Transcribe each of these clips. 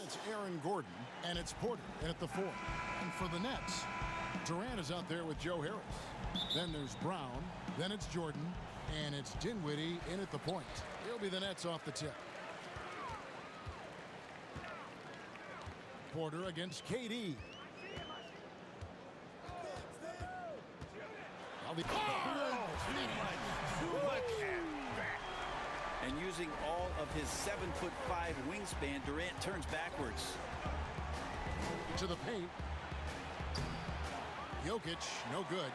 It's Aaron Gordon, and it's Porter in at the 4. And for the Nets, Durant is out there with Joe Harris. Then there's Brown, then it's Jordan, and it's Dinwiddie in at the point. He'll be the Nets off the tip. Porter against KD. And using all of his 7'5" wingspan, Durant turns backwards. To the paint. Jokic, no good.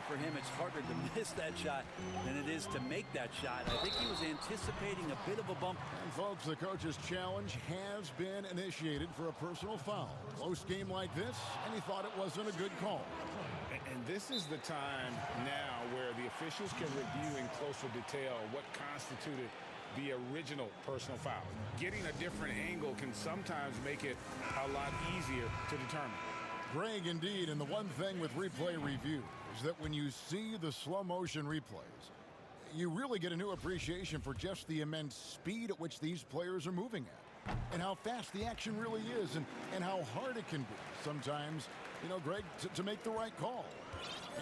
For him, it's harder to miss that shot than it is to make that shot. I think he was anticipating a bit of a bump. And folks, the coach's challenge has been initiated for a personal foul. Close game like this, and he thought it wasn't a good call. And this is the time now where the officials can review in closer detail what constituted the original personal foul. Getting a different angle can sometimes make it a lot easier to determine. Greg, indeed, and the one thing with replay review is that when you see the slow motion replays, you really get a new appreciation for just the immense speed at which these players are moving at, and how fast the action really is, and how hard it can be sometimes, you know, Greg, to make the right call.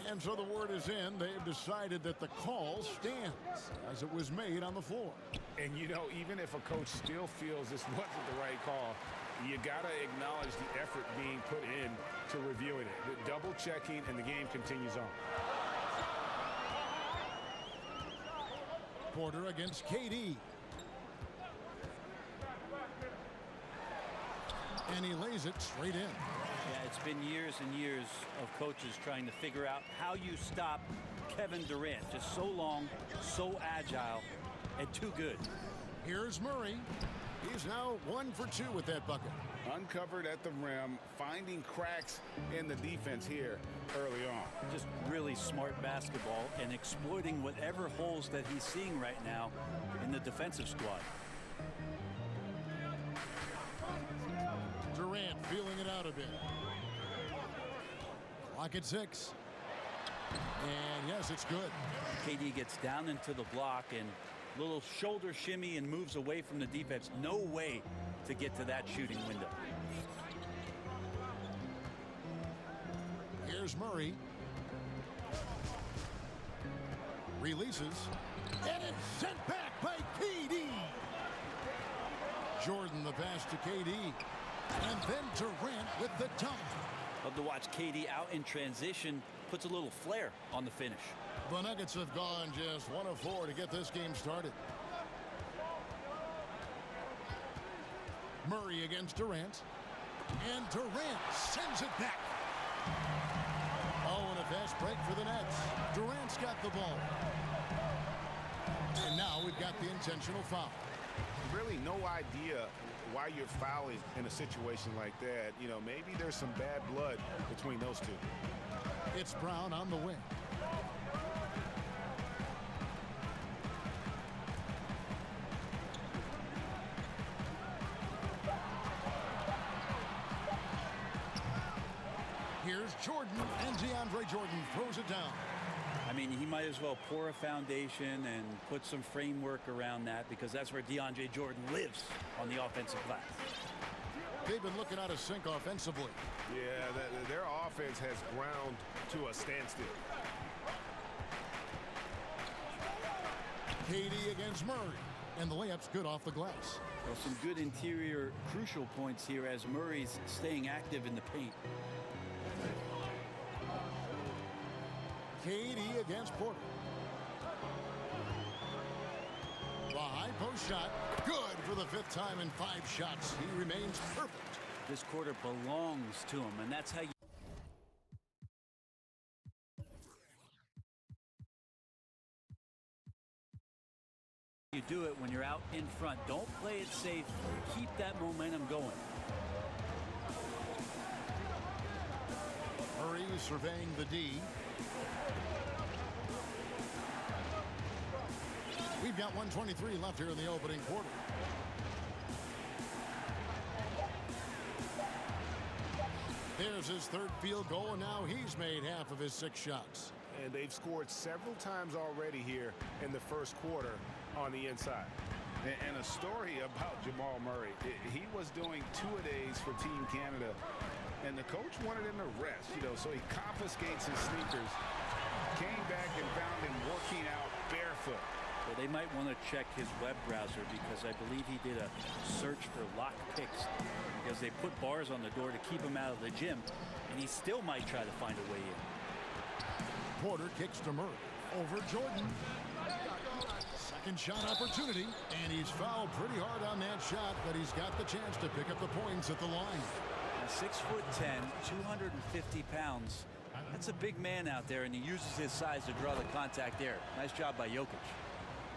And so the word is in. They've decided that the call stands as it was made on the floor. And, you know, even if a coach still feels this wasn't the right call, you got to acknowledge the effort being put in to reviewing it. The double checking, and the game continues on. Porter against KD. And he lays it straight in. Yeah, it's been years and years of coaches trying to figure out how you stop Kevin Durant. Just so long, so agile, and too good. Here's Murray. He's now 1 for 2 with that bucket. Uncovered at the rim, finding cracks in the defense here early on. Just really smart basketball and exploiting whatever holes that he's seeing right now in the defensive squad. Durant feeling it out a bit. Clock at 6. And yes, it's good. KD gets down into the block and little shoulder shimmy and moves away from the defense. No way to get to that shooting window. Here's Murray. Releases. And it's sent back by KD. Jordan the pass to KD. And then Durant with the dunk. Love to watch KD out in transition. Puts a little flair on the finish. The Nuggets have gone just 1 of 4 to get this game started. Murray against Durant. And Durant sends it back. Oh, and a fast break for the Nets. Durant's got the ball. And now we've got the intentional foul. Really no idea why you're fouling in a situation like that. You know, maybe there's some bad blood between those two. It's Brown on the wing. Here's Jordan, and DeAndre Jordan throws it down. I mean, he might as well pour a foundation and put some framework around that, because that's where DeAndre Jordan lives on the offensive glass. They've been looking out of sync offensively. Yeah, their offense has ground to a standstill. KD against Murray, and the layup's good off the glass. Well, some good interior crucial points here as Murray's staying active in the paint. KD against Porter. The high post shot, good for the 5th time in 5 shots. He remains perfect. This quarter belongs to him, and that's how you do it when you're out in front. Don't play it safe. Keep that momentum going. Murray surveying the D. We've got 1:23 left here in the opening quarter. There's his 3rd field goal, and now he's made half of his 6 shots. And they've scored several times already here in the first quarter on the inside. And a story about Jamal Murray. He was doing two-a-days for Team Canada, and the coach wanted him to rest, so he confiscates his sneakers, came back and found him working out barefoot. Well, they might want to check his web browser because I believe he did a search for lock picks because they put bars on the door to keep him out of the gym, and he still might try to find a way in. Porter kicks to Murray. Over Jordan. Second shot opportunity, and he's fouled pretty hard on that shot, but he's got the chance to pick up the points at the line. Now, 6'10", 250 pounds. That's a big man out there, and he uses his size to draw the contact there. Nice job by Jokic.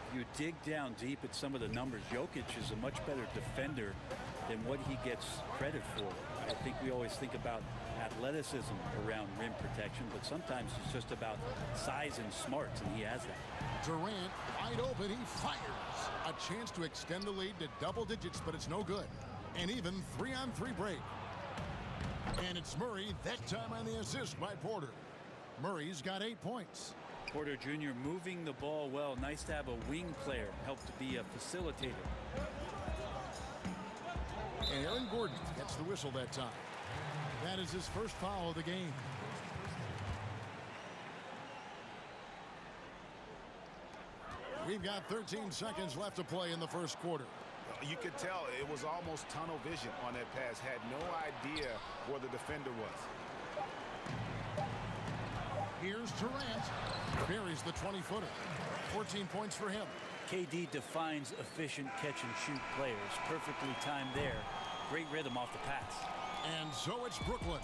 If you dig down deep at some of the numbers, Jokic is a much better defender than what he gets credit for. I think we always think about athleticism around rim protection, but sometimes it's just about size and smarts, and he has that. Durant wide open, he fires. A chance to extend the lead to double digits, but it's no good. An even 3-on-3 break. And it's Murray, that time on the assist by Porter. Murray's got 8 points. Porter Jr. moving the ball well. Nice to have a wing player help to be a facilitator. And Aaron Gordon gets the whistle that time. That is his first foul of the game. We've got 13 seconds left to play in the first quarter. You could tell it was almost tunnel vision on that pass. Had no idea where the defender was. Here's Durant. Buries the 20-footer. 14 points for him. KD defines efficient catch-and-shoot players. Perfectly timed there. Great rhythm off the pass. And so it's Brooklyn,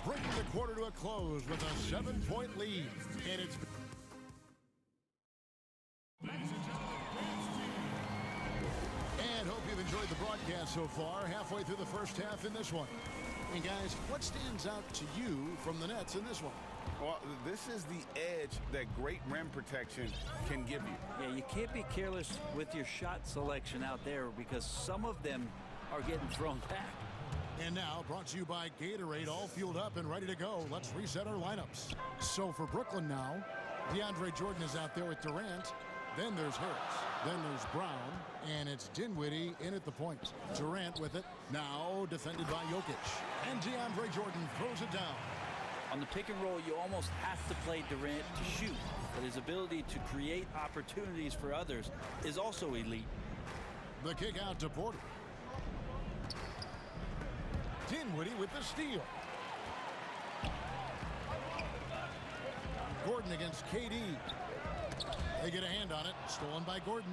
bringing the quarter to a close with a 7-point lead. And it's... And hope you've enjoyed the broadcast so far. Halfway through the first half in this one. And guys, what stands out to you from the Nets in this one? Well, this is the edge that great rim protection can give you. Yeah, you can't be careless with your shot selection out there because some of them are getting thrown back. And now, brought to you by Gatorade, all fueled up and ready to go. Let's reset our lineups. So for Brooklyn now, DeAndre Jordan is out there with Durant. Then there's Harris. Then there's Brown. And it's Dinwiddie in at the point. Durant with it. Now defended by Jokic. And DeAndre Jordan throws it down. On the pick and roll, you almost have to play Durant to shoot. But his ability to create opportunities for others is also elite. The kick out to Porter. Dinwiddie with the steal. Gordon against KD. They get a hand on it. Stolen by Gordon.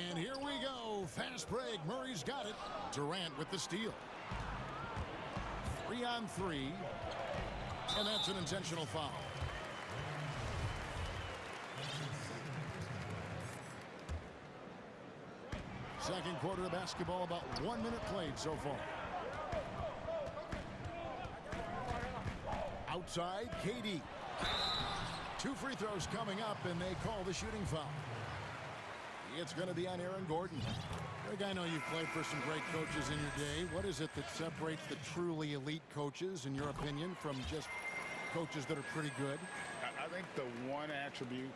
And here we go. Fast break. Murray's got it. Durant with the steal. 3-on-3. And that's an intentional foul. Second quarter of basketball, about 1 minute played so far. Outside, KD. 2 free throws coming up, and they call the shooting foul. It's going to be on Aaron Gordon. Greg, I know you've played for some great coaches in your day. What is it that separates the truly elite coaches, in your opinion, from just coaches that are pretty good? I think the one attribute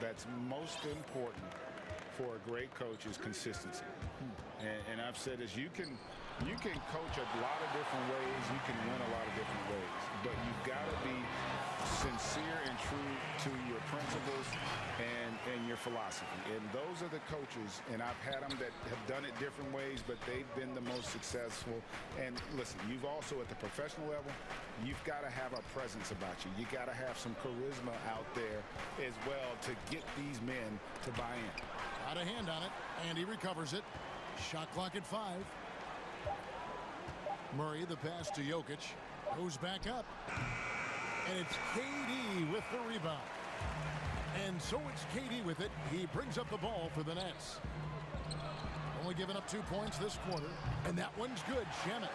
that's most important for a great coach is consistency. And I've said this, you can coach a lot of different ways, you can win a lot of different ways, but you've got to be sincere and true to your principles and your philosophy. And those are the coaches, and I've had them that have done it different ways, but they've been the most successful. And listen, you've also at the professional level, you've got to have a presence about you. You got to have some charisma out there as well to get these men to buy in. Got a hand on it, and he recovers it. Shot clock at 5. Murray, the pass to Jokic, goes back up. And it's KD with the rebound. And so it's KD with it. He brings up the ball for the Nets. Only giving up 2 points this quarter. And that one's good. Shamet.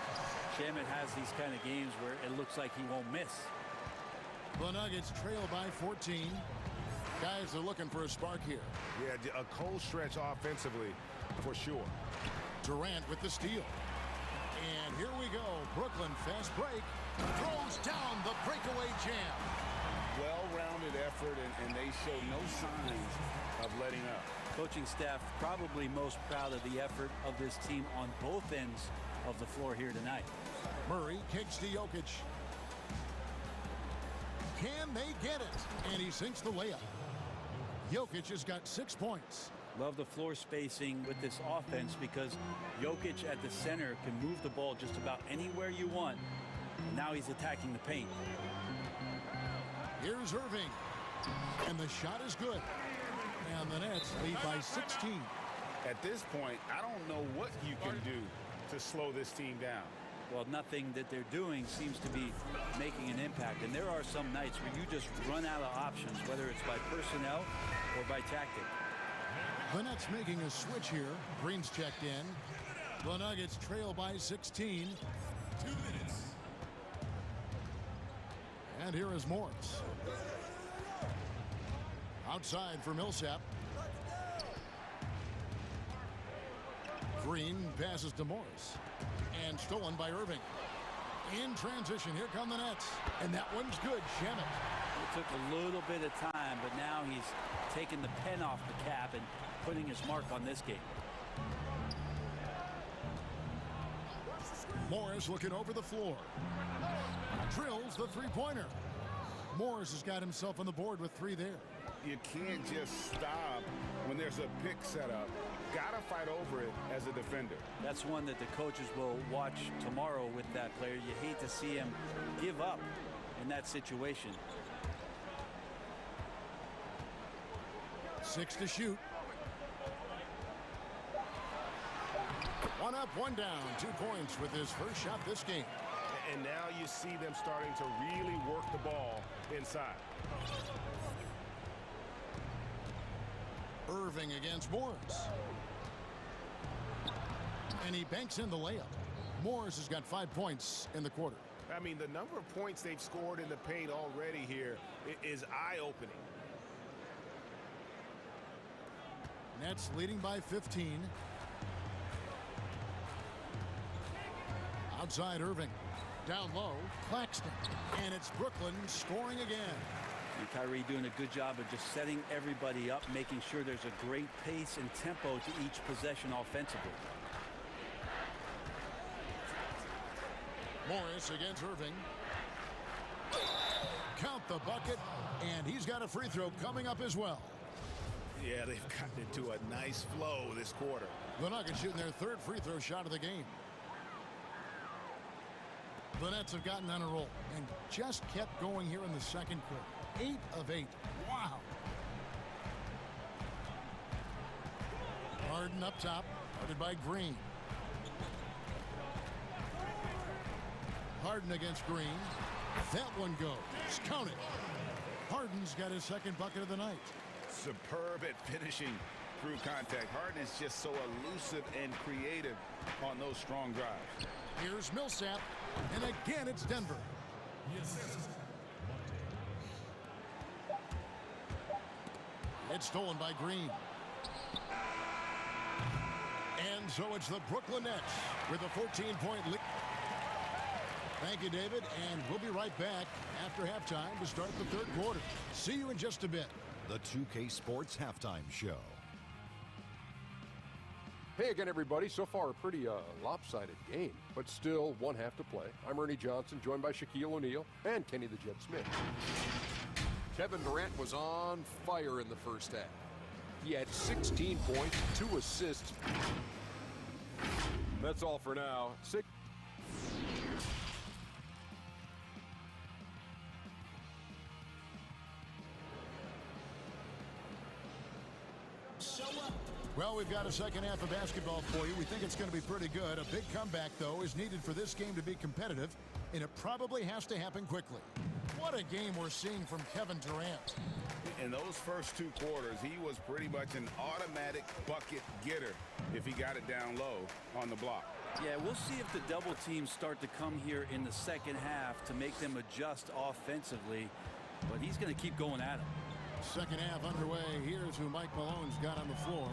Shamet has these kind of games where it looks like he won't miss. The Nuggets trail by 14. Guys are looking for a spark here. Yeah, a cold stretch offensively for sure. Durant with the steal. And here we go. Brooklyn fast break. Throws down the breakaway jam. well-rounded effort, and they show no signs of letting up. Coaching staff probably most proud of the effort of this team on both ends of the floor here tonight. Murray kicks to Jokic. Can they get it? And he sinks the layup. Jokic has got 6 points. Love the floor spacing with this offense because Jokic at the center can move the ball just about anywhere you want. And now he's attacking the paint. Here's Irving. And the shot is good. And the Nets lead by 16. At this point, I don't know what you can do to slow this team down. Well, nothing that they're doing seems to be making an impact. And there are some nights where you just run out of options, whether it's by personnel or by tactic. The Nets making a switch here. Green's checked in. The Nuggets trail by 16. 2 minutes. And here is Morris. Outside for Millsap. Green passes to Morris. And stolen by Irving. In transition, here come the Nets. And that one's good. Shamet. It took a little bit of time, but now he's taking the pen off the cap and putting his mark on this game. Morris looking over the floor. Drills the three-pointer. Morris has got himself on the board with 3 there. You can't just stop when there's a pick set up. Gotta fight over it as a defender. That's one that the coaches will watch tomorrow with that player. You hate to see him give up in that situation. 6 to shoot. 1 up, 1 down. 2 points with his first shot this game. And now you see them starting to really work the ball inside. Irving against Morris. And he banks in the layup. Morris has got 5 points in the quarter. I mean, the number of points they've scored in the paint already here is eye-opening. Nets leading by 15. Outside Irving. Down low, Claxton. And it's Brooklyn scoring again. And Kyrie doing a good job of just setting everybody up, making sure there's a great pace and tempo to each possession offensively. Morris against Irving. Count the bucket, and he's got a free throw coming up as well. Yeah, they've gotten into a nice flow this quarter. The Nuggets shooting their 3rd free throw shot of the game. The Nets have gotten on a roll and just kept going here in the second quarter. 8 of 8. Wow. Harden up top, guarded by Green. Harden against Green. That one goes. Count it. Harden's got his 2nd bucket of the night. Superb at finishing through contact. Harden is just so elusive and creative on those strong drives. Here's Millsap. And again, it's Denver. It's stolen by Green. And so it's the Brooklyn Nets with a 14-point lead. Thank you, David. And we'll be right back after halftime to start the 3rd quarter. See you in just a bit. The 2K Sports Halftime Show. Hey again, everybody. So far, a pretty lopsided game, but still 1 half to play. I'm Ernie Johnson, joined by Shaquille O'Neal and Kenny the Jet Smith. Kevin Durant was on fire in the first half. He had 16 points, 2 assists. That's all for now. Well, we've got a second half of basketball for you. We think it's going to be pretty good. A big comeback, though, is needed for this game to be competitive, and it probably has to happen quickly. What a game we're seeing from Kevin Durant. In those first 2 quarters, he was pretty much an automatic bucket getter if he got it down low on the block. Yeah, we'll see if the double teams start to come here in the second half to make them adjust offensively, but he's going to keep going at him. Second half underway. Here's who Mike Malone's got on the floor.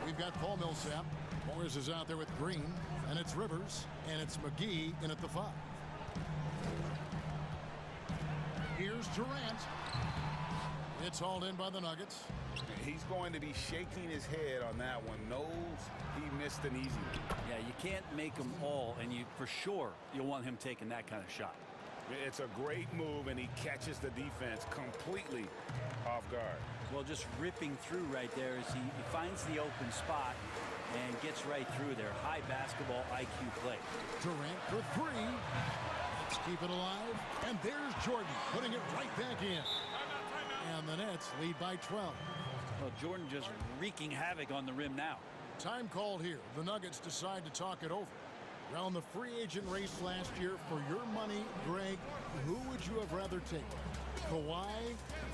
We've got Paul Millsap. Morris is out there with Green. And it's Rivers. And it's McGee in at the 5. Here's Here's Durant. It's hauled in by the Nuggets. He's going to be shaking his head on that one. Knows he missed an easy one. Yeah, you can't make them all, and for sure you'll want him taking that kind of shot. It's a great move, and he catches the defense completely off guard. Well, just ripping through right there as he finds the open spot and gets right through there. High basketball IQ play. Durant for three. Let's keep it alive. And there's Jordan putting it right back in. And the Nets lead by 12. Well, Jordan just wreaking havoc on the rim now. Time called here. The Nuggets decide to talk it over. Around the free agent race last year, for your money, Greg, who would you have rather taken? Kawhi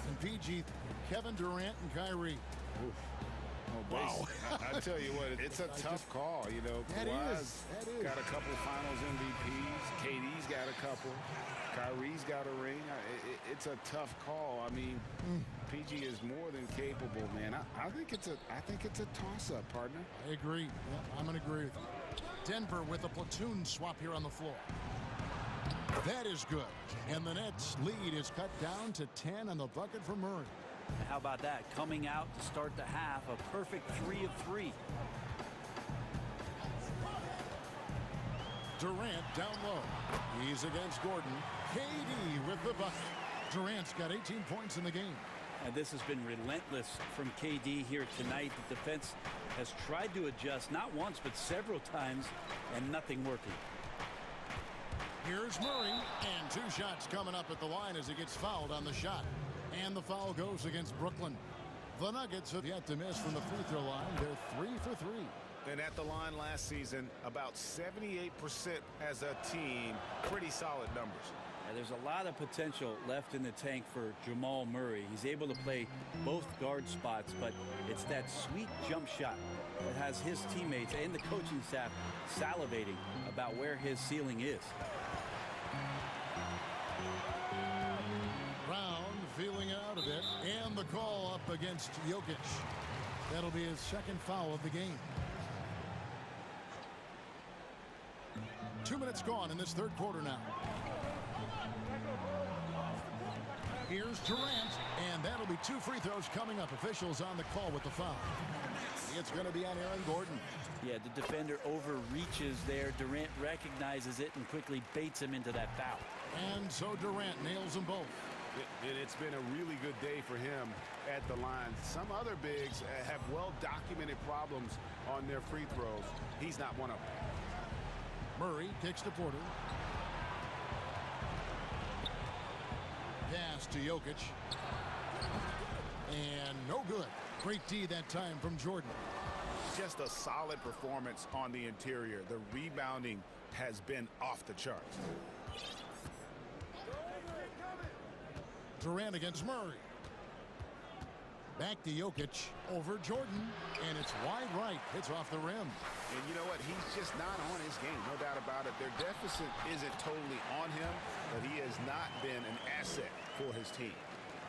and PG, Kevin Durant and Kyrie. Oof. Oh, wow. I tell you what, it's a tough call. You know, Kawhi's got a couple finals MVPs. KD's got a couple. Kyrie's got a ring. It's a tough call. I mean, PG is more than capable, man. I think it's a toss-up, partner. I agree. Yeah, I'm going to agree with you. Denver with a platoon swap here on the floor. That is good. And the Nets lead is cut down to 10 on the bucket for Murray. How about that? Coming out to start the half, a perfect 3 of 3. Durant down low. He's against Gordon. KD with the bucket. Durant's got 18 points in the game. And this has been relentless from KD here tonight. The defense has tried to adjust not once but several times, and nothing working. Here's Murray, and 2 shots coming up at the line as he gets fouled on the shot. And the foul goes against Brooklyn. The Nuggets have yet to miss from the free throw line. They're 3 for 3. And at the line last season, about 78% as a team. Pretty solid numbers. Yeah, there's a lot of potential left in the tank for Jamal Murray. He's able to play both guard spots, but it's that sweet jump shot that has his teammates and the coaching staff salivating about where his ceiling is. Brown feeling out of it, and the call up against Jokic. That'll be his second foul of the game. 2 minutes gone in this third quarter now. Here's Durant, and that'll be 2 free throws coming up. Officials on the call with the foul. It's going to be on Aaron Gordon. Yeah, the defender overreaches there. Durant recognizes it and quickly baits him into that foul. And so Durant nails them both. It's been a really good day for him at the line. Some other bigs have well-documented problems on their free throws. He's not one of them. Murray kicks to Porter. Pass to Jokic. And no good. Great D that time from Jordan. Just a solid performance on the interior. The rebounding has been off the charts. Durant against Murray. Back to Jokic over Jordan, and it's wide right. It's off the rim. And you know what? He's just not on his game. No doubt about it. Their deficit isn't totally on him, but he has not been an asset for his team.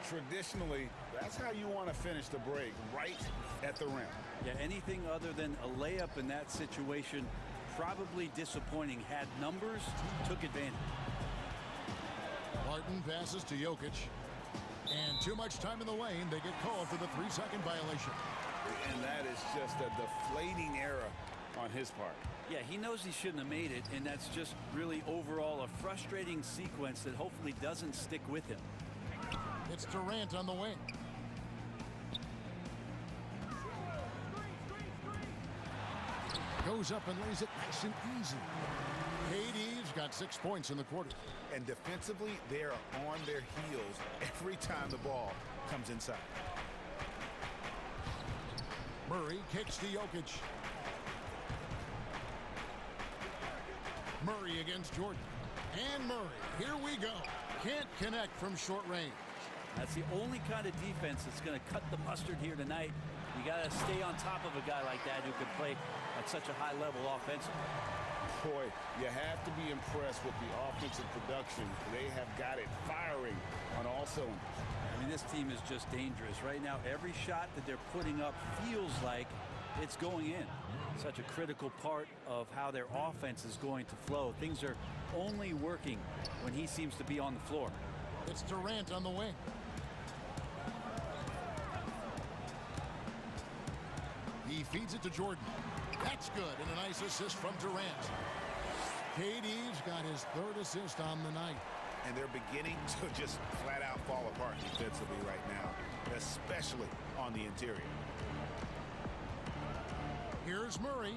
Traditionally, that's how you want to finish the break, right at the rim. Yeah, anything other than a layup in that situation, probably disappointing. Had numbers, took advantage. Martin passes to Jokic. And too much time in the lane. They get called for the 3-second violation. And that is just a deflating error on his part. Yeah, he knows he shouldn't have made it, and that's just really overall a frustrating sequence that hopefully doesn't stick with him. It's Durant on the wing. Goes up and lays it nice and easy. KD's got 6 points in the quarter. And defensively, they are on their heels every time the ball comes inside. Murray kicks to Jokic. Murray against Jordan. And Murray, here we go. Can't connect from short range. That's the only kind of defense that's going to cut the mustard here tonight. You got to stay on top of a guy like that who can play at such a high level offensively. Boy, you have to be impressed with the offensive production. They have got it firing on all cylinders. I mean, this team is just dangerous. Right now, every shot that they're putting up feels like it's going in. Such a critical part of how their offense is going to flow. Things are only working when he seems to be on the floor. It's Durant on the wing. He feeds it to Jordan. That's good, and a nice assist from Durant. KD's got his third assist on the night. And they're beginning to just flat out fall apart defensively right now, especially on the interior. Here's Murray.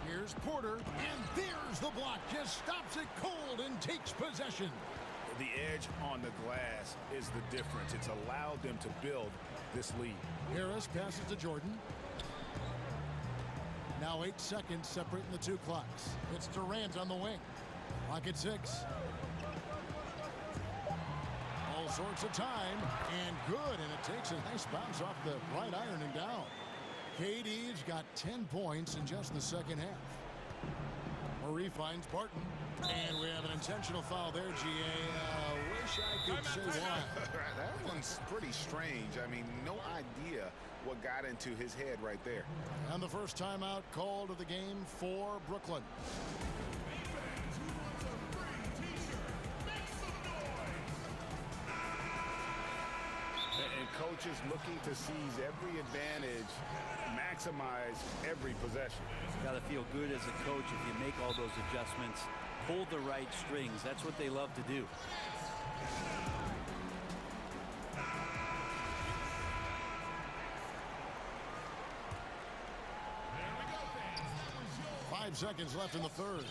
Here's Porter, and there's the block. Just stops it cold and takes possession. The edge on the glass is the difference. It's allowed them to build this lead. Harris passes to Jordan. Now 8 seconds separating the two clocks. It's Durant on the wing. Clock at 6. All sorts of time, and good, and it takes a nice bounce off the right iron and down. KD's got 10 points in just the second half. Murray finds Barton, and we have an intentional foul there, GA. Wish I could say why. That one's pretty strange. I mean, no idea what got into his head right there. And the first timeout called of the game for Brooklyn. And coaches looking to seize every advantage, maximize every possession. Got to feel good as a coach if you make all those adjustments, pull the right strings. That's what they love to do. Five seconds left in the third.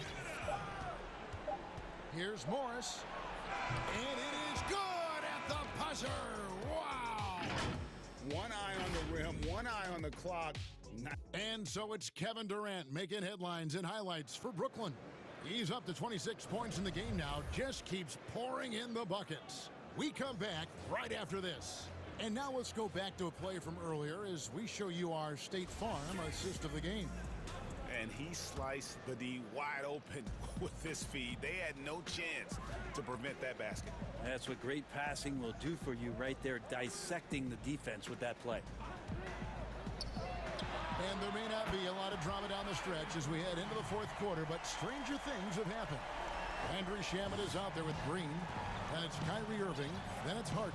Here's Morris, and it is good at the buzzer. Wow! One eye on the rim, one eye on the clock. And so it's Kevin Durant making headlines and highlights for Brooklyn. He's up to 26 points in the game now, just keeps pouring in the buckets. We come back right after this. And now let's go back to a play from earlier as we show you our State Farm assist of the game. And he sliced the D wide open with this feed. They had no chance to prevent that basket. That's what great passing will do for you right there, dissecting the defense with that play. And there may not be a lot of drama down the stretch as we head into the fourth quarter, but stranger things have happened. Andrew Shamet is out there with Green. Then it's Kyrie Irving. Then it's Harden.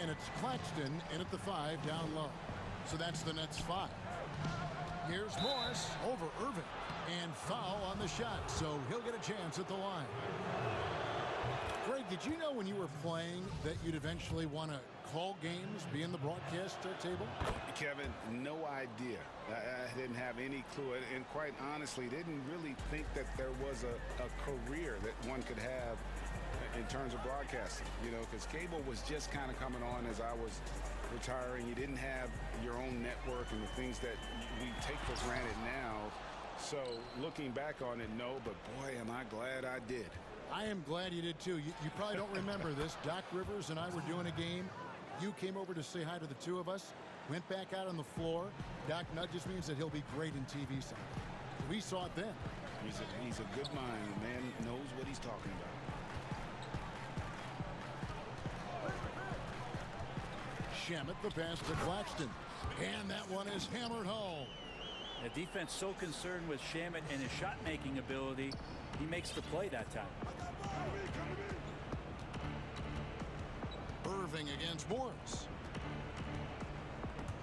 And it's Claxton in at the 5 down low. So that's the Nets 5. Here's Morris over Irving. And foul on the shot, so he'll get a chance at the line. Greg, did you know when you were playing that you'd eventually want to call games, be in the broadcast table? Kevin, no idea. I didn't have any clue. And quite honestly, didn't really think that there was a career that one could have in terms of broadcasting. You know, because cable was just kind of coming on as I was retiring. You didn't have your own network and the things that we take for granted now. So looking back on it, no, but boy, am I glad I did. I am glad you did too. You probably don't remember this. Doc Rivers and I were doing a game. You came over to say hi to the two of us, went back out on the floor. Doc nudges me and said he'll be great in TV someday. We saw it then. He's a good mind. The man knows what he's talking about. Shamet the pass to Claxton. And that one is hammered home. The defense so concerned with Shamet and his shot-making ability, he makes the play that time. Irving against Morris.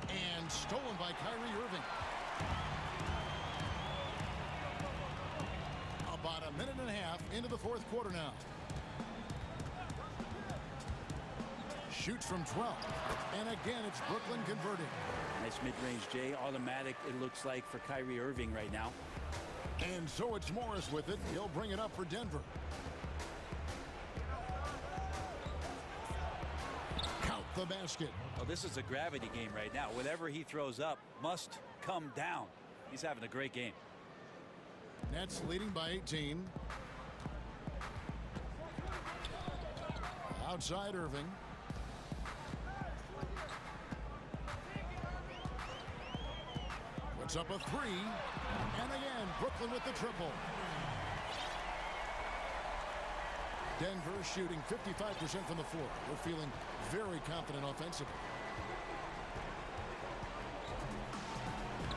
And stolen by Kyrie Irving. About a minute and a half into the fourth quarter now. Shoots from 12. And again, it's Brooklyn converting. Nice mid-range, Jay. Automatic, it looks like, for Kyrie Irving right now. And so it's Morris with it. He'll bring it up for Denver. Count the basket. Well, this is a gravity game right now. Whatever he throws up must come down. He's having a great game. Nets leading by 18. Outside Irving. Puts up a 3. And again, Brooklyn with the triple. Denver shooting 55% from the floor. We're feeling very confident offensively.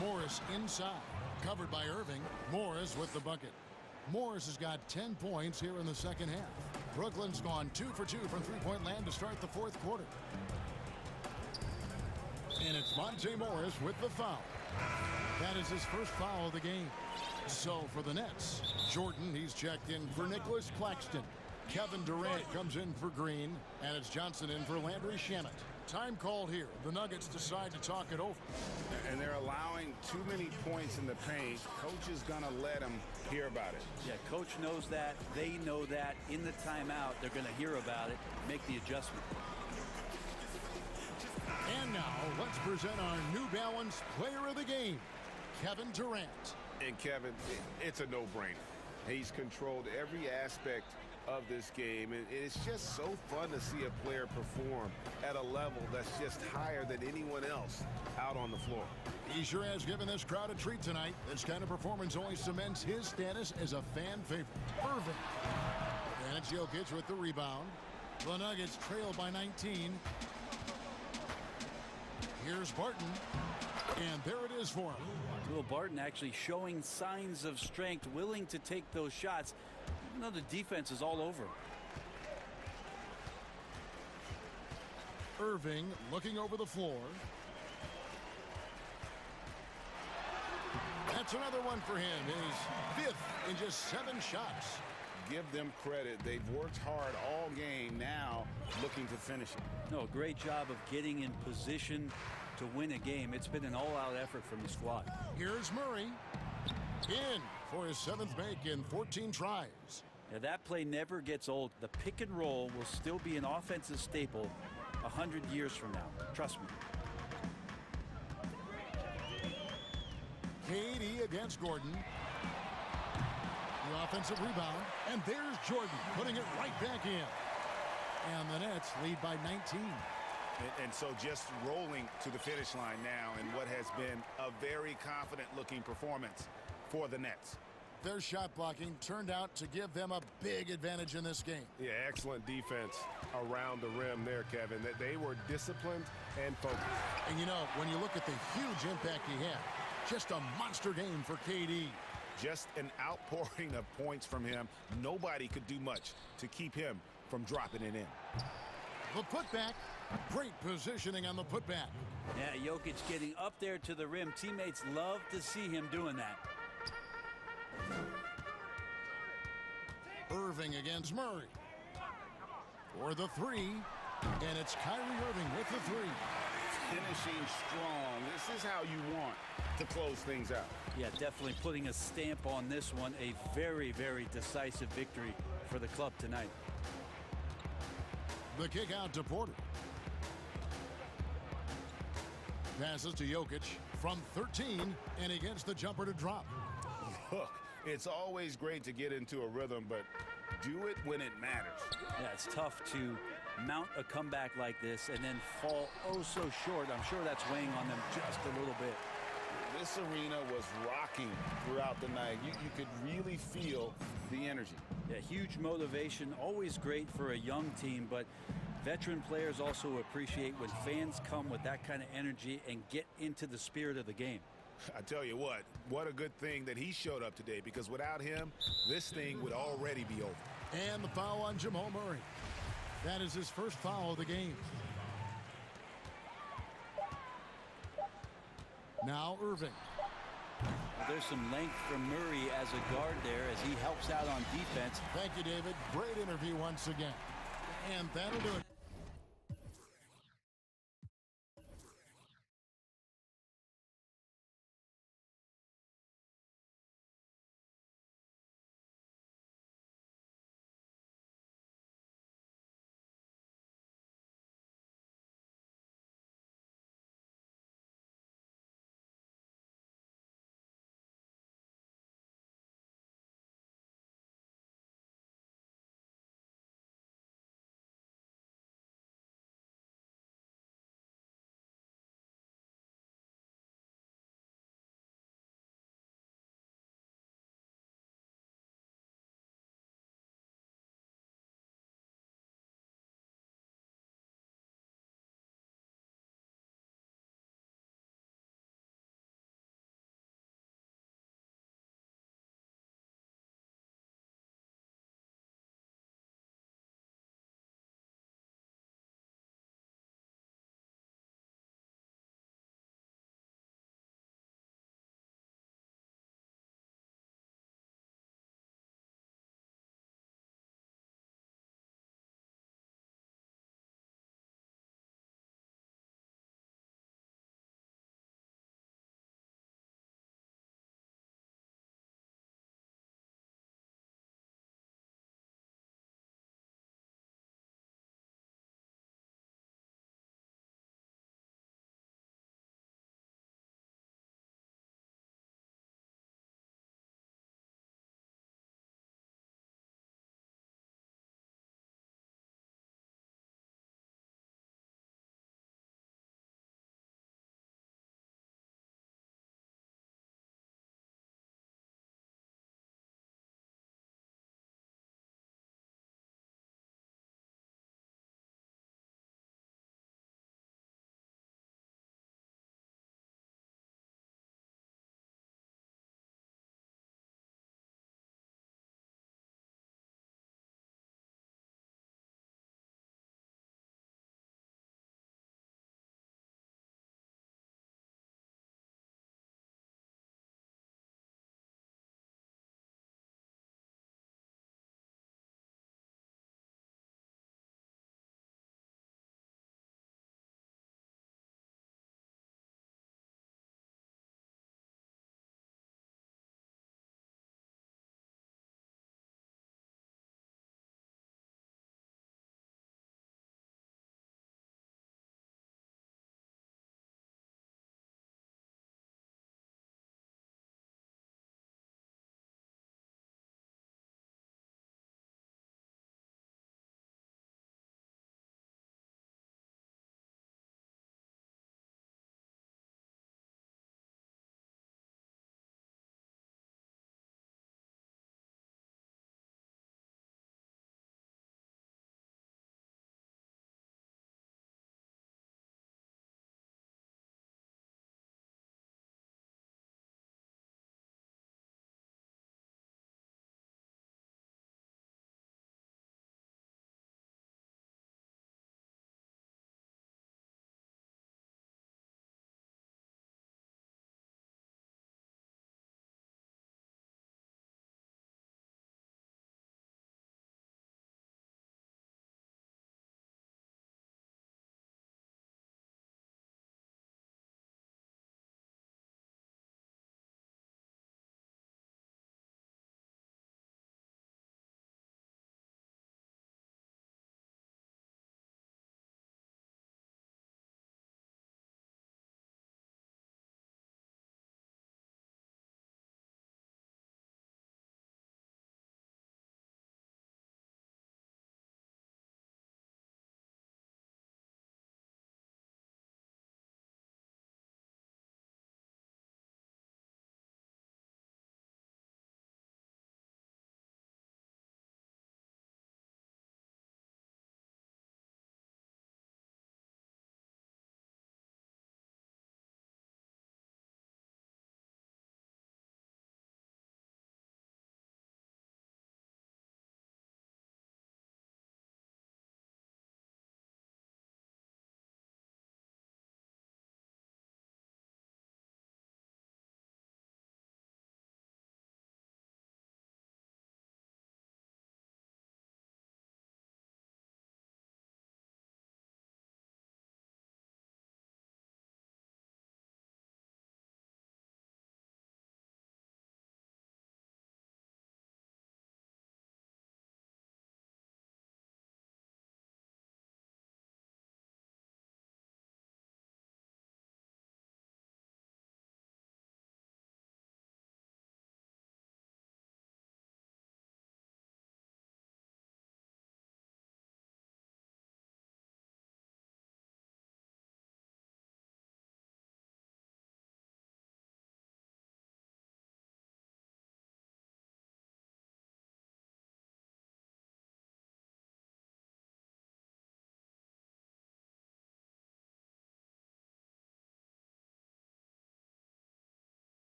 Morris inside. Covered by Irving. Morris with the bucket. Morris has got 10 points here in the second half. Brooklyn's gone 2 for 2 from three-point land to start the fourth quarter. And it's Monte Morris with the foul. That is his first foul of the game. So for the Nets, Jordan, he's checked in for Nicholas Claxton. Kevin Durant comes in for Green, and it's Johnson in for Landry Shamet. Time called here. The Nuggets decide to talk it over. And they're allowing too many points in the paint. Coach is going to let them hear about it. Yeah, coach knows that. They know that. In the timeout, they're going to hear about it, make the adjustment. And now, let's present our New Balance Player of the Game, Kevin Durant. And Kevin, it's a no-brainer. He's controlled every aspect of this game, and it's just so fun to see a player perform at a level that's just higher than anyone else out on the floor. He sure has given this crowd a treat tonight. This kind of performance only cements his status as a fan favorite. Irving. And it's Jokic with the rebound. The Nuggets trail by 19. Here's Barton. And there it is for him. Will Barton actually showing signs of strength, willing to take those shots. Even though the defense is all over. Irving looking over the floor. That's another one for him. His fifth in just 7 shots. Give them credit. They've worked hard all game, now looking to finish it. No, great job of getting in position to win a game. It's been an all-out effort from the squad. Here's Murray. In for his 7th make in 14 tries. Now that play never gets old. The pick and roll will still be an offensive staple 100 years from now. Trust me. KD against Gordon. The offensive rebound. And there's Jordan putting it right back in. And the Nets lead by 19. And so just rolling to the finish line now in what has been a very confident-looking performance for the Nets. Their shot blocking turned out to give them a big advantage in this game. Yeah, excellent defense around the rim there, Kevin. That they were disciplined and focused. And you know, when you look at the huge impact he had, just a monster game for KD. Just an outpouring of points from him. Nobody could do much to keep him from dropping it in. The putback. Great positioning on the putback. Yeah, Jokic getting up there to the rim. Teammates love to see him doing that. Irving against Murray. For the 3. And it's Kyrie Irving with the 3. Finishing strong. This is how you want to close things out. Yeah, definitely putting a stamp on this one. A very, very decisive victory for the club tonight. The kick out to Porter. Passes to Jokic from 13, and he gets the jumper to drop. Look, it's always great to get into a rhythm, but do it when it matters. Yeah, it's tough to mount a comeback like this and then fall oh so short. I'm sure that's weighing on them just a little bit. This arena was rocking throughout the night. You could really feel the energy. Yeah, huge motivation, always great for a young team, but veteran players also appreciate when fans come with that kind of energy and get into the spirit of the game. I tell you what a good thing that he showed up today, because without him, this thing would already be over. And the foul on Jamal Murray. That is his first foul of the game. Now Irving. There's some length from Murray as a guard there as he helps out on defense. Thank you, David. Great interview once again. And that'll do it.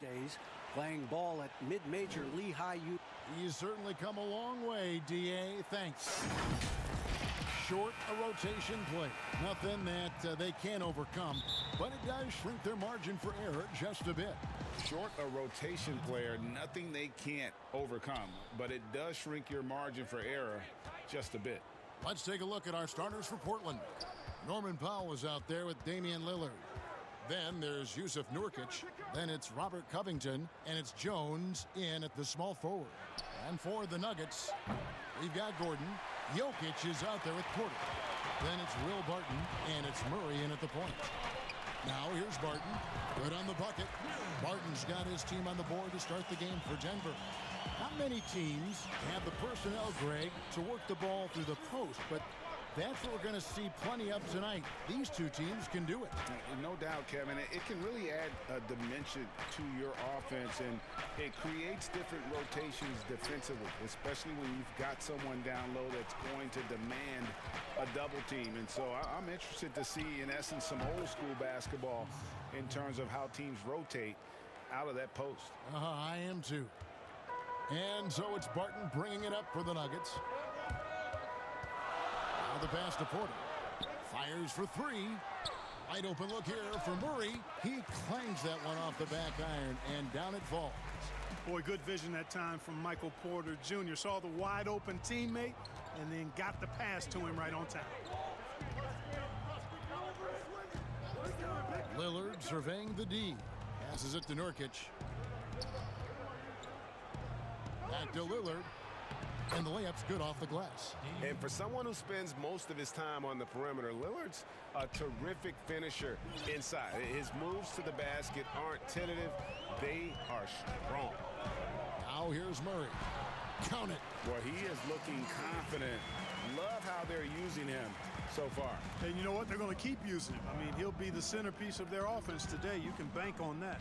days, playing ball at mid-major Lehigh U. He's certainly come a long way, D.A. Thanks. Short a rotation play. Nothing that they can't overcome, but it does shrink their margin for error just a bit. Short a rotation player, nothing they can't overcome, but it does shrink your margin for error just a bit. Let's take a look at our starters for Portland. Norman Powell is out there with Damian Lillard. Then there's Yusuf Nurkic. Then it's Robert Covington, and it's Jones in at the small forward. And for the Nuggets, we've got Gordon. Jokic is out there with Porter. Then it's Will Barton, and it's Murray in at the point. Now here's Barton. Good on the bucket. Barton's got his team on the board to start the game for Denver. Not many teams have the personnel, Greg, to work the ball through the post, but that's what we're going to see plenty of tonight. These two teams can do it. No doubt, Kevin. It can really add a dimension to your offense, and it creates different rotations defensively, especially when you've got someone down low that's going to demand a double team. And so I'm interested to see, in essence, some old school basketball in terms of how teams rotate out of that post. I am too. And so it's Barton bringing it up for the Nuggets. Now the pass to Porter. Fires for three. Wide open look here for Murray. He clangs that one off the back iron, and down it falls. Boy, good vision that time from Michael Porter Jr. Saw the wide open teammate and then got the pass to him right on time. Lillard surveying the D. Passes it to Nurkic. Back to Lillard. And the layup's good off the glass. And for someone who spends most of his time on the perimeter, Lillard's a terrific finisher inside. His moves to the basket aren't tentative. They are strong. Now here's Murray. Count it. Well, he is looking confident. Love how they're using him so far. And you know what? They're going to keep using him. I mean, he'll be the centerpiece of their offense today. You can bank on that.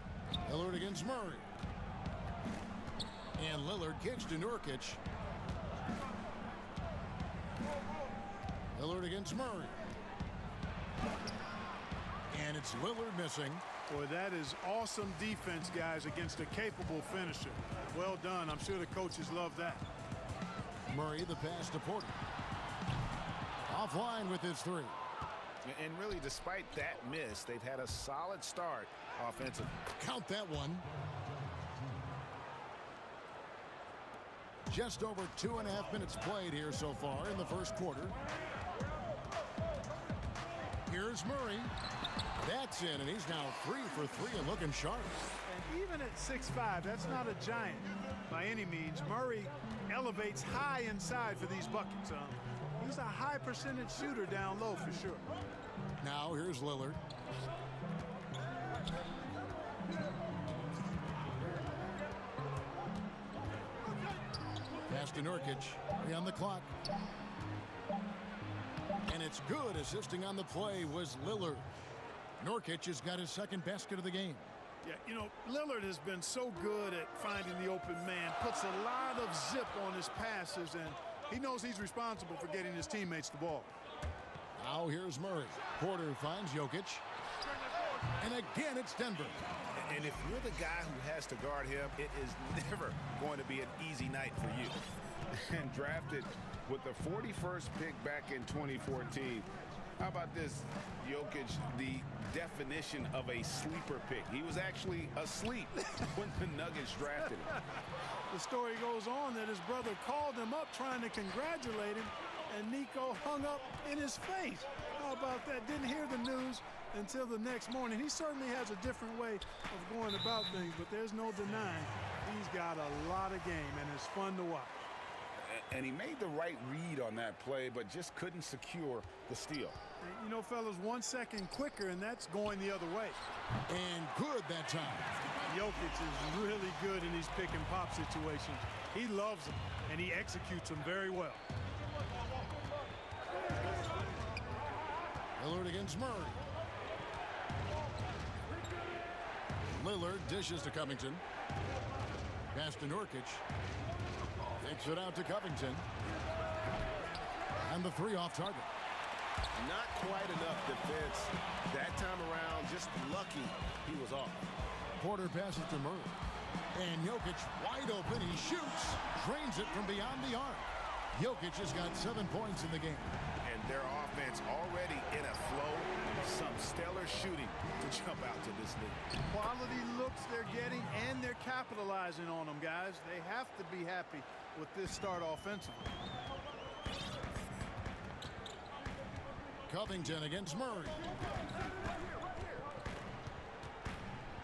Lillard against Murray. And Lillard kicks to Nurkic. Lillard against Murray. And it's Lillard missing. Boy, that is awesome defense, guys, against a capable finisher. Well done. I'm sure the coaches love that. Murray, the pass to Porter. Offline with his three. And really, despite that miss, they've had a solid start offensively. Count that one. Just over 2.5 minutes played here so far in the first quarter. Here's Murray. That's in, and he's now 3 for 3 and looking sharp. And even at 6'5", that's not a giant by any means. Murray elevates high inside for these buckets. He's a high percentage shooter down low for sure. Now here's Lillard. Pass to Nurkic. 3 on the clock. And it's good. Assisting on the play was Lillard. Nurkic has got his second basket of the game. Yeah, you know, Lillard has been so good at finding the open man. Puts a lot of zip on his passes, and he knows he's responsible for getting his teammates the ball. Now here's Murray. Porter finds Jokic. And again, it's Denver. And if you're the guy who has to guard him, it is never going to be an easy night for you. And drafted with the 41st pick back in 2014. How about this, Jokic, the definition of a sleeper pick. He was actually asleep when the Nuggets drafted him. The story goes on that his brother called him up trying to congratulate him, and Nico hung up in his face. How about that? Didn't hear the news until the next morning. He certainly has a different way of going about things, but there's no denying he's got a lot of game, and it's fun to watch. And he made the right read on that play, but just couldn't secure the steal. You know, fellas, 1 second quicker, and that's going the other way. And good that time. Jokic is really good in these pick and pop situations. He loves them, and he executes them very well. Lillard against Murray. Lillard dishes to Covington. Pass to Nurkic. Takes it out to Covington. And the three off target. Not quite enough defense that time around. Just lucky he was off. Porter passes to Murray. And Jokic wide open. He shoots. Drains it from beyond the arc. Jokic has got 7 points in the game. And their offense already in a flow. Some stellar shooting to jump out to this league. Quality looks they're getting, and they're capitalizing on them, guys. They have to be happy with this start offensively. Covington against Murray.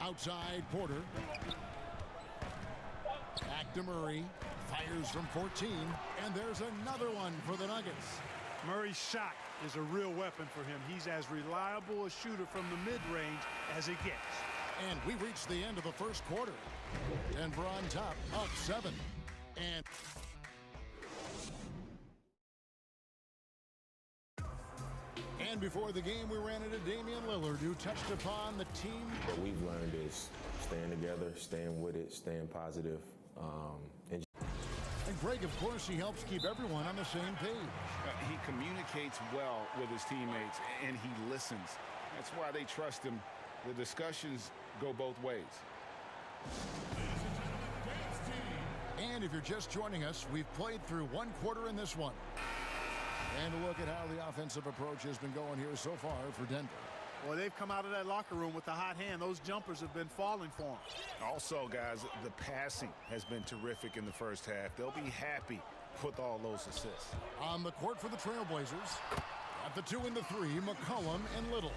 Outside Porter. Back to Murray. Fires from 14. And there's another one for the Nuggets. Murray's shot is a real weapon for him. He's as reliable a shooter from the mid-range as it gets. And we reached the end of the first quarter. Denver on top, up 7. And before the game, we ran into Damian Lillard, who touched upon the team. What we've learned is staying together, staying with it, staying positive. And Greg, of course, he helps keep everyone on the same page. He communicates well with his teammates, and he listens. That's why they trust him. The discussions go both ways. And if you're just joining us, we've played through one quarter in this one. And a look at how the offensive approach has been going here so far for Denver. Well, they've come out of that locker room with the hot hand. Those jumpers have been falling for them. Also, guys, the passing has been terrific in the first half. They'll be happy with all those assists. On the court for the Trailblazers. At the 2 and the 3, McCollum and Little.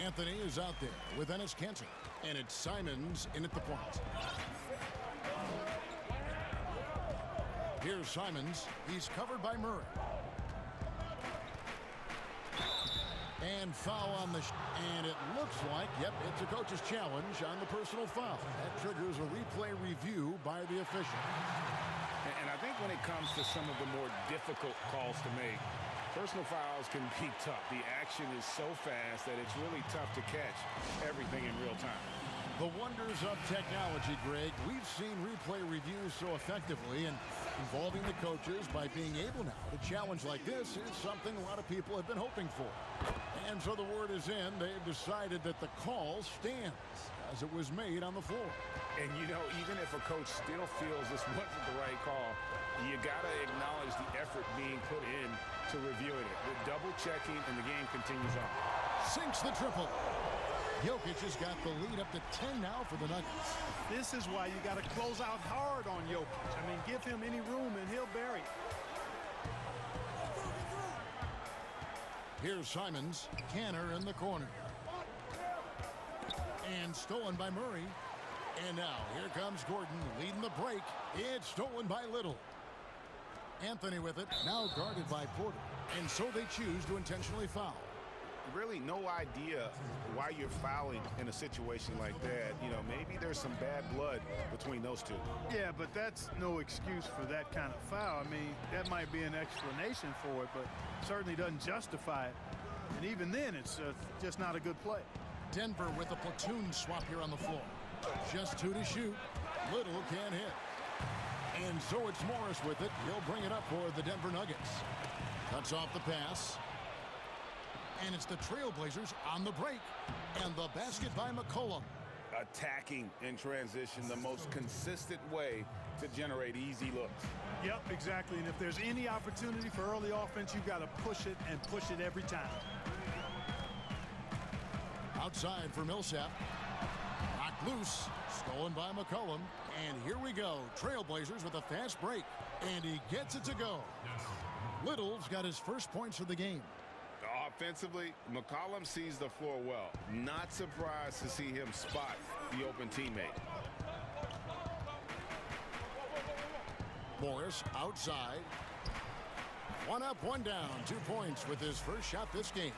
Anthony is out there with Enes Kanter. And it's Simons in at the point. Here's Simons. He's covered by Murray. And foul on the and it looks like, yep, it's a coach's challenge on the personal foul. That triggers a replay review by the official. And I think when it comes to some of the more difficult calls to make, personal fouls can be tough. The action is so fast that it's really tough to catch everything in real time. The wonders of technology, Greg. We've seen replay reviews so effectively, and involving the coaches by being able now to challenge like this is something a lot of people have been hoping for. And so the word is in. They've decided that the call stands as it was made on the floor. And, you know, even if a coach still feels this wasn't the right call, you got to acknowledge the effort being put in to reviewing it. The double checking, and the game continues on. Sinks the triple. Jokic has got the lead up to 10 now for the Nuggets. This is why you got to close out hard on Jokic. I mean, give him any room and he'll bury it. Here's Simons. Kanter in the corner. And stolen by Murray. And now here comes Gordon leading the break. It's stolen by Little. Anthony with it. Now guarded by Porter. And so they choose to intentionally foul. Really no idea why you're fouling in a situation like that. You know, maybe there's some bad blood between those two. Yeah, but that's no excuse for that kind of foul. I mean, that might be an explanation for it, but certainly doesn't justify it. And even then, it's just not a good play. Denver with a platoon swap here on the floor. Just 2 to shoot. Little can't hit. And so it's Morris with it. He'll bring it up for the Denver Nuggets. Cuts off the pass. And it's the Trailblazers on the break. And the basket by McCollum. Attacking in transition, the most consistent way to generate easy looks. Yep, exactly. And if there's any opportunity for early offense, you've got to push it and push it every time. Outside for Millsap. Knocked loose. Stolen by McCollum. And here we go. Trailblazers with a fast break. And he gets it to go. Little's got his first points of the game. Offensively, McCollum sees the floor well. Not surprised to see him spot the open teammate. Morris outside. 1 up, 1 down. 2 points with his first shot this game.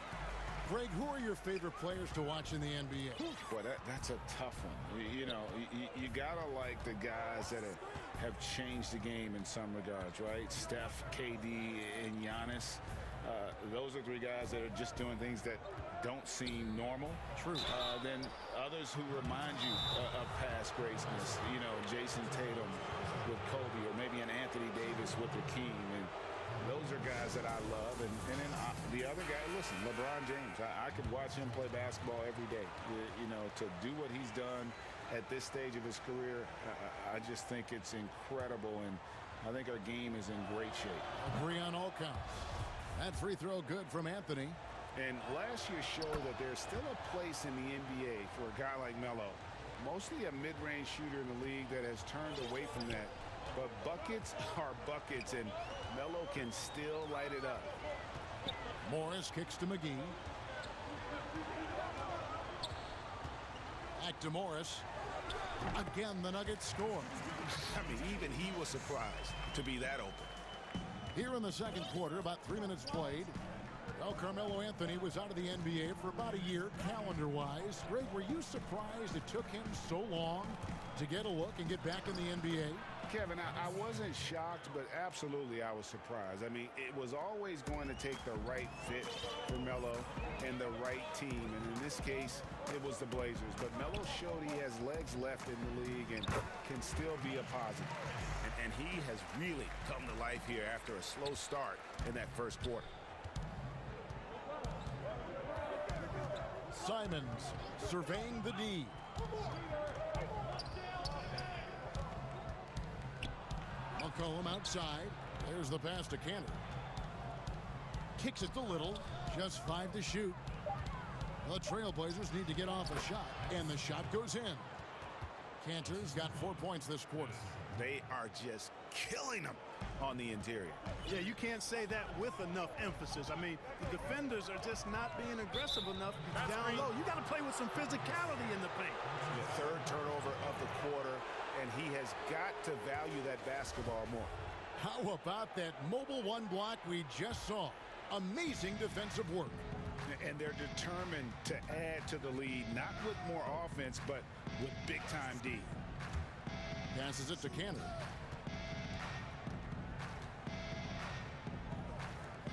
Greg, who are your favorite players to watch in the NBA? Boy, that's a tough one. You know, you gotta like the guys that have changed the game in some regards, right? Steph, KD, and Giannis. Those are 3 guys that are just doing things that don't seem normal. True. Then others who remind you of past greatness. You know, Jason Tatum with Kobe, or maybe an Anthony Davis with Hakeem. And those are guys that I love. And then the other guy, listen, LeBron James. I could watch him play basketball every day. You know, to do what he's done at this stage of his career, I just think it's incredible, and I think our game is in great shape. Agree on all counts. That free throw good from Anthony. And last year showed that there's still a place in the NBA for a guy like Melo. Mostly a mid-range shooter in the league that has turned away from that. But buckets are buckets, and Melo can still light it up. Morris kicks to McGee. Back to Morris. Again, the Nuggets score. I mean, even he was surprised to be that open. Here in the second quarter, about 3 minutes played. Well, Carmelo Anthony was out of the NBA for about a year, calendar-wise. Greg, were you surprised it took him so long to get a look and get back in the NBA? Kevin, I wasn't shocked, but absolutely I was surprised. I mean, it was always going to take the right fit for Melo and the right team. And in this case, it was the Blazers. But Melo showed he has legs left in the league and can still be a positive. And he has really come to life here after a slow start in that first quarter. Simons surveying the D. McCollum outside. There's the pass to Cantor. Kicks it to Little. Just 5 to shoot. The Trailblazers need to get off a shot, and the shot goes in. Cantor's got 4 points this quarter. They are just killing them on the interior. Yeah, you can't say that with enough emphasis. I mean, the defenders are just not being aggressive enough down low. You got to play with some physicality in the paint. The third turnover of the quarter, and he has got to value that basketball more. How about that mobile one block we just saw? Amazing defensive work. And they're determined to add to the lead, not with more offense, but with big-time D. Passes it to Cantor.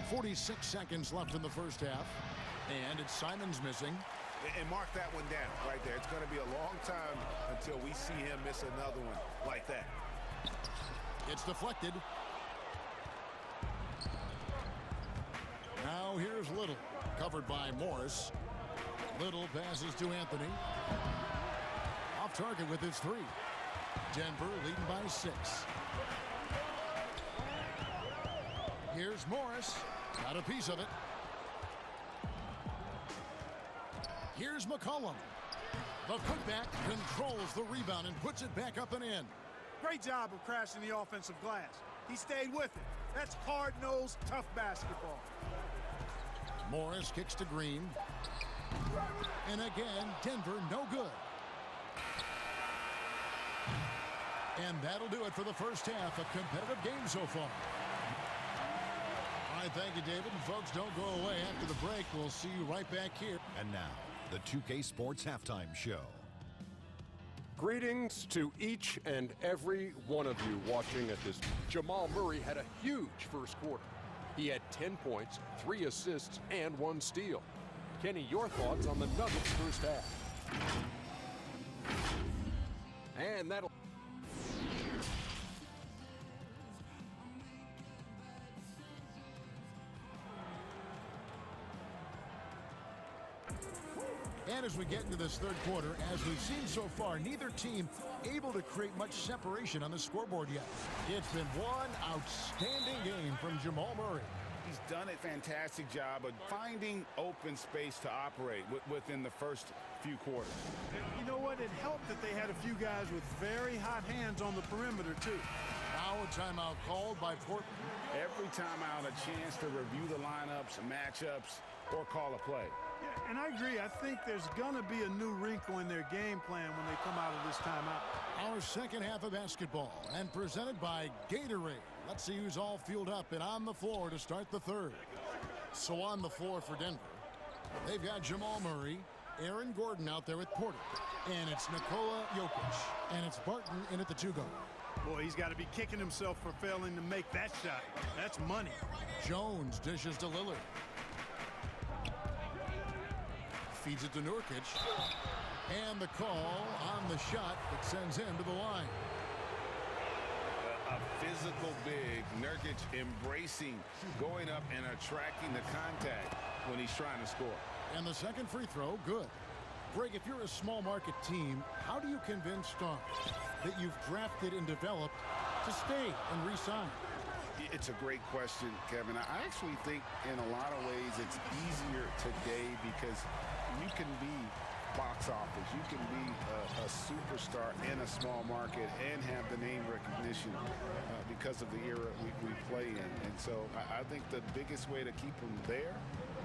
46 seconds left in the first half. And it's Simons missing. And mark that one down right there. It's going to be a long time until we see him miss another one like that. It's deflected. Now here's Little. Covered by Morris. Little passes to Anthony. Off target with his 3. Denver leading by 6. Here's Morris. Got a piece of it. Here's McCollum. The putback controls the rebound and puts it back up and in. Great job of crashing the offensive glass. He stayed with it. That's hard-nosed, tough basketball. Morris kicks to Green. And again, Denver no good. And that'll do it for the first half. A competitive game so far. All right, thank you, David. And folks, don't go away. After the break, we'll see you right back here. And now, the 2K Sports Halftime Show. Greetings to each and every one of you watching at this. Jamal Murray had a huge first quarter. He had 10 points, 3 assists, and 1 steal. Kenny, your thoughts on the Nuggets' first half? And that'll... And as we get into this third quarter, as we've seen so far, neither team able to create much separation on the scoreboard yet. It's been one outstanding game from Jamal Murray. He's done a fantastic job of finding open space to operate within the first few quarters. You know what? It helped that they had a few guys with very hot hands on the perimeter, too. Now a timeout called by Portland. Every timeout, a chance to review the lineups, matchups, or call a play. Yeah, and I agree. I think there's going to be a new wrinkle in their game plan when they come out of this timeout. Our second half of basketball, and presented by Gatorade. Let's see who's all fueled up and on the floor to start the third. So on the floor for Denver, they've got Jamal Murray, Aaron Gordon out there with Porter, and it's Nikola Jokic, and it's Barton in at the 2-guard. Boy, he's got to be kicking himself for failing to make that shot. That's money. Jones dishes to Lillard. Feeds it to Nurkic. And the call on the shot that sends him to the line. A physical big. Nurkic embracing, going up and attracting the contact when he's trying to score. And the second free throw, good. Greg, if you're a small market team, how do you convince stars that you've drafted and developed to stay and re-sign? It's a great question, Kevin. I actually think in a lot of ways it's easier today because you can be box office. You can be a superstar in a small market and have the name recognition because of the era we play in. And so I think the biggest way to keep them there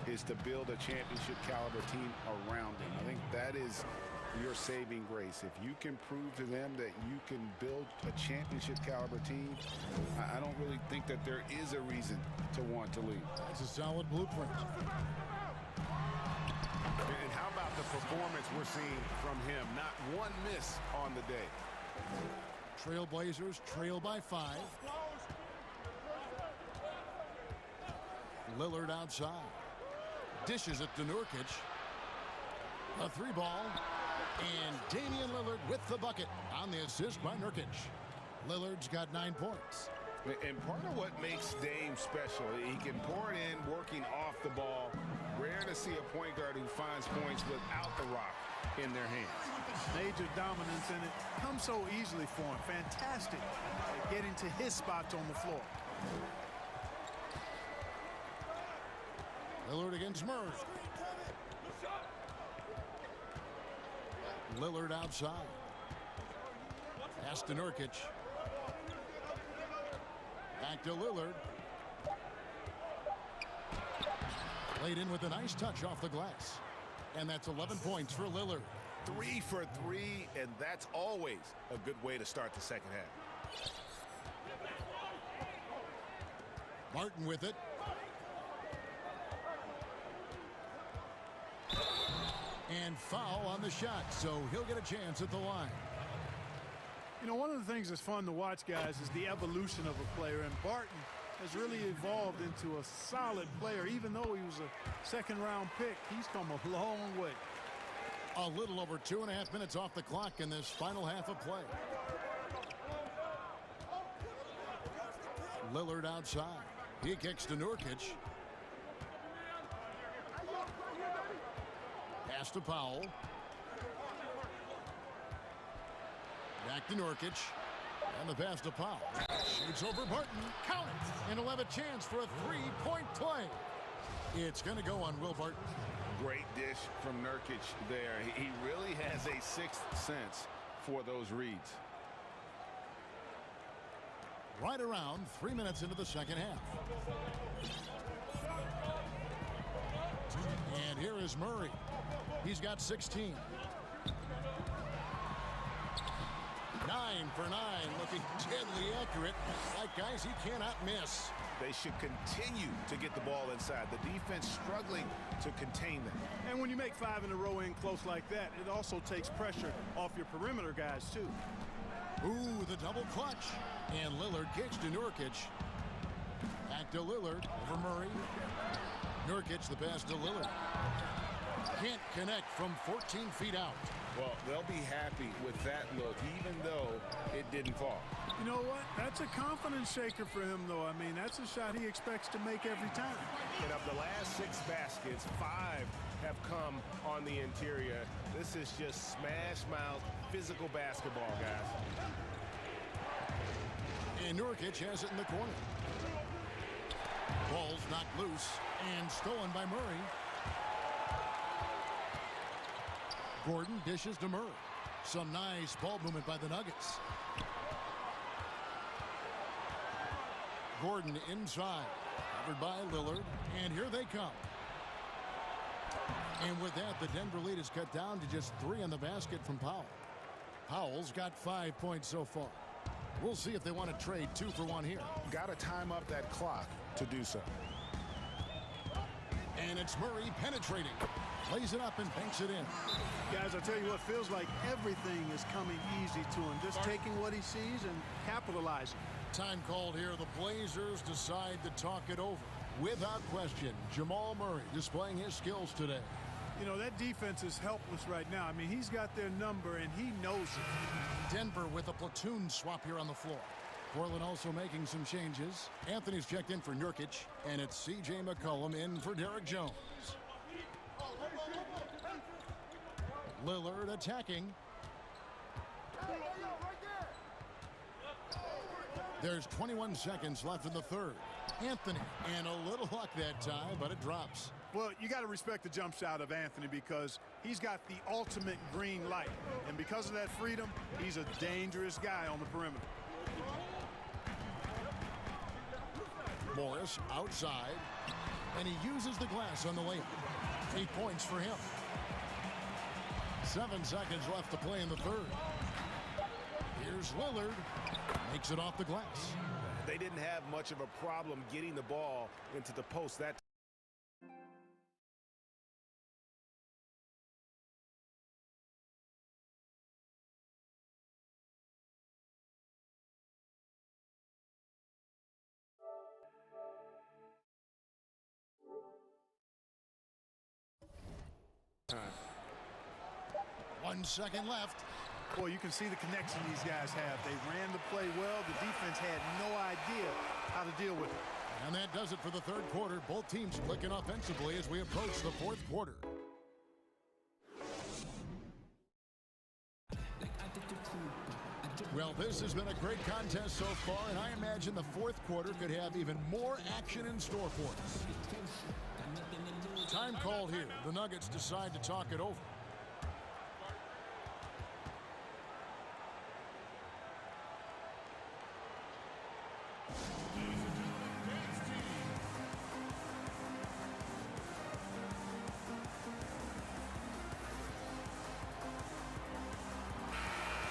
is to build a championship caliber team around them. I think that is your saving grace. If you can prove to them that you can build a championship caliber team, I don't really think that there is a reason to want to leave. It's a solid blueprint. And how about the performance we're seeing from him? Not one miss on the day. Trailblazers trail by 5. Lillard outside. Dishes it to Nurkic. A 3-ball. And Damian Lillard with the bucket on the assist by Nurkic. Lillard's got 9 points. And part of what makes Dame special, he can pour it in working off the ball. Rare to see a point guard who finds points without the rock in their hands. Major dominance, and it comes so easily for him. Fantastic at getting to his spots on the floor. Lillard against Murray. Lillard outside. Pass to Nurkic. Back to Lillard. Played in with a nice touch off the glass. And that's 11 points for Lillard. 3 for 3, and that's always a good way to start the second half. Martin with it. And foul on the shot, so he'll get a chance at the line. You know, one of the things that's fun to watch, guys, is the evolution of a player. And Barton has really evolved into a solid player. Even though he was a second-round pick, he's come a long way. A little over 2.5 minutes off the clock in this final half of play. Lillard outside. He kicks to Nurkic. Pass to Powell. Back to Nurkic. And the pass to Powell. Shoots over Barton. Count it. And he'll have a chance for a 3-point play. It's going to go on Will Barton. Great dish from Nurkic there. He really has a sixth sense for those reads. Right around 3 minutes into the second half. And here is Murray. He's got 16. 9 for 9, looking deadly accurate. Like guys, he cannot miss. They should continue to get the ball inside. The defense struggling to contain them. And when you make 5 in a row in close like that, it also takes pressure off your perimeter guys, too. Ooh, the double clutch. And Lillard kicks to Nurkic. Back to Lillard over Murray. Nurkic, the pass to Lillard. Can't connect from 14 feet out. Well, they'll be happy with that look, even though it didn't fall. You know what? That's a confidence shaker for him, though. I mean, that's a shot he expects to make every time. And of the last 6 baskets, 5 have come on the interior. This is just smash-mouth physical basketball, guys. And Nurkic has it in the corner. Ball's knocked loose and stolen by Murray. Gordon dishes to Murray. Some nice ball movement by the Nuggets. Gordon inside. Covered by Lillard. And here they come. And with that, the Denver lead is cut down to just 3 on the basket from Powell. Powell's got 5 points so far. We'll see if they want to trade 2 for 1 here. Got to time up that clock to do so. And it's Murray penetrating. Lays it up and banks it in. Guys, I'll tell you what, feels like everything is coming easy to him. Just taking what he sees and capitalizing. Time called here. The Blazers decide to talk it over. Without question, Jamal Murray displaying his skills today. You know, that defense is helpless right now. I mean, he's got their number, and he knows it. Denver with a platoon swap here on the floor. Portland also making some changes. Anthony's checked in for Nurkic, and it's C.J. McCollum in for Derek Jones. Lillard attacking. There's 21 seconds left in the third. Anthony, and a little luck that time, but it drops. Well, you got to respect the jump shot of Anthony because he's got the ultimate green light. And because of that freedom, he's a dangerous guy on the perimeter. Morris outside, and he uses the glass on the layup. 8 points for him. 7 seconds left to play in the third. Here's Lillard. Makes it off the glass. They didn't have much of a problem getting the ball into the post that time. 1 second left. Boy, you can see the connection these guys have. They ran the play well. The defense had no idea how to deal with it. And that does it for the third quarter. Both teams clicking offensively as we approach the fourth quarter. Well, this has been a great contest so far, and I imagine the fourth quarter could have even more action in store for us. Time called here. The Nuggets decide to talk it over.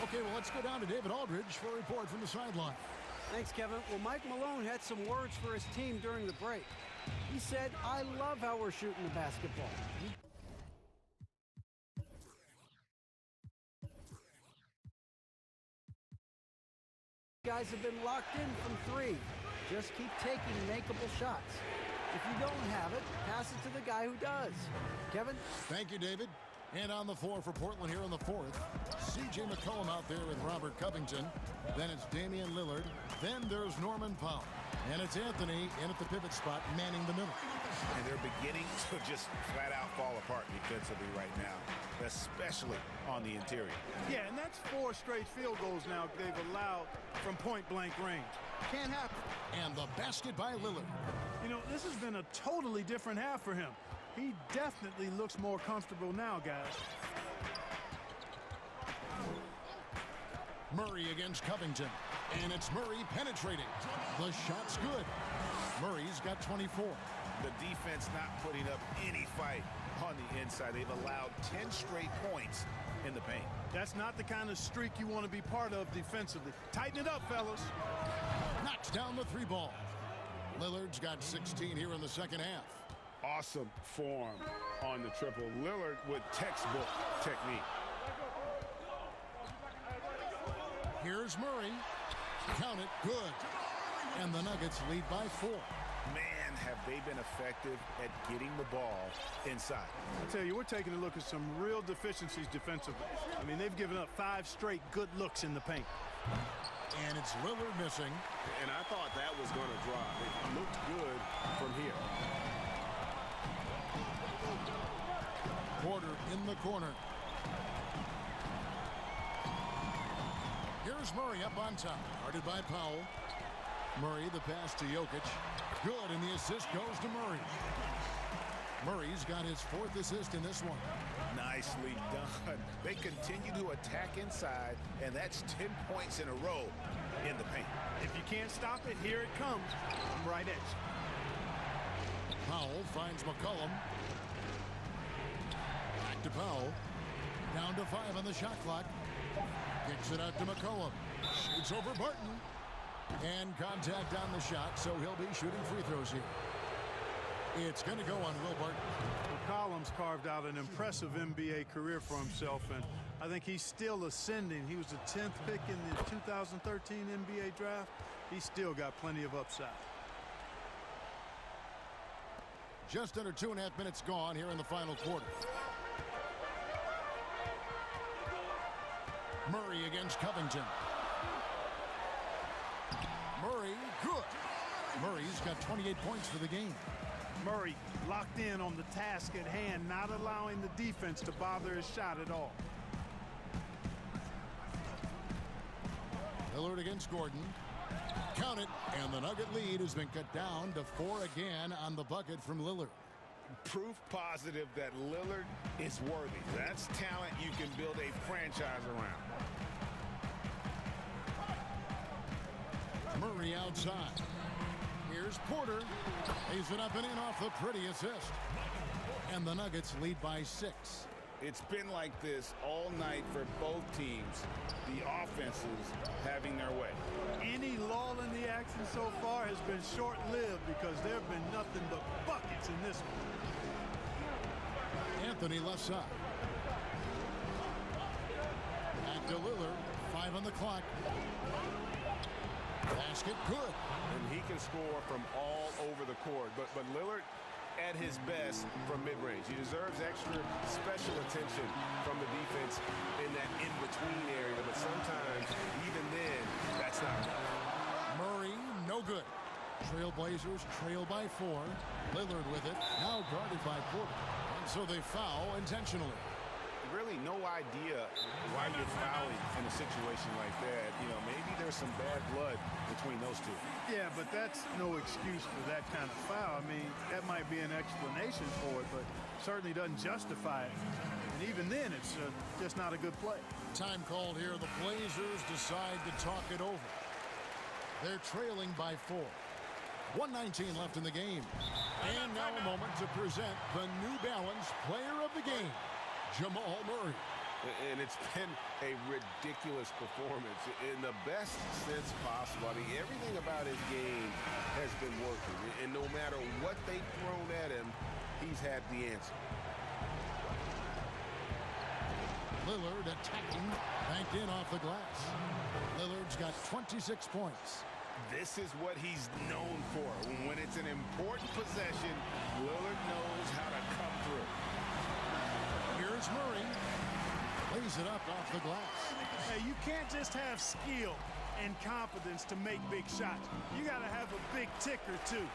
Okay, well, let's go down to David Aldridge for a report from the sideline. Thanks, Kevin. Well, Mike Malone had some words for his team during the break. He said, "I love how we're shooting the basketball." Guys have been locked in from three. Just keep taking makeable shots. If you don't have it, pass it to the guy who does. Kevin? Thank you, David. And on the floor for Portland here in the fourth, C.J. McCollum out there with Robert Covington. Then it's Damian Lillard. Then there's Norman Powell. And it's Anthony in at the pivot spot, manning the middle. and they're beginning to just flat out fall apart defensively right now, especially on the interior. Yeah, and that's 4 straight field goals now they've allowed from point-blank range. Can't happen. And the basket by Lillard. You know, this has been a totally different half for him. He definitely looks more comfortable now, guys. Murray against Covington. And it's Murray penetrating. The shot's good. Murray's got 24. The defense not putting up any fight on the inside. They've allowed 10 straight points in the paint. That's not the kind of streak you want to be part of defensively. Tighten it up, fellas. Knocks down the 3 ball. Lillard's got 16 here in the second half. Awesome form on the triple. Lillard with textbook technique. Here's Murray. Count it. Good. And the Nuggets lead by 4. Man, have they been effective at getting the ball inside. I tell you, we're taking a look at some real deficiencies defensively. I mean, they've given up 5 straight good looks in the paint. And it's Lillard missing. And I thought that was going to drop. It looked good from here. Porter in the corner. Here's Murray up on top. Guarded by Powell. Murray, the pass to Jokic. Good, and the assist goes to Murray. Murray's got his 4th assist in this one. Nicely done. They continue to attack inside, and that's 10 points in a row in the paint. If you can't stop it, here it comes. Right edge. Powell finds McCollum. Back to Powell. Down to 5 on the shot clock. Kicks it out to McCollum. Shoots over Barton. And contact on the shot, so he'll be shooting free throws here. It's going to go on Will Barton. McCollum's carved out an impressive NBA career for himself, and I think he's still ascending. He was the 10th pick in the 2013 NBA draft. He's still got plenty of upside. Just under 2.5 minutes gone here in the final quarter. Murray against Covington. Murray, good. Murray's got 28 points for the game. Murray locked in on the task at hand, not allowing the defense to bother his shot at all. Lillard against Gordon. Count it, and the Nugget lead has been cut down to 4 again on the bucket from Lillard. Proof positive that Lillard is worthy. That's talent you can build a franchise around. Murray outside. Here's Porter. Lays it up and in off the pretty assist. And the Nuggets lead by 6. It's been like this all night for both teams. The offenses having their way. Any lull in the action so far has been short-lived because there have been nothing but buckets in this one. Anthony left side. Back to Lillard. 5 on the clock. Basket good. And he can score from all over the court. But Lillard at his best from mid-range. He deserves extra special attention from the defense in that in-between area. But sometimes, even then, that's not enough. Murray, no good. Trailblazers trail by 4. Lillard with it. Now guarded by Porter. And so they foul intentionally. Really no idea why you're fouling in a situation like that. You know, maybe there's some bad blood between those two. Yeah, but that's no excuse for that kind of foul. I mean, that might be an explanation for it, but certainly doesn't justify it. And even then, it's just not a good play. Time called here. The Blazers decide to talk it over. They're trailing by 4. 1:19 left in the game. And now a moment to present the New Balance Player of the Game, Jamal Murray. And it's been a ridiculous performance in the best sense possible. I mean, everything about his game has been working. And no matter what they've thrown at him, he's had the answer. Lillard attacking, banked in off the glass. Lillard's got 26 points. This is what he's known for. When it's an important possession, Lillard knows how to come through. Here's Murray. Lays it up off the glass. Hey, you can't just have skill and confidence to make big shots. You got to have a big ticker, too.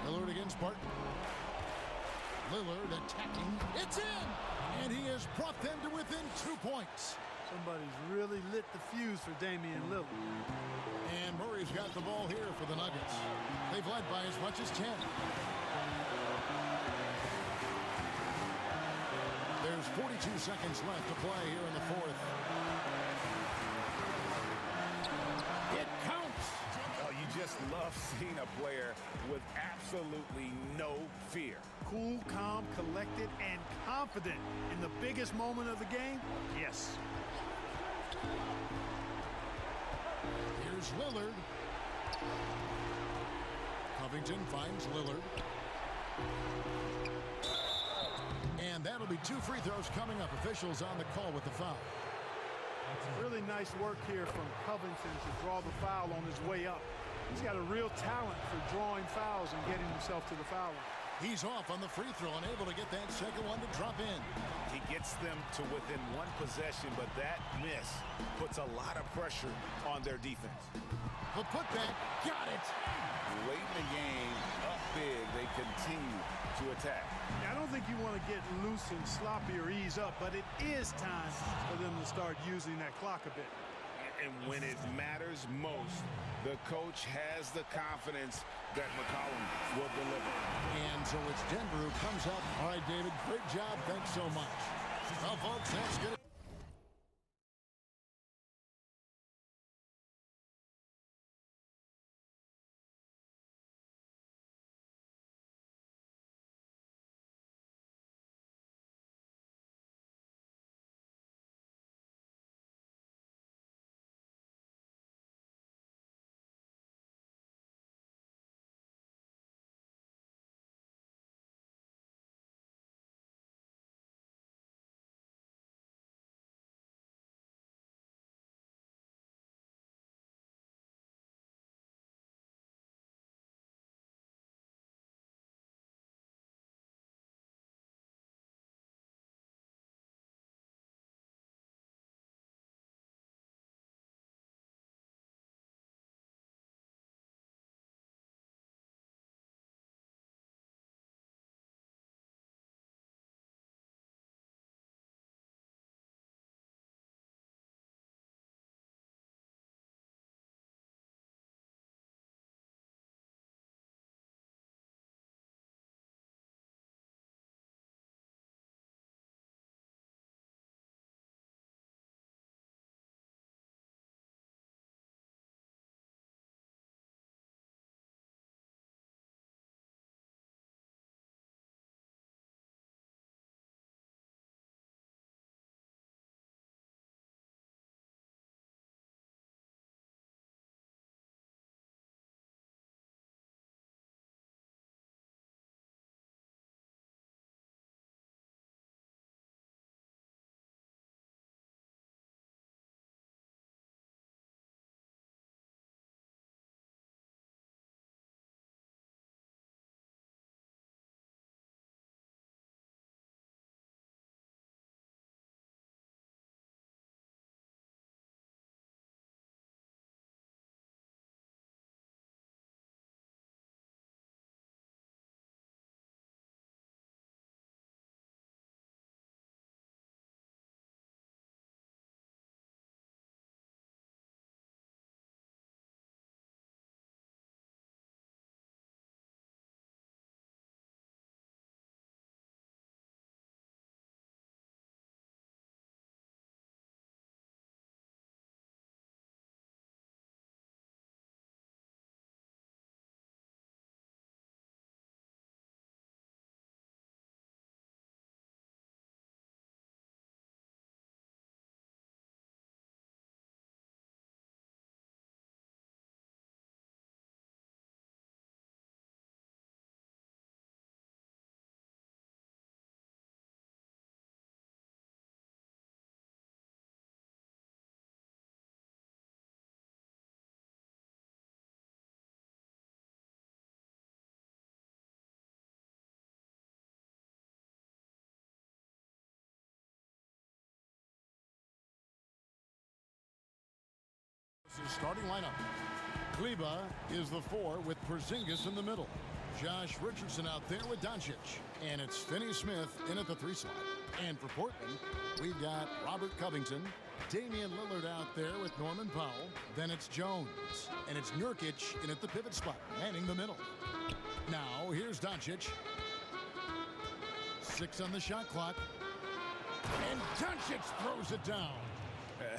Lillard against Barton. Lillard attacking. It's in! And he has brought them to within 2 points. Somebody's really lit the fuse for Damian Lillard. And Murray's got the ball here for the Nuggets. They've led by as much as 10. There's 42 seconds left to play here in the 4th. It counts! Oh, you just love seeing a player with absolutely no fear. Cool, calm, collected, and confident in the biggest moment of the game? Yes. Here's Lillard. Covington finds Lillard. And that'll be 2 free throws coming up. Officials on the call with the foul. Really nice work here from Covington to draw the foul on his way up. He's got a real talent for drawing fouls and getting himself to the foul line. He's off on the free throw and able to get that second one to drop in. He gets them to within 1 possession, but that miss puts a lot of pressure on their defense. The putback, got it. Late in the game, up big, they continue to attack. I don't think you want to get loose and sloppy or ease up, but it is time for them to start using that clock a bit. And when it matters most, the coach has the confidence that McCollum will deliver. And so it's Denver who comes up. All right, David, great job. Thanks so much. Well, folks, that's good. starting lineup. Kleba is the 4 with Porzingis in the middle. Josh Richardson out there with Doncic. And it's Finney Smith in at the 3 slot. And for Portland, we've got Robert Covington, Damian Lillard out there with Norman Powell. Then it's Jones. And it's Nurkic in at the pivot spot, manning the middle. Now, here's Doncic. 6 on the shot clock. And Doncic throws it down.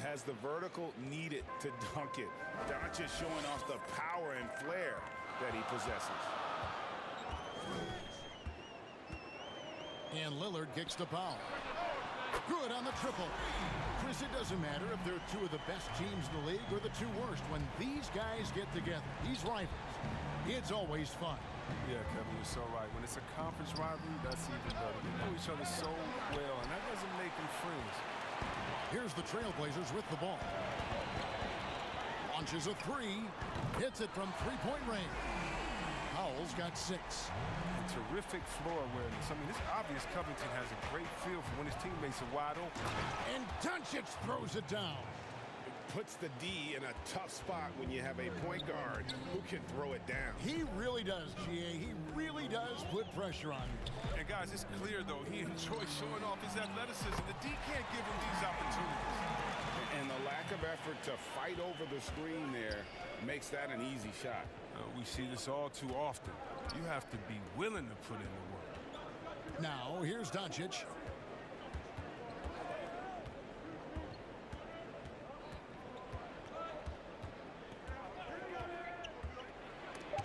Has the vertical needed to dunk it. Doncic showing off the power and flair that he possesses. And Lillard kicks to Powell. Good on the triple. Chris, it doesn't matter if they're 2 of the best teams in the league or the 2 worst. When these guys get together, these rivals, it's always fun. Yeah, Kevin, you're so right. When it's a conference rivalry, that's even better. They know each other so well, and that doesn't make them friends. Here's the Trailblazers with the ball. Launches a 3. Hits it from 3-point range. Powell's got 6. And terrific floor awareness. I mean, it's obvious Covington has a great feel for when his teammates are wide open. And Doncic throws it down. Puts the D in a tough spot when you have a point guard who can throw it down. He really does, GA. He really does put pressure on you. And guys, it's clear, though, he enjoys showing off his athleticism. The D can't give him these opportunities. And the lack of effort to fight over the screen there makes that an easy shot. We see this all too often. You have to be willing to put in the work. Now, here's Doncic.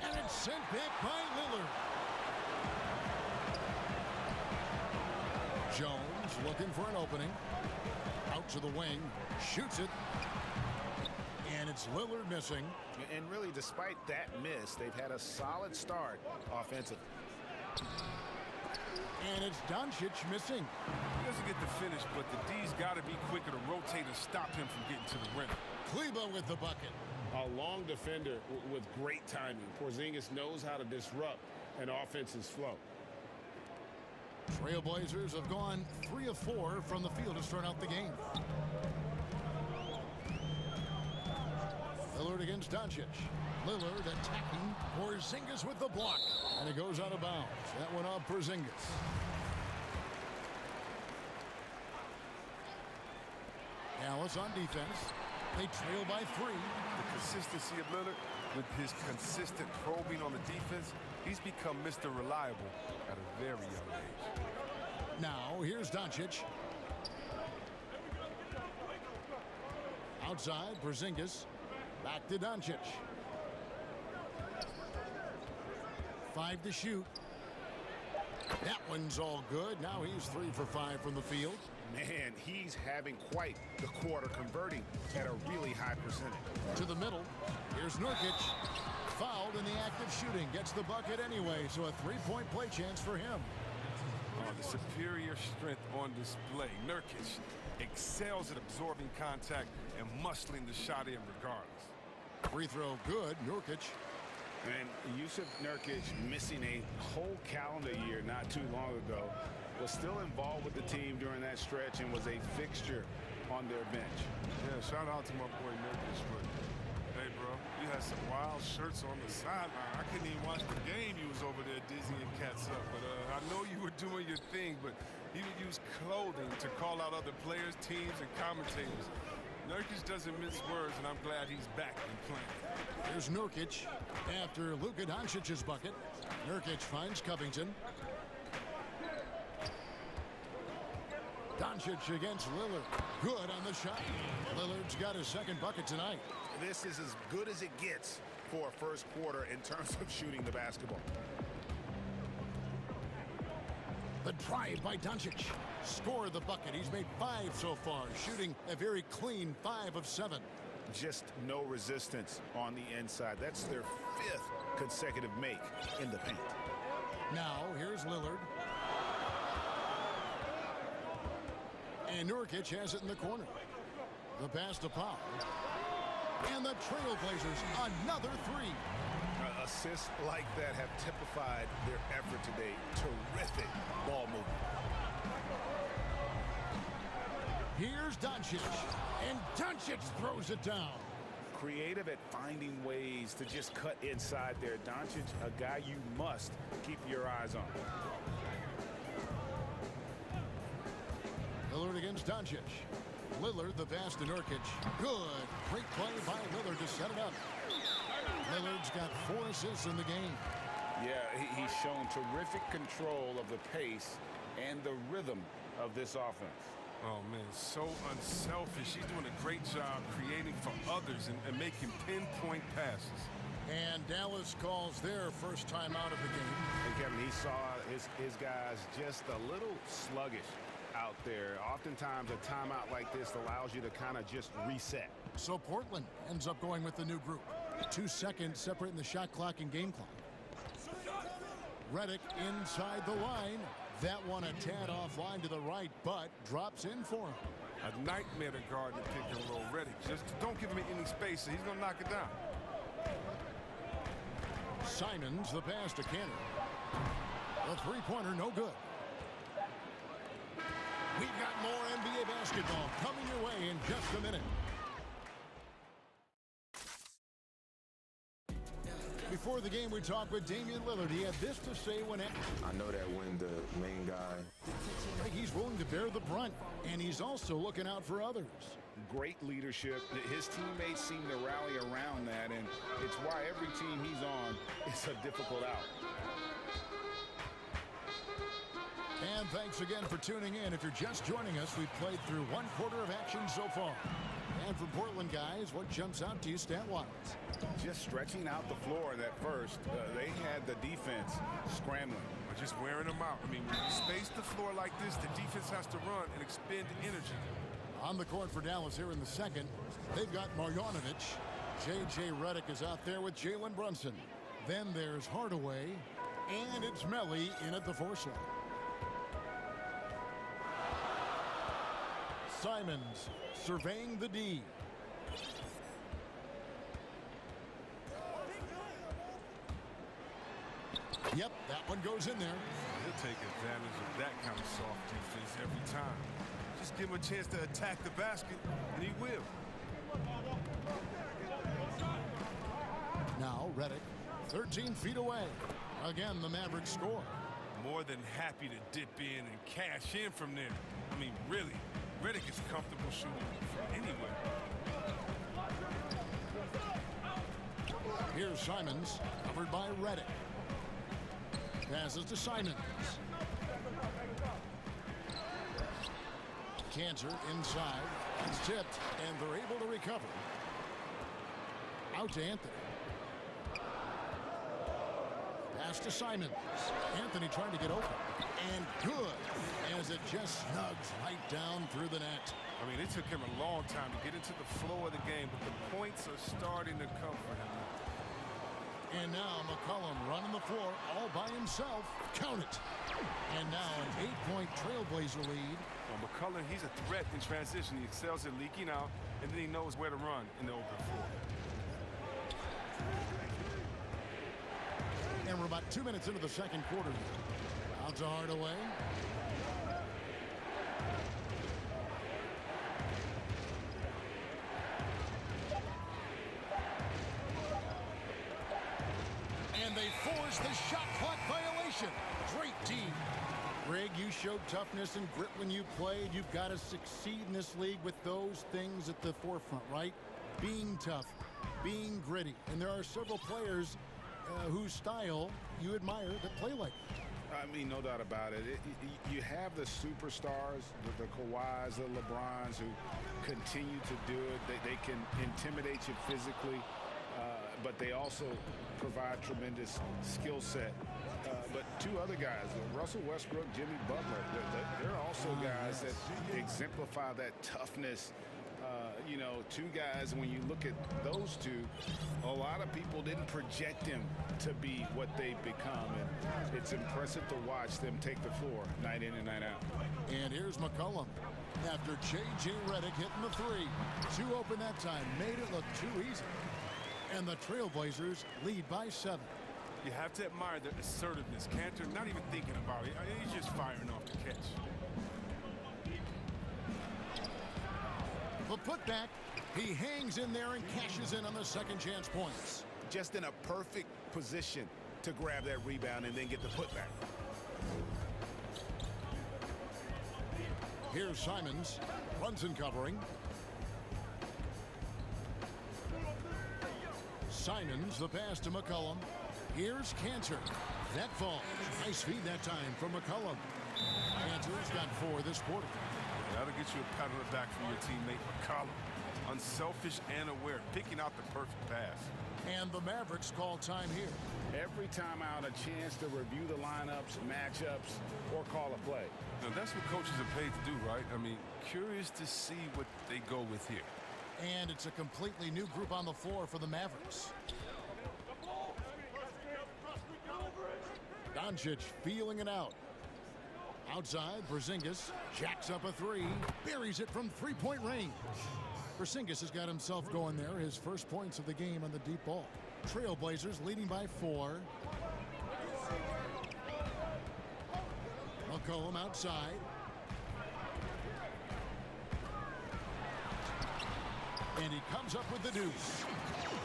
And it's sent back by Lillard. Jones looking for an opening. Out to the wing. Shoots it. And it's Lillard missing. And really, despite that miss, they've had a solid start offensively. And it's Doncic missing. He doesn't get the finish, but the D's got to be quicker to rotate and stop him from getting to the rim. Kleba with the bucket. A long defender with great timing. Porzingis knows how to disrupt an offense's flow. Trailblazers have gone 3 of 4 from the field to start out the game. Lillard against Doncic. Lillard attacking. Porzingis with the block. And it goes out of bounds. That went off Porzingis. Dallas on defense. They trail by 3. The consistency of Lillard with his consistent probing on the defense, he's become Mr. Reliable at a very young age. Now, here's Doncic. Outside, Porzingis. Back to Doncic. 5 to shoot. That one's all good. Now he's 3 for 5 from the field. Man, he's having quite the quarter, converting at a really high percentage. To the middle. Here's Nurkic. Fouled in the act of shooting. Gets the bucket anyway, so a 3-point play chance for him. The superior strength on display. Nurkic excels at absorbing contact and muscling the shot in regardless. Free throw good. Nurkic. And Yusuf Nurkic, missing a whole calendar year not too long ago, was still involved with the team during that stretch and was a fixture on their bench. Yeah, shout out to my boy Nurkic, but hey, bro, you had some wild shirts on the sideline. I couldn't even watch the game. You was over there dizzying cats up, but I know you were doing your thing, but he would use clothing to call out other players, teams, and commentators. Nurkic doesn't mince words, and I'm glad he's back and playing. Here's Nurkic after Luka Doncic's bucket. Nurkic finds Covington. Doncic against Lillard. Good on the shot. Lillard's got his second bucket tonight. This is as good as it gets for a first quarter in terms of shooting the basketball. The drive by Doncic. Score the bucket. He's made 5 so far, shooting a very clean 5 of 7. Just no resistance on the inside. That's their 5th consecutive make in the paint. Now, here's Lillard. And Nurkic has it in the corner. The pass to Powell. And the Trailblazers, another 3. Assists like that have typified their effort today. Terrific ball movement. Here's Doncic. And Doncic throws it down. creative at finding ways to just cut inside there. Doncic, a guy you must keep your eyes on. Lillard against Doncic. Lillard, the pass to Nurkic. Good. Great play by Lillard to set it up. Lillard's got 4 assists in the game. Yeah, he's shown terrific control of the pace and the rhythm of this offense. Oh, man, so unselfish. He's doing a great job creating for others and making pinpoint passes. And Dallas calls their first time out of the game. And Kevin, he saw his guys just a little sluggish out there. Oftentimes a timeout like this allows you to kind of just reset. So Portland ends up going with the new group. 2 seconds separating the shot clock and game clock. Redick inside the line. That one a tad offline to the right, but drops in for him. A nightmare to guard the pick and roll. Redick, just don't give him any space, he's going to knock it down. Simons, the pass to Cannon. The three-pointer, no good. We've got more NBA basketball coming your way in just a minute. Before the game, we talked with Damian Lillard. He had this to say when I know that when the main guy, he's willing to bear the brunt, and he's also looking out for others. Great leadership. His teammates seem to rally around that, and it's why every team he's on is a difficult out. And thanks again for tuning in. If you're just joining us, we've played through 1/4 of action so far. And for Portland guys, what jumps out to you stat-wise? Just stretching out the floor at first. They had the defense scrambling. Or just wearing them out. I mean, when you space the floor like this, the defense has to run and expend energy. On the court for Dallas here in the second, they've got Marjanovic. J.J. Redick is out there with Jalen Brunson. Then there's Hardaway, and it's Melly in at the 4 slot. Simons surveying the D. Yep, that one goes in there. He'll take advantage of that kind of soft defense every time. Just give him a chance to attack the basket, and he will. Now Redick, 13 feet away. Again, the Mavericks score. More than happy to dip in and cash in from there. I mean, really, Redick is comfortable shooting from anywhere. Here's Simons, covered by Redick. Passes to Simons. Cantor inside. It's tipped, and they're able to recover. Out to Anthony. Pass to Simons. Anthony trying to get open. And good, as it just snugs right down through the net. I mean, it took him a long time to get into the flow of the game, but the points are starting to come for him. And now McCollum running the floor all by himself. Count it. And now an 8-point Trailblazer lead. Well, McCollum, he's a threat in transition. He excels at leaking out, and then he knows where to run in the open floor. And we're about 2 minutes into the second quarter. Out to Hardaway. And they force the shot clock violation. Great team. Greg, you showed toughness and grit when you played. You've got to succeed in this league with those things at the forefront, right? Being tough, being gritty. And there are several players whose style you admire that play like that. I mean, no doubt about it. You have the superstars, the Kawhis, the LeBrons, who continue to do it. They can intimidate you physically, but they also provide tremendous skill set. But 2 other guys, Russell Westbrook, Jimmy Butler, they're also guys that exemplify that toughness. You know, 2 guys, when you look at those 2, a lot of people didn't project them to be what they've become. And it's impressive to watch them take the floor night in and night out. And here's McCollum. After J.J. Redick hitting the 3. 2 open that time. Made it look too easy. And the Trailblazers lead by 7. You have to admire their assertiveness. Cantor not even thinking about it. He's just firing off the catch. The putback, He hangs in there and cashes in on the second chance points. Just in a perfect position to grab that rebound and then get the putback. Here's Simons. Brunson covering. Simons, the pass to McCollum. Here's Cantor. That falls. Nice feed that time from McCollum. Cantor's got 4 this quarter. That'll get you a pat on the back from your teammate, McCollum. Unselfish and aware, picking out the perfect pass. And the Mavericks call time here. Every time out, a chance to review the lineups, matchups, or call a play. Now, that's what coaches are paid to do, right? I mean, curious to see what they go with here. And it's a completely new group on the floor for the Mavericks. Doncic feeling it out. Outside, Porzingis jacks up a 3, buries it from 3-point range. Porzingis has got himself going there, his first points of the game on the deep ball. Trailblazers leading by 4. McCollum outside. And he comes up with the deuce.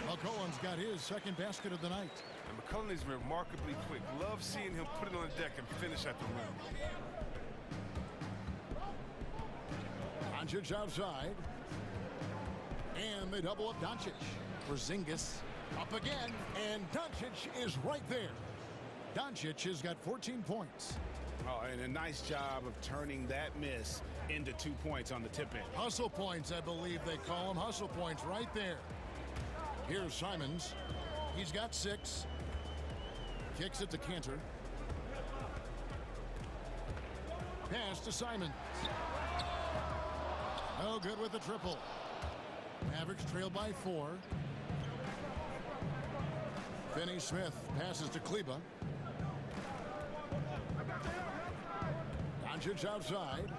McCollum's got his second basket of the night. And McCollum is remarkably quick. Love seeing him put it on the deck and finish at the rim. Doncic outside. And they double up Doncic. Porzingis up again. And Doncic is right there. Doncic has got 14 points. Oh, and a nice job of turning that miss into 2 points on the tip end. Hustle points, I believe they call them. Hustle points right there. Here's Simons. He's got 6. Kicks it to Cantor. Pass to Simons. No good with the triple. Mavericks trail by 4. Finney-Smith passes to Kleba. Doncic outside.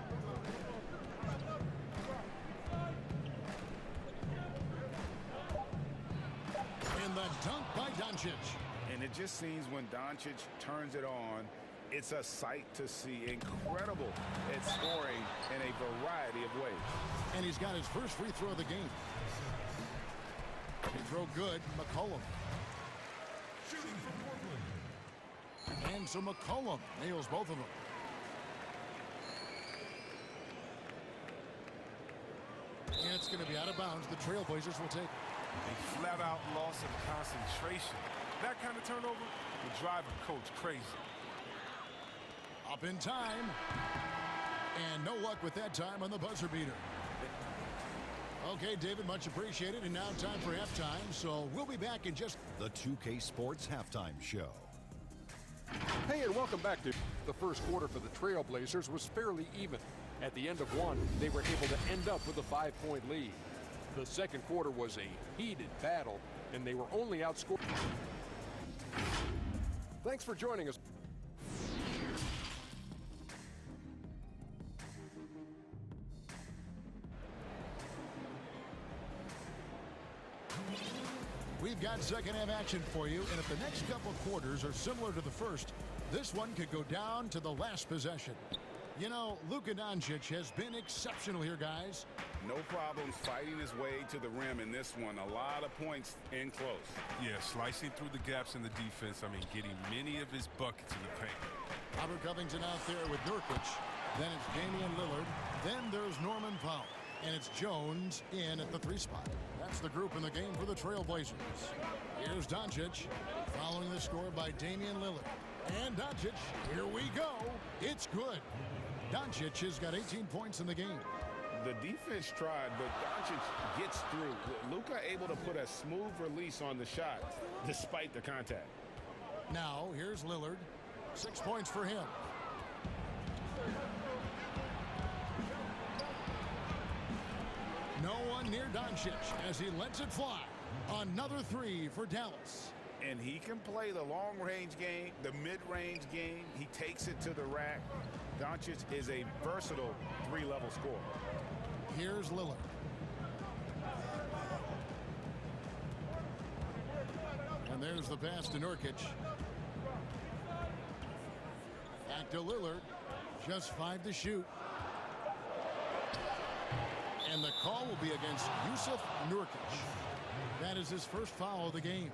And the dunk by Doncic. And it just seems when Doncic turns it on, it's a sight to see. Incredible at scoring in a variety of ways. And he's got his first free throw of the game. Free throw good. McCollum. And so McCollum nails both of them. And it's going to be out of bounds. The Trailblazers will take it. A flat-out loss of concentration. That kind of turnover would drive a coach crazy. Up in time. And no luck with that time on the buzzer beater. Okay, David, much appreciated. And now time for halftime. So we'll be back in just... The 2K Sports Halftime Show. Hey, and welcome back to the first quarter for the Trailblazers was fairly even. At the end of one, they were able to end up with a 5-point lead. The second quarter was a heated battle, and they were only outscored. Thanks for joining us. We've got second half action for you, and if the next couple quarters are similar to the first, this one could go down to the last possession. You know, Luka Doncic has been exceptional here, guys. No problems fighting his way to the rim in this one. A lot of points in close. Yeah, slicing through the gaps in the defense. I mean, getting many of his buckets in the paint. Robert Covington out there with Nurkic. Then it's Damian Lillard. Then there's Norman Powell. And it's Jones in at the 3 spot. That's the group in the game for the Trailblazers. Here's Doncic, following the score by Damian Lillard. And Doncic, here we go. It's good. Doncic has got 18 points in the game. The defense tried, but Doncic gets through. Luka able to put a smooth release on the shot despite the contact. Now, here's Lillard. 6 points for him. No one near Doncic as he lets it fly. Another 3 for Dallas. And he can play the long-range game, the mid-range game. He takes it to the rack. Doncic is a versatile 3-level scorer. Here's Lillard. And there's the pass to Nurkic. Back to Lillard. Just 5 to shoot. And the call will be against Yusuf Nurkic. That is his first foul of the game.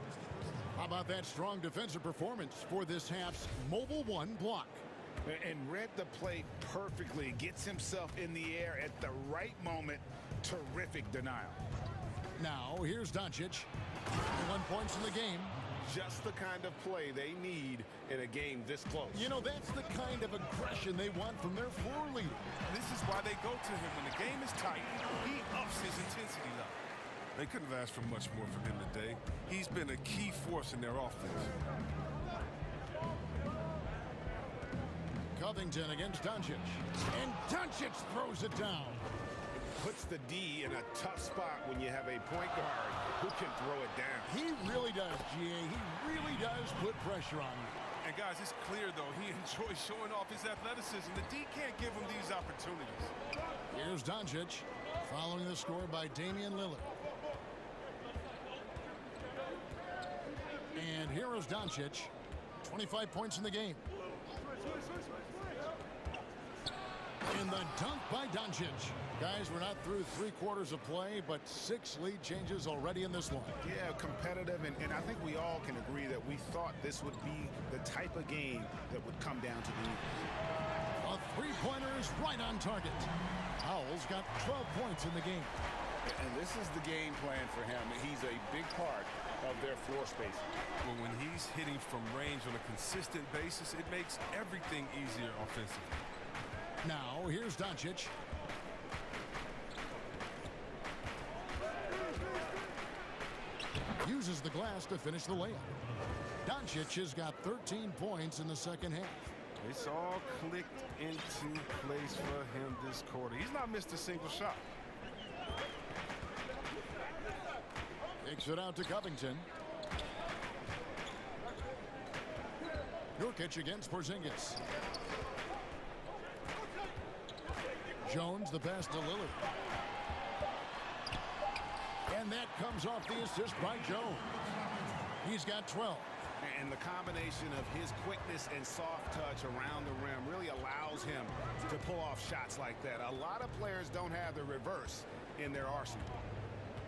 How about that strong defensive performance for this half's Mobile One block? And read the play perfectly. Gets himself in the air at the right moment. Terrific denial. Now, here's Doncic. 1 point in the game. Just the kind of play they need in a game this close. You know, that's the kind of aggression they want from their floor leader. This is why they go to him when the game is tight. He ups his intensity level. They couldn't have asked for much more from him today. He's been a key force in their offense. Covington against Doncic. And Doncic throws it down. Puts the D in a tough spot when you have a point guard who can throw it down. He really does, GA. He really does put pressure on you. And guys, it's clear, though, he enjoys showing off his athleticism. The D can't give him these opportunities. Here's Doncic, following the score by Damian Lillard. And here is Doncic, 25 points in the game. And the dunk by Doncic. Guys, we're not through 3 quarters of play, but 6 lead changes already in this one. Yeah, competitive, and I think we all can agree that we thought this would be the type of game that would come down to the end. A three-pointer is right on target. Howell's got 12 points in the game. And this is the game plan for him. He's a big part of their floor space. Well, when he's hitting from range on a consistent basis, it makes everything easier offensively. Now, here's Doncic. Uses the glass to finish the layup. Doncic has got 13 points in the second half. It's all clicked into place for him this quarter. He's not missed a single shot. Kicks it out to Covington. Nurkic against Porzingis. Jones, the pass to Lillard. And that comes off the assist by Jones. He's got 12. And the combination of his quickness and soft touch around the rim really allows him to pull off shots like that. A lot of players don't have the reverse in their arsenal.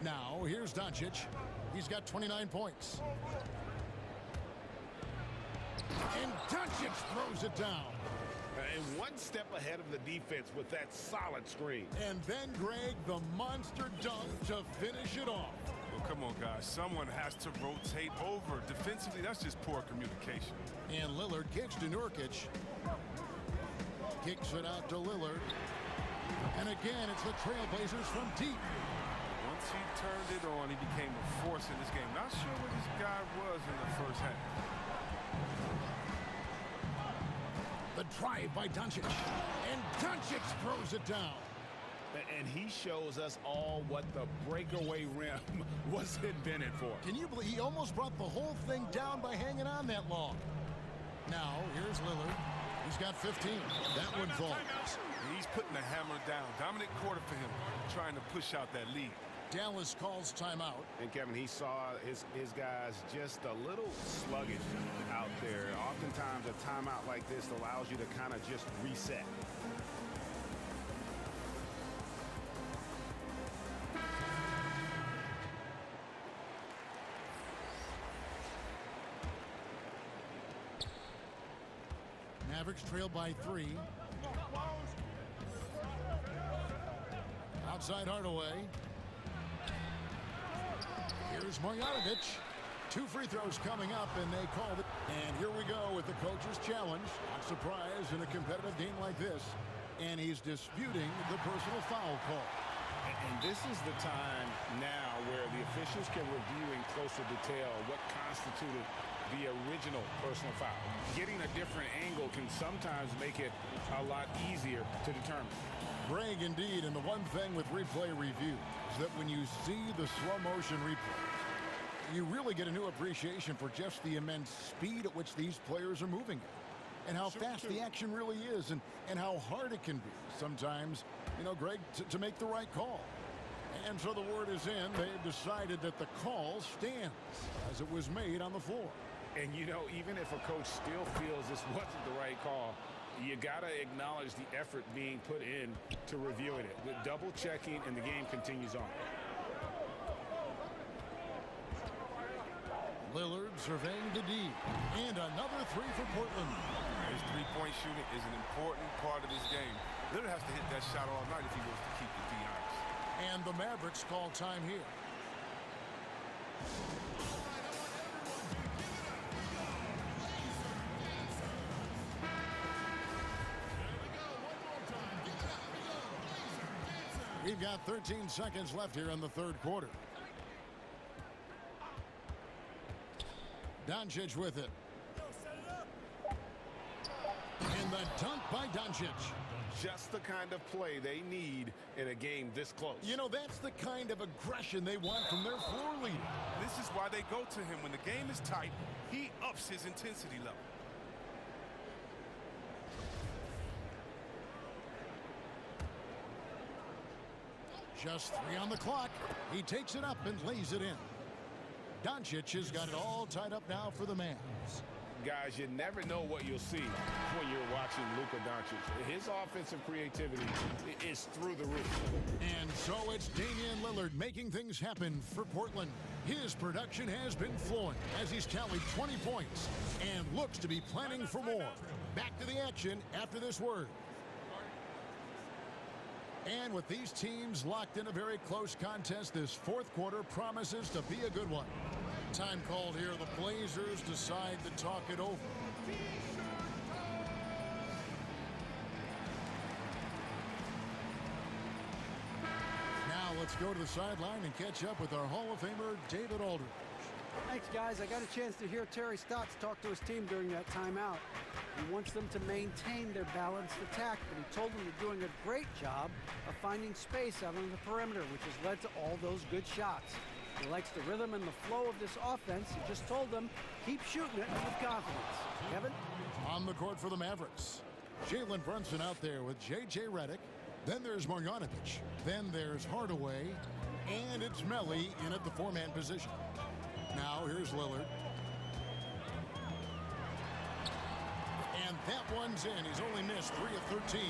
Now, here's Doncic. He's got 29 points. And Doncic throws it down. And one step ahead of the defense with that solid screen. And then, Greg, the monster dunk to finish it off. Well, come on, guys. Someone has to rotate over. Defensively, that's just poor communication. And Lillard kicks to Nurkic. Kicks it out to Lillard. And again, it's the Trailblazers from deep. Once he turned it on, he became a force in this game. Not sure what this guy was in the first half. The drive by Doncic. And Doncic throws it down. And he shows us all what the breakaway rim was invented for. Can you believe he almost brought the whole thing down by hanging on that long? Now, here's Lillard. He's got 15. That one falls. He's putting the hammer down. Dominant quarter for him, trying to push out that lead. Dallas calls timeout. And Kevin, he saw his guys just a little sluggish out there. Oftentimes a timeout like this allows you to kind of just reset. Mavericks trail by 3. Outside Hardaway. Here's Marjanovic. 2 free throws coming up, and they called it. And here we go with the coach's challenge. Not surprised in a competitive game like this. And he's disputing the personal foul call. And this is the time now where the officials can review in closer detail what constituted the original personal foul. Getting a different angle can sometimes make it a lot easier to determine. Greg, indeed, and the one thing with replay review is that when you see the slow motion replay, you really get a new appreciation for just the immense speed at which these players are moving at, and how fast the action really is, and how hard it can be sometimes, you know, Greg, to make the right call. And so the word is in. They've decided that the call stands as it was made on the floor. And, you know, even if a coach still feels this wasn't the right call, You got to acknowledge the effort being put in to reviewing it. The double checking, and the game continues on. Lillard surveying the D. And another three for Portland. His three-point shooting is an important part of this game. Lillard has to hit that shot all night if he wants to keep the D honest. And the Mavericks call time here. We've got 13 seconds left here in the third quarter. Doncic with it. And the dunk by Doncic. Just the kind of play they need in a game this close. You know, that's the kind of aggression they want from their floor leader. This is why they go to him. When the game is tight, he ups his intensity level. Just 3 on the clock. He takes it up and lays it in. Doncic has got it all tied up now for the Mavs. Guys, you never know what you'll see when you're watching Luka Doncic. His offensive creativity is through the roof. And so it's Damian Lillard making things happen for Portland. His production has been flowing as he's tallied 20 points and looks to be planning for more. Back to the action after this word. And with these teams locked in a very close contest, this fourth quarter promises to be a good one. Time called here. The Blazers decide to talk it over. Now let's go to the sideline and catch up with our Hall of Famer, David Aldridge. Thanks, guys. I got a chance to hear Terry Stotts talk to his team during that timeout. He wants them to maintain their balanced attack, but he told them they're doing a great job of finding space out on the perimeter, which has led to all those good shots. He likes the rhythm and the flow of this offense. He just told them, keep shooting it with confidence. Kevin? On the court for the Mavericks. Jalen Brunson out there with J.J. Redick. Then there's Marjanovic. Then there's Hardaway. And it's Melli in at the four-man position. Now here's Lillard. And that one's in. He's only missed 3 of 13.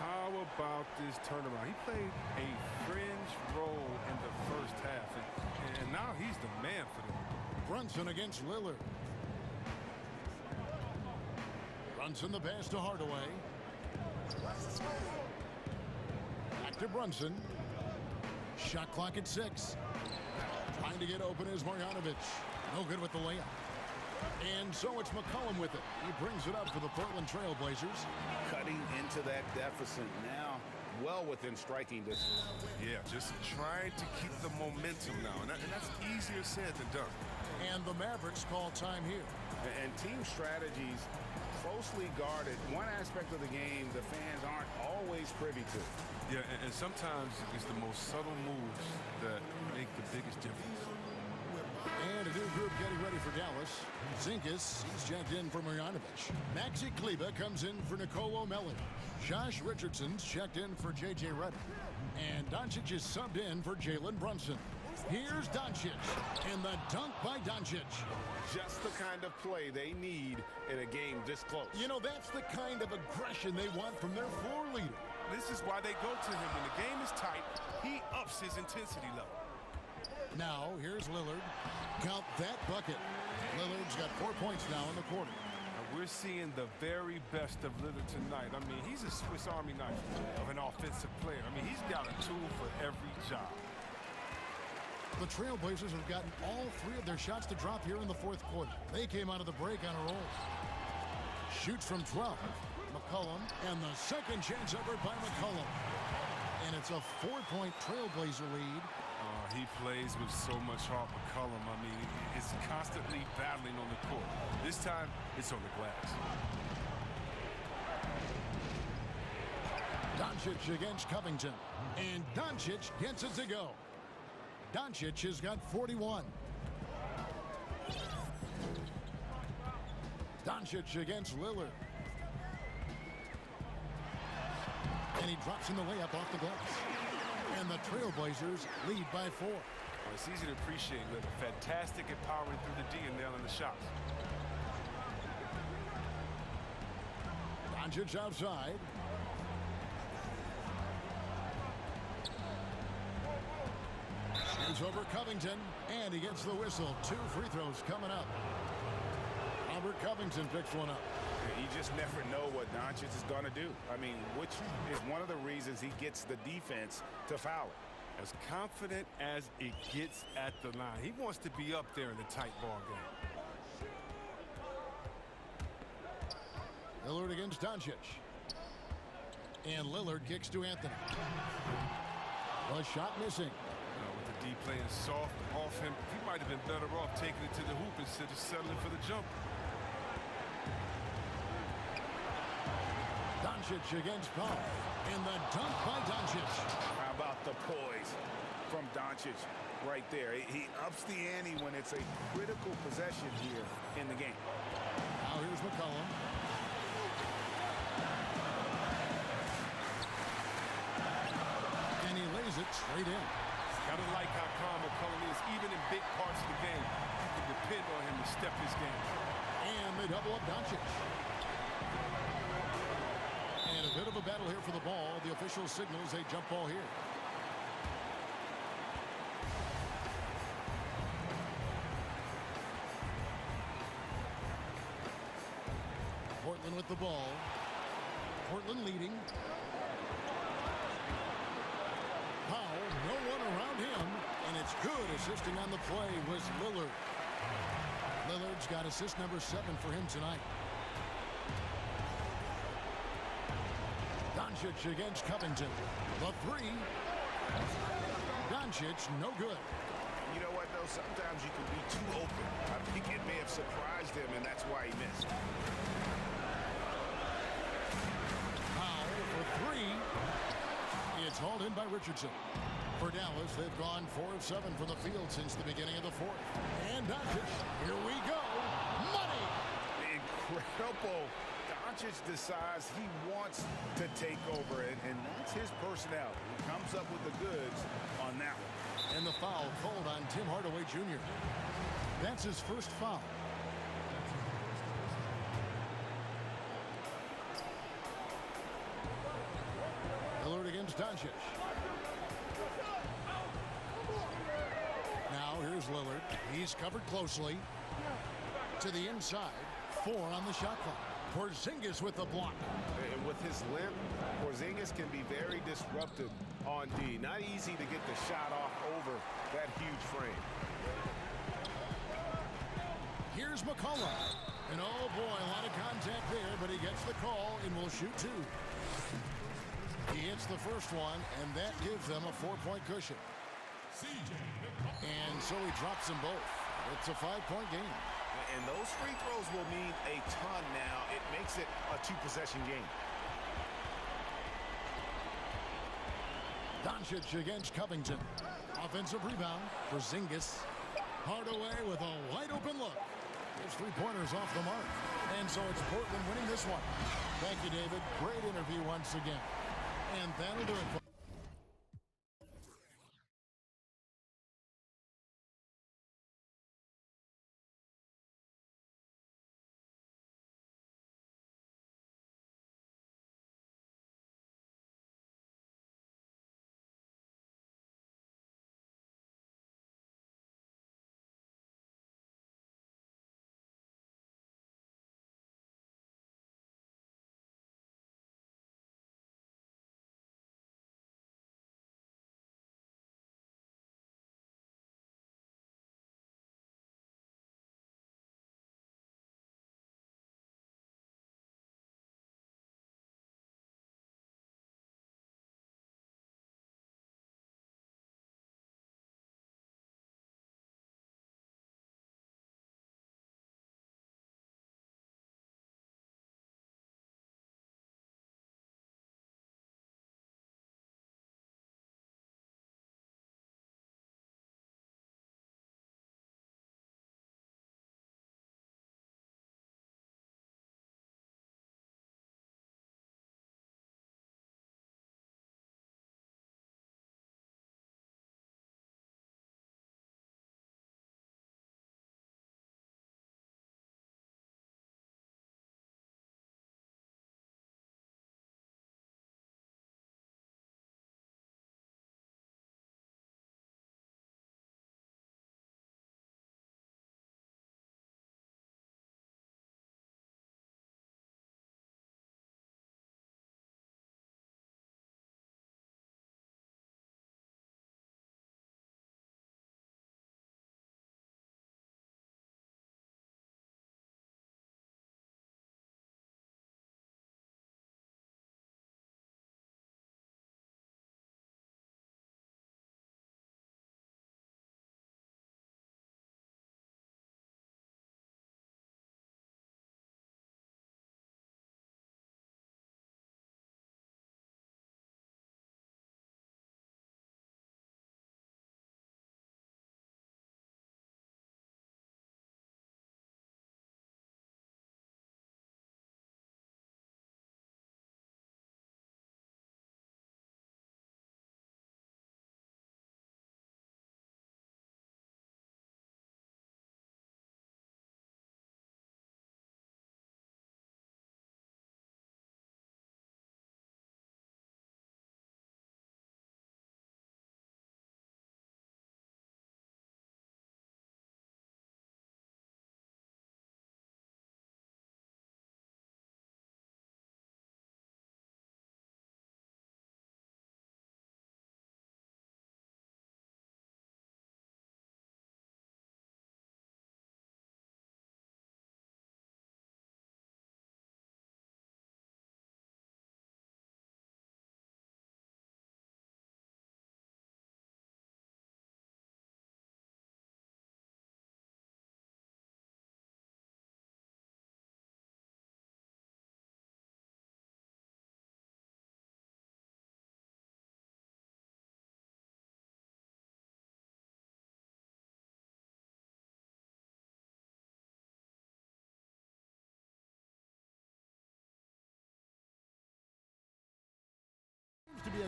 How about this turnaround? He played a fringe role in the first half, and now he's the man for them. Brunson against Lillard. Brunson the pass to Hardaway. Back to Brunson. Shot clock at 6. Trying to get open is Marjanovic. No good with the layup. And so it's McCollum with it. He brings it up for the Portland Trail Blazers. Cutting into that deficit now, well within striking distance. Yeah, just trying to keep the momentum now, and that's easier said than done. And the Mavericks call time here. And team strategies closely guarded. One aspect of the game the fans aren't always privy to. Yeah, and sometimes it's the most subtle moves that make the biggest difference. And a new group getting ready for Dallas. Zinkas, he's checked in for Marjanovic. Maxi Kleber comes in for Nicolo Melli. Josh Richardson's checked in for J.J. Redick. And Doncic is subbed in for Jalen Brunson. Here's Doncic, and the dunk by Doncic. Just the kind of play they need in a game this close. You know, that's the kind of aggression they want from their floor leader. This is why they go to him. When the game is tight, he ups his intensity level. Now, here's Lillard. Count that bucket. Lillard's got 4 points now in the quarter. And we're seeing the very best of Lillard tonight. I mean, he's a Swiss Army knife of an offensive player. I mean, he's got a tool for every job. The Trailblazers have gotten all 3 of their shots to drop here in the fourth quarter. They came out of the break on a roll. Shoots from 12. McCollum, and the second chance effort by McCollum. And it's a 4-point Trailblazer lead. He plays with so much heart, McCollum. I mean, is constantly battling on the court. This time, it's on the glass. Doncic against Covington. And Doncic gets it to go. Doncic has got 41. Doncic against Lillard. And he drops in the layup off the glass. And the Trailblazers lead by 4. Well, it's easy to appreciate Lillard. Fantastic at powering through the D and nailing the shots. Doncic outside. He's over Covington, and he gets the whistle. 2 free throws coming up. Robert Covington picks one up. You just never know what Doncic is going to do. I mean, which is one of the reasons he gets the defense to foul it. As confident as it gets at the line. He wants to be up there in the tight ball game. Lillard against Doncic. And Lillard kicks to Anthony. The shot missing. With the D playing soft off him, he might have been better off taking it to the hoop instead of settling for the jump. Doncic against Paul. And the dunk by Doncic. How about the poise from Doncic right there? He ups the ante when it's a critical possession here in the game. Now here's McCollum. And he lays it straight in. Gotta like how calm McCollum is, even in big parts of the game. You can depend on him to step his game. And they double up Doncic. And a bit of a battle here for the ball. The official signals a jump ball here. Portland with the ball. Portland leading. Powell, no one around him, and it's good. Assisting on the play was Lillard. Lillard's got assist number 7 for him tonight. Doncic against Covington. The 3. Doncic, no good. You know what, though? Sometimes you can be too open. I think it may have surprised him, and that's why he missed. Powell for 3. It's hauled in by Richardson. For Dallas, they've gone 4 of 7 from the field since the beginning of the 4th. And Doncic, here we go. Money! Incredible. Doncic decides he wants to take over it, and that's his personality. He comes up with the goods on that one. And the foul called on Tim Hardaway Jr. That's his first foul. Lillard against Doncic. Now here's Lillard. He's covered closely. To the inside. 4 on the shot clock. Porzingis with the block. And with his limp, Porzingis can be very disruptive on D. Not easy to get the shot off over that huge frame. Here's McCollum. And oh boy, a lot of contact there, but he gets the call and will shoot 2. He hits the first one, and that gives them a 4-point cushion. And so he drops them both. It's a 5-point game. And those free throws will mean a ton now. It makes it a 2-possession game. Doncic against Covington. Offensive rebound for Porzingis. Hardaway with a wide-open look. His 3-pointers off the mark. And so it's Portland winning this one. Thank you, David. Great interview once again. And that'll do it for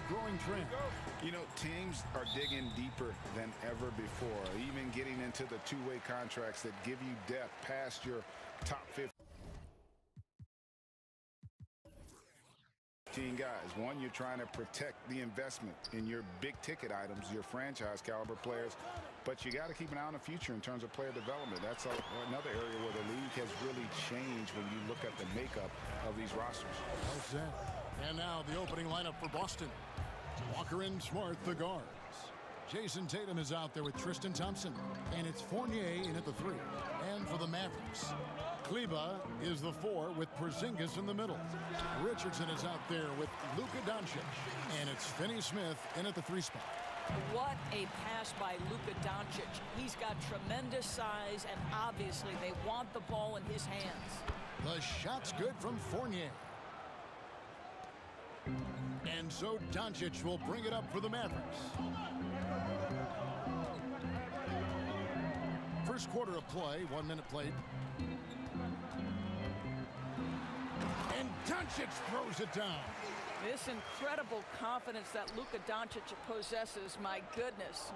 growing trend. You know, teams are digging deeper than ever before, even getting into the two-way contracts that give you depth past your top 15 guys. One, you're trying to protect the investment in your big-ticket items, your franchise-caliber players, but you got to keep an eye on the future in terms of player development. That's another area where the league has really changed when you look at the makeup of these rosters. Well said. And now the opening lineup for Boston. Walker and Smart, the guards. Jason Tatum is out there with Tristan Thompson. And it's Fournier in at the 3. And for the Mavericks, Kleba is the 4 with Porzingis in the middle. Richardson is out there with Luka Doncic. And it's Finney-Smith in at the 3 spot. What a pass by Luka Doncic. He's got tremendous size, and obviously they want the ball in his hands. The shot's good from Fournier. And so Doncic will bring it up for the Mavericks. First quarter of play, 1 minute played. And Doncic throws it down. This incredible confidence that Luka Doncic possesses, my goodness.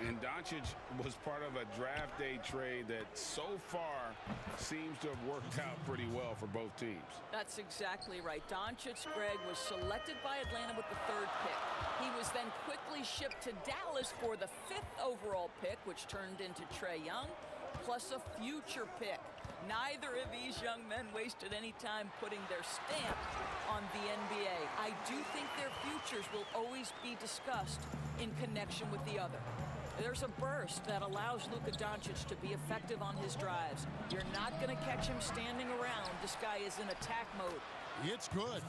And Doncic was part of a draft day trade that so far seems to have worked out pretty well for both teams. That's exactly right. Doncic, Greg, was selected by Atlanta with the 3rd pick. He was then quickly shipped to Dallas for the 5th overall pick, which turned into Trae Young, plus a future pick. Neither of these young men wasted any time putting their stamp on the NBA. I do think their futures will always be discussed in connection with the other. There's a burst that allows Luka Doncic to be effective on his drives. You're not going to catch him standing around. This guy is in attack mode. It's good.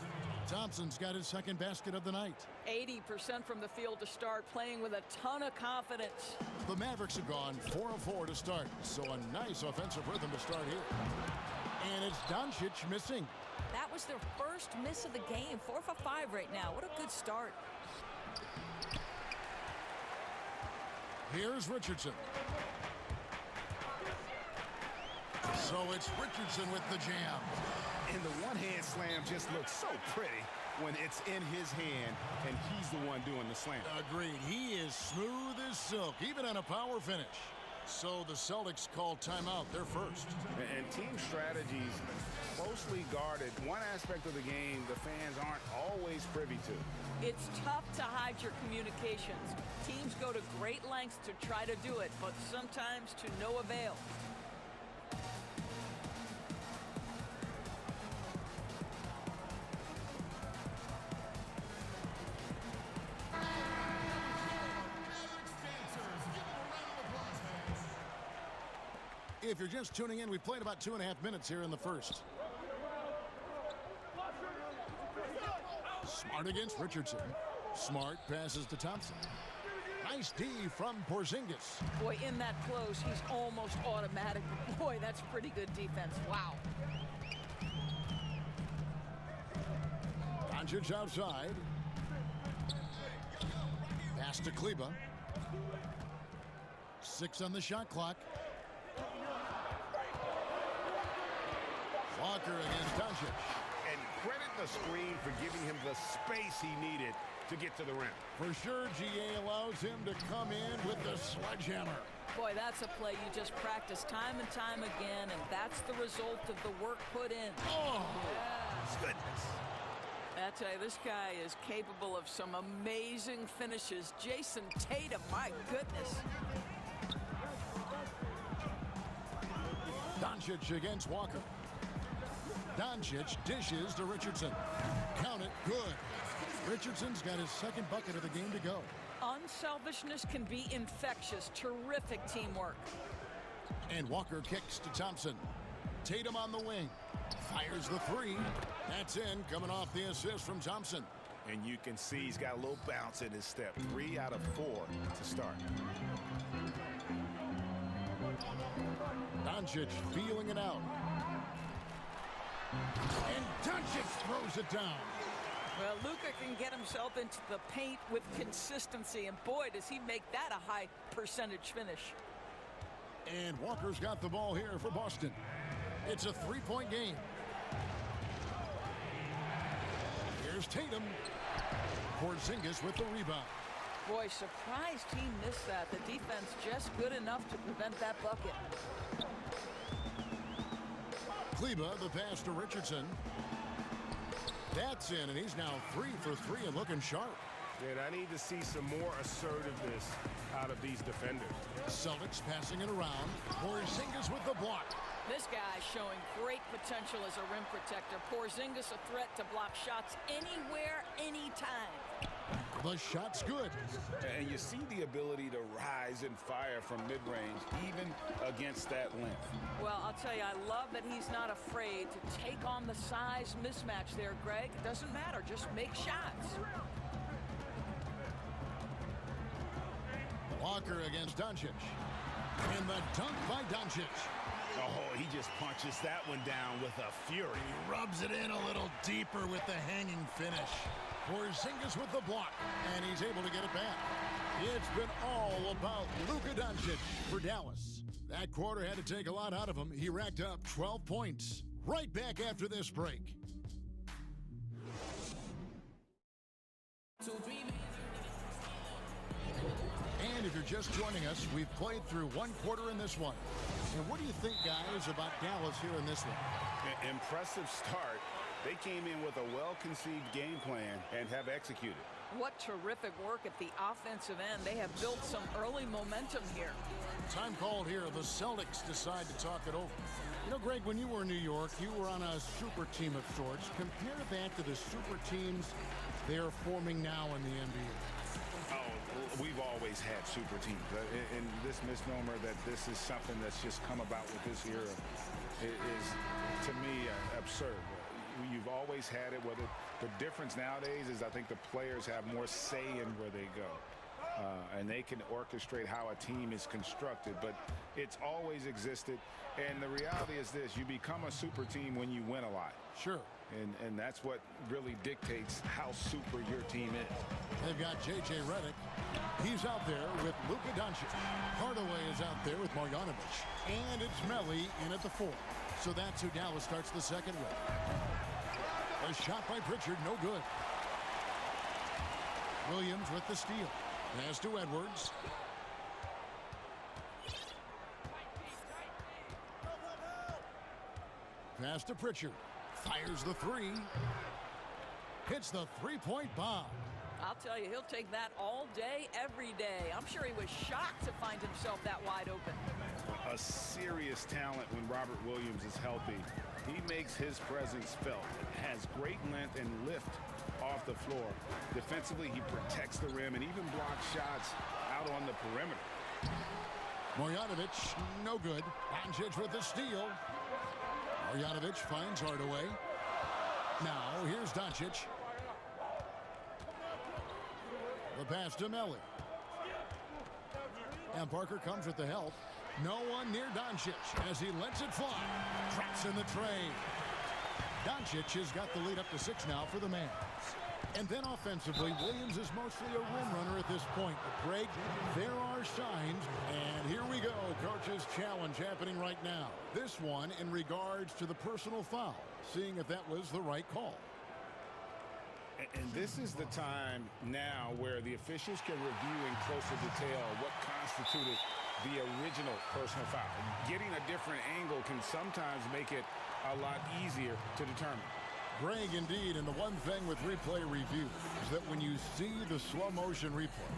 Thompson's got his 2nd basket of the night. 80% from the field to start, playing with a ton of confidence. The Mavericks have gone 4 of 4 to start, so a nice offensive rhythm to start here. And it's Doncic missing. That was their first miss of the game. 4 for 5 right now. What a good start. Here's Richardson. So it's Richardson with the jam. And the one-hand slam just looks so pretty when it's in his hand and he's the one doing the slam. Agreed. He is smooth as silk, even on a power finish. So the Celtics call timeout. They're first. And team strategies closely guarded. One aspect of the game the fans aren't always privy to. It's tough to hide your communications. Teams go to great lengths to try to do it, but sometimes to no avail. If you're just tuning in, we've played about 2.5 minutes here in the first. Smart against Richardson. Smart passes to Thompson. Nice D from Porzingis. Boy, in that close, he's almost automatic. Boy, that's pretty good defense. Wow. Doncic outside. Pass to Kleba. 6 on the shot clock. Walker against Doncic. And credit the screen for giving him the space he needed to get to the rim. For sure, GA allows him to come in with the sledgehammer. Boy, that's a play you just practice time and time again, and that's the result of the work put in. Oh, yeah. goodness. I tell you, this guy is capable of some amazing finishes. Jason Tatum, my goodness. Doncic against Walker. Doncic dishes to Richardson. Count it, good. Richardson's got his 2nd bucket of the game to go. Unselfishness can be infectious. Terrific teamwork. And Walker kicks to Thompson. Tatum on the wing. Fires the 3. That's in, coming off the assist from Thompson. And you can see he's got a little bounce in his step. 3 out of 4 to start. Doncic feeling it out. And Doncic throws it down. Well, Luka can get himself into the paint with consistency, and boy, does he make that a high percentage finish. And Walker's got the ball here for Boston. It's a 3-point game. Here's Here's Tatum. Porzingis with the rebound. Boy, surprised he missed that. The defense just good enough to prevent that bucket. Kleba, the pass to Richardson. That's in, and he's now 3 for 3 and looking sharp. And I need to see some more assertiveness out of these defenders. Celtics passing it around. Porzingis with the block. This guy showing great potential as a rim protector. Porzingis a threat to block shots anywhere, anytime. The shot's good. And you see the ability to rise and fire from mid-range, even against that length. Well, I'll tell you, I love that he's not afraid to take on the size mismatch there, Greg. It doesn't matter. Just make shots. Walker against Doncic. And the dunk by Doncic. Oh, he just punches that one down with a fury. He rubs it in a little deeper with the hanging finish. Porzingis with the block, and he's able to get it back. It's been all about Luka Doncic for Dallas. That quarter had to take a lot out of him. He racked up 12 points. Right back after this break. And if you're just joining us, we've played through one quarter in this one. And what do you think, guys, about Dallas here in this one? Impressive start. They came in with a well-conceived game plan and have executed. What terrific work at the offensive end. They have built some early momentum here. Time called here. The Celtics decide to talk it over. You know, Greg, when you were in New York, you were on a super team of sorts. Compare that to the super teams they're forming now in the NBA. Oh, we've always had super teams. And this misnomer that this is something that's just come about with this era is, to me, absurd. You've always had it. Whether the difference nowadays is I think the players have more say in where they go. And they can orchestrate how a team is constructed. But it's always existed. And the reality is this. You become a super team when you win a lot. Sure. And that's what really dictates how super your team is. They've got J.J. Redick. He's out there with Luka Doncic. Hardaway is out there with Marjanovic. And it's Melli in at the 4. So that's who Dallas starts the second with. A shot by Pritchard, no good. Williams with the steal. Pass to Edwards. Pass to Pritchard. Fires the 3. Hits the three-point bomb. I'll tell you, he'll take that all day, every day. I'm sure he was shocked to find himself that wide open. A serious talent when Robert Williams is healthy. He makes his presence felt. Has great length and lift off the floor. Defensively, he protects the rim and even blocks shots out on the perimeter. Marjanovic, no good. Doncic with the steal. Marjanovic finds Hardaway. Now, here's Doncic. The pass to Melli. And Parker comes with the help. No one near Doncic as he lets it fly. Traps in the tray. Doncic has got the lead up to 6 now for the Mavs. And then offensively, Williams is mostly a rim runner at this point. But Greg, there are signs. And here we go. Coach's challenge happening right now. This one in regards to the personal foul. Seeing if that was the right call. And this is the time now where the officials can review in closer detail what constituted the original personal foul. Getting a different angle can sometimes make it a lot easier to determine. Greg, indeed, and the one thing with replay review is that when you see the slow motion replay,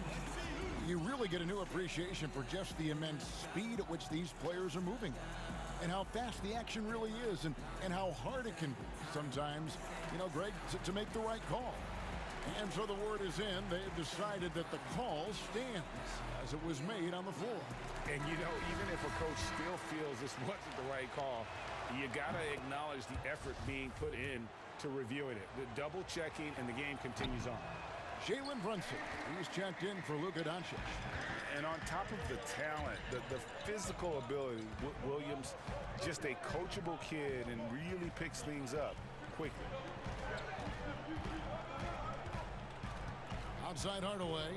you really get a new appreciation for just the immense speed at which these players are moving at. And how fast the action really is, and how hard it can be sometimes, you know, Greg, to make the right call. And so the word is in. They've decided that the call stands as it was made on the floor. And, you know, even if a coach still feels this wasn't the right call, you got to acknowledge the effort being put in to reviewing it. The double checking, and the game continues on. Jalen Brunson, he's checked in for Luka Doncic. And on top of the talent, the physical ability, Williams, just a coachable kid and really picks things up quickly. Outside Hardaway.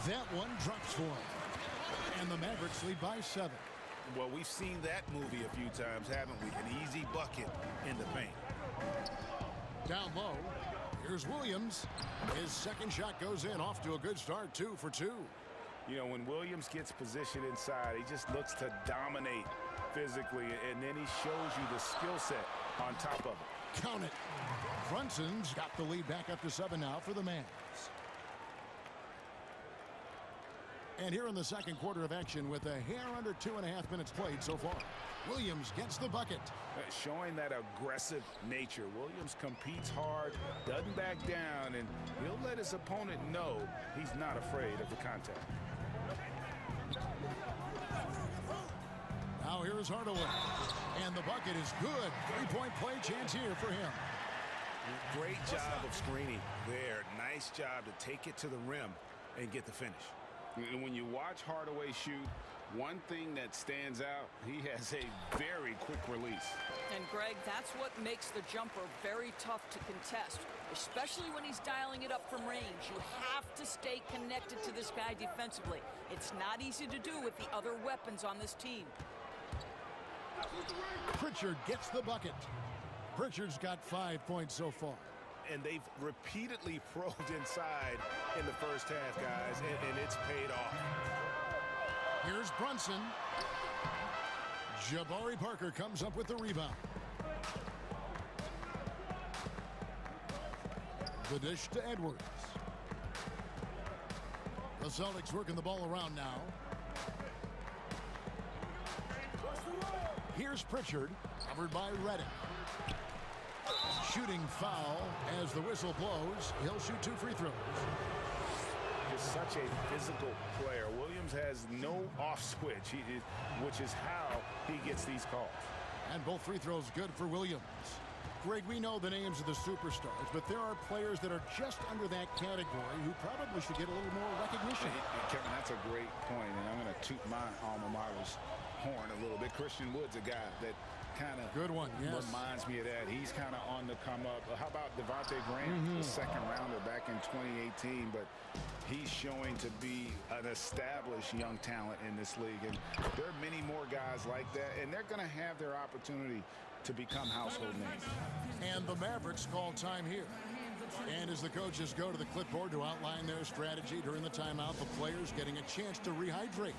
That one drops for him. And the Mavericks lead by 7. Well, we've seen that movie a few times, haven't we? An easy bucket in the paint. Down low. Here's Williams. His second shot goes in. Off to a good start. 2 for 2. You know, when Williams gets positioned inside, he just looks to dominate physically, and then he shows you the skill set on top of it. Count it. Brunson's got the lead back up to 7 now for the Mavs. And here in the second quarter of action with a hair under 2.5 minutes played so far. Williams gets the bucket. Showing that aggressive nature. Williams competes hard, doesn't back down, and he'll let his opponent know he's not afraid of the contact. Now here is Hardaway. And the bucket is good. 3-point play chance here for him. Great job of screening there. Nice job to take it to the rim and get the finish. And when you watch Hardaway shoot, one thing that stands out, he has a very quick release. And Greg, that's what makes the jumper very tough to contest, especially when he's dialing it up from range. You have to stay connected to this guy defensively. It's not easy to do with the other weapons on this team. Pritchard gets the bucket. Pritchard's got 5 points so far. And they've repeatedly probed inside in the first half, guys, and it's paid off. Here's Brunson. Jabari Parker comes up with the rebound. The dish to Edwards. The Celtics working the ball around now. Here's Pritchard, covered by Reddick. Shooting foul as the whistle blows. He'll shoot 2 free throws. He's such a physical player. Williams has no off switch, which is how he gets these calls. And both free throws good for Williams. Greg, we know the names of the superstars, but there are players that are just under that category who probably should get a little more recognition. Kevin, that's a great point, and I'm going to toot my alma mater's horn a little bit. Christian Wood's a guy that kind of good one, yes, reminds me of that. He's kind of on the come up. How about Devontae Graham, the second rounder back in 2018, but he's showing to be an established young talent in this league, and there are many more guys like that, and they're going to have their opportunity to become household names. And the Mavericks call time here. And as the coaches go to the clipboard to outline their strategy during the timeout, the players getting a chance to rehydrate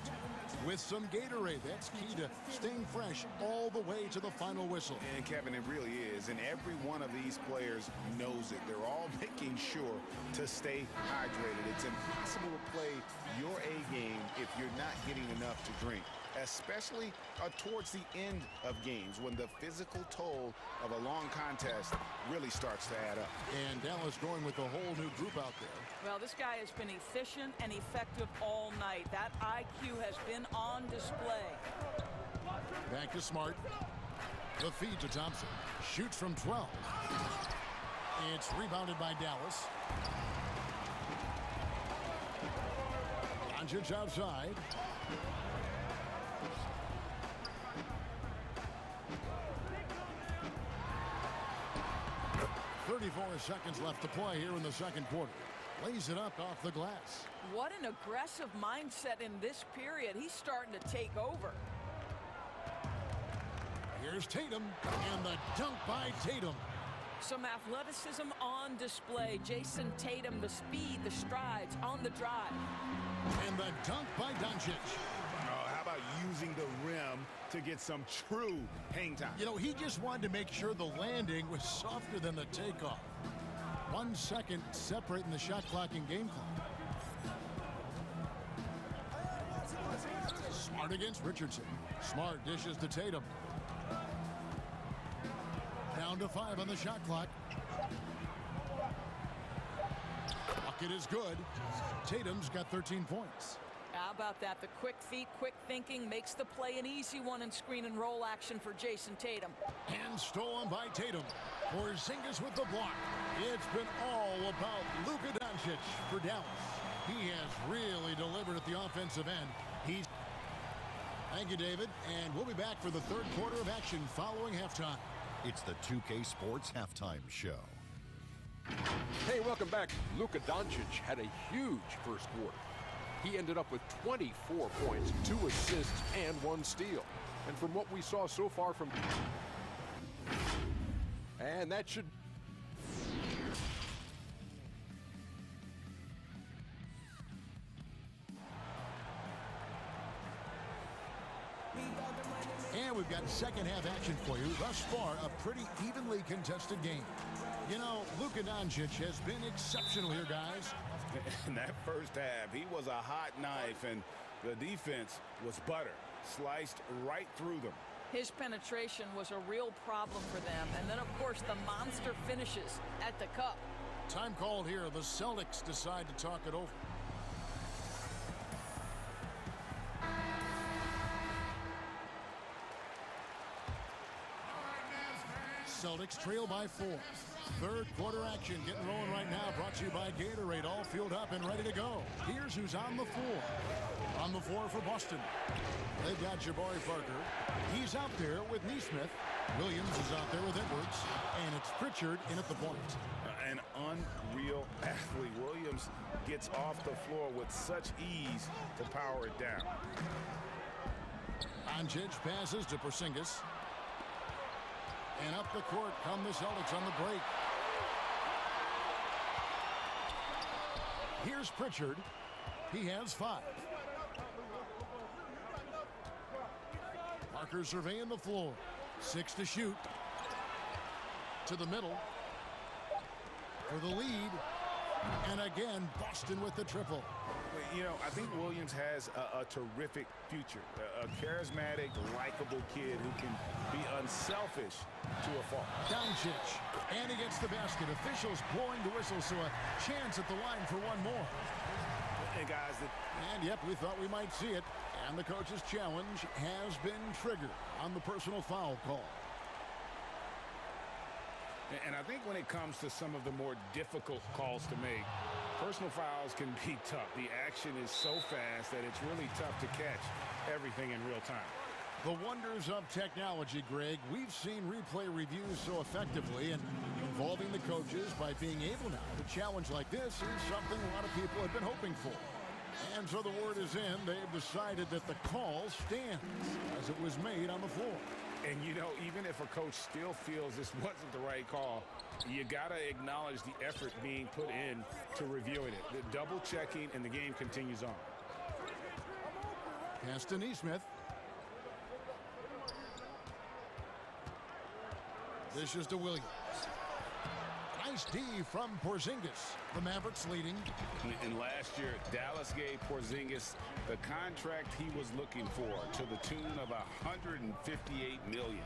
with some Gatorade. That's key to staying fresh all the way to the final whistle. And Kevin, it really is. And every one of these players knows it. They're all making sure to stay hydrated. It's impossible to play your A game if you're not getting enough to drink, especially towards the end of games when the physical toll of a long contest really starts to add up. And Dallas going with a whole new group out there. Well, this guy has been efficient and effective all night. That IQ has been on display. Back to Smart. The feed to Thompson. Shoots from 12. It's rebounded by Dallas. Doncic outside. 34 seconds left to play here in the second quarter. Lays it up off the glass. What an aggressive mindset in this period. He's starting to take over. Here's Tatum, and the dunk by Tatum. Some athleticism on display. Jason Tatum, the speed, the strides on the drive. And the dunk by Doncic. How about using the rim to get some true hang time? You know, he just wanted to make sure the landing was softer than the takeoff. 1 second separating the shot clock and game clock. Smart against Richardson. Smart dishes to Tatum. Down to 5 on the shot clock. Bucket is good. Tatum's got 13 points. How about that? The quick feet, quick thinking makes the play an easy one in screen and roll action for Jason Tatum. And stolen by Tatum. Porzingis with the block. It's been all about Luka Doncic for Dallas. He has really delivered at the offensive end. Thank you, David. And we'll be back for the third quarter of action following halftime. It's the 2K Sports Halftime Show. Hey, welcome back. Luka Doncic had a huge first quarter. He ended up with 24 points, 2 assists, and 1 steal. And from what we saw so far from... And that should... we've got second half action for you. Thus far, a pretty evenly contested game. You know, Luka Doncic has been exceptional here, guys. In that first half, he was a hot knife, and the defense was butter. Sliced right through them. His penetration was a real problem for them. And then, of course, the monster finishes at the cup. Time called here. The Celtics decide to talk it over. Celtics trail by 4. Third quarter action getting rolling right now. Brought to you by Gatorade. All fueled up and ready to go. Here's who's on the floor. On the floor for Boston. They've got Jabari Parker. He's out there with Neesmith. Williams is out there with Edwards. And it's Pritchard in at the point. An unreal athlete. Williams gets off the floor with such ease to power it down. Doncic passes to Porzingis. And up the court come the Celtics on the break. Here's Pritchard. He has 5. Parker surveying the floor. 6 to shoot. To the middle. For the lead. And again, Boston with the triple. You know, I think Williams has a terrific future. A charismatic, likable kid who can be unselfish to a fault. Doncic. And he gets the basket. Officials blowing the whistle, so a chance at the line for one more. And guys, and yep, we thought we might see it. And the coach's challenge has been triggered on the personal foul call. And I think when it comes to some of the more difficult calls to make, personal fouls can be tough. The action is so fast that it's really tough to catch everything in real time. The wonders of technology, Greg. We've seen replay reviews so effectively, and involving the coaches by being able now to challenge like this is something a lot of people have been hoping for. And so the word is in. They've decided that the call stands as it was made on the floor. And, you know, even if a coach still feels this wasn't the right call, you got to acknowledge the effort being put in to reviewing it. The double checking, and the game continues on. Pass to Neesmith. This is to Williams. Nice D from Porzingis. The Mavericks leading. And last year, Dallas gave Porzingis the contract he was looking for to the tune of $158 million.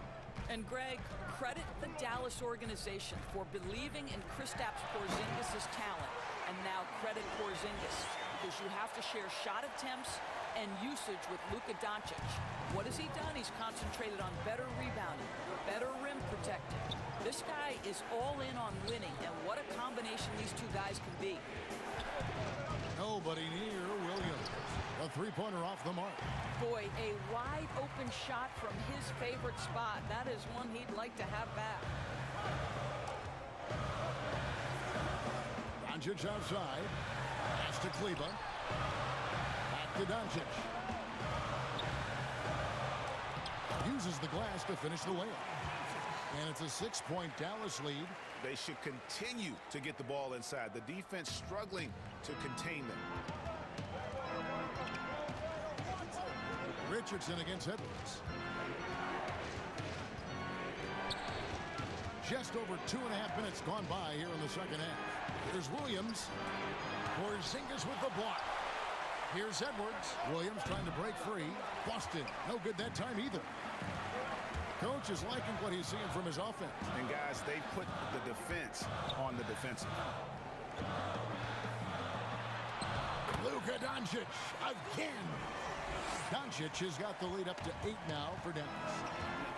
And Greg, credit the Dallas organization for believing in Kristaps Porzingis' talent. And now credit Porzingis, because you have to share shot attempts and usage with Luka Doncic. What has he done? He's concentrated on better rebounding, better rim protecting. This guy is all in on winning, and what a combination these two guys can be. Nobody near Williams. A three-pointer off the mark. Boy, a wide-open shot from his favorite spot. That is one he'd like to have back. Doncic outside. Pass to Kleba. Back to Doncic. Uses the glass to finish the layup. And it's a 6-point Dallas lead. They should continue to get the ball inside. The defense struggling to contain them. Richardson against Edwards. Just over 2.5 minutes gone by here in the second half. Here's Williams. Porzingis with the block. Here's Edwards. Williams trying to break free. Boston, no good that time either. Coach is liking what he's seeing from his offense. And guys, they put the defense on the defensive. Luka Doncic again. Doncic has got the lead up to 8 now for Dallas.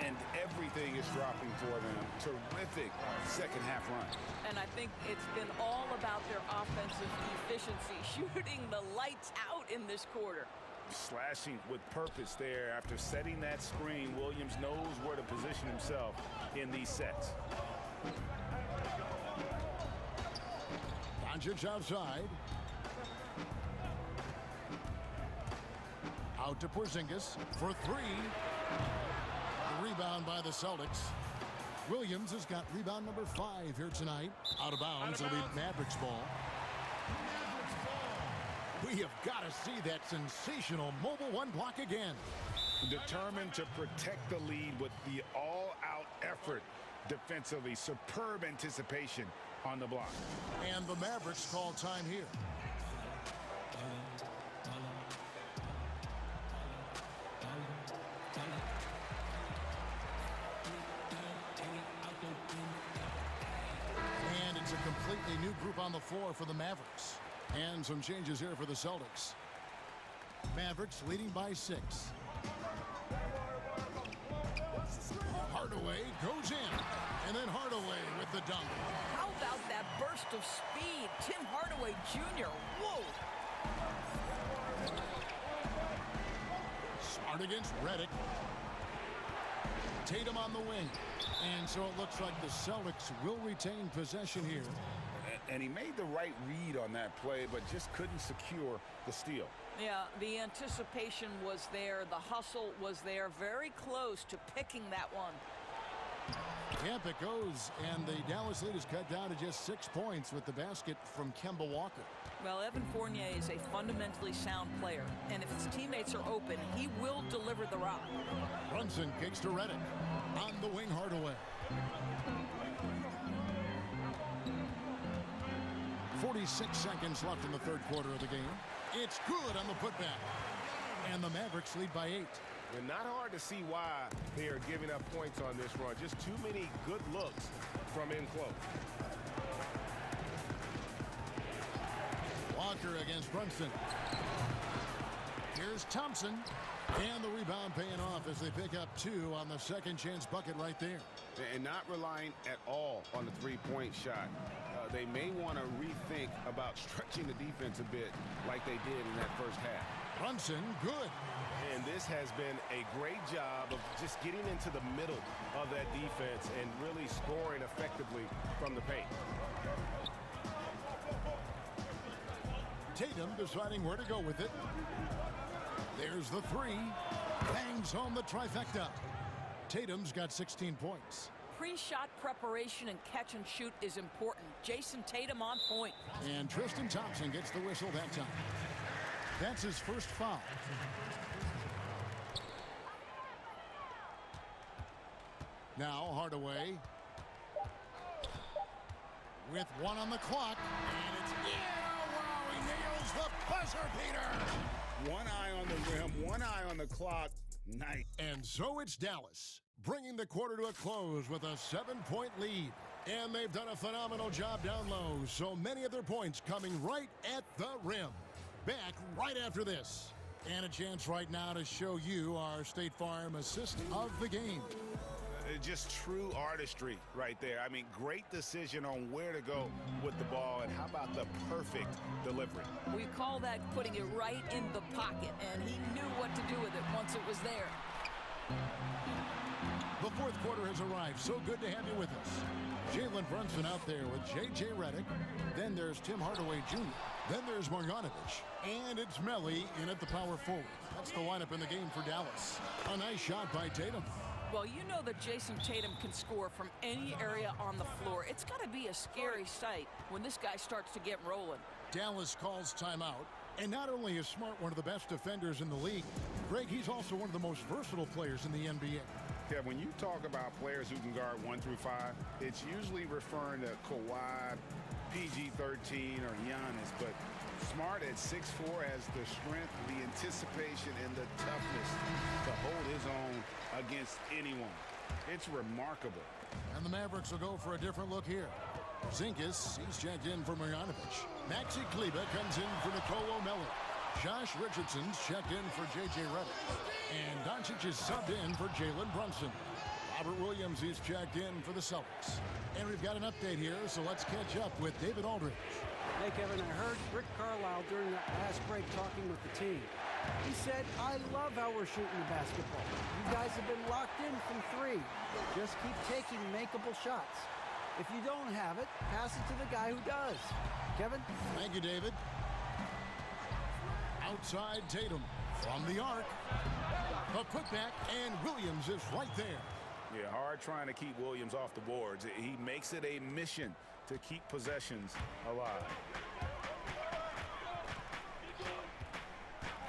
And everything is dropping for them. Terrific second half run. And I think it's been all about their offensive efficiency, shooting the lights out in this quarter. Slashing with purpose there. After setting that screen, Williams knows where to position himself in these sets. Doncic outside. Out to Porzingis for 3. The rebound by the Celtics. Williams has got rebound number 5 here tonight. Out of bounds. It'll be Mavericks ball. We have got to see that sensational Mobile One block again. Determined to protect the lead with the all-out effort defensively. Superb anticipation on the block. And the Mavericks call time here. And it's a completely new group on the floor for the Mavericks. And some changes here for the Celtics. Mavericks leading by 6. Hardaway goes in. And then Hardaway with the dunk. How about that burst of speed? Tim Hardaway Jr. Whoa! Smart against Redick. Tatum on the wing. And so it looks like the Celtics will retain possession here. And he made the right read on that play, but just couldn't secure the steal. Yeah, the anticipation was there. The hustle was there. Very close to picking that one. Yep, it goes. And the Dallas lead is cut down to just 6 points with the basket from Kemba Walker. Well, Evan Fournier is a fundamentally sound player. And if his teammates are open, he will deliver the rock. Brunson kicks to Redick. On the wing, Hardaway. 46 seconds left in the third quarter of the game. It's good on the putback. And the Mavericks lead by 8. And not hard to see why they are giving up points on this run. Just too many good looks from in close. Walker against Brunson. Here's Thompson. And the rebound paying off as they pick up 2 on the second chance bucket right there. And not relying at all on the three-point shot. They may want to rethink about stretching the defense a bit like they did in that first half. Brunson, good. And this has been a great job of just getting into the middle of that defense and really scoring effectively from the paint. Tatum deciding where to go with it. There's the 3. Bangs home the trifecta. Tatum's got 16 points. Pre-shot preparation and catch and shoot is important. Jason Tatum on point. And Tristan Thompson gets the whistle that time. That's his first foul. Now Hardaway with 1 on the clock. And it's wow, he nails the buzzer beater. 1 eye on the rim, 1 eye on the clock. Nice. And so it's Dallas, bringing the quarter to a close with a 7-point lead. And they've done a phenomenal job down low. So many of their points coming right at the rim. Back right after this. And a chance right now to show you our State Farm assist of the game. Just true artistry right there. I mean, great decision on where to go with the ball. And how about the perfect delivery? We call that putting it right in the pocket. And he knew what to do with it once it was there. The fourth quarter has arrived. So good to have you with us. Jalen Brunson out there with J.J. Redick. Then there's Tim Hardaway Jr. Then there's Marjanovic. And it's Melli in at the power forward. That's the lineup in the game for Dallas. A nice shot by Tatum. Well, you know that Jason Tatum can score from any area on the floor. It's got to be a scary sight when this guy starts to get rolling. Dallas calls timeout. And not only is Smart one of the best defenders in the league, Greg, he's also one of the most versatile players in the NBA. Yeah, when you talk about players who can guard 1 through 5, it's usually referring to Kawhi, PG-13, or Giannis. But Smart at 6'4" has the strength, the anticipation, and the toughness to hold his own against anyone. It's remarkable. And the Mavericks will go for a different look here. Zinkas, he's checked in for Marjanovic. Maxi Kleber comes in for Nicolo Melli. Josh Richardson's checked in for J.J. Redick. And Doncic is subbed in for Jalen Brunson. Robert Williams is checked in for the Celtics. And we've got an update here, so let's catch up with David Aldridge. Hey, Kevin, I heard Rick Carlisle during that last break talking with the team. He said, I love how we're shooting the basketball. You guys have been locked in from 3. Just keep taking makeable shots. If you don't have it, pass it to the guy who does. Kevin? Thank you, David. Outside Tatum from the arc. The putback, and Williams is right there. Yeah, hard trying to keep Williams off the boards. He makes it a mission to keep possessions alive.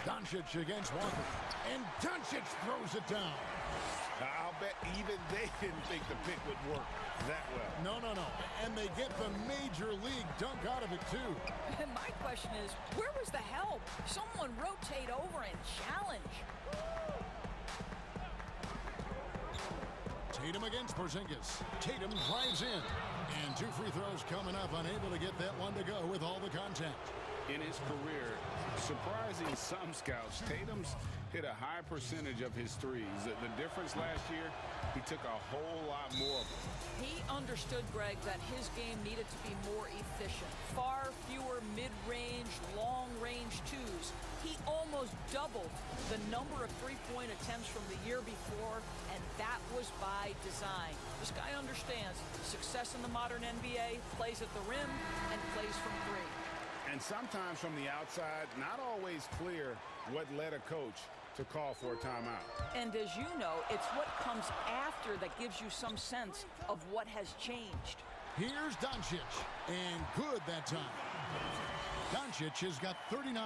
Doncic against Walker. And Doncic throws it down. I'll bet even they didn't think the pick would work that well. No. And they get the major league dunk out of it, too. And my question is, where was the help? Someone rotate over and challenge. Tatum against Porzingis. Tatum drives in. And 2 free throws coming up, unable to get that one to go with all the contact. In his career, surprising some scouts, Tatum's hit a high percentage of his threes. The difference last year, he took a whole lot more of them. He understood, Greg, that his game needed to be more efficient. Far fewer mid-range, long-range twos. He almost doubled the number of three-point attempts from the year before, and that was by design. This guy understands success in the modern NBA, plays at the rim, and plays from three. And sometimes from the outside, not always clear what led a coach to call for a timeout. And as you know, it's what comes after that gives you some sense of what has changed. Here's Doncic, and good that time. Doncic has got 39.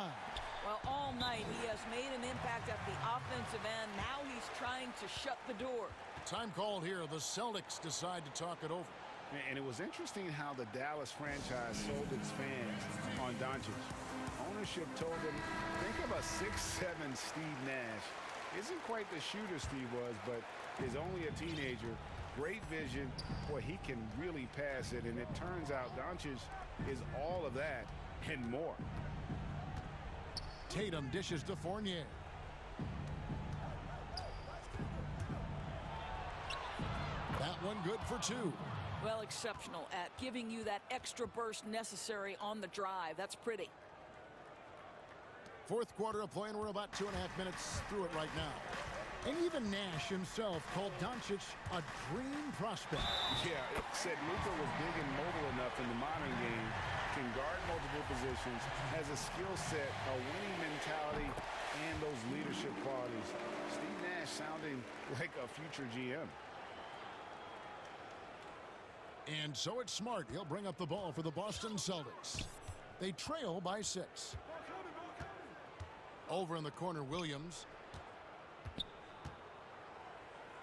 Well, all night he has made an impact at the offensive end. Now he's trying to shut the door. Time called here. The Celtics decide to talk it over. And it was interesting how the Dallas franchise sold its fans on Doncic. Ownership told them, think of a 6'7" Steve Nash. Isn't quite the shooter Steve was, but is only a teenager. Great vision. Boy, he can really pass it. And it turns out Doncic is all of that and more. Tatum dishes to Fournier. That one good for 2. Well, exceptional at giving you that extra burst necessary on the drive. That's pretty. Fourth quarter of play, and we're about 2.5 minutes through it right now. And even Nash himself called Doncic a dream prospect. Yeah, it said Luka was big and mobile enough in the modern game, can guard multiple positions, has a skill set, a winning mentality, and those leadership qualities. Steve Nash sounding like a future GM. And so it's Smart. He'll bring up the ball for the Boston Celtics. They trail by 6. Over in the corner, Williams.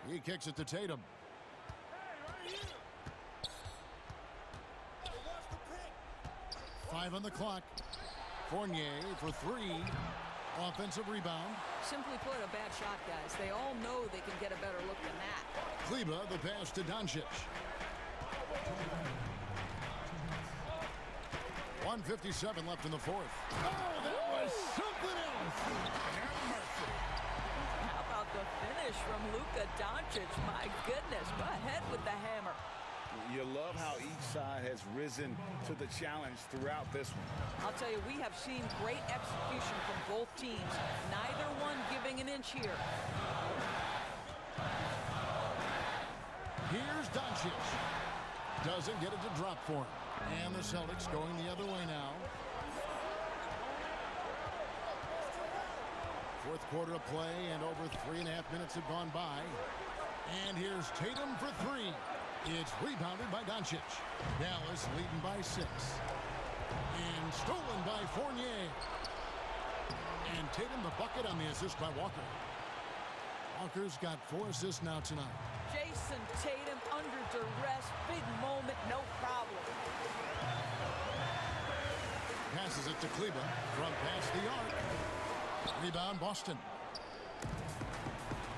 He kicks it to Tatum. 5 on the clock. Fournier for 3. Offensive rebound. Simply put, a bad shot, guys. They all know they can get a better look than that. Kleber, the pass to Doncic. 1:57 left in the fourth. Oh, that was something else. Have mercy. How about the finish from Luka Doncic? My goodness, go ahead with the hammer. You love how each side has risen to the challenge throughout this one. I'll tell you, we have seen great execution from both teams. Neither one giving an inch here. Here's Doncic. Doesn't get it to drop for him. And the Celtics going the other way now. Fourth quarter of play, and over 3.5 minutes have gone by. And here's Tatum for 3. It's rebounded by Doncic. Dallas leading by 6. And stolen by Fournier. And Tatum the bucket on the assist by Walker. Walker's got 4 assists now tonight. Jason Tatum under duress. Big moment, no problem. Passes it to Kleber from past the arc. Rebound Boston.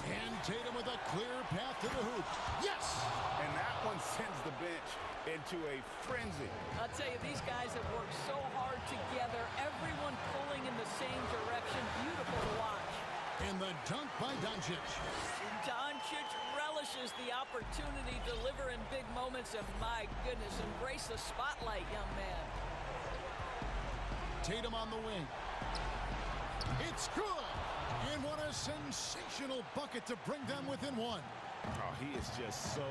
And Tatum with a clear path to the hoop. Yes! And that one sends the bench into a frenzy. I'll tell you, these guys have worked so hard together. Everyone pulling in the same direction. Beautiful to watch. And the dunk by Doncic. Doncic relishes the opportunity to deliver in big moments. And my goodness, embrace the spotlight, young man. Tatum on the wing. It's good. And what a sensational bucket to bring them within 1. Oh, he is just so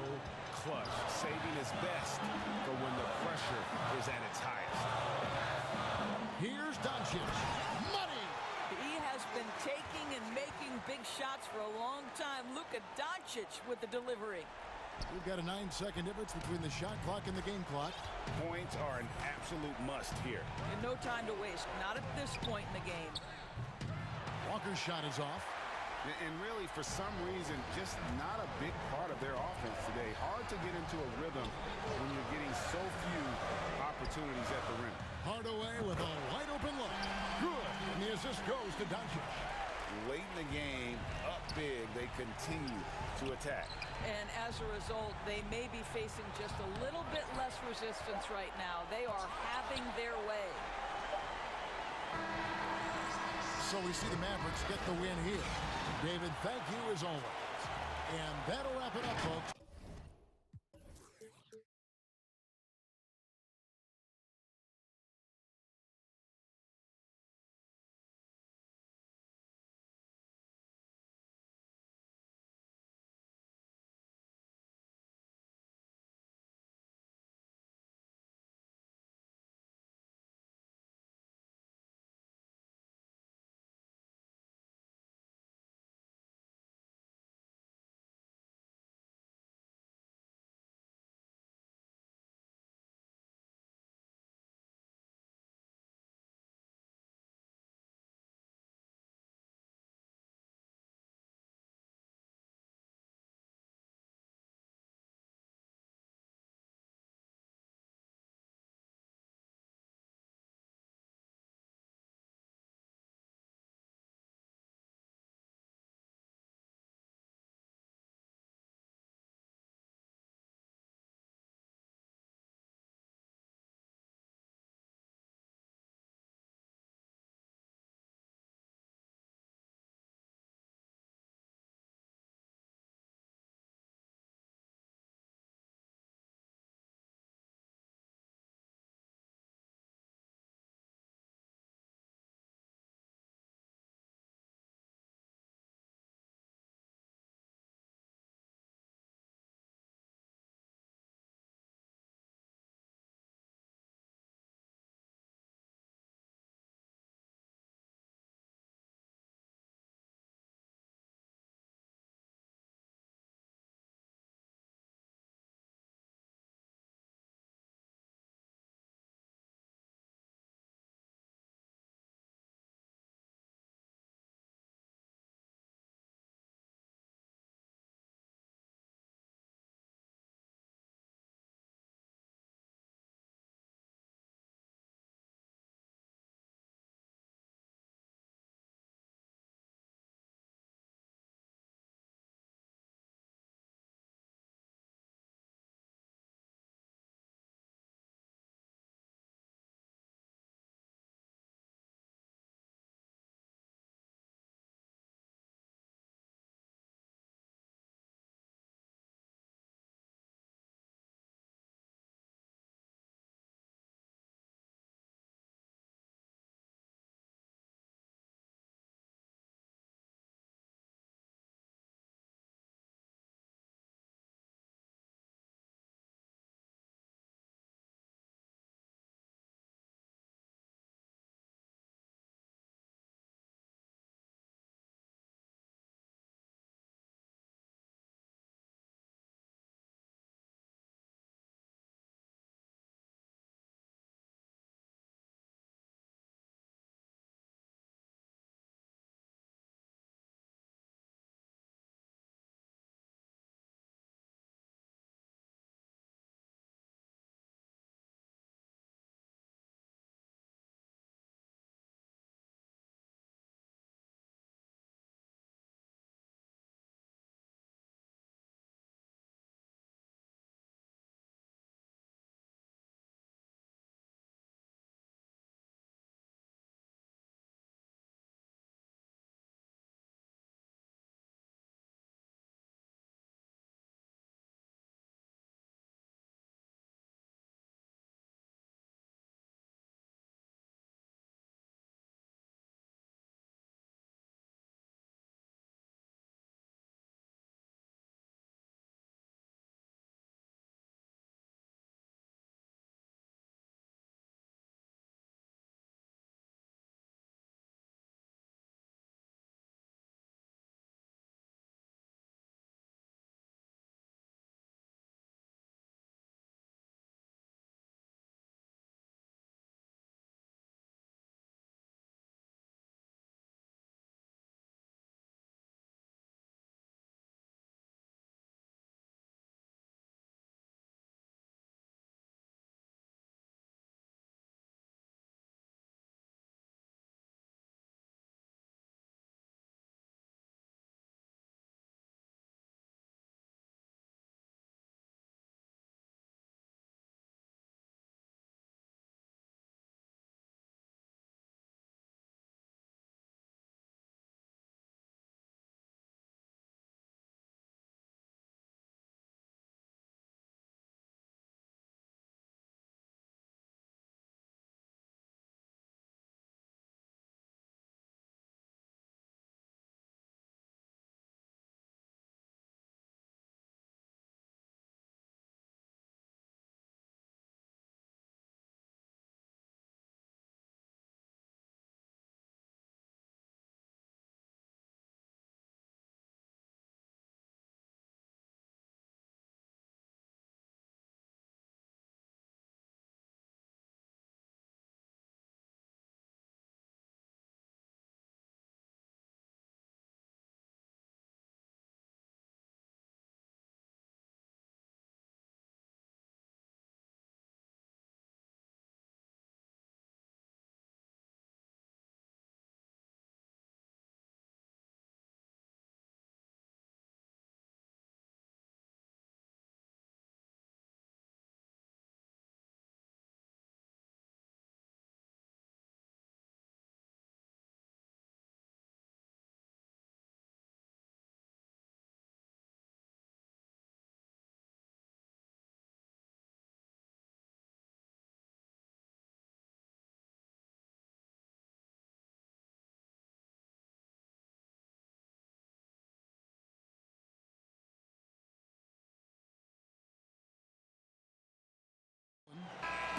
clutch, saving his best for when the pressure is at its highest. Here's Doncic. Money! He has been taking and making big shots for a long time. Luka Doncic with the delivery. We've got a 9-second difference between the shot clock and the game clock. Points are an absolute must here. And no time to waste. Not at this point in the game. Walker's shot is off. And really, for some reason, just not a big part of their offense today. Hard to get into a rhythm when you're getting so few opportunities at the rim. Hardaway with a wide-open look. Good. And the assist goes to Doncic. Late in the game, up big, they continue to attack. And as a result, they may be facing just a little bit less resistance right now. They are having their way. So we see the Mavericks get the win here. David, thank you as always. And that'll wrap it up, folks.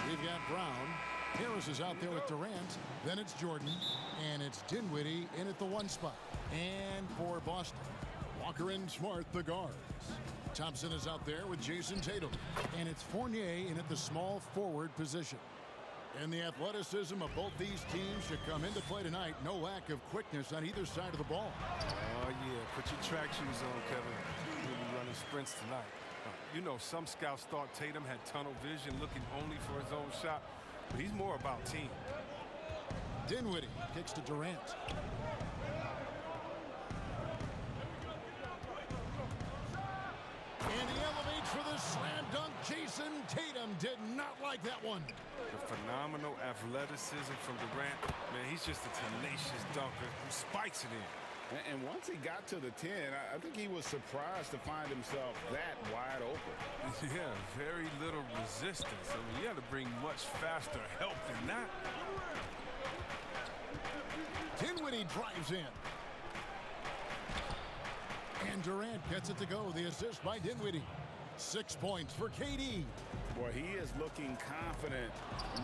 We've got Brown. Harris is out there with Durant. Then it's Jordan. And it's Dinwiddie in at the 1 spot. And for Boston, Walker and Smart, the guards. Thompson is out there with Jason Tatum. And it's Fournier in at the small forward position. And the athleticism of both these teams should come into play tonight. No lack of quickness on either side of the ball. Oh, yeah. Put your track shoes on, Kevin. We'll be running sprints tonight. You know, some scouts thought Tatum had tunnel vision, looking only for his own shot. But he's more about team. Dinwiddie kicks to Durant. And he elevates for the slam dunk. Jason Tatum did not like that one. The phenomenal athleticism from Durant. Man, he's just a tenacious dunker who spikes it in. And once he got to the 10, I think he was surprised to find himself that wide open. Yeah, very little resistance. I mean, you got to bring much faster help than that. Dinwiddie drives in. And Durant gets it to go. The assist by Dinwiddie. 6 points for KD. Boy, he is looking confident.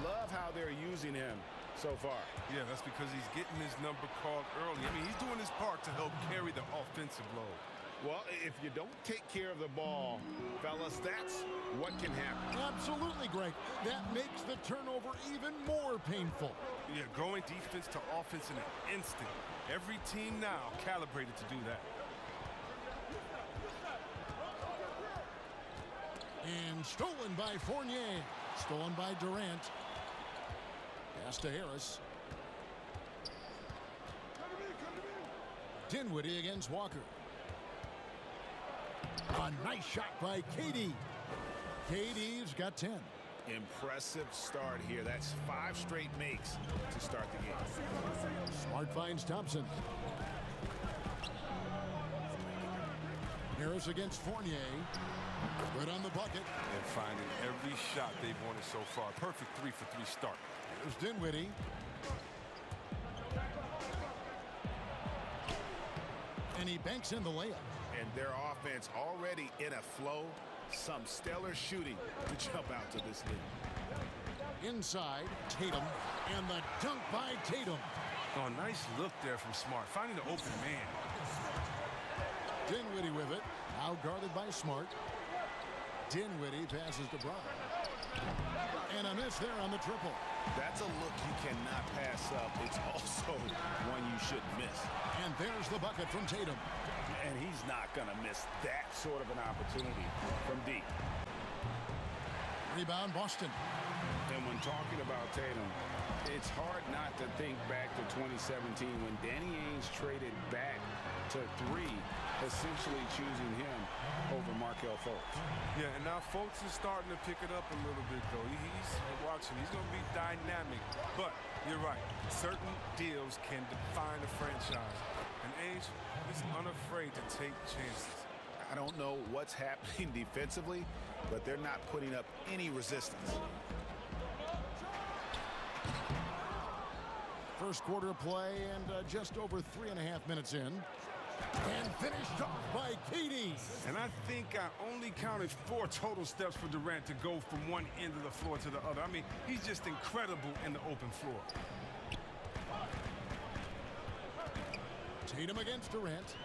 Love how they're using him so far. Yeah, that's because he's getting his number called early. I mean, he's doing his part to help carry the offensive load. Well, if you don't take care of the ball, fellas, that's what can happen. Absolutely, Greg. That makes the turnover even more painful. Yeah, going defense to offense in an instant. Every team now calibrated to do that. And stolen by Fournier. Stolen by Durant. Pass to Harris. Dinwiddie against Walker. A nice shot by KD. KD's got 10. Impressive start here. That's 5 straight makes to start the game. Smart finds Thompson. Harris against Fournier. Good on the bucket. And finding every shot they've wanted so far. Perfect 3-for-3 start. Here's Dinwiddie. And he banks in the layup. And their offense already in a flow. Some stellar shooting to jump out to this lead. Inside, Tatum. And the dunk by Tatum. Oh, nice look there from Smart. Finding the open man. Dinwiddie with it. Now guarded by Smart. Dinwiddie passes to Brown. And a miss there on the triple. That's a look you cannot pass up. It's also one you shouldn't miss. And there's the bucket from Tatum. And he's not going to miss that sort of an opportunity from deep. Rebound, Boston. And when talking about Tatum, it's hard not to think back to 2017 when Danny Ainge traded back to 3, essentially choosing him over Markelle Fultz. Yeah, and now Fultz is starting to pick it up a little bit, though. He's watching. He's going to be dynamic. But you're right. Certain deals can define a franchise. And Ainge is unafraid to take chances. I don't know what's happening defensively, but they're not putting up any resistance. First quarter play and just over 3.5 minutes in. And finished off by KD. And I think I only counted 4 total steps for Durant to go from one end of the floor to the other. I mean, he's just incredible in the open floor. Tatum against Durant.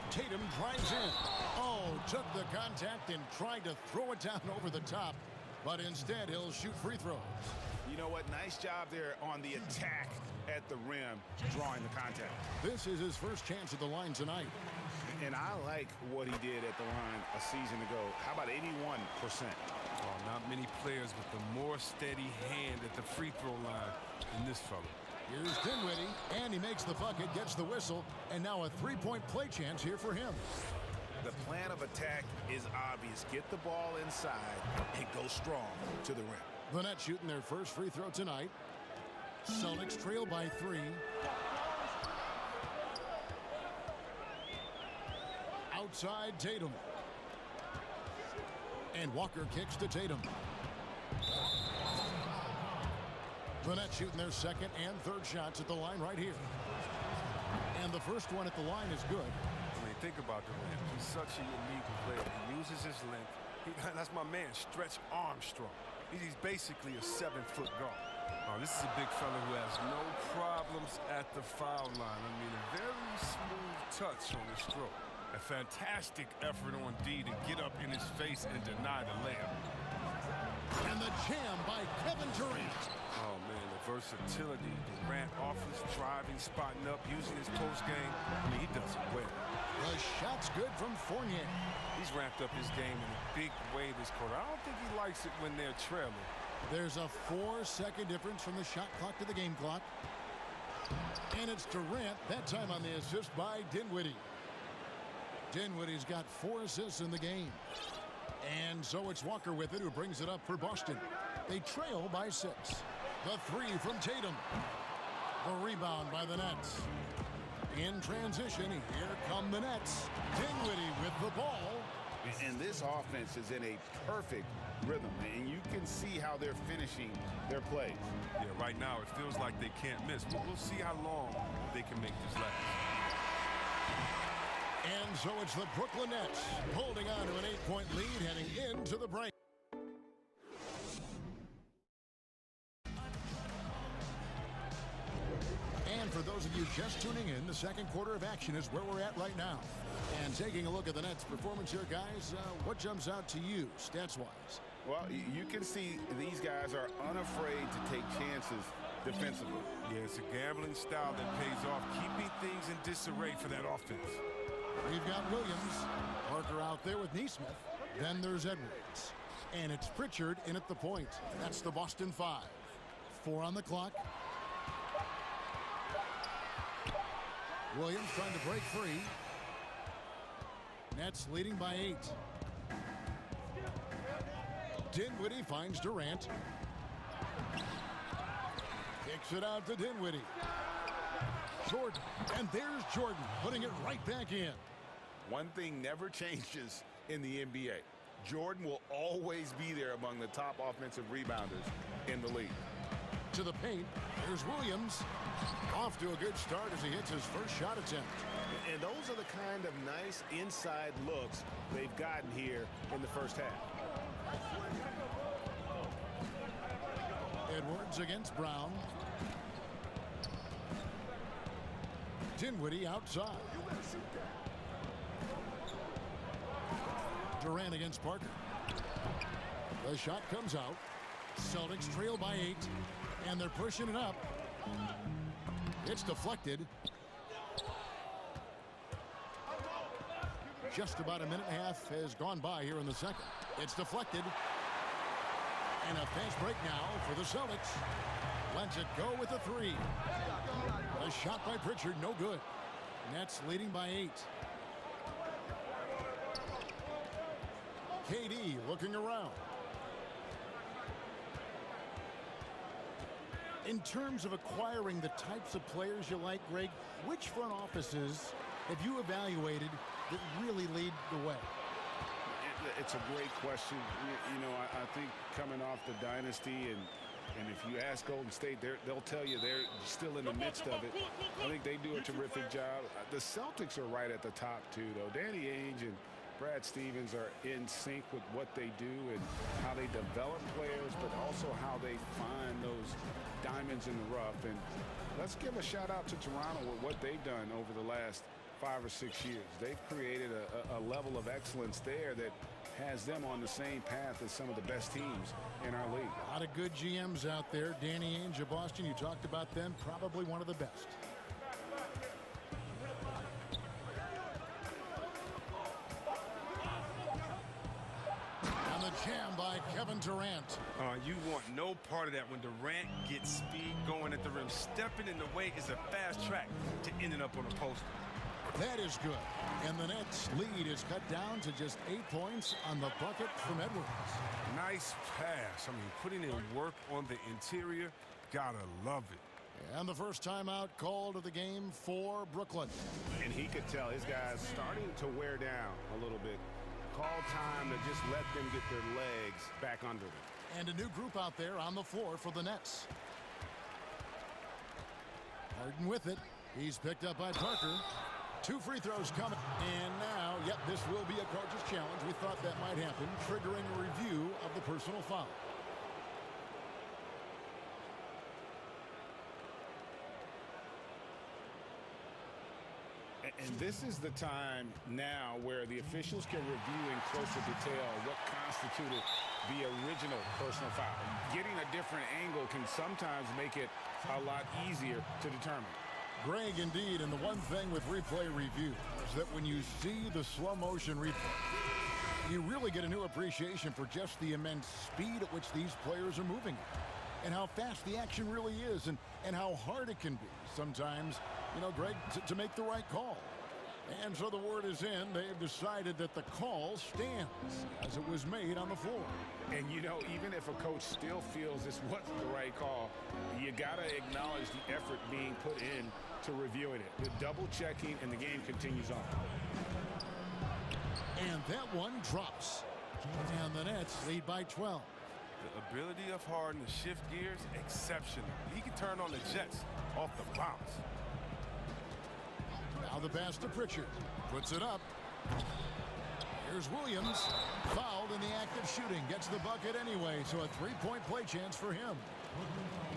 Tatum drives in. Oh, took the contact and tried to throw it down over the top. But instead, he'll shoot free throws. You know what? Nice job there on the attack at the rim, drawing the contact. This is his first chance at the line tonight. And I like what he did at the line a season ago. How about 81%? Oh, not many players with a more steady hand at the free throw line than this fella. Here's Dinwiddie, and he makes the bucket, gets the whistle, and now a 3-point play chance here for him. The plan of attack is obvious. Get the ball inside and go strong to the rim. The Nets shooting their first free throw tonight. Celtics trail by 3. Outside Tatum. And Walker kicks to Tatum. The Nets shooting their second and third shots at the line right here. And the first one at the line is good. I mean, think about Durant. He's such a unique player. He uses his length. That's my man, Stretch Armstrong. He's basically a 7-foot guard. Oh, this is a big fella who has no problems at the foul line. I mean, a very smooth touch on the stroke. A fantastic effort on D to get up in his face and deny the layup. And the jam by Kevin Durant. Oh, man, the versatility Durant offers, driving, spotting up, using his post game. I mean, he does it well. The shot's good from Fournier. He's ramped up his game in a big way this quarter. I don't think he likes it when they're trailing. There's a 4-second difference from the shot clock to the game clock. And it's Durant, that time on the assist by Dinwiddie. Dinwiddie's got 4 assists in the game. And so it's Walker with it, who brings it up for Boston. They trail by 6. The 3 from Tatum. The rebound by the Nets. In transition, here come the Nets. Dinwiddie with the ball. And this offense is in a perfect rhythm, and you can see how they're finishing their plays. Yeah, right now it feels like they can't miss. We'll see how long they can make this last. And so it's the Brooklyn Nets holding on to an 8-point lead heading into the break. And for those of you just tuning in, the second quarter of action is where we're at right now. And taking a look at the Nets' performance here, guys, what jumps out to you, stats-wise? Well, you can see these guys are unafraid to take chances defensively. Yeah, it's a gambling style that pays off, keeping things in disarray for that offense. We've got Williams, Parker out there with Neesmith. Then there's Edwards. And it's Pritchard in at the point. That's the Boston 5. 4 on the clock. Williams trying to break free. Nets leading by 8. Dinwiddie finds Durant. Kicks it out to Dinwiddie. Jordan, and there's Jordan putting it right back in. One thing never changes in the NBA. Jordan will always be there among the top offensive rebounders in the league. To the paint, there's Williams. Off to a good start as he hits his first shot attempt. And those are the kind of nice inside looks they've gotten here in the first half. Edwards against Brown. Dinwiddie outside. Durant against Parker. The shot comes out. Celtics trail by 8, and they're pushing it up. It's deflected. Just about a minute and a half has gone by here in the second. It's deflected. And a fast break now for the Celtics. Lets it go with a 3. A shot by Pritchard, no good. Nets leading by 8. KD looking around. In terms of acquiring the types of players you like, Greg, which front offices have you evaluated that really lead the way? It's a great question. You know, I think coming off the dynasty, and if you ask Golden State, they'll tell you they're still in the midst of it. I think they do a terrific job. The Celtics are right at the top, too, though. Danny Ainge and Brad Stevens are in sync with what they do and how they develop players, but also how they find those diamonds in the rough. And let's give a shout out to Toronto with what they've done over the last 5 or 6 years. They've created a level of excellence there that has them on the same path as some of the best teams in our league. A lot of good GMs out there. Danny Ainge of Boston, you talked about them, probably one of the best. And the jam by Kevin Durant. You want no part of that when Durant gets speed going at the rim. Stepping in the way is a fast track to ending up on a poster. That is good. And the Nets lead is cut down to just 8 points on the bucket from Edwards. Nice pass. I mean, putting in work on the interior. Gotta love it. And the first timeout called of the game for Brooklyn. And he could tell his guys starting to wear down a little bit. Call time to just let them get their legs back under them. And a new group out there on the floor for the Nets. Harden with it. He's picked up by Parker. 2 free throws coming. And now, yep, this will be a coach's challenge. We thought that might happen, triggering a review of the personal foul. And this is the time now where the officials can review in closer detail what constituted the original personal foul. Getting a different angle can sometimes make it a lot easier to determine. Greg, indeed, and the one thing with replay review is that when you see the slow motion replay, you really get a new appreciation for just the immense speed at which these players are moving and how fast the action really is and how hard it can be sometimes, you know, Greg, to make the right call. And so the word is in. They've decided that the call stands as it was made on the floor. And, you know, even if a coach still feels this wasn't the right call, you got to acknowledge the effort being put in to reviewing it. The double checking and the game continues on. And that one drops. And the Nets lead by 12. The ability of Harden to shift gears, exceptional. He can turn on the Jets off the bounce. Now the pass to Pritchard. Puts it up. Here's Williams. Fouled in the act of shooting. Gets the bucket anyway, so a three-point play chance for him.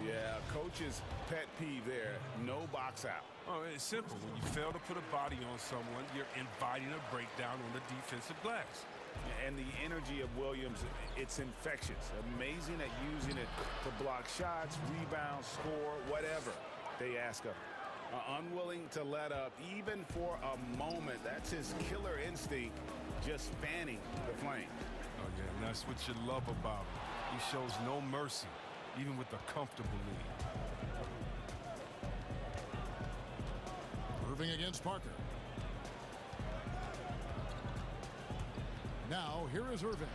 Yeah, coach's pet peeve there. No box out. Oh, it's simple. When you fail to put a body on someone, you're inviting a breakdown on the defensive glass. And the energy of Williams, it's infectious. Amazing at using it to block shots, rebound, score, whatever they ask of him. Unwilling to let up even for a moment. That's his killer instinct, just fanning the flame. Oh, yeah, and that's what you love about him. He shows no mercy, even with a comfortable lead. Irving against Parker. Now, here is Irving.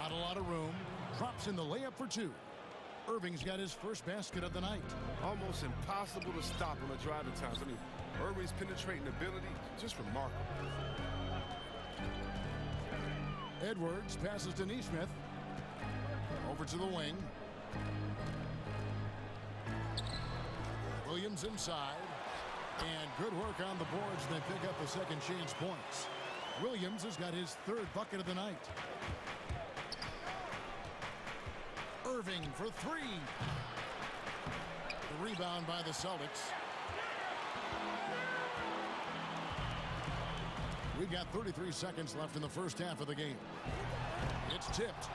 Not a lot of room. Drops in the layup for two. Irving's got his first basket of the night. Almost impossible to stop on the driving times. I mean, Irving's penetrating ability, just remarkable. Edwards passes to Neesmith. Over to the wing. Williams inside. And good work on the boards. They pick up the second chance points. Williams has got his third bucket of the night. Irving for three. The rebound by the Celtics. We've got 33 seconds left in the first half of the game. It's tipped.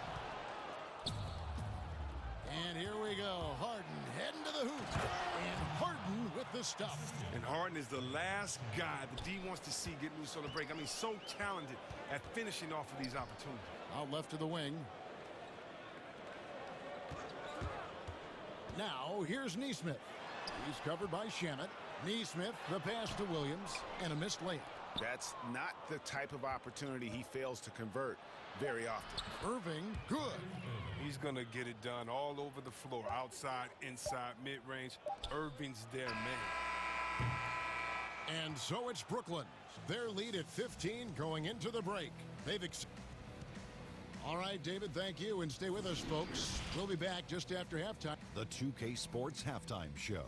And here we go. Harden heading to the hoop. And Harden with the stuff. And Harden is the last guy the D wants to see get loose on the break. I mean, so talented at finishing off of these opportunities. Out left to the wing. Now, here's Neesmith. He's covered by Shamet. Neesmith, the pass to Williams, and a missed layup. That's not the type of opportunity he fails to convert very often. Irving, good. He's going to get it done all over the floor, outside, inside, mid-range. Irving's their man. And so it's Brooklyn. Their lead at 15 going into the break. All right, David, thank you, and stay with us, folks. We'll be back just after halftime. The 2K Sports Halftime Show.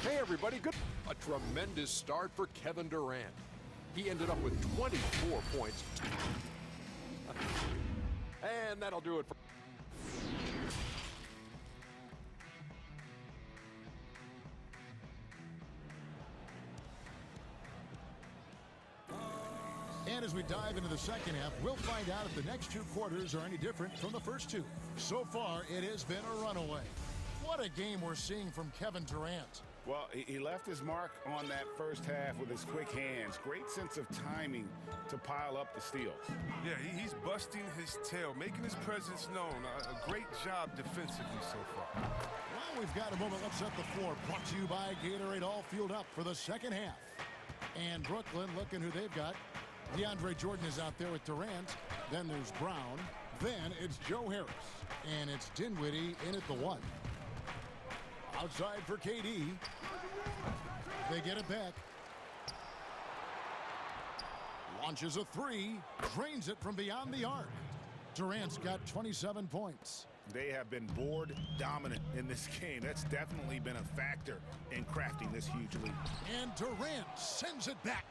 Hey, everybody. Good. A tremendous start for Kevin Durant. He ended up with 24 points. And that'll do it for... And as we dive into the second half, we'll find out if the next two quarters are any different from the first two. So far, it has been a runaway. What a game we're seeing from Kevin Durant. Well, he left his mark on that first half with his quick hands. Great sense of timing to pile up the steals. Yeah, he's busting his tail, making his presence known. A great job defensively so far. Well, we've got a moment. Let's set the floor. Brought to you by Gatorade, all fueled up for the second half. And Brooklyn, looking who they've got. DeAndre Jordan is out there with Durant. Then there's Brown. Then it's Joe Harris. And it's Dinwiddie in at the one. Outside for KD. They get it back. Launches a three. Drains it from beyond the arc. Durant's got 27 points. They have been board dominant in this game. That's definitely been a factor in crafting this huge lead. And Durant sends it back.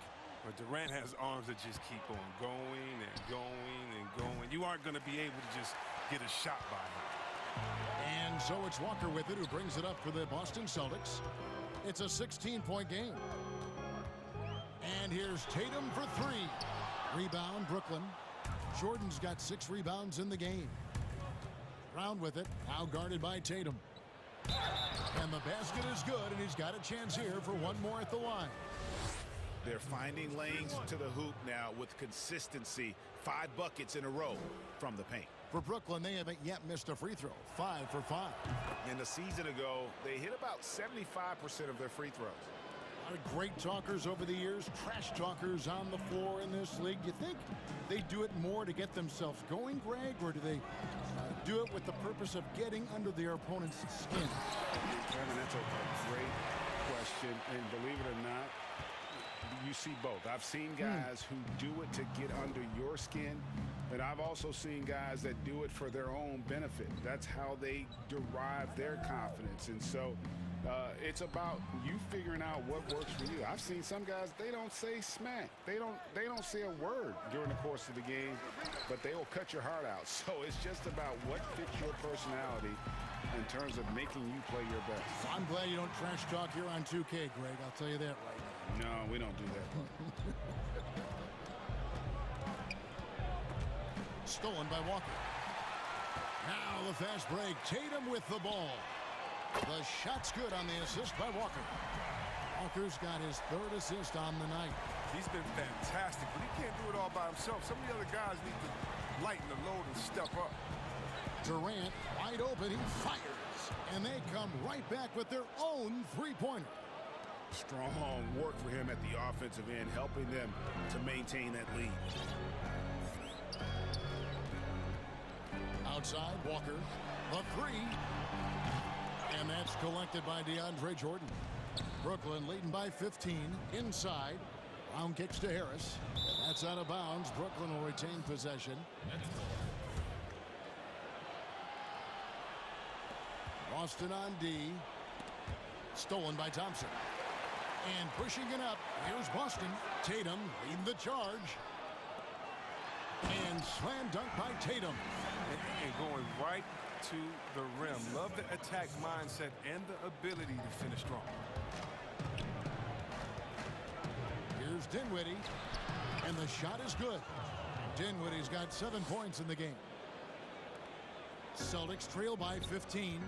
But Durant has arms that just keep on going and going and going. You aren't going to be able to just get a shot by him. And so it's Walker with it, who brings it up for the Boston Celtics. It's a 16-point game. And here's Tatum for three. Rebound, Brooklyn. Jordan's got 6 rebounds in the game. Brown with it, now guarded by Tatum. And the basket is good, and he's got a chance here for one more at the line. They're finding lanes to the hoop now with consistency. 5 buckets in a row from the paint. For Brooklyn, they haven't yet missed a free throw. 5 for 5. And a season ago, they hit about 75% of their free throws. A lot of great talkers over the years, trash talkers on the floor in this league. You think they do it more to get themselves going, Greg, or do they do it with the purpose of getting under their opponent's skin? Kevin, that's a great question, and believe it or not, you see both. I've seen guys who do it to get under your skin, but I've also seen guys that do it for their own benefit. That's how they derive their confidence. And so it's about you figuring out what works for you. I've seen some guys, they don't say smack. They don't say a word during the course of the game, but they will cut your heart out. So it's just about what fits your personality in terms of making you play your best. I'm glad you don't trash talk here on 2K, Greg. I'll tell you that right now. No, we don't do that. Stolen by Walker. Now the fast break. Tatum with the ball. The shot's good on the assist by Walker. Walker's got his 3rd assist on the night. He's been fantastic, but he can't do it all by himself. Some of the other guys need to lighten the load and step up. Durant wide open. He fires. And they come right back with their own three-pointer. Strong work for him at the offensive end, helping them to maintain that lead. Outside, Walker, the 3. And that's collected by DeAndre Jordan. Brooklyn leading by 15. Inside, Brown kicks to Harris. That's out of bounds. Brooklyn will retain possession. Boston on D. Stolen by Thompson. And pushing it up, here's Boston. Tatum leading the charge. And slam dunk by Tatum. And going right to the rim. Love the attack mindset and the ability to finish strong. Here's Dinwiddie. And the shot is good. Dinwiddie's got 7 points in the game. Celtics trail by 15.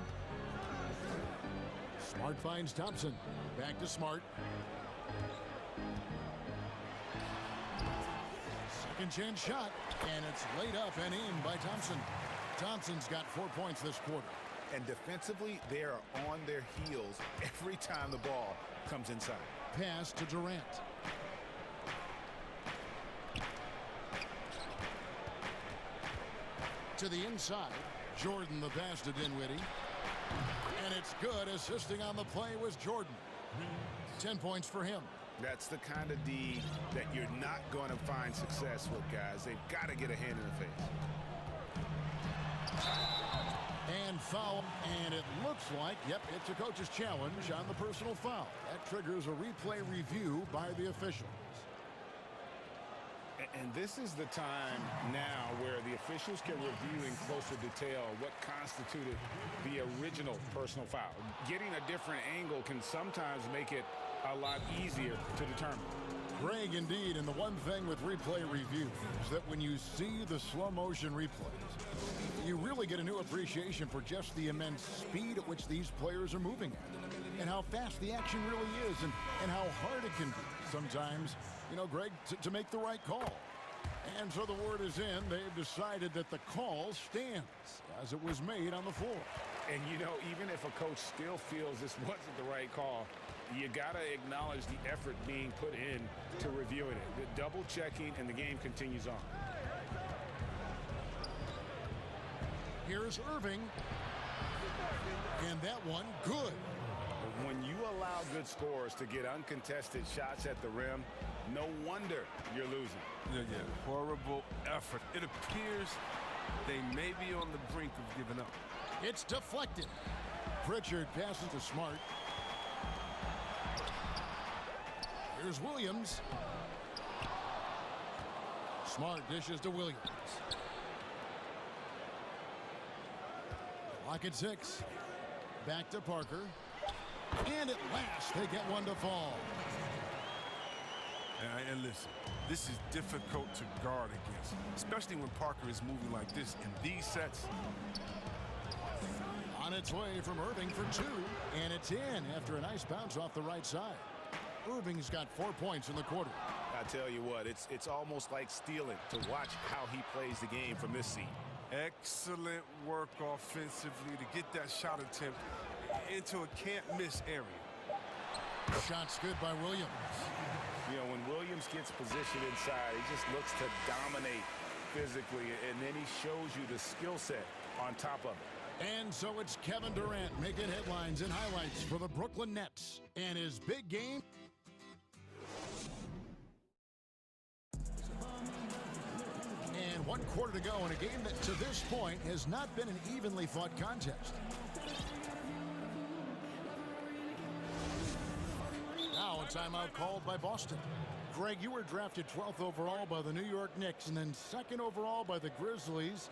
Smart finds Thompson. Back to Smart. Second chance shot. And it's laid up and in by Thompson. Thompson's got 4 points this quarter. And defensively, they are on their heels every time the ball comes inside. Pass to Durant. To the inside. Jordan the pass to Dinwiddie. And it's good. Assisting on the play was Jordan. 10 points for him. That's the kind of D that you're not going to find success with, guys. They've got to get a hand in the face. And foul. And it looks like, yep, it's a coach's challenge on the personal foul. That triggers a replay review by the officials. And this is the time now where the officials can review in closer detail what constituted the original personal foul. Getting a different angle can sometimes make it a lot easier to determine. Greg, indeed, and the one thing with replay review is that when you see the slow motion replays, you really get a new appreciation for just the immense speed at which these players are moving at, and how fast the action really is, and how hard it can be sometimes, you know, Greg, to make the right call. And so the word is in. They've decided that the call stands as it was made on the floor. And, you know, even if a coach still feels this wasn't the right call, you got to acknowledge the effort being put in to reviewing it. The double checking, and the game continues on. Here's Irving. And that one, good. When you allow good scorers to get uncontested shots at the rim, no wonder you're losing. Yeah. Horrible effort. It appears they may be on the brink of giving up. It's deflected. Pritchard passes to Smart. Here's Williams. Smart dishes to Williams. Clock at 6. Back to Parker. And at last, they get one to fall. And listen, this is difficult to guard against, especially when Parker is moving like this in these sets. On its way from Irving for two, and it's in after a nice bounce off the right side. Irving's got 4 points in the quarter. I tell you what, it's almost like stealing to watch how he plays the game from this seat. Excellent work offensively to get that shot attempt into a can't-miss area. Shot's good by Williams. You know, when Williams gets positioned inside, he just looks to dominate physically, and then he shows you the skill set on top of it. And so it's Kevin Durant making headlines and highlights for the Brooklyn Nets. And his big game. And 1 quarter to go in a game that to this point has not been an evenly fought contest. Now a timeout called by Boston. Greg, you were drafted 12th overall by the New York Knicks and then 2nd overall by the Grizzlies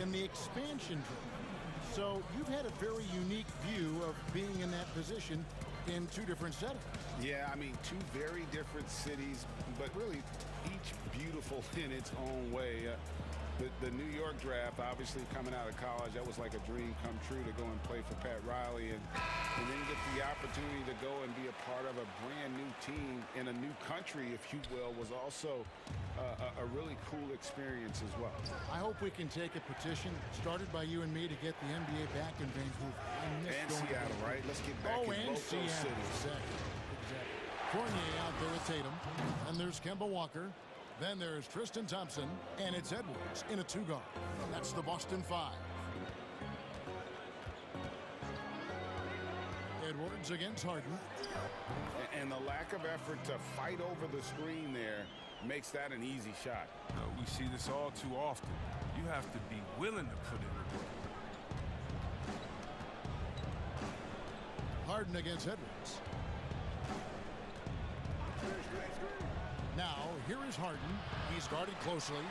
in the expansion draft. So you've had a very unique view of being in that position in 2 different settings. Yeah, I mean, 2 very different cities, but really each beautiful in its own way. The New York draft, obviously coming out of college, that was like a dream come true to go and play for Pat Riley and then get the opportunity to go and be a part of a brand new team in a new country, if you will, was also a really cool experience as well. I hope we can take a petition started by you and me to get the NBA back in Vancouver. And Seattle, right? Let's get back in both those cities. Exactly. Fournier out there with Tatum. And there's Kemba Walker. Then there's Tristan Thompson. And it's Edwards in a 2-guard. That's the Boston 5. Edwards against Harden. And the lack of effort to fight over the screen there makes that an easy shot. We see this all too often. You have to be willing to put in the work. Harden against Edwards. Now, here is Harden. He's guarded closely.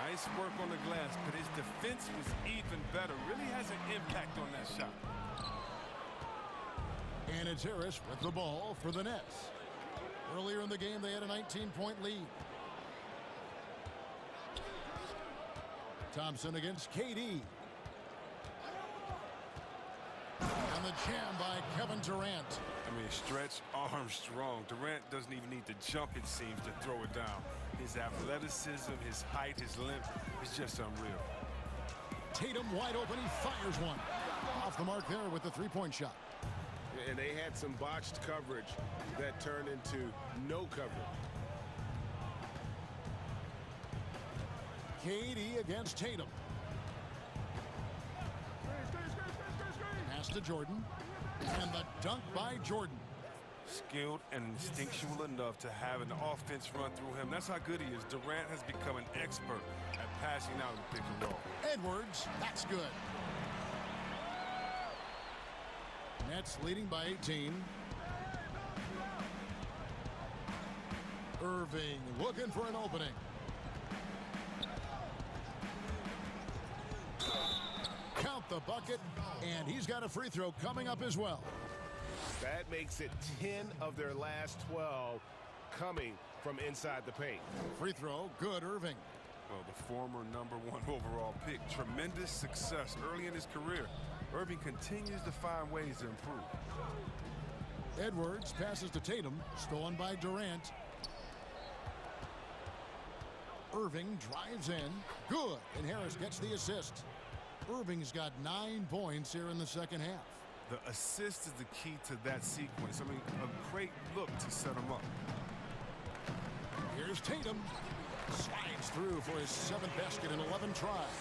Nice work on the glass, but his defense was even better. Really has an impact on that shot. And it's Harris with the ball for the Nets. Earlier in the game, they had a 19-point lead. Thompson against KD. And the jam by Kevin Durant. I mean, stretch Armstrong. Durant doesn't even need to jump, it seems, to throw it down. His athleticism, his height, his length is just unreal. Tatum wide open. He fires one. Off the mark there with the 3-point shot. And they had some botched coverage that turned into no coverage. KD against Tatum. Pass to Jordan. And the dunk by Jordan. Skilled and instinctual enough to have an offense run through him. That's how good he is. Durant has become an expert at passing out in pick and roll. Edwards, that's good. Nets leading by 18. Irving looking for an opening. Count the bucket, and he's got a free throw coming up as well. That makes it 10 of their last 12 coming from inside the paint. Free throw, good, Irving. Well, the former #1 overall pick, tremendous success early in his career. Irving continues to find ways to improve. Edwards passes to Tatum, stolen by Durant. Irving drives in, good, and Harris gets the assist. Irving's got 9 points here in the second half. The assist is the key to that sequence. I mean, a great look to set him up. Here's Tatum. Slides through for his 7th basket in 11 tries.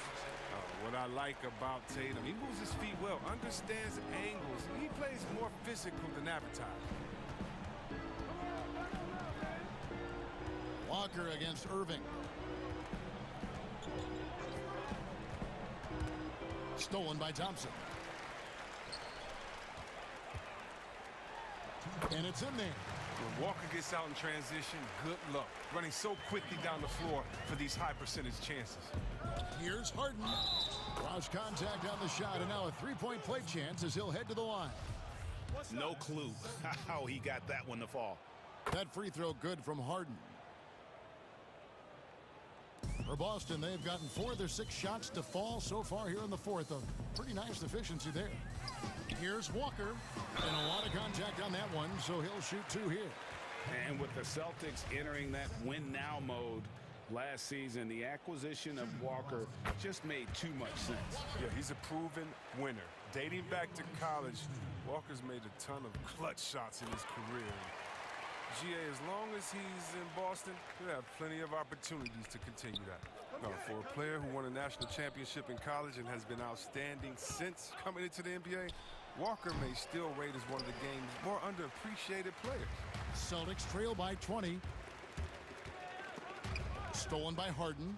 What I like about Tatum, he moves his feet well, understands angles. He plays more physical than advertised. Walker against Irving. Stolen by Thompson. And it's in there. When Walker gets out in transition, good luck. Running so quickly down the floor for these high percentage chances. Here's Harden. Draws contact on the shot, and now a 3-point play chance as he'll head to the line. No clue how he got that one to fall. That free throw good from Harden. For Boston, they've gotten 4 of their 6 shots to fall so far here in the fourth. A pretty nice efficiency there. Here's Walker, and a lot of contact on that one, so he'll shoot 2 here. And with the Celtics entering that win-now mode last season, the acquisition of Walker just made too much sense. Yeah, he's a proven winner. Dating back to college, Walker's made a ton of clutch shots in his career. GA, as long as he's in Boston, he'll have plenty of opportunities to continue that. Now, for a player who won a national championship in college and has been outstanding since coming into the NBA, Walker may still rate as one of the game's more underappreciated players. Celtics trail by 20. Stolen by Harden.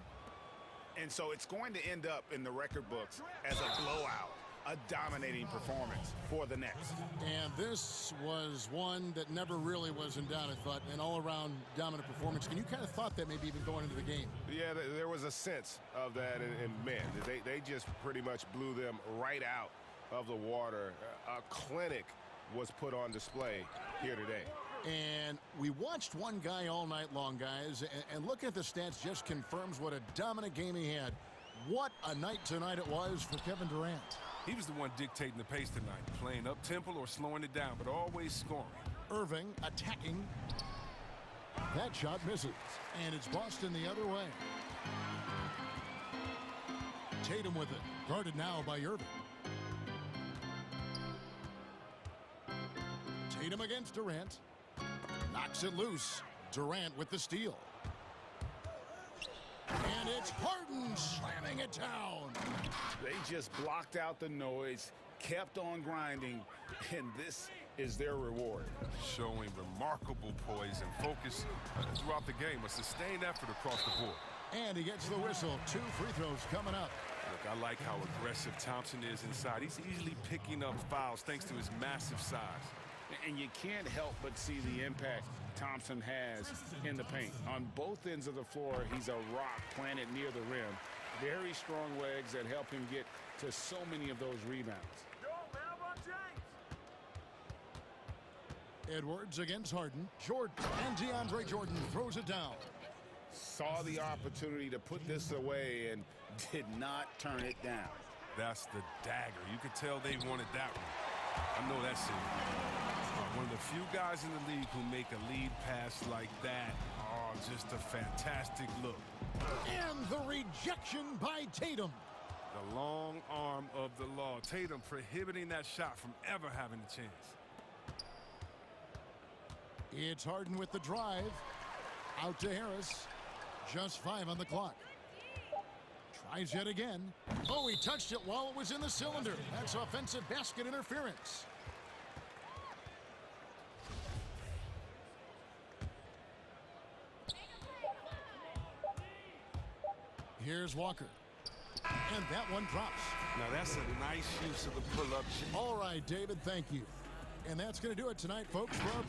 And so it's going to end up in the record books as a blowout, a dominating performance for the Nets. And this was one that never really was in doubt, I thought, an all-around dominant performance. And you kind of thought that maybe even going into the game. Yeah, there was a sense of that, and man, they just pretty much blew them right out of the water. A clinic was put on display here today. And we watched one guy all night long, guys, and looking at the stats just confirms what a dominant game he had. What a night tonight it was for Kevin Durant. He was the one dictating the pace tonight, playing up-tempo or slowing it down, but always scoring. Irving attacking. That shot misses, and it's Boston the other way. Tatum with it, guarded now by Irving. Tatum against Durant. Knocks it loose. Durant with the steal. And it's Harden slamming it down. They just blocked out the noise, kept on grinding, and this is their reward. Showing remarkable poise and focus throughout the game. A sustained effort across the board. And he gets the whistle. 2 free throws coming up. Look, I like how aggressive Thompson is inside. He's easily picking up fouls thanks to his massive size. And you can't help but see the impact Thompson has in the paint. On both ends of the floor, he's a rock planted near the rim. Very strong legs that help him get to so many of those rebounds. Edwards against Harden. Jordan and DeAndre Jordan throws it down. Saw the opportunity to put this away and did not turn it down. That's the dagger. You could tell they wanted that one. I know that's it. One of the few guys in the league who make a lead pass like that. Oh, just a fantastic look. And the rejection by Tatum. The long arm of the law. Tatum prohibiting that shot from ever having a chance. It's Harden with the drive. Out to Harris. Just 5 on the clock. Tries yet again. Oh, he touched it while it was in the cylinder. That's offensive basket interference. Here's Walker. And that one drops. Now that's a nice use of the pull-up. All right, David, thank you. And that's going to do it tonight, folks, for our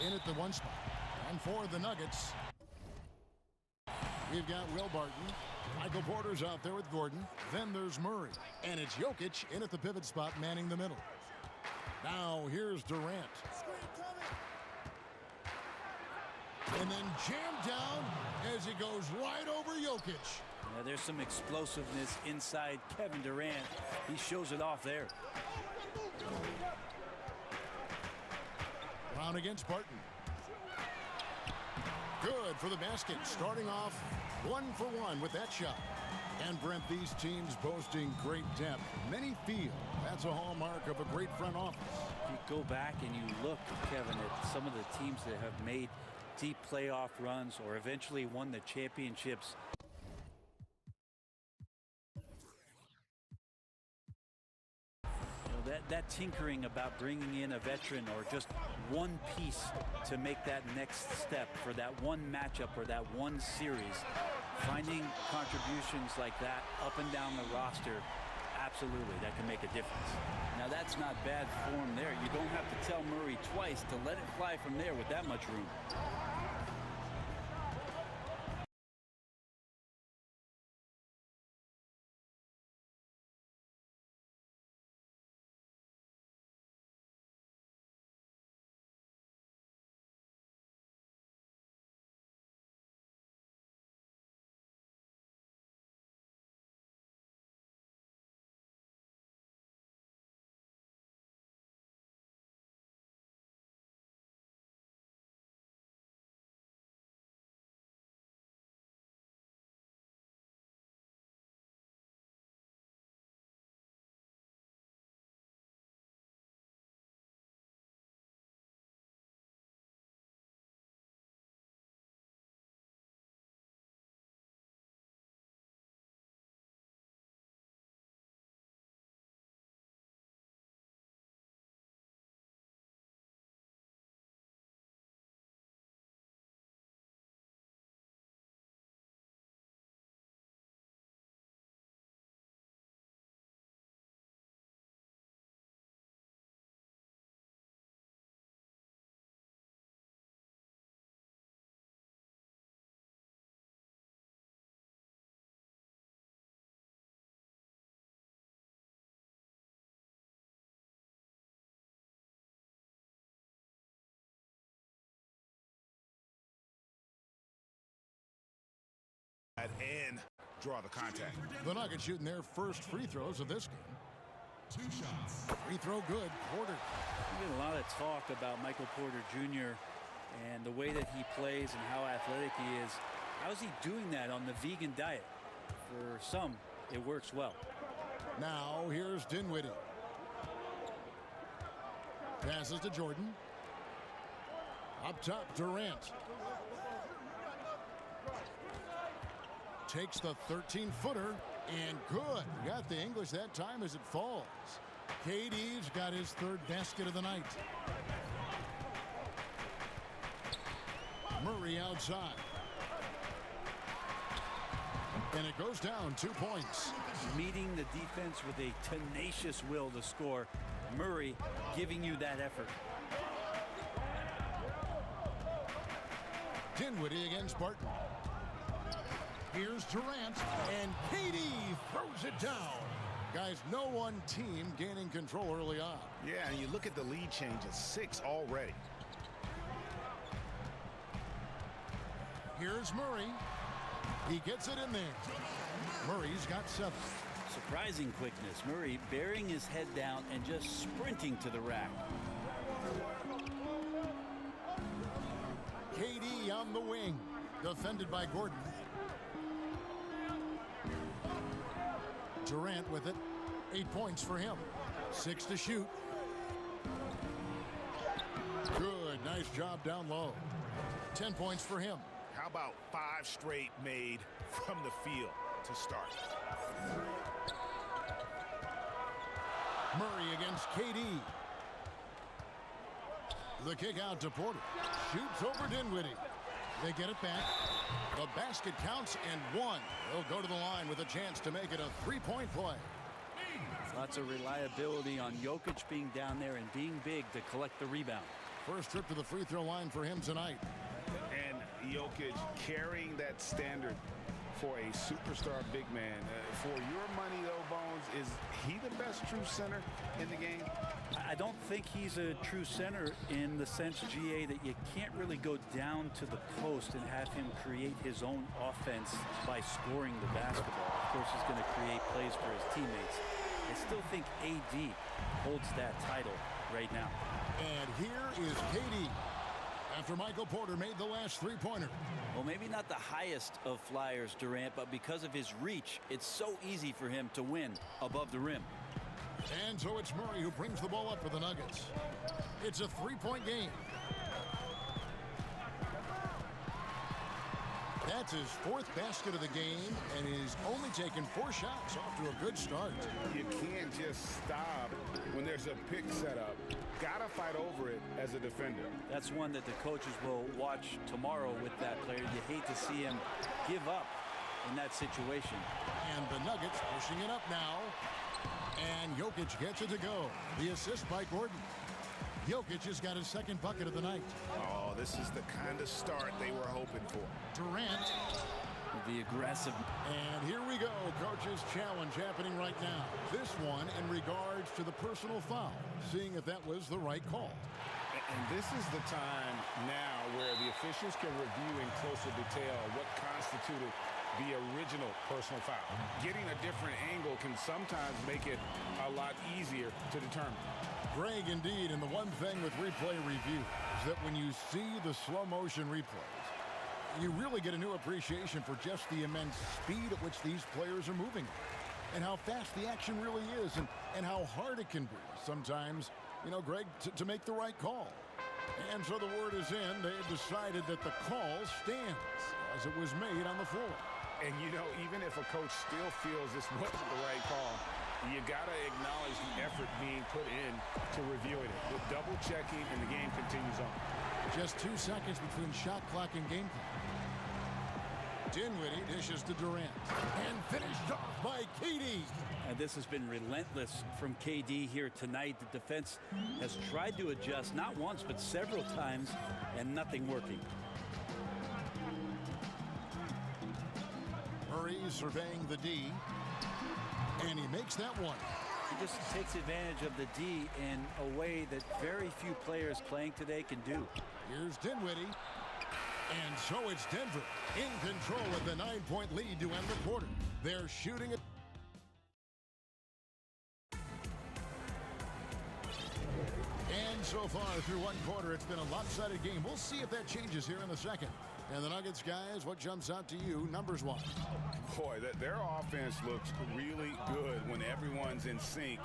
in at the one spot. And for the Nuggets, we've got Will Barton. Michael Porter's out there with Gordon. Then there's Murray. And it's Jokic in at the pivot spot, manning the middle. Now here's Durant. And then jammed down as he goes right over Jokic. Yeah, there's some explosiveness inside Kevin Durant. He shows it off there. Brown against Barton. Good for the basket. Starting off 1-for-1 with that shot. And Brent, these teams boasting great depth. Many feel that's a hallmark of a great front office. If you go back and you look, Kevin, at some of the teams that have made deep playoff runs or eventually won the championships, that tinkering about bringing in a veteran or just one piece to make that next step for that one matchup or that one series, finding contributions like that up and down the roster, absolutely, that can make a difference. Now, that's not bad form there. You don't have to tell Murray twice to let it fly from there with that much room. And draw the contact. The Nuggets shooting their first free throws of this game. 2 shots. Free throw good. Porter. There's been a lot of talk about Michael Porter Jr. and the way that he plays and how athletic he is. How is he doing that on the vegan diet? For some, it works well. Now here's Dinwiddie. Passes to Jordan. Up top, Durant. Takes the 13-footer, and good. Got the English that time as it falls. KD's got his 3rd basket of the night. Murray outside. And it goes down 2 points. Meeting the defense with a tenacious will to score. Murray giving you that effort. Dinwiddie against Barton. Here's Durant, and KD throws it down. Guys, no one team gaining control early on. Yeah, and you look at the lead change at 6 already. Here's Murray. He gets it in there. Murray's got 7. Surprising quickness. Murray bearing his head down and just sprinting to the rack. KD on the wing, defended by Gordon. Durant with it. 8 points for him. 6 to shoot. Good. Nice job down low. 10 points for him. How about 5 straight made from the field to start? Murray against KD. The kick out to Porter. Shoots over Dinwiddie. They get it back. The basket counts and 1. They'll go to the line with a chance to make it a 3-point play. Lots of reliability on Jokic being down there and being big to collect the rebound. First trip to the free throw line for him tonight. And Jokic carrying that standard for a superstar big man. For your money, though, Bones, is he the best true center in the game? I don't think he's a true center in the sense, GA, that you can't really go down to the post and have him create his own offense by scoring the basketball. Of course, he's going to create plays for his teammates. I still think AD holds that title right now. And here is KD. After Michael Porter made the last three-pointer. Well, maybe not the highest of flyers, Durant, but because of his reach, it's so easy for him to win above the rim. And so it's Murray who brings the ball up for the Nuggets. It's a three-point game. That's his fourth basket of the game, and he's only taken 4 shots. Off to a good start. You can't just stop when there's a pick set up. Gotta fight over it as a defender. That's one that the coaches will watch tomorrow with that player. You hate to see him give up in that situation. And the Nuggets pushing it up now. And Jokic gets it to go. The assist by Gordon. Jokic has got his second bucket of the night. Oh, this is the kind of start they were hoping for. Durant. The aggressive. And here we go. Coach's challenge happening right now. This one in regards to the personal foul. Seeing if that was the right call. And this is the time now where the officials can review in closer detail what constituted the original personal foul. Getting a different angle can sometimes make it a lot easier to determine. Greg, indeed, and the one thing with replay review is that when you see the slow motion replays, you really get a new appreciation for just the immense speed at which these players are moving and how fast the action really is and how hard it can be sometimes, you know, Greg, to make the right call. And so the word is in. They've decided that the call stands as it was made on the floor. And, you know, even if a coach still feels this wasn't the right call, you got to acknowledge the effort being put in to reviewing it. With double checking, and the game continues on. Just 2 seconds between shot clock and game clock. Dinwiddie dishes to Durant. And finished off by KD. And this has been relentless from KD here tonight. The defense has tried to adjust, not once, but several times, and nothing working. Murray surveying the D. And he makes that one. He just takes advantage of the D in a way that very few players playing today can do. Here's Dinwiddie. And so it's Denver in control with the 9-point lead to end the quarter. They're shooting it. And so far through one quarter, it's been a lopsided game. We'll see if that changes here in the second. And the Nuggets, guys, what jumps out to you numbers-wise? Boy, their offense looks really good when everyone's in sync.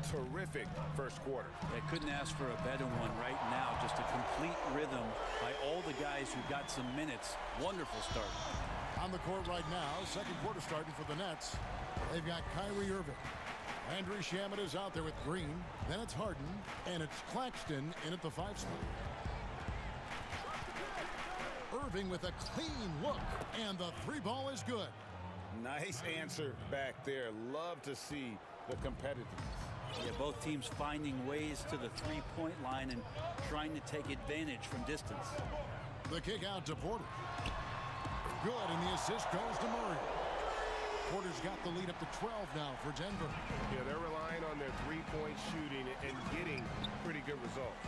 Terrific first quarter. They couldn't ask for a better one right now. Just a complete rhythm by all the guys who got some minutes. Wonderful start. On the court right now, second quarter starting for the Nets. They've got Kyrie Irving. Andrew Shamet is out there with Green. Then it's Harden. And it's Claxton in at the 5 spot. Irving with a clean look. And the 3 ball is good. Nice answer back there. Love to see the competitiveness. Yeah, both teams finding ways to the 3-point line and trying to take advantage from distance. The kick out to Porter. Good, and the assist goes to Murray. Porter's got the lead up to 12 now for Denver. Yeah, they're relying on their 3-point shooting and getting pretty good results.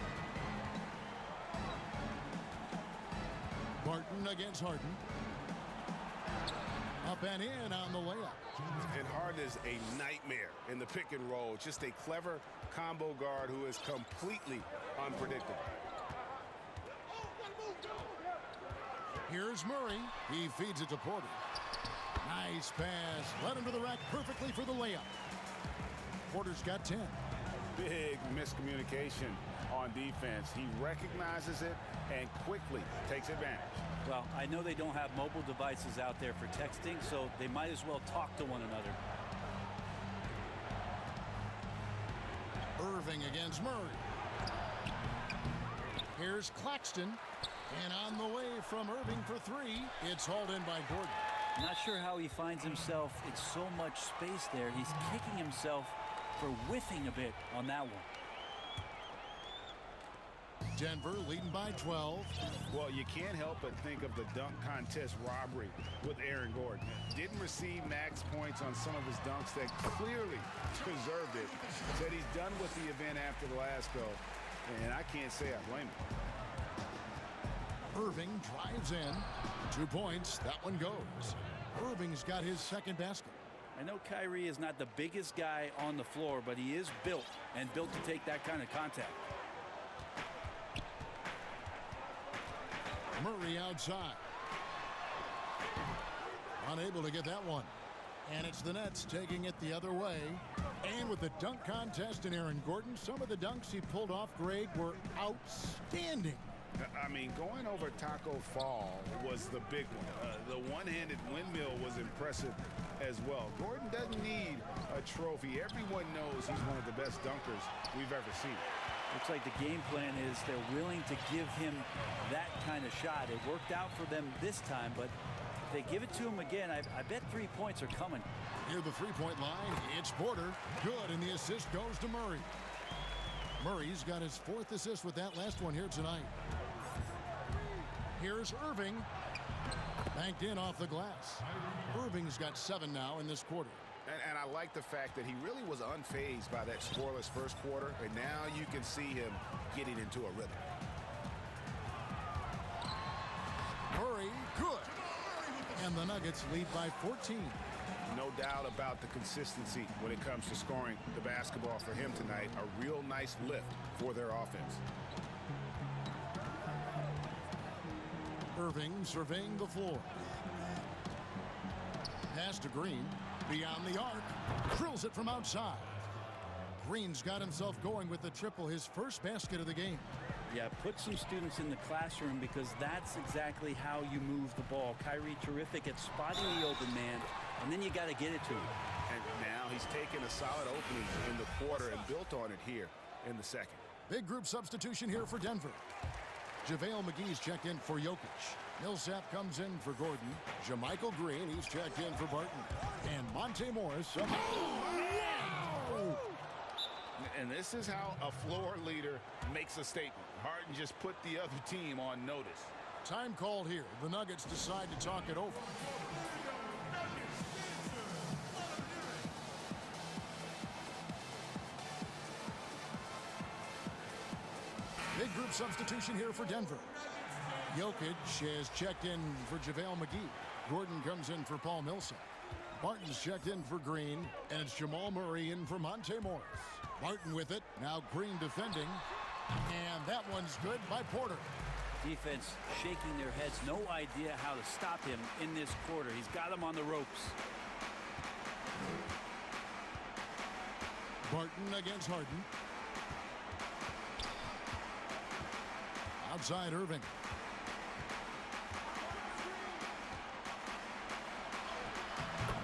Barton against Harden. Up and in on the layup. And Harden is a nightmare in the pick and roll. Just a clever combo guard who is completely unpredictable. Here's Murray. He feeds it to Porter. Nice pass. Led him to the rack perfectly for the layup. Porter's got 10. Big miscommunication on defense. He recognizes it and quickly takes advantage. Well, I know they don't have mobile devices out there for texting, so they might as well talk to one another. Irving against Murray. Here's Claxton. And on the way from Irving for 3, it's hauled in by Gordon. Not sure how he finds himself in so much space there. He's kicking himself for whiffing a bit on that one. Denver leading by 12. Well, you can't help but think of the dunk contest robbery with Aaron Gordon. Didn't receive max points on some of his dunks that clearly deserved it. Said he's done with the event after the last go, and I can't say I blame him. Irving drives in. 2 points. That one goes. Irving's got his second basket. I know Kyrie is not the biggest guy on the floor, but he is built to take that kind of contact. Murray outside. Unable to get that one. And it's the Nets taking it the other way. And with the dunk contest and Aaron Gordon, some of the dunks he pulled off, Greg, were outstanding. I mean, going over Taco Fall was the big one. The one-handed windmill was impressive as well. Gordon doesn't need a trophy. Everyone knows he's one of the best dunkers we've ever seen. Looks like the game plan is they're willing to give him that kind of shot. It worked out for them this time, but if they give it to him again, I bet 3 points are coming. Near the three-point line, it's Porter. Good, and the assist goes to Murray. Murray's got his 4th assist with that last one here tonight. Here's Irving. Banked in off the glass. Irving's got 7 now in this quarter. And I like the fact that he really was unfazed by that scoreless first quarter, and now you can see him getting into a rhythm. Murray, good. And the Nuggets lead by 14. No doubt about the consistency when it comes to scoring the basketball for him tonight. A real nice lift for their offense. Irving surveying the floor. Pass to Green. Beyond the arc. Drills it from outside. Green's got himself going with the triple, his first basket of the game. Yeah, put some students in the classroom because that's exactly how you move the ball. Kyrie terrific at spotting the open man, and then you got to get it to him. And now he's taken a solid opening in the quarter and built on it here in the second. Big group substitution here for Denver. JaVale McGee's checked in for Jokic. Millsap comes in for Gordon. JaMychal Green, he's checked in for Barton. And Monte Morris. And this is how a floor leader makes a statement. Harden just put the other team on notice. Time called here. The Nuggets decide to talk it over. Big group substitution here for Denver. Jokic has checked in for JaVale McGee. Gordon comes in for Paul Millsap. Barton's checked in for Green, and it's Jamal Murray in for Monte Morris. Barton with it. Now Green defending. And that one's good by Porter. Defense shaking their heads. No idea how to stop him in this quarter. He's got him on the ropes. Barton against Harden. Outside Irving.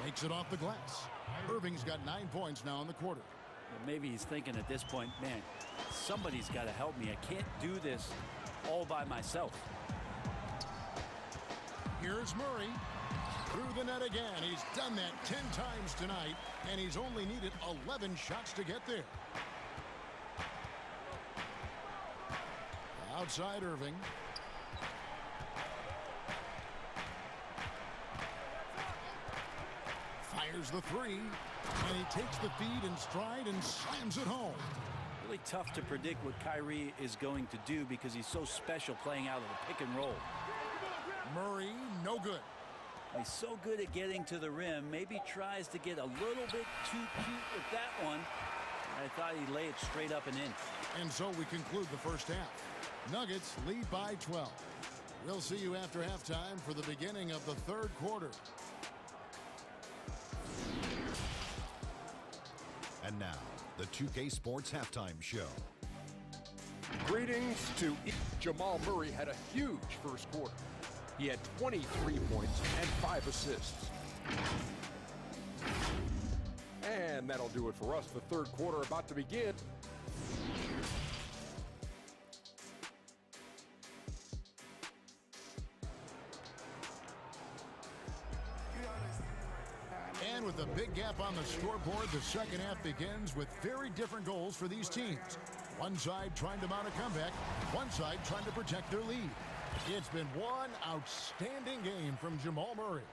Makes it off the glass. Irving's got 9 points now in the quarter. Well, maybe he's thinking at this point, man, somebody's got to help me. I can't do this all by myself. Here's Murray. Through the net again. He's done that 10 times tonight, and he's only needed 11 shots to get there. Outside Irving. Fires the three, and he takes the feed in stride and slams it home. Really tough to predict what Kyrie is going to do because he's so special playing out of the pick and roll. Murray, no good. He's so good at getting to the rim. Maybe tries to get a little bit too cute with that one. I thought he'd lay it straight up and in. And so we conclude the first half. Nuggets lead by 12. We'll see you after halftime for the beginning of the third quarter. And now, the 2K Sports Halftime Show. Greetings to Jamal Murray had a huge first quarter. He had 23 points and 5 assists. And that'll do it for us. The third quarter about to begin. And with a big gap on the scoreboard, the second half begins with very different goals for these teams. One side trying to mount a comeback, one side trying to protect their lead. It's been one outstanding game from Jamal Murray.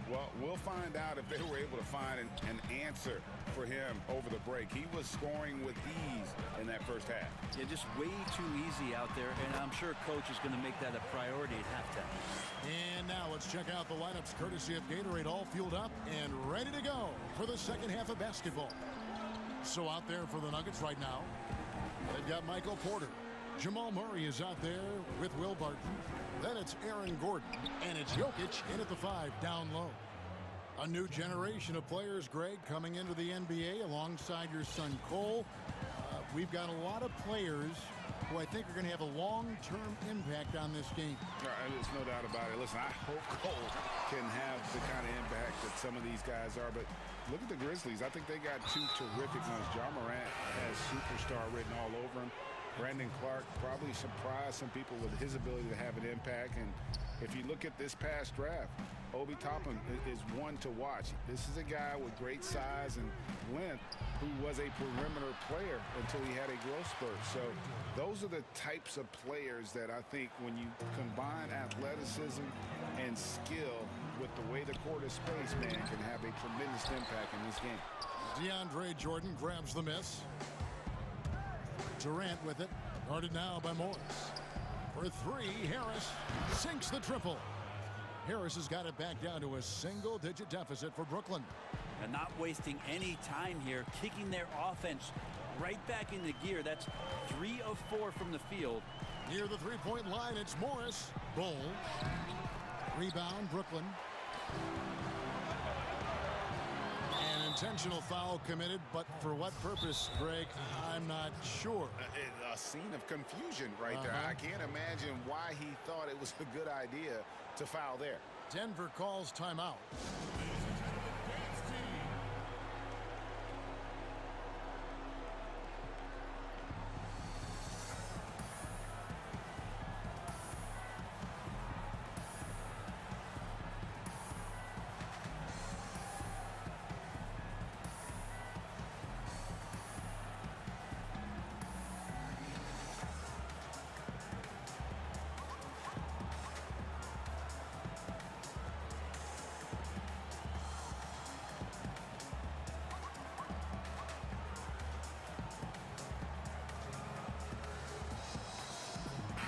Well, we'll find out if they were able to find an answer for him over the break. He was scoring with ease in that first half. Yeah, just way too easy out there, and I'm sure coach is going to make that a priority at halftime. And now let's check out the lineups courtesy of Gatorade, all fueled up and ready to go for the second half of basketball. So out there for the Nuggets right now, they've got Michael Porter. Jamal Murray is out there with Will Barton. Then it's Aaron Gordon, and it's Jokic in at the 5 down low. A new generation of players, Greg, coming into the NBA alongside your son Cole. We've got a lot of players who I think are going to have a long-term impact on this game. There's no doubt about it. Listen, I hope Cole can have the kind of impact that some of these guys are, but look at the Grizzlies. I think they got two terrific ones. Ja Morant has superstar written all over him. Brandon Clark probably surprised some people with his ability to have an impact. And if you look at this past draft, Obi Toppin is one to watch. This is a guy with great size and length who was a perimeter player until he had a growth spurt. So those are the types of players that I think when you combine athleticism and skill with the way the court is spaced, man, can have a tremendous impact in this game. DeAndre Jordan grabs the miss. Durant with it, guarded now by Morris. For 3, Harris sinks the triple. Harris has got it back down to a single-digit deficit for Brooklyn. And not wasting any time here, kicking their offense right back into gear. That's 3 of 4 from the field. Near the three-point line, it's Morris. Bull. Rebound, Brooklyn. An intentional foul committed, but for what purpose, Greg, I'm not sure. A scene of confusion right there. I can't imagine why he thought it was a good idea to foul there. Denver calls timeout.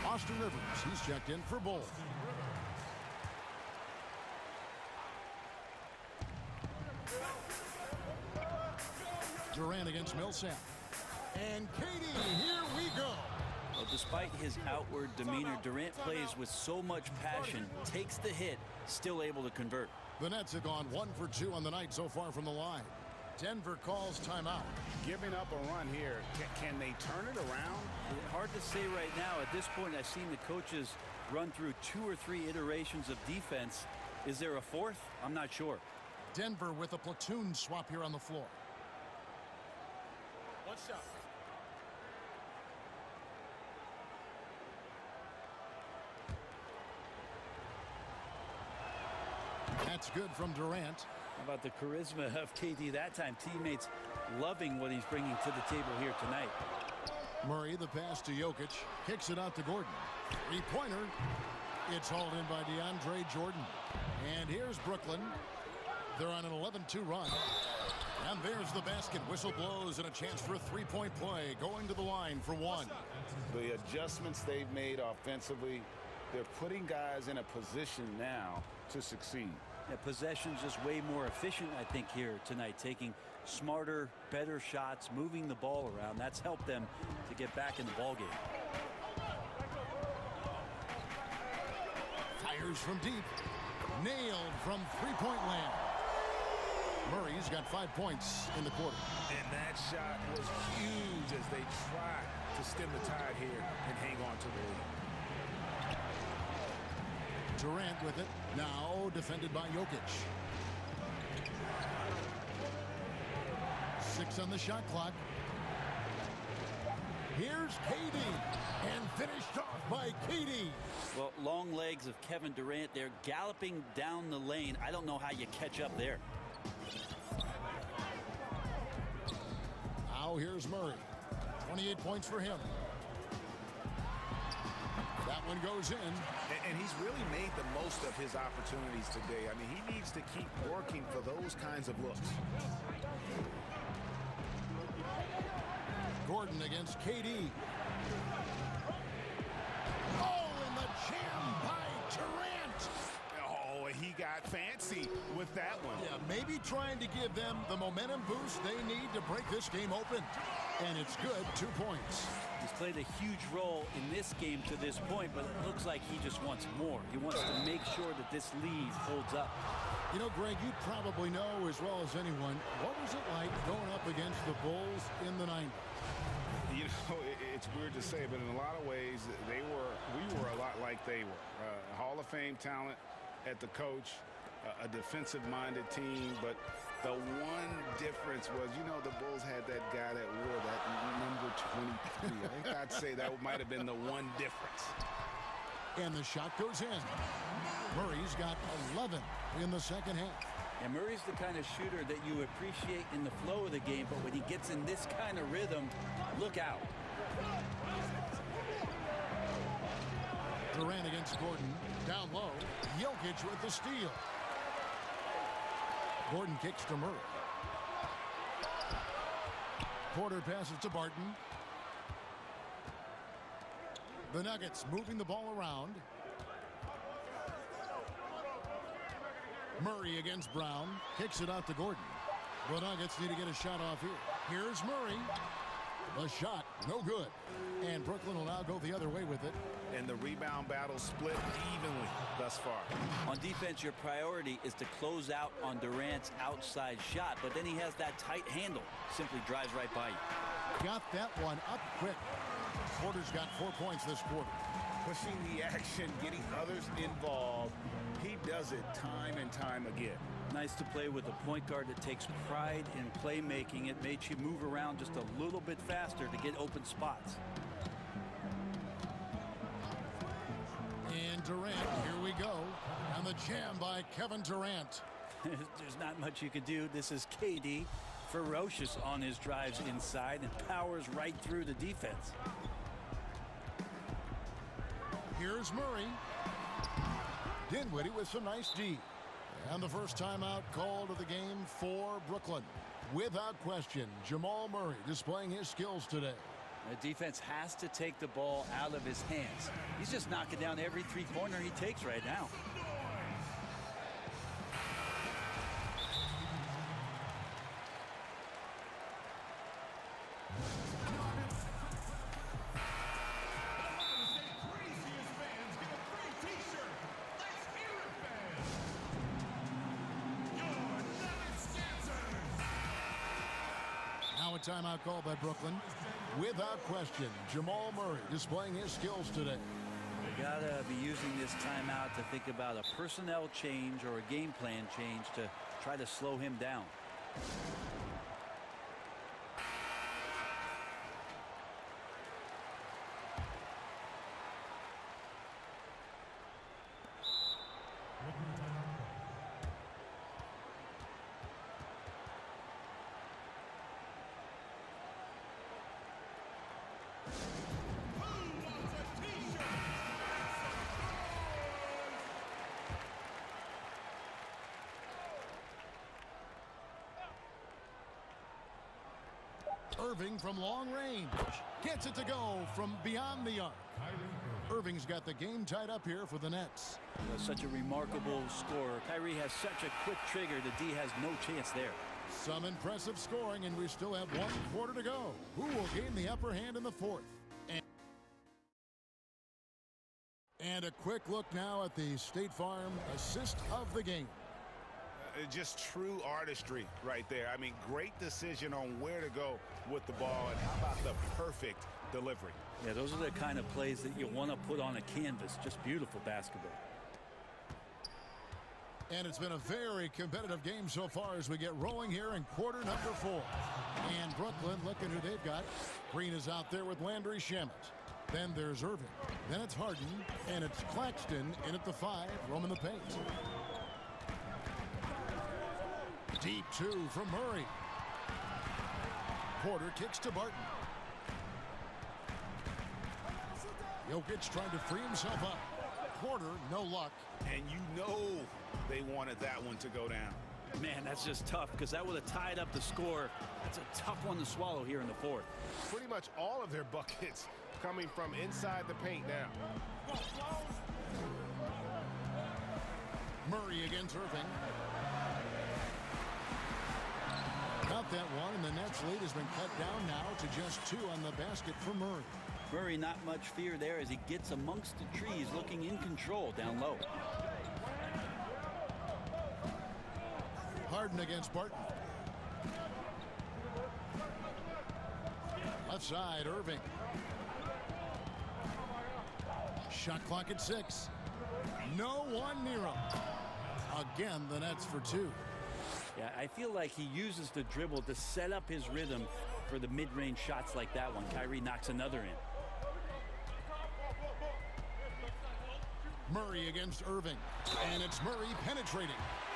Austin Rivers, he's checked in for Bull. Durant against Millsap. And Katie, here we go. Well, despite his outward demeanor, Durant plays with so much passion, takes the hit, still able to convert. The Nets have gone 1 for 2 on the night so far from the line. Denver calls timeout. Giving up a run here. Can they turn it around? Hard to say right now. At this point, I've seen the coaches run through 2 or 3 iterations of defense. Is there a 4th? I'm not sure. Denver with a platoon swap here on the floor. One shot. That's good from Durant. How about the charisma of KD that time? Teammates loving what he's bringing to the table here tonight. Murray, the pass to Jokic, kicks it out to Gordon. Three-pointer. It's hauled in by DeAndre Jordan. And here's Brooklyn. They're on an 11-2 run. And there's the basket. Whistle blows and a chance for a three-point play. Going to the line for 1. The adjustments they've made offensively, they're putting guys in a position now to succeed. Yeah, possession's just way more efficient, I think, here tonight. Taking smarter, better shots, moving the ball around. That's helped them to get back in the ballgame. Fires from deep. Nailed from three-point land. Murray's got 5 points in the quarter. And that shot was huge as they tried to stem the tide here and hang on to the lead. Durant with it. Now defended by Jokic. 6 on the shot clock. Here's KD. And finished off by KD. Well, long legs of Kevin Durant. They're galloping down the lane. I don't know how you catch up there. Now here's Murray. 28 points for him. That one goes in. And he's really made the most of his opportunities today. I mean, he needs to keep working for those kinds of looks. Gordon against KD. Oh, and the jam by Durant. Oh, he got fancy with that one. Yeah, maybe trying to give them the momentum boost they need to break this game open. And it's good, 2 points. He's played a huge role in this game to this point, but it looks like he just wants more. He wants to make sure that this lead holds up. You know, Greg, you probably know as well as anyone, what was it like going up against the Bulls in the 90s? You know, it's weird to say, but in a lot of ways, we were a lot like they were. Hall of Fame talent at the coach, a defensive-minded team, but the one difference was, you know, the Bulls had that guy that wore that number 23. I think I'd say that might have been the one difference. And the shot goes in. Murray's got 11 in the second half. And Murray's the kind of shooter that you appreciate in the flow of the game, but when he gets in this kind of rhythm, look out. Durant against Gordon. Down low. Jokic with the steal. Gordon kicks to Murray. Porter passes to Barton. The Nuggets moving the ball around. Murray against Brown. Kicks it out to Gordon. The Nuggets need to get a shot off here. Here's Murray. The shot, no good. And Brooklyn will now go the other way with it. And the rebound battle split evenly thus far. On defense, your priority is to close out on Durant's outside shot, but then he has that tight handle. Simply drives right by you. Got that one up quick. Porter's got 4 points this quarter. Pushing the action, getting others involved. He does it time and time again. Nice to play with a point guard that takes pride in playmaking. It makes you move around just a little bit faster to get open spots. And Durant, here we go. And the jam by Kevin Durant. There's not much you can do. This is KD, ferocious on his drives inside and powers right through the defense. Here's Murray. Dinwiddie with some nice D. And the first timeout called of the game for Brooklyn. Without question, Jamal Murray displaying his skills today. The defense has to take the ball out of his hands. He's just knocking down every three-pointer he takes right now. Now a timeout called by Brooklyn. Without question, Jamal Murray displaying his skills today. You gotta be using this timeout to think about a personnel change or a game plan change to try to slow him down. Irving from long range. Gets it to go from beyond the arc. Irving's got the game tied up here for the Nets. Such a remarkable scorer. Kyrie has such a quick trigger. The D has no chance there. Some impressive scoring, and we still have 1 quarter to go. Who will gain the upper hand in the fourth? And a quick look now at the State Farm assist of the game. Just true artistry right there. I mean, great decision on where to go with the ball, and how about the perfect delivery? Yeah, those are the kind of plays that you want to put on a canvas. Just beautiful basketball. And it's been a very competitive game so far as we get rolling here in quarter number 4. And Brooklyn, looking who they've got. Green is out there with Landry Shamet. Then there's Irving. Then it's Harden. And it's Claxton in at the 5, roaming the paint. Deep 2 from Murray. Porter kicks to Barton. Jokic trying to free himself up. Porter, no luck. And you know they wanted that one to go down. Man, that's just tough because that would have tied up the score. That's a tough one to swallow here in the fourth. Pretty much all of their buckets coming from inside the paint now. Murray against Irving. Got that one, and the Nets lead has been cut down now to just 2 on the basket for Murray. Murray, not much fear there as he gets amongst the trees, looking in control down low. Harden against Barton. Left side, Irving. Shot clock at 6. No one near him. Again, the Nets for 2. Yeah, I feel like he uses the dribble to set up his rhythm for the mid-range shots like that one. Kyrie knocks another in. Murray against Irving. And it's Murray penetrating.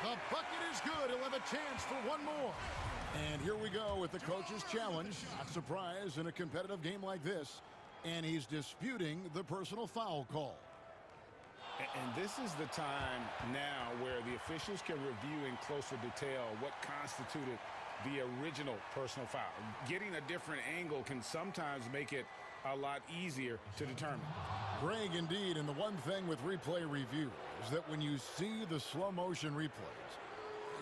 The bucket is good. He'll have a chance for one more. And here we go with the coach's challenge. Not surprised in a competitive game like this. And he's disputing the personal foul call. And this is the time now where the officials can review in closer detail what constituted the original personal foul. Getting a different angle can sometimes make it a lot easier to determine. Greg, indeed, and the one thing with replay review is that when you see the slow motion replays,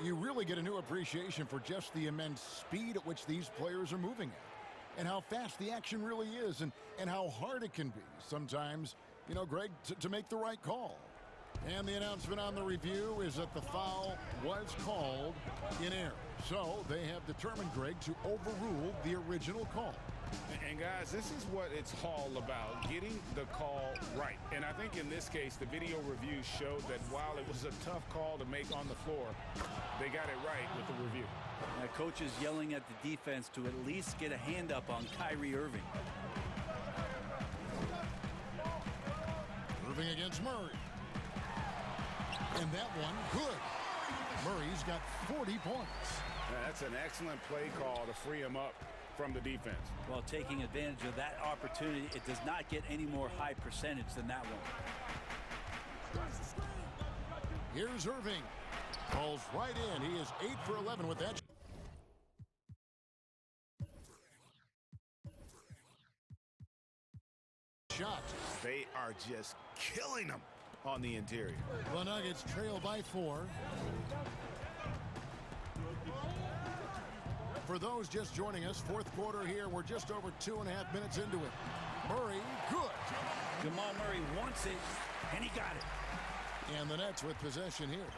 you really get a new appreciation for just the immense speed at which these players are moving at, and how fast the action really is, and how hard it can be sometimes, you know, Greg, to make the right call. And the announcement on the review is that the foul was called in error. So they have determined, Greg, to overrule the original call. And guys, this is what it's all about, getting the call right. And I think in this case, the video review showed that while it was a tough call to make on the floor, they got it right with the review. Now, coach is yelling at the defense to at least get a hand up on Kyrie Irving. Irving against Murray. And that one, good. Murray's got 40 points. That's an excellent play call to free him up from the defense. Well, taking advantage of that opportunity, it does not get any more high percentage than that one. Here's Irving. Falls right in. He is 8 for 11 with that. Shot. They are just killing them on the interior. The Nuggets trail by 4. For those just joining us, fourth quarter here. We're just over 2.5 minutes into it. Murray, good. Jamal Murray wants it, and he got it. And the Nets with possession here.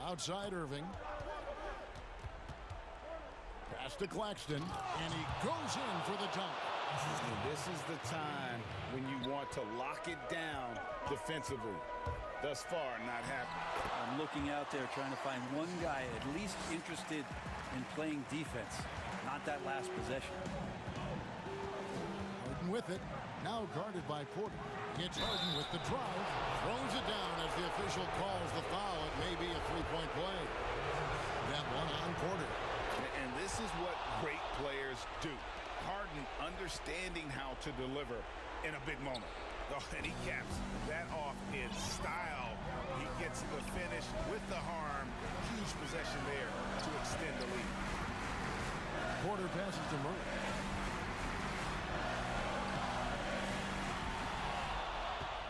Outside Irving. Pass to Claxton, and he goes in for the dunk. And this is the time when you want to lock it down defensively. Thus far, not happening. I'm looking out there trying to find one guy at least interested in playing defense, not that last possession. Harden with it, now guarded by Porter. Gets Harden with the drive, throws it down as the official calls the foul. It may be a three-point play. That one on Porter. And this is what great players do. Harden understanding how to deliver in a big moment. Oh, and he caps that off in style. He gets the finish with the harm. Huge possession there to extend the lead. Porter passes to Murray.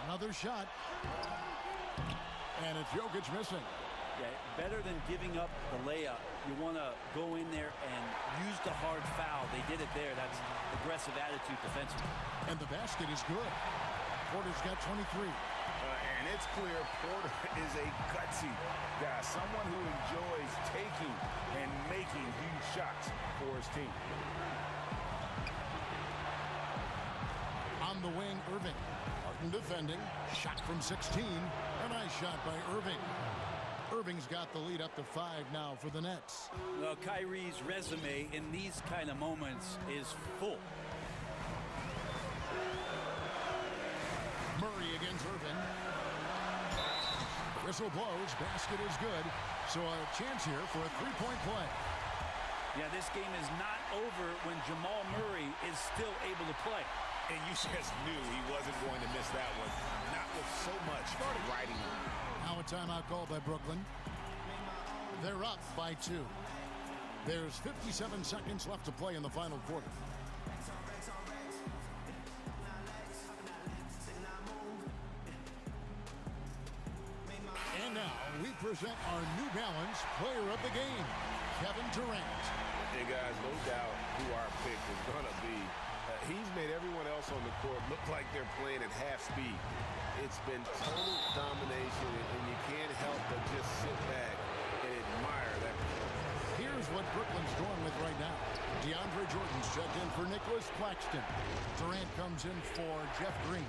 Another shot. And it's Jokic missing. Yeah, better than giving up the layup. You want to go in there and use the hard foul. They did it there. That's aggressive attitude defensively. And the basket is good. Porter's got 23. And it's clear Porter is a gutsy guy, someone who enjoys taking and making huge shots for his team. On the wing, Irving. Harden defending. Shot from 16. A nice shot by Irving. Irving's got the lead up to 5 now for the Nets. Well, Kyrie's resume in these kind of moments is full. Murray against Irving. Whistle blows. Basket is good. So a chance here for a three-point play. Yeah, this game is not over when Jamal Murray is still able to play. And you just knew he wasn't going to miss that one. Not with so much riding on. Now a timeout called by Brooklyn. They're up by 2. There's 57 seconds left to play in the final quarter. And now we present our New Balance Player of the Game, Kevin Durant. Hey guys, no doubt who our pick is going to be. He's made everyone else on the court look like they're playing at half speed. It's been total domination, and you can't help but just sit back and admire that. Here's what Brooklyn's going with right now. DeAndre Jordan's checked in for Nicholas Claxton. Durant comes in for Jeff Green.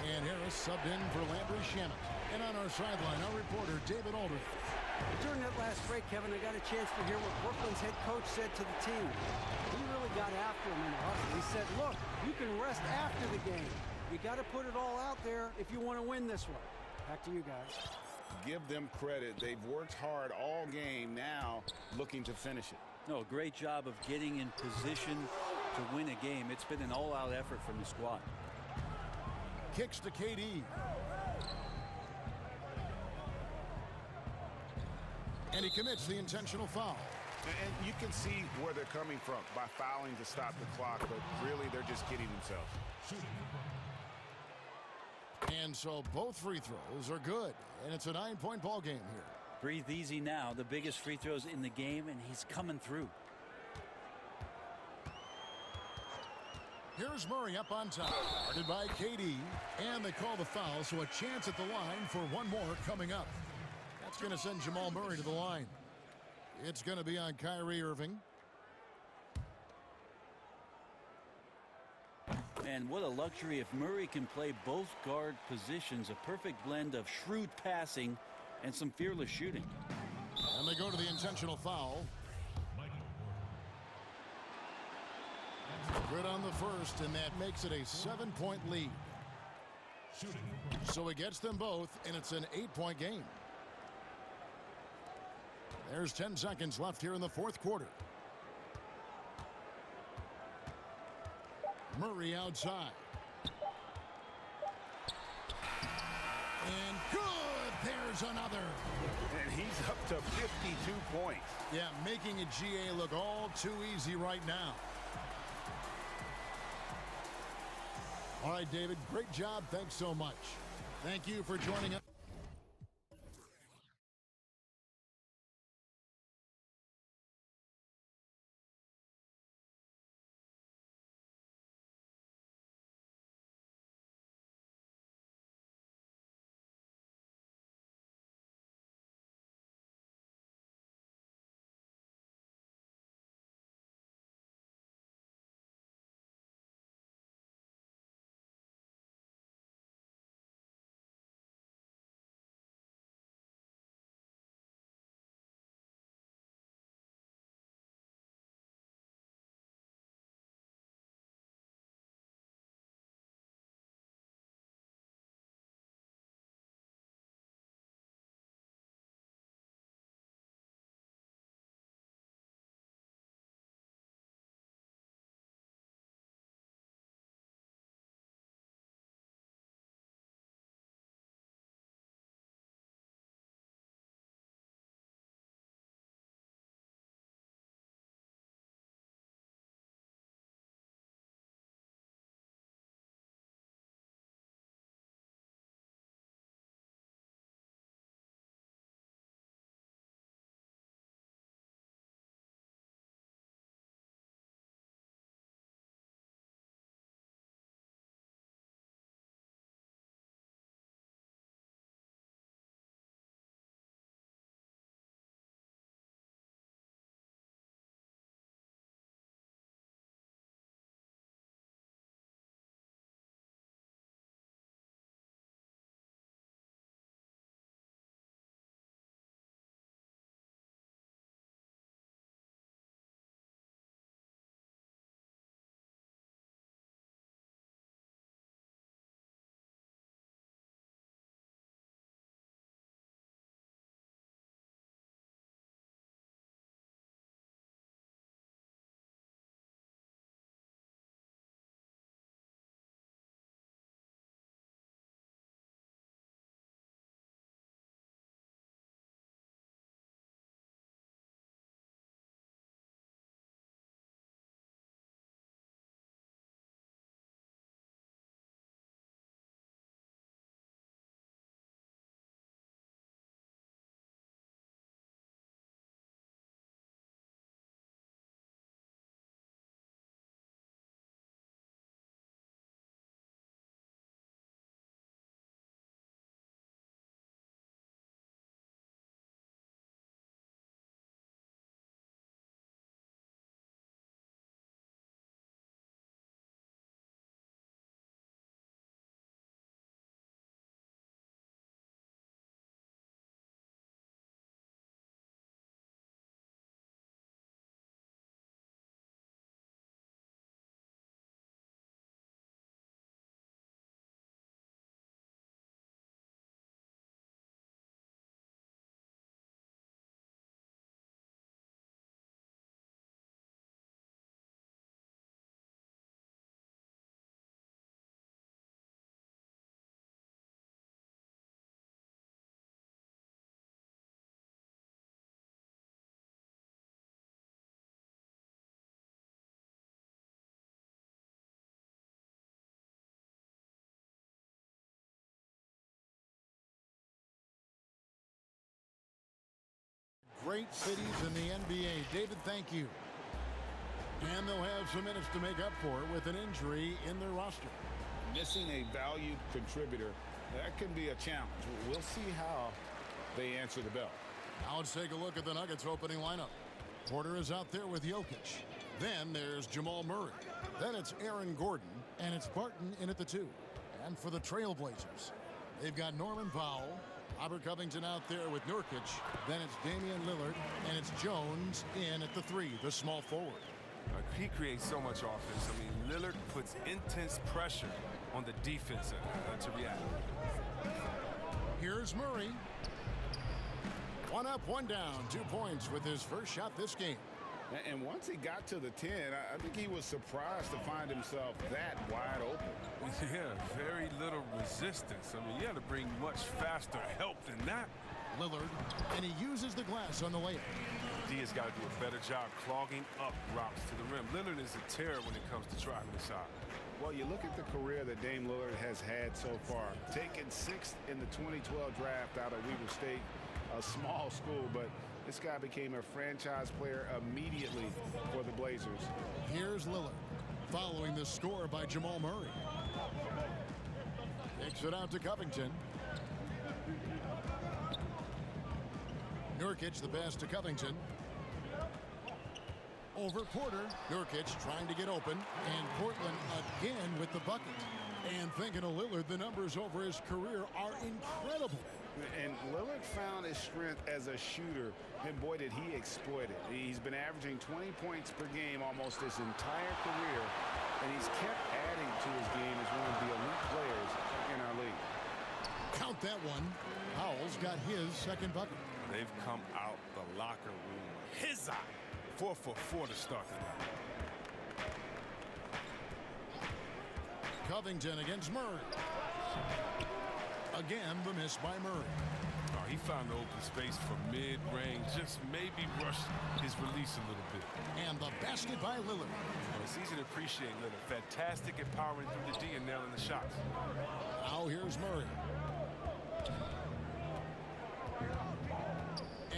And Harris subbed in for Landry Shamet. And on our sideline, our reporter, David Aldridge. During that last break, Kevin, I got a chance to hear what Brooklyn's head coach said to the team. He really got after him in the hustle. He said, look, you can rest after the game. You got to put it all out there if you want to win this one. Back to you guys. Give them credit. They've worked hard all game, now looking to finish it. No, great job of getting in position to win a game. It's been an all-out effort from the squad. Kicks to KD. And he commits the intentional foul. And you can see where they're coming from by fouling to stop the clock, but really they're just kidding themselves. And so both free throws are good, and it's a 9-point ball game here. Breathe easy now. The biggest free throws in the game, and he's coming through. Here's Murray up on top, guarded by KD, and they call the foul, so a chance at the line for one more coming up. That's going to send Jamal Murray to the line. It's going to be on Kyrie Irving. And what a luxury if Murray can play both guard positions. A perfect blend of shrewd passing and some fearless shooting. And they go to the intentional foul. Good on the first, and that makes it a 7-point lead. So he gets them both, and it's an 8-point game. There's 10 seconds left here in the fourth quarter. Murray outside. And good! There's another. And he's up to 52 points. Yeah, making a GA look all too easy right now. All right, David, great job. Thanks so much. Thank you for joining us. great cities in the NBA. David, thank you. And they'll have some minutes to make up for it with an injury in their roster. Missing a valued contributor, that can be a challenge. We'll see how they answer the bell. Now let's take a look at the Nuggets opening lineup. Porter is out there with Jokic. Then there's Jamal Murray. Then it's Aaron Gordon, and it's Barton in at the 2. And for the Trailblazers, they've got Norman Powell, Robert Covington out there with Nurkic. Then it's Damian Lillard, and it's Jones in at the 3, the small forward. He creates so much offense. I mean, Lillard puts intense pressure on the defense to react. Here's Murray. 1 up, 1 down, 2 points with his first shot this game. And once he got to the 10, I think he was surprised to find himself that wide open. Yeah, very little resistance. I mean, you had to bring much faster help than that. Lillard, and he uses the glass on the layup. D has got to do a better job clogging up routes to the rim. Lillard is a terror when it comes to driving the shot. Well, you look at the career that Dame Lillard has had so far. Taken 6th in the 2012 draft out of Weber State, a small school, but this guy became a franchise player immediately for the Blazers. Here's Lillard, following the score by Jamal Murray. Kicks it out to Covington. Nurkic, the pass to Covington. Over Porter. Nurkic trying to get open. And Portland again with the bucket. And thinking of Lillard, the numbers over his career are incredible. And Lillard found his strength as a shooter, and boy, did he exploit it. He's been averaging 20 points per game almost his entire career, and he's kept adding to his game as one of the elite players in our league. Count that one. Powell's got his second bucket. They've come out the locker room. His eye. 4 for 4 to start the night. Covington against Murray. Again, the miss by Murray. Oh, he found the open space for mid-range. Just maybe rushed his release a little bit. And the basket by Lillard. Well, it's easy to appreciate Lillard. Fantastic at powering through the D and nailing the shots. Now here's Murray.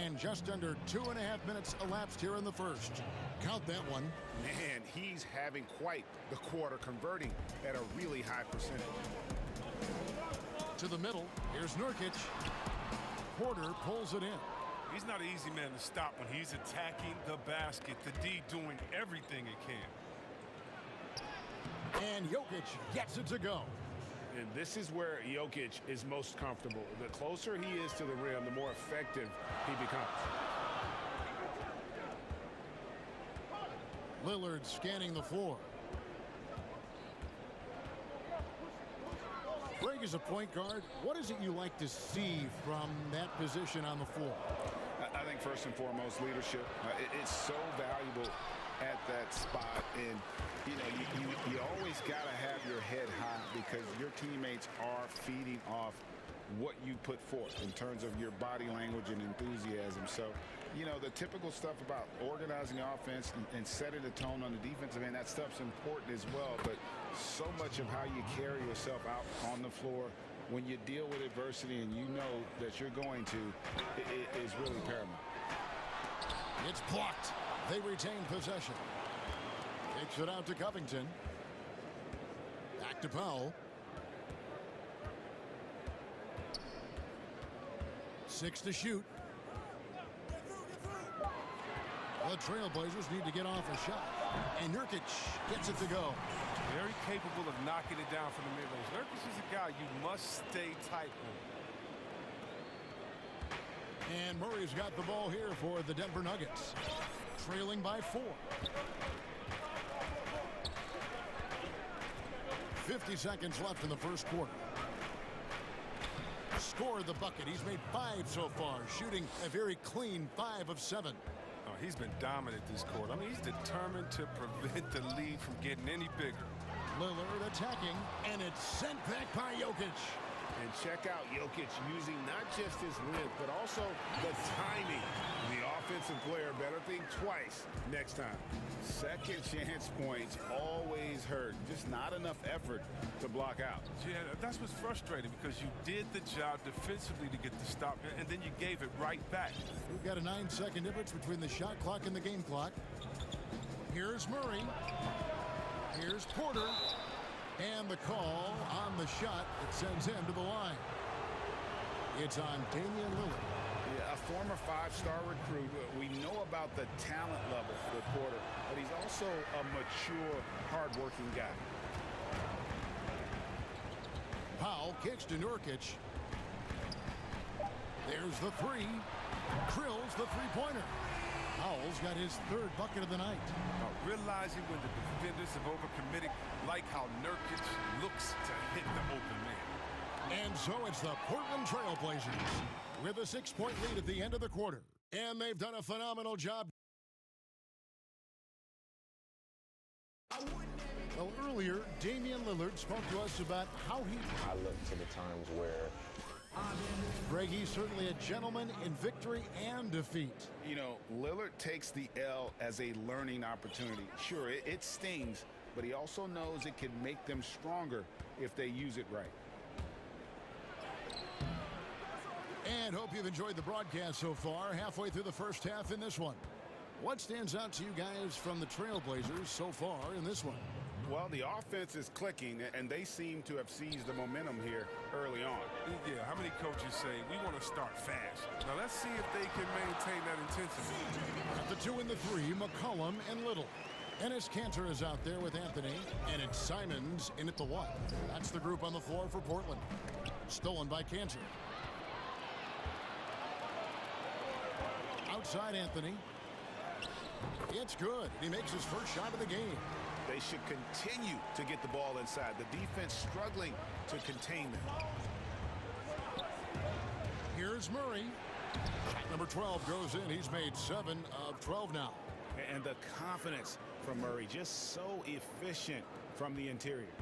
And just under 2.5 minutes elapsed here in the first. Count that one. Man, he's having quite the quarter, converting at a really high percentage. To the middle, here's Nurkic. Porter pulls it in. He's not an easy man to stop when he's attacking the basket. The D doing everything it can. And Jokic gets it to go. And this is where Jokic is most comfortable. The closer he is to the rim, the more effective he becomes. Lillard scanning the floor. Greg, as a point guard, what is it you like to see from that position on the floor? I think first and foremost, leadership. It's so valuable at that spot, and you know, you always got to have your head high because your teammates are feeding off what you put forth in terms of your body language and enthusiasm. So, you know, the typical stuff about organizing offense and setting the tone on the defensive end, that stuff's important as well, but so much of how you carry yourself out on the floor when you deal with adversity and you know that you're going to, it is really paramount. It's blocked. They retain possession. Kicks it out to Covington. Back to Powell. 6 to shoot. The Trailblazers need to get off a shot. And Nurkic gets it to go. Very capable of knocking it down from the mid-range. Nurkic is a guy you must stay tight with. And Murray's got the ball here for the Denver Nuggets. Trailing by 4. 50 seconds left in the first quarter. Scored the bucket. He's made 5 so far, shooting a very clean 5 of 7. Oh, he's been dominant this quarter. I mean, he's determined to prevent the lead from getting any bigger. Lillard attacking, and it's sent back by Jokic. And check out Jokic using not just his length, but also the timing. The offensive player better think twice next time. Second chance points always hurt. Just not enough effort to block out. Yeah, that's what's frustrating because you did the job defensively to get the stop, and then you gave it right back. We've got a 9-second difference between the shot clock and the game clock. Here's Murray. Here's Porter. And the call on the shot that sends him to the line. It's on Damian Lillard. Yeah, a former 5-star recruit. We know about the talent level with Porter, but he's also a mature, hard-working guy. Powell kicks to Nurkic. There's the three. Drills the three-pointer. Powell's got his third bucket of the night. Realizing when the defenders have overcommitted, like how Nurkic looks to hit the open man. And so it's the Portland Trail Blazers with a 6-point lead at the end of the quarter. And they've done a phenomenal job. Well, earlier, Damian Lillard spoke to us about how I look to the times where Greg, he's certainly a gentleman in victory and defeat. You know, Lillard takes the L as a learning opportunity. Sure, it stings, but he also knows it can make them stronger if they use it right. And hope you've enjoyed the broadcast so far, halfway through the first half in this one. What stands out to you guys from the Trailblazers so far in this one? Well, the offense is clicking, and they seem to have seized the momentum here early on. Yeah, how many coaches say, we want to start fast? Now, let's see if they can maintain that intensity. At the 2 and the 3, McCollum and Little. Enes Kanter is out there with Anthony, and it's Simons in at the 1. That's the group on the floor for Portland. Stolen by Kanter. Outside Anthony. It's good. He makes his first shot of the game. They should continue to get the ball inside. The defense struggling to contain them. Here's Murray. Shot number 12 goes in. He's made 7 of 12 now. And the confidence from Murray, just so efficient from the interior.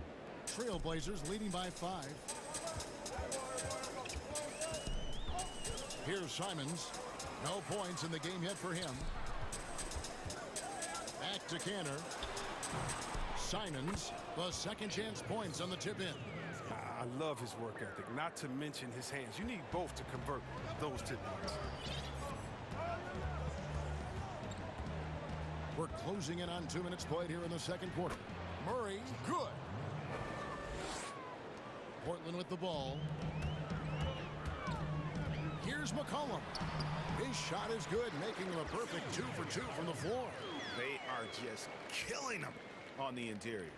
Trailblazers leading by 5. Here's Simons. No points in the game yet for him. Back to Kanter. Simons, the second chance points on the tip in. I love his work ethic, not to mention his hands. You need both to convert those tip ins. We're closing in on 2 minutes played here in the second quarter. Murray, good. Portland with the ball. Here's McCollum. His shot is good, making him a perfect 2 for 2 from the floor. They are just killing them on the interior.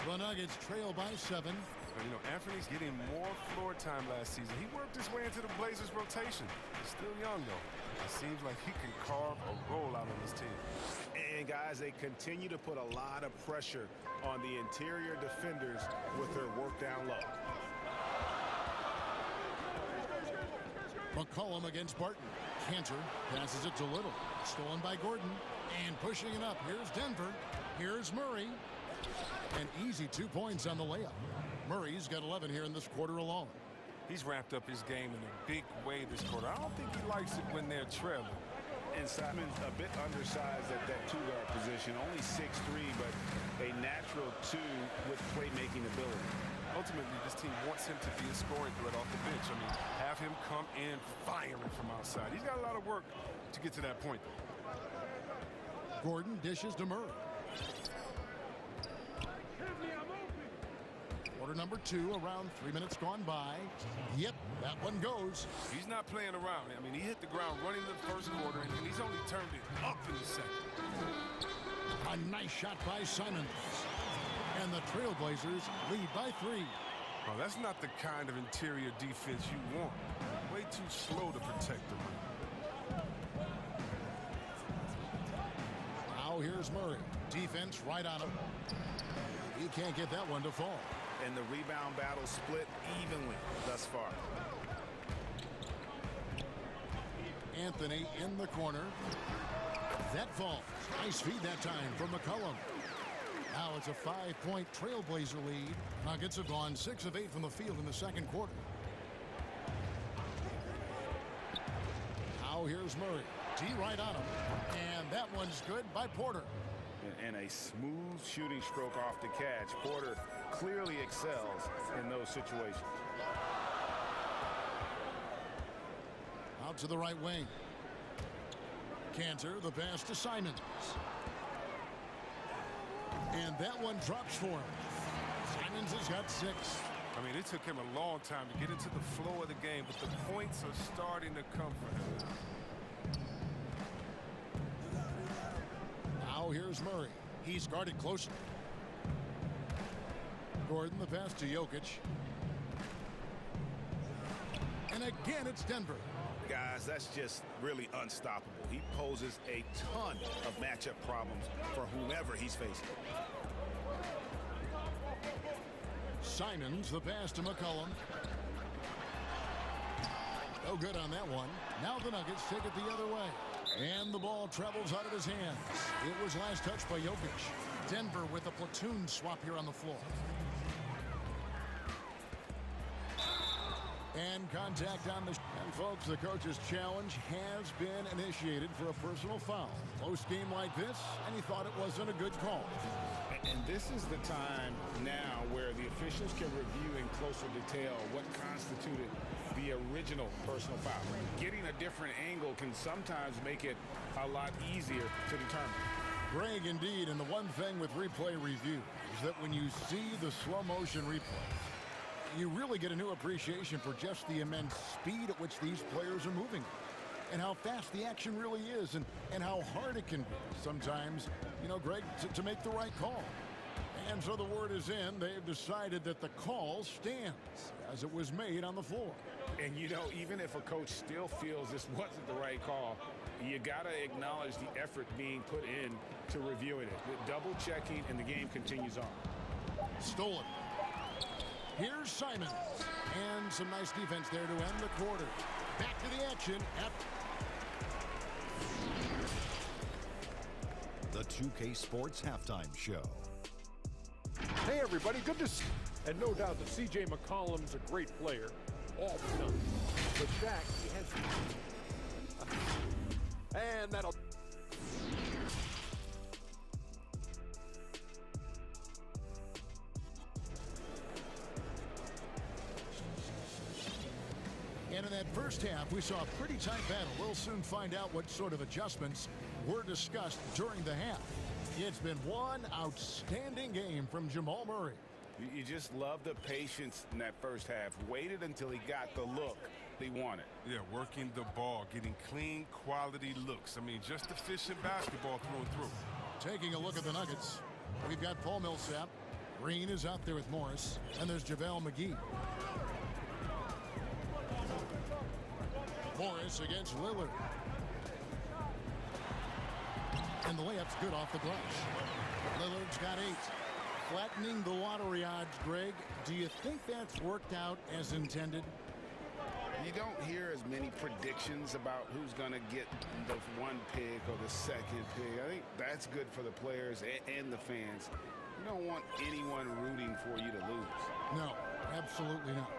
The Nuggets trail by 7. You know, Anthony's getting more floor time last season. He worked his way into the Blazers rotation. He's still young, though. It seems like he can carve a roll out on his team. And, guys, they continue to put a lot of pressure on the interior defenders with their work down low. McCollum against Barton. Kanter passes it to Little. Stolen by Gordon. And pushing it up. Here's Denver. Here's Murray. An easy 2 points on the layup. Murray's got 11 here in this quarter alone. He's ramped up his game in a big way this quarter. I don't think he likes it when they're trailing. And Simons a bit undersized at that 2-guard position. Only 6'3", but a natural 2 with playmaking ability. Ultimately, this team wants him to be a scoring threat off the bench. I mean, have him come in firing from outside. He's got a lot of work to get to that point, though. Gordon dishes to Murray. Quarter number 2, around 3 minutes gone by. Yep, that one goes. He's not playing around. I mean, he hit the ground running the first quarter, and he's only turned it up in the second. A nice shot by Simons. And the Trailblazers lead by 3. Oh, that's not the kind of interior defense you want. Way too slow to protect the rim. Now here's Murray. Defense right on him. He can't get that one to fall. And the rebound battle split evenly thus far. Anthony in the corner. That falls. Nice feed that time from McCollum. Now it's a 5-point Trailblazer lead. Nuggets have gone 6 of 8 from the field in the second quarter. Now here's Murray. D right on him. And that one's good by Porter. And a smooth shooting stroke off the catch. Porter clearly excels in those situations. Out to the right wing. Cantor, the pass to Simons. And that one drops for him. Simons has got 6. I mean, it took him a long time to get into the flow of the game, but the points are starting to come for him. Now here's Murray. He's guarded closely. Gordon, the pass to Jokic. And again, it's Denver. Guys, that's just really unstoppable. He poses a ton of matchup problems for whomever he's facing. Simons, the pass to McCollum. No good on that one. Now the Nuggets take it the other way. And the ball travels out of his hands. It was last touched by Jokic. Denver with a platoon swap here on the floor. And contact on the... And folks, the coach's challenge has been initiated for a personal foul. Close game like this, and he thought it wasn't a good call. And this is the time now where the officials can review in closer detail what constituted the original personal foul. Getting a different angle can sometimes make it a lot easier to determine. Greg, indeed, and the one thing with replay review is that when you see the slow motion replay, you really get a new appreciation for just the immense speed at which these players are moving and how fast the action really is and how hard it can be sometimes, you know, Greg, to make the right call. And so the word is in. They've decided that the call stands as it was made on the floor. And, you know, even if a coach still feels this wasn't the right call, you got to acknowledge the effort being put in to reviewing it. The double checking, and the game continues on. Stolen. Here's Simons. And some nice defense there to end the quarter. Back to the action. The 2K Sports Halftime Show. Hey, everybody. Good to see. And no doubt that C.J. McCollum's a great player. All but none. But Shaq, he has... And that'll... And in that first half, we saw a pretty tight battle. We'll soon find out what sort of adjustments were discussed during the half. It's been one outstanding game from Jamal Murray. You just love the patience in that first half. Waited until he got the look he wanted. Yeah, working the ball, getting clean, quality looks. I mean, just efficient basketball through and through. Taking a look at the Nuggets, we've got Paul Millsap. Green is out there with Morris. And there's JaVale McGee. Morris against Lillard. And the layup's good off the glass. Lillard's got 8. Flattening the lottery odds, Greg. Do you think that's worked out as intended? You don't hear as many predictions about who's going to get the one pick or the second pick. I think that's good for the players and the fans. You don't want anyone rooting for you to lose. No, absolutely not.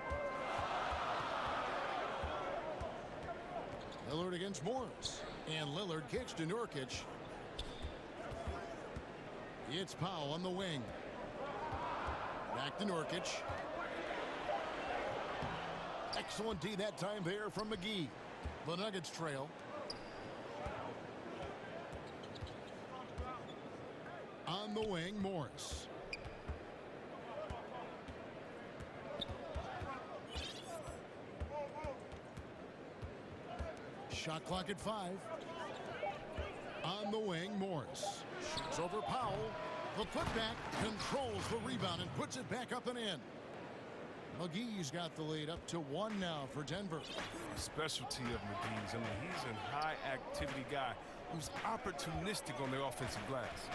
Lillard against Morris. And Lillard kicks to Nurkic. It's Powell on the wing. Back to Nurkic. Excellent D that time there from McGee. The Nuggets trail. On the wing, Morris. Shot clock at 5. On the wing, Morris. Shoots over Powell. The putback controls the rebound and puts it back up and in. McGee's got the lead up to 1 now for Denver. The specialty of McGee's, I mean, he's a high-activity guy who's opportunistic on the offensive glass.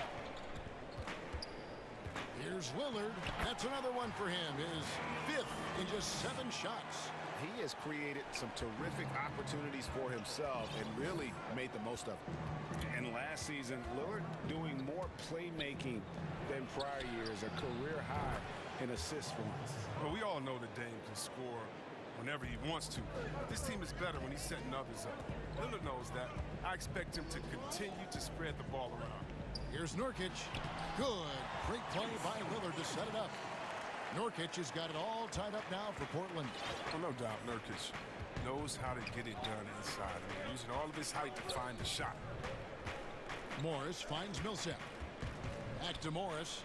Here's Lillard. That's another one for him. His 5th in just 7 shots. he has created some terrific opportunities for himself and really made the most of it. And last season, Lillard doing more playmaking than prior years, a career high in assists for him. Well, we all know that Dame can score whenever he wants to. This team is better when he's setting others up. Lillard knows that. I expect him to continue to spread the ball around. Here's Nurkic. Good. Great play by Lillard to set it up. Nurkic has got it all tied up now for Portland. Well, no doubt Nurkic knows how to get it done inside. I mean, using all of his height to find the shot. Morris finds Millsap. Back to Morris.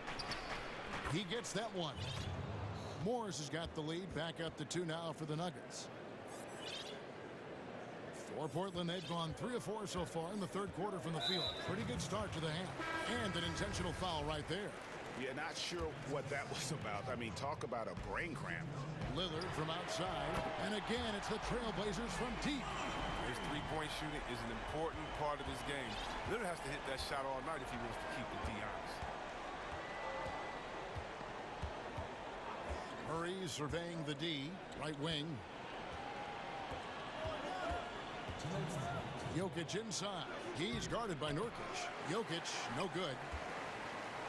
He gets that one. Morris has got the lead. Back up to 2 now for the Nuggets. For Portland, they've gone 3 of 4 so far in the third quarter from the field. Pretty good start to the half. And an intentional foul right there. Yeah, not sure what that was about. I mean, talk about a brain cramp. Lillard from outside. And again, it's the Trailblazers from deep. His three-point shooting is an important part of this game. Lillard has to hit that shot all night if he wants to keep the D honest. Murray surveying the D, right wing. Jokic inside. He's guarded by Nurkic. Jokic, no good.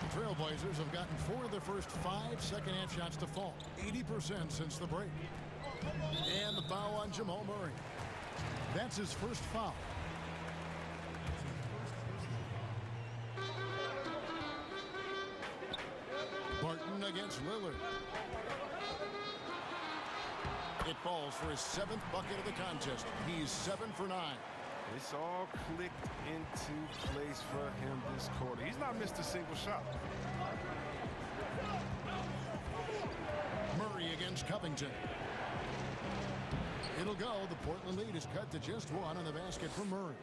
The Trailblazers have gotten 4 of their first 5 second-half shots to fall. 80% since the break. And the foul on Jamal Murray. That's his first foul. Barton against Lillard. It falls for his 7th bucket of the contest. He's 7 for 9. It's all clicked into place for him this quarter. He's not missed a single shot. Murray against Covington. It'll go. The Portland lead is cut to just 1 on the basket for Murray.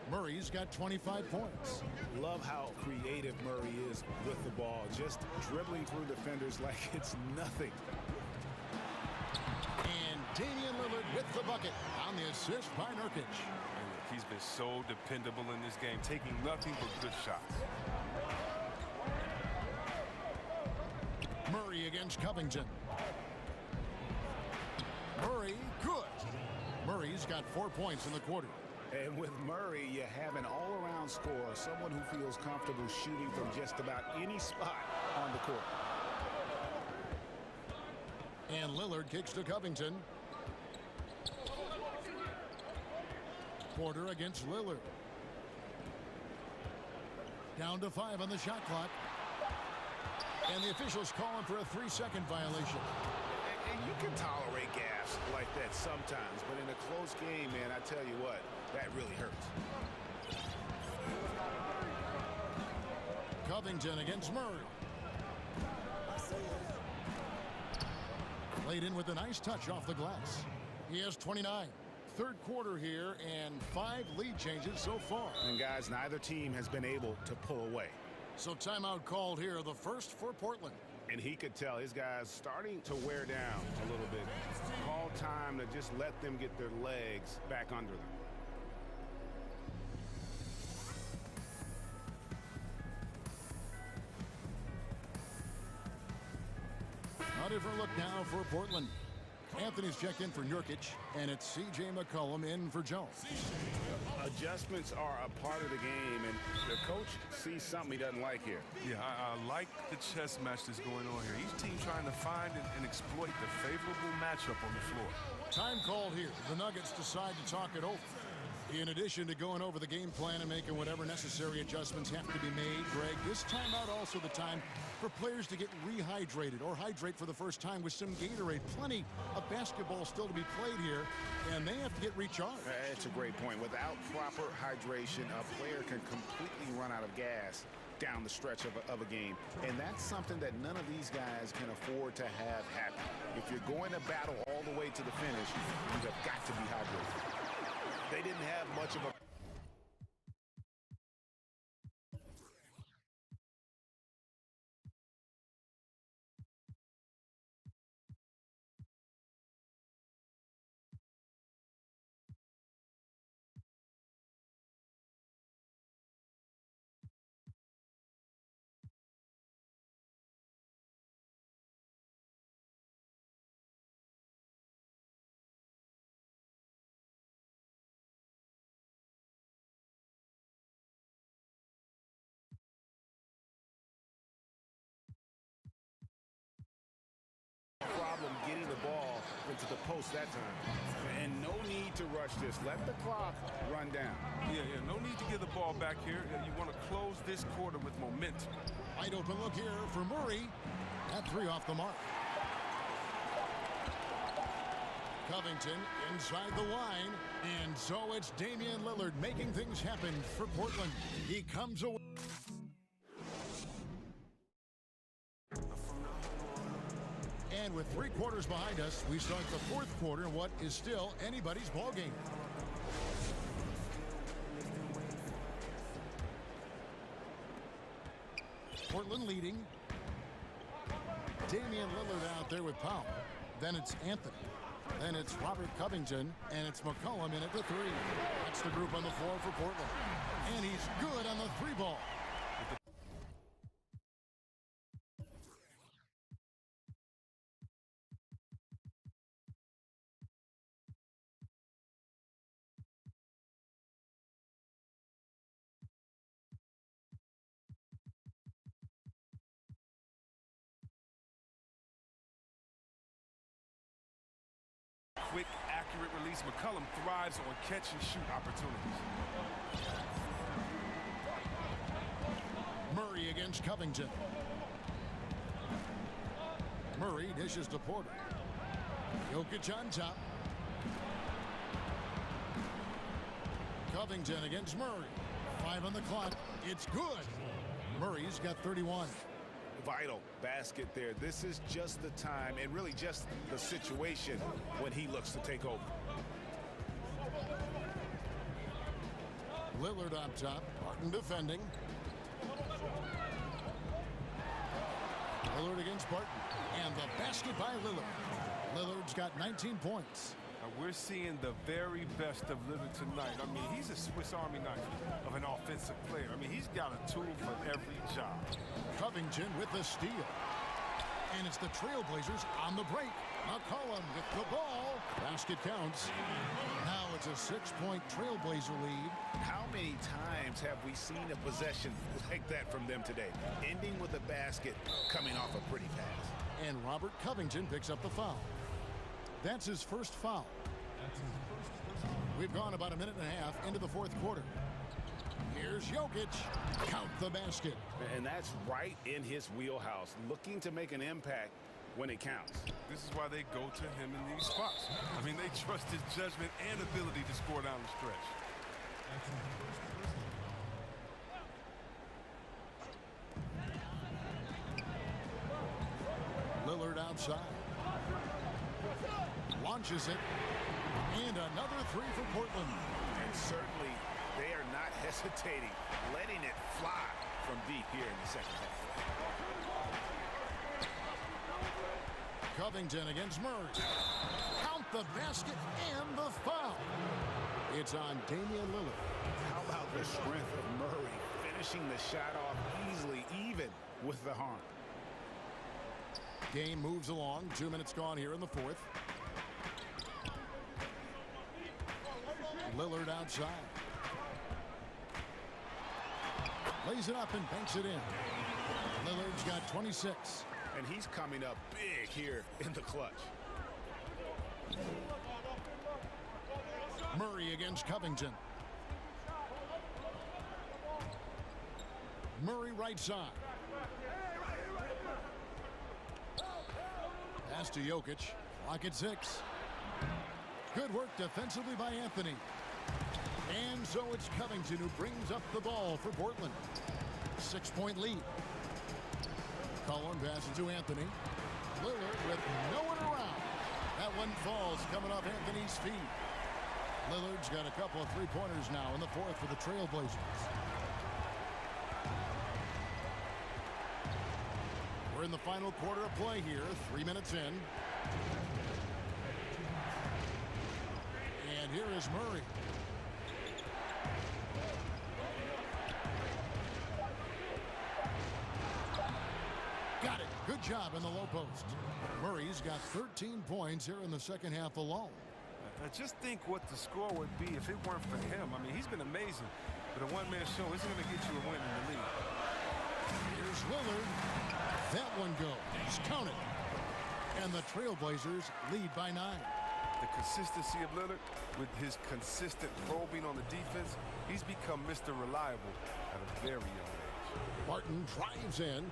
Murray's got 25 points. Love how creative Murray is with the ball. Just dribbling through defenders like it's nothing. And Damian Lillard with the bucket on the assist by Nurkic. He's been so dependable in this game, taking nothing but good shots. Murray against Covington. Murray, good. Murray's got 4 points in the quarter. And with Murray, you have an all-around scorer, someone who feels comfortable shooting from just about any spot on the court. And Lillard kicks to Covington. Porter against Lillard. Down to 5 on the shot clock. And the officials calling for a 3-second violation. And you can tolerate gas like that sometimes, but in a close game, man, I tell you what, that really hurts. Covington against Murray. Laid in with a nice touch off the glass. He has 29. Third quarter here and 5 lead changes so far. And guys, neither team has been able to pull away. So timeout called here, the first for Portland. And he could tell his guys starting to wear down a little bit. Call time to just let them get their legs back under them. A different look now for Portland. Anthony's checked in for Nurkic, and it's C.J. McCollum in for Jones. Adjustments are a part of the game, and the coach sees something he doesn't like here. Yeah, I like the chess match that's going on here. Each team trying to find and exploit the favorable matchup on the floor. Time called here. The Nuggets decide to talk it over. In addition to going over the game plan and making whatever necessary adjustments have to be made, Greg, this timeout also the time for players to get rehydrated or hydrate for the first time with some Gatorade. Plenty of basketball still to be played here, and they have to get recharged. That's a great point. Without proper hydration, a player can completely run out of gas down the stretch of a game. And that's something that none of these guys can afford to have happen. If you're going to battle all the way to the finish, you have got to be hydrated. They didn't have much of a to the post that time. And no need to rush this. Let the clock run down. Yeah, no need to give the ball back here. You want to close this quarter with momentum. Wide open look here for Murray. That three off the mark. Covington inside the line. And so it's Damian Lillard making things happen for Portland. He comes away. And with 3 quarters behind us, we start the 4th quarter in what is still anybody's ball game. Portland leading. Damian Lillard out there with Powell. Then it's Anthony. Then it's Robert Covington, and it's McCollum in at the 3. That's the group on the floor for Portland. And he's good on the 3 ball. Quick, accurate release. McCollum thrives on catch-and-shoot opportunities. Murray against Covington. Murray dishes to Porter. Jokic on top. Covington against Murray. 5 on the clock. It's good. Murray's got 31. Vital basket there. This is just the time and really just the situation when he looks to take over. Lillard on top. Barton defending. Lillard against Barton. And the basket by Lillard. Lillard's got 19 points. We're seeing the very best of Lillard tonight. I mean, he's a Swiss Army knife of an offensive player. I mean, he's got a tool for every job. Covington with the steal. And it's the Trailblazers on the break. McCollum with the ball. Basket counts. Now it's a 6-point Trailblazer lead. How many times have we seen a possession like that from them today? Ending with a basket, coming off a pretty pass. And Robert Covington picks up the foul. That's his first foul. We've gone about a minute and a half into the 4th quarter. Here's Jokic. Count the basket. And that's right in his wheelhouse. Looking to make an impact when it counts. This is why they go to him in these spots. I mean, they trust his judgment and ability to score down the stretch. Lillard outside. Launches it. And another 3 for Portland. And certainly they are not hesitating, letting it fly from deep here in the second half. Covington against Murray. Count the basket and the foul. It's on Damian Lillard. How about the strength of Murray finishing the shot off easily, even with the harm. Game moves along. 2 minutes gone here in the 4th. Lillard outside. Lays it up and banks it in. Lillard's got 26. And he's coming up big here in the clutch. Murray against Covington. Murray right side. Pass to Jokic. Clock at 6. Good work defensively by Anthony. And so it's Covington who brings up the ball for Portland. 6-point lead. Collin passes to Anthony. Lillard with no one around. That one falls coming off Anthony's feet. Lillard's got a couple of 3-pointers now in the 4th for the Trailblazers. We're in the final quarter of play here. 3 minutes in. And here is Murray. Got it. Good job in the low post. Murray's got 13 points here in the second half alone. Just think what the score would be if it weren't for him. I mean, he's been amazing. But a one-man show isn't going to get you a win in the league. Here's Lillard. That one goes. Count it. And the Trailblazers lead by 9. The consistency of Lillard with his consistent probing on the defense, he's become Mr. Reliable at a very young age. Barton drives in.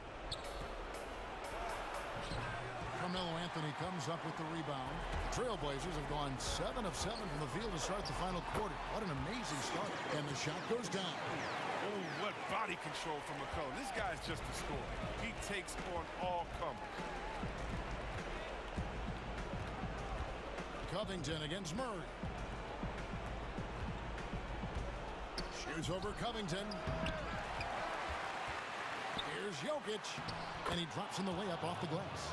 Carmelo Anthony comes up with the rebound. The Trailblazers have gone 7 of 7 from the field to start the final quarter. What an amazing start. And the shot goes down. Oh, what body control from McCollum. This guy's just a scorer. He takes on all comers. Covington against Murray. Shoots over Covington. Here's Jokic. And he drops in the layup off the glass.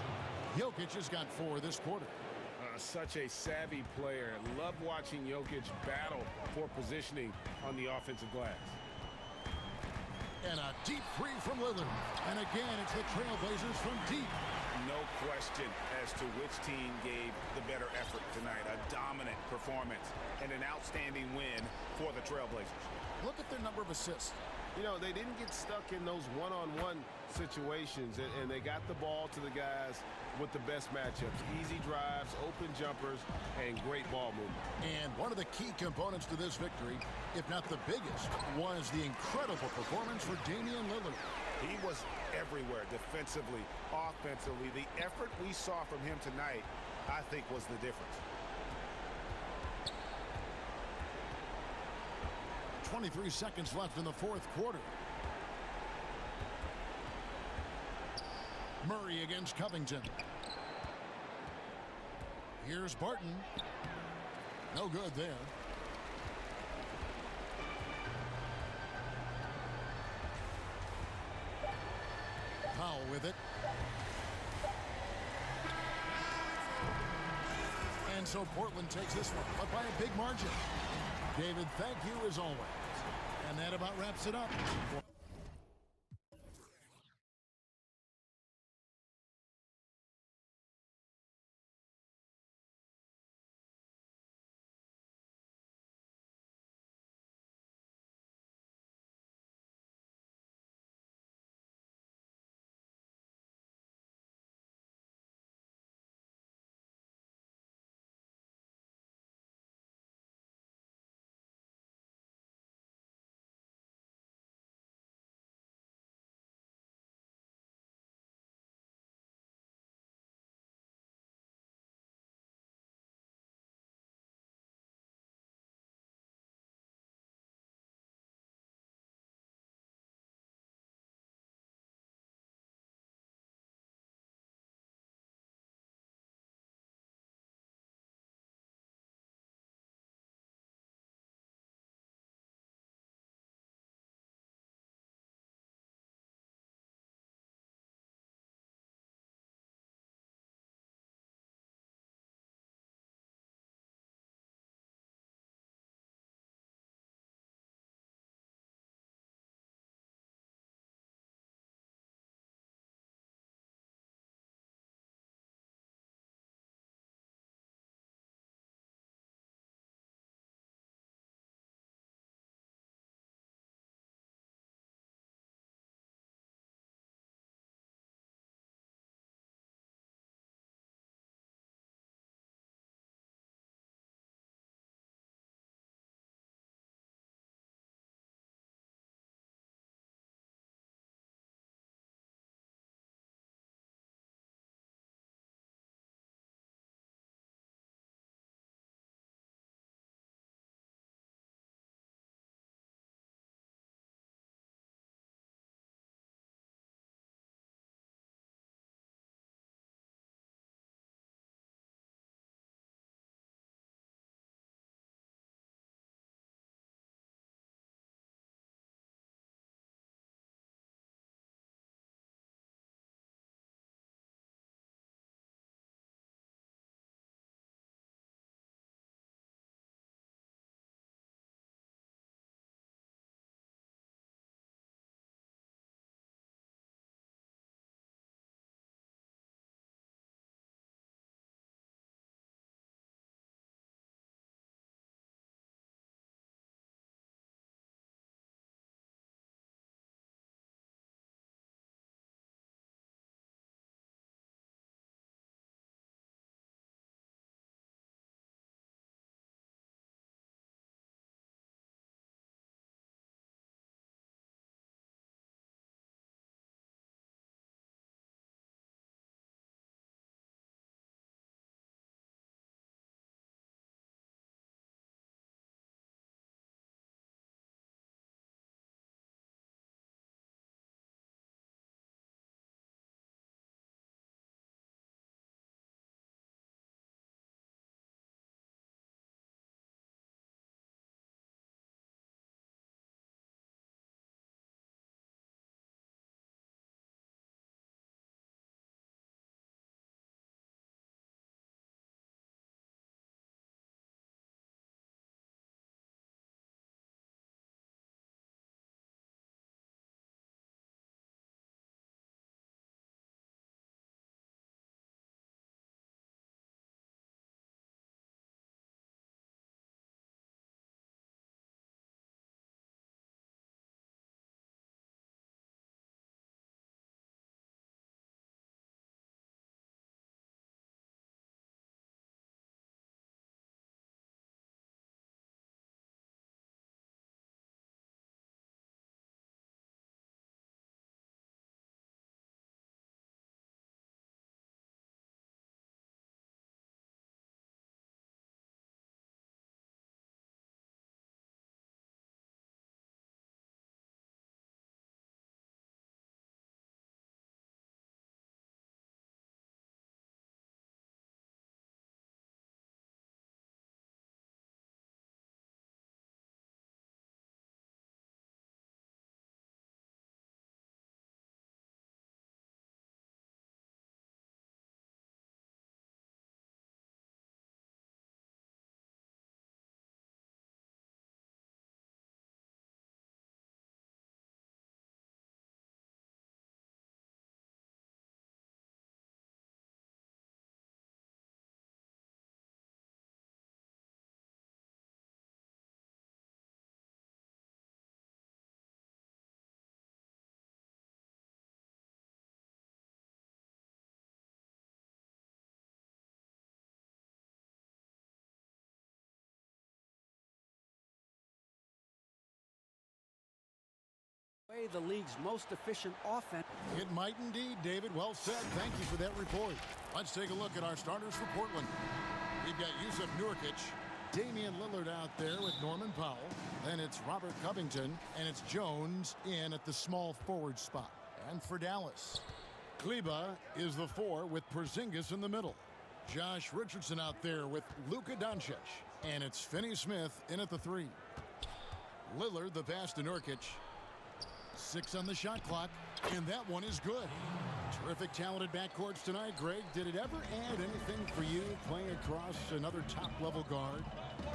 Jokic has got 4 this quarter. Such a savvy player. Love watching Jokic battle for positioning on the offensive glass. And a deep three from Lillard. And again, it's the Trailblazers from deep. No question as to which team gave the better effort tonight. A dominant performance and an outstanding win for the Trailblazers. Look at their number of assists. You know, they didn't get stuck in those one-on-one situations, and they got the ball to the guys with the best matchups. Easy drives, open jumpers, and great ball movement. And one of the key components to this victory, if not the biggest, was the incredible performance for Damian Lillard. He was everywhere, defensively, offensively. The effort we saw from him tonight, I think, was the difference. 23 seconds left in the fourth quarter. Murray against Covington. Here's Barton. No good there. Powell with it. And so Portland takes this one, but by a big margin. David, thank you as always. And that about wraps it up. The league's most efficient offense. It might indeed, David. Well said. Thank you for that report. Let's take a look at our starters for Portland. We've got Yusuf Nurkic, Damian Lillard out there with Norman Powell. Then it's Robert Covington, and it's Jones in at the small forward spot. And for Dallas, Kleba is the 4 with Porzingis in the middle. Josh Richardson out there with Luka Doncic. And it's Finney-Smith in at the 3. Lillard, the pass to Nurkic. 6 on the shot clock, and that one is good. Terrific talented backcourts tonight, Greg. Did it ever add anything for you playing across another top-level guard?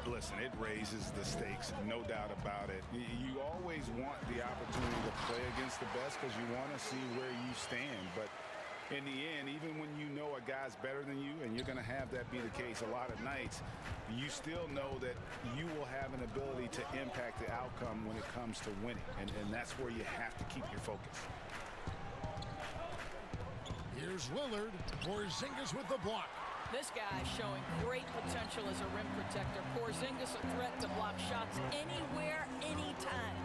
Listen, it raises the stakes, no doubt about it. You always want the opportunity to play against the best because you want to see where you stand. But in the end, even when you know a guy's better than you, and you're going to have that be the case a lot of nights, you still know that you will have an ability to impact the outcome when it comes to winning. And that's where you have to keep your focus. Here's Lillard. Porzingis with the block. This guy showing great potential as a rim protector. Porzingis a threat to block shots anywhere, anytime.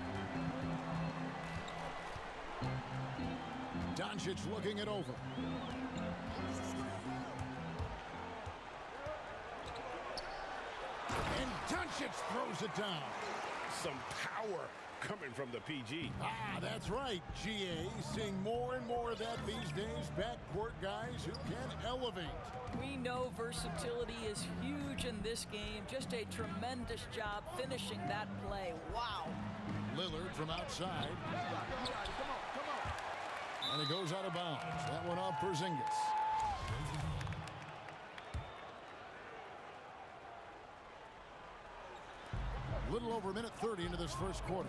Doncic looking it over. And Doncic throws it down. Some power coming from the PG. Ah, that's right, GA. Seeing more and more of that these days. Backcourt guys who can elevate. We know versatility is huge in this game. Just a tremendous job finishing that play. Wow. Lillard from outside. And it goes out of bounds. That one off Porzingis. Little over a minute 30 into this first quarter.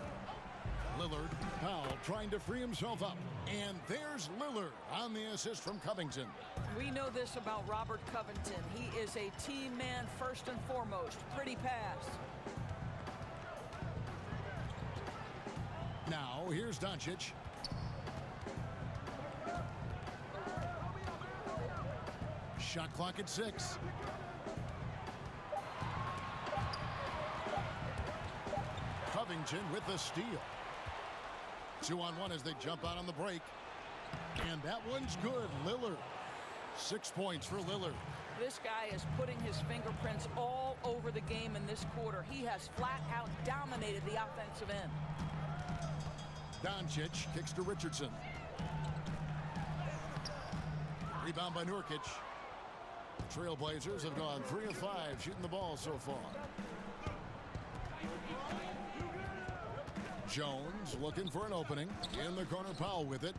Lillard, Powell trying to free himself up. And there's Lillard on the assist from Covington. We know this about Robert Covington. He is a team man first and foremost. Pretty pass. Now, here's Doncic. Shot clock at 6. Covington with the steal. 2-on-1 as they jump out on the break. And that one's good. Lillard. 6 points for Lillard. This guy is putting his fingerprints all over the game in this quarter. He has flat out dominated the offensive end. Doncic kicks to Richardson. Rebound by Nurkic. The Trailblazers have gone 3 of 5 shooting the ball so far. Jones looking for an opening. In the corner, Powell with it.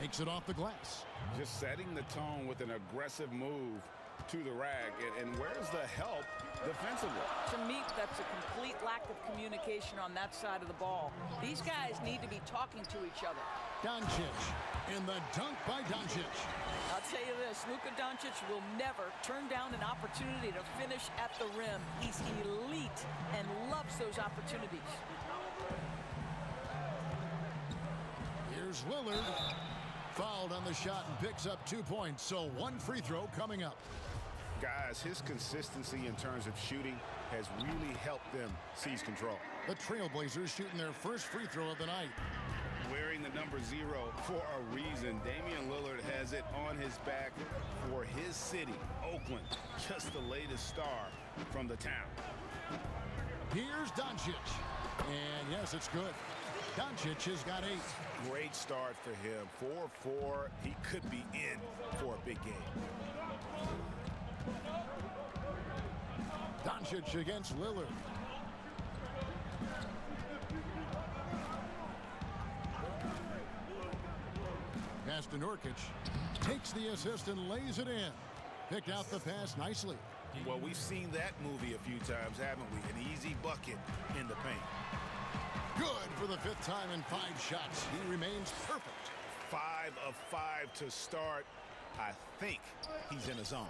Makes it off the glass. Just setting the tone with an aggressive move to the rack. And where's the help defensively? To me, that's a complete lack of communication on that side of the ball. These guys need to be talking to each other. Doncic. And the dunk by Doncic. I'll tell you this, Luka Doncic will never turn down an opportunity to finish at the rim. He's elite and loves those opportunities. Here's Lillard. Fouled on the shot and picks up 2 points. So 1 free throw coming up. Guys, his consistency in terms of shooting has really helped them seize control. The Trailblazers shooting their first free throw of the night. Wearing the number 0 for a reason. Damian Lillard has it on his back for his city, Oakland. Just the latest star from the town. Here's Doncic. And yes, it's good. Doncic has got 8. Great start for him. 4-4. He could be in for a big game. Doncic against Lillard. Pass to Nurkic. Takes the assist and lays it in. Picked out the pass nicely. Well, we've seen that movie a few times, haven't we? An easy bucket in the paint. Good for the 5th time in 5 shots. He remains perfect. 5 of 5 to start. I think he's in a zone.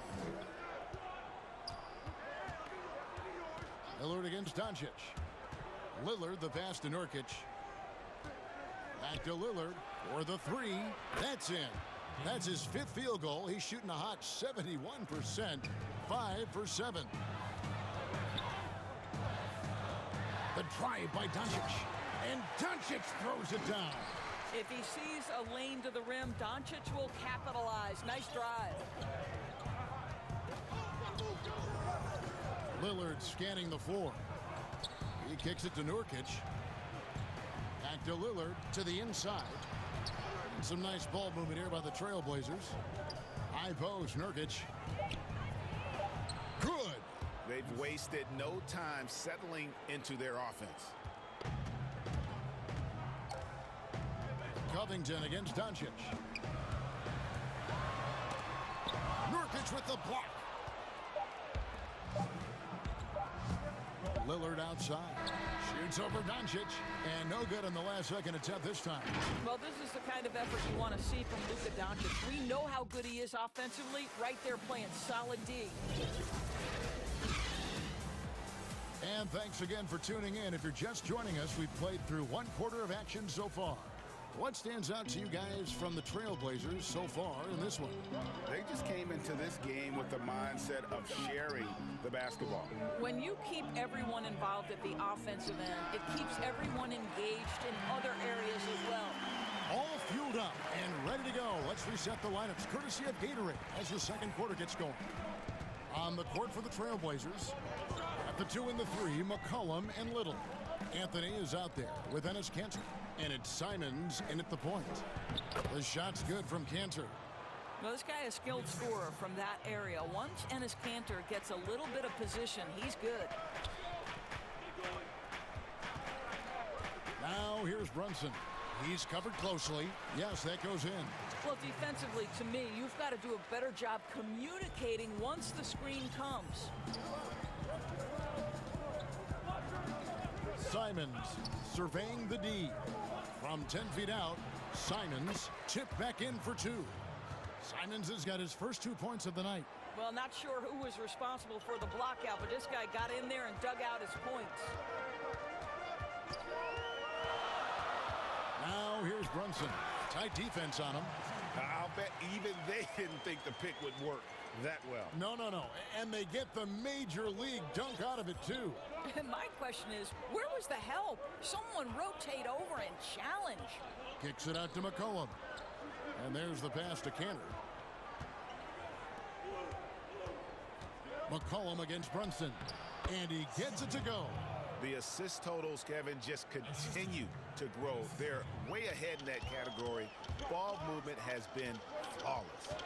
Lillard against Doncic. Lillard, the pass to Nurkic. Back to Lillard for the 3. That's in. That's his 5th field goal. He's shooting a hot 71% 5 for 7. The drive by Doncic. And Doncic throws it down. If he sees a lane to the rim, Doncic will capitalize. Nice drive. Lillard scanning the floor. He kicks it to Nurkic. Back to Lillard to the inside. And some nice ball movement here by the Trailblazers. High post, Nurkic. Good. They've wasted no time settling into their offense. Covington against Doncic. Nurkic with the block. Lillard outside. Shoots over Doncic. And no good on the last second attempt this time. Well, this is the kind of effort you want to see from Luka Doncic. We know how good he is offensively. Right there playing solid D. And thanks again for tuning in. If you're just joining us, we've played through 1 quarter of action so far. What stands out to you guys from the Trailblazers so far in this one? They just came into this game with the mindset of sharing the basketball. When you keep everyone involved at the offensive end, it keeps everyone engaged in other areas as well. All fueled up and ready to go. Let's reset the lineups courtesy of Gatorade as the second quarter gets going. On the court for the Trailblazers, at the 2 and the 3, McCollum and Little. Anthony is out there with Enes Kanter. And it's Simons in at the point. The shot's good from Kanter. Well, this guy is a skilled scorer from that area. Once Enes Kanter gets a little bit of position, he's good. Now here's Brunson. He's covered closely. Yes, that goes in. Well, defensively, to me, you've got to do a better job communicating once the screen comes. Simons surveying the D. From 10 feet out, Simons tipped back in for 2. Simons has got his first 2 points of the night. Well, not sure who was responsible for the block out, but this guy got in there and dug out his points. Now here's Brunson. Tight defense on him. I'll bet even they didn't think the pick would work that well. No. And they get the major league dunk out of it, too. My question is, where was the help? Someone rotate over and challenge. Kicks it out to McCollum. And there's the pass to Kanter. McCollum against Brunson. And he gets it to go. The assist totals, Kevin, just continue to grow. They're way ahead in that category. Ball movement has been flawless.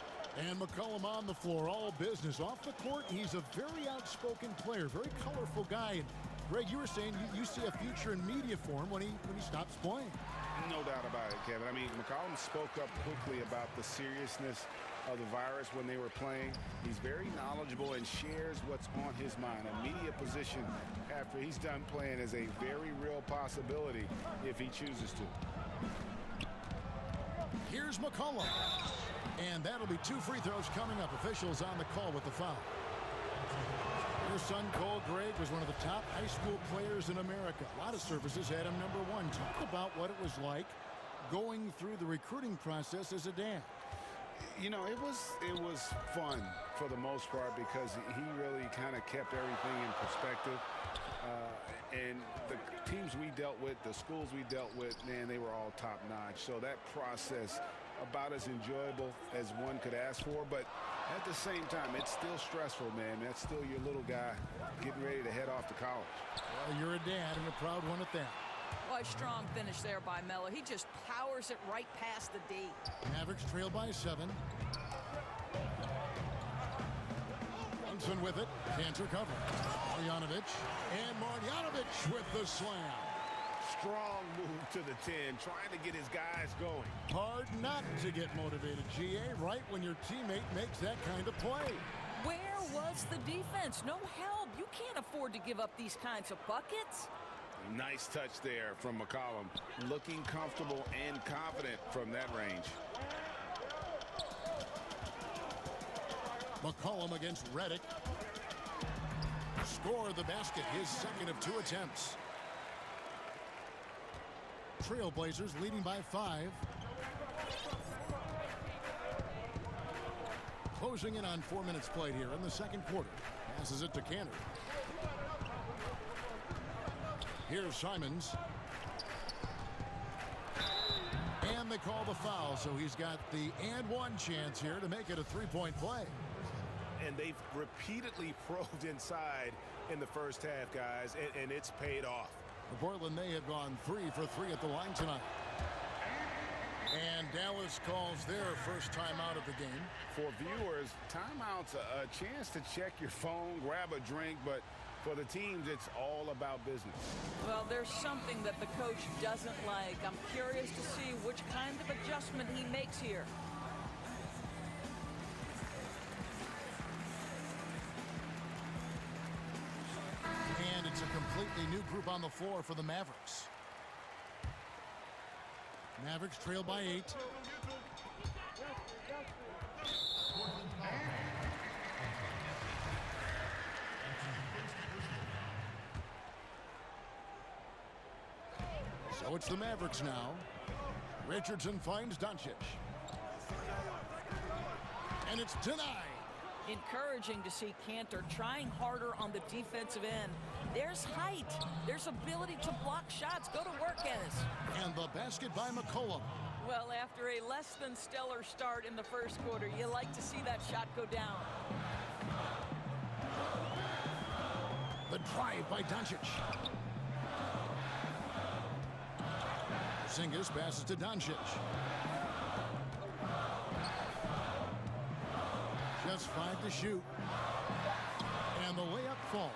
And McCollum on the floor, all business. Off the court, he's a very outspoken player, very colorful guy. And Greg, you were saying you see a future in media for him when he stops playing. No doubt about it, Kevin. I mean, McCollum spoke up quickly about the seriousness of the virus when they were playing. He's very knowledgeable and shares what's on his mind. A media position after he's done playing is a very real possibility if he chooses to. Here's McCollum. And that'll be 2 free throws coming up. Officials on the call with the foul. Your son, Cole Gregg, was one of the top high school players in America. A lot of services had him #1. Talk about what it was like going through the recruiting process as a dad. You know, it was fun for the most part because he really kind of kept everything in perspective. And the teams we dealt with, the schools we dealt with, man, they were all top-notch. So that process, about as enjoyable as one could ask for. But at the same time, it's still stressful, man. That's still your little guy getting ready to head off to college. Well, you're a dad and a proud one at that. Well, a strong finish there by Melo. He just powers it right past the D. Mavericks trail by 7. Brunson with it. Kanter cover. Marjanovic. And Marjanovic with the slam. Strong move to the 10, trying to get his guys going. Hard not to get motivated, GA, right when your teammate makes that kind of play. Where was the defense? No help. You can't afford to give up these kinds of buckets. Nice touch there from McCollum. Looking comfortable and confident from that range. McCollum against Redick. Score the basket, his second of 2 attempts. Trailblazers leading by 5. Closing in on 4 minutes played here in the second quarter. Passes it to Cantor. Here's Simons. And they call the foul, so he's got the and one chance here to make it a three-point play. And they've repeatedly probed inside in the first half, guys, and it's paid off. For Portland, they have gone 3 for 3 at the line tonight. And Dallas calls their first timeout of the game. For viewers, timeout's a chance to check your phone, grab a drink, but for the teams, it's all about business. Well, there's something that the coach doesn't like. I'm curious to see which kind of adjustment he makes here. And it's a completely new group on the floor for the Mavericks. Mavericks trail by 8. So it's the Mavericks now. Richardson finds Doncic. And it's denied. Encouraging to see Cantor trying harder on the defensive end. There's height. There's ability to block shots. Go to work, Ennis. And the basket by McCollum. Well, after a less than stellar start in the first quarter, you like to see that shot go down. The drive by Doncic. Porzingis passes to Doncic. Just 5 to shoot. And the layup falls.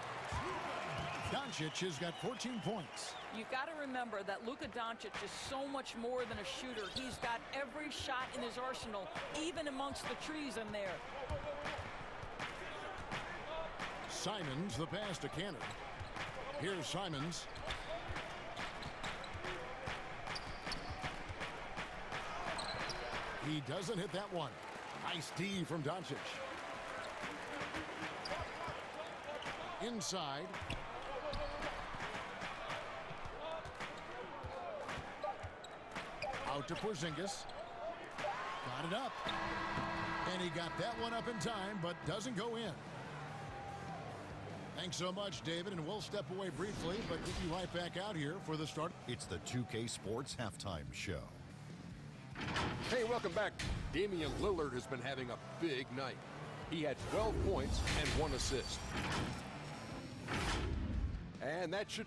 Doncic has got 14 points. You've got to remember that Luka Doncic is so much more than a shooter. He's got every shot in his arsenal, even amongst the trees in there. Simons, the pass to Cantor. Here's Simons. He doesn't hit that one. Nice D from Doncic. Inside. Out to Porzingis. Got it up. And he got that one up in time, but doesn't go in. Thanks so much, David, and we'll step away briefly, but get you right back out here for the start. It's the 2K Sports Halftime Show. Hey, welcome back. Damian Lillard has been having a big night. He had 12 points and 1 assist. And that should...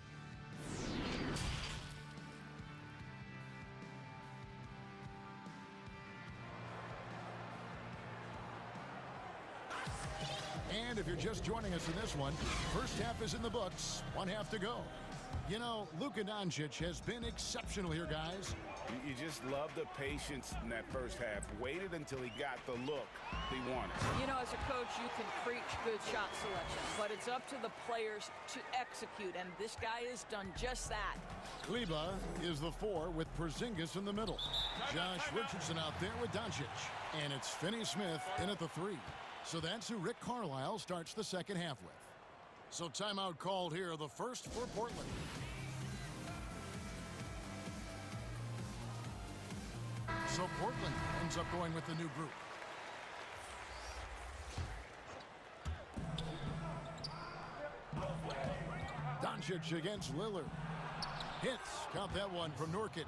And if you're just joining us in this one, first half is in the books, 1 half to go. You know, Luka Doncic has been exceptional here, guys. You just love the patience in that first half. Waited until he got the look he wanted. You know, as a coach, you can preach good shot selection, but it's up to the players to execute, and this guy has done just that. Kleba is the 4 with Porzingis in the middle. Josh Richardson out there with Doncic. And it's Finney-Smith in at the 3. So that's who Rick Carlisle starts the second half with. So timeout called here, the first for Portland. So Portland ends up going with the new group. Doncic against Lillard. Hits. Count that one from Nurkic.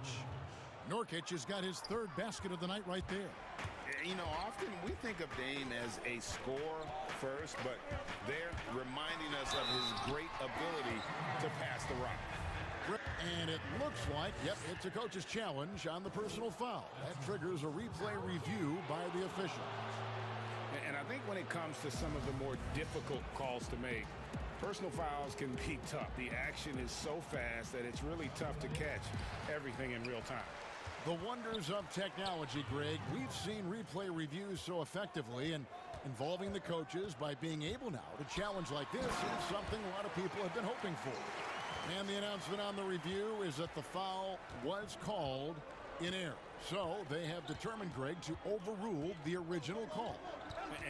Nurkic has got his 3rd basket of the night right there. You know, often we think of Dame as a scorer first, but they're reminding us of his great ability to pass the rock. And it looks like, yep, it's a coach's challenge on the personal foul. That triggers a replay review by the officials. And I think when it comes to some of the more difficult calls to make, personal fouls can be tough. The action is so fast that it's really tough to catch everything in real time. The wonders of technology, Greg. We've seen replay reviews so effectively, and involving the coaches by being able now to challenge like this is something a lot of people have been hoping for. And the announcement on the review is that the foul was called in error. So they have determined, Greg, to overrule the original call.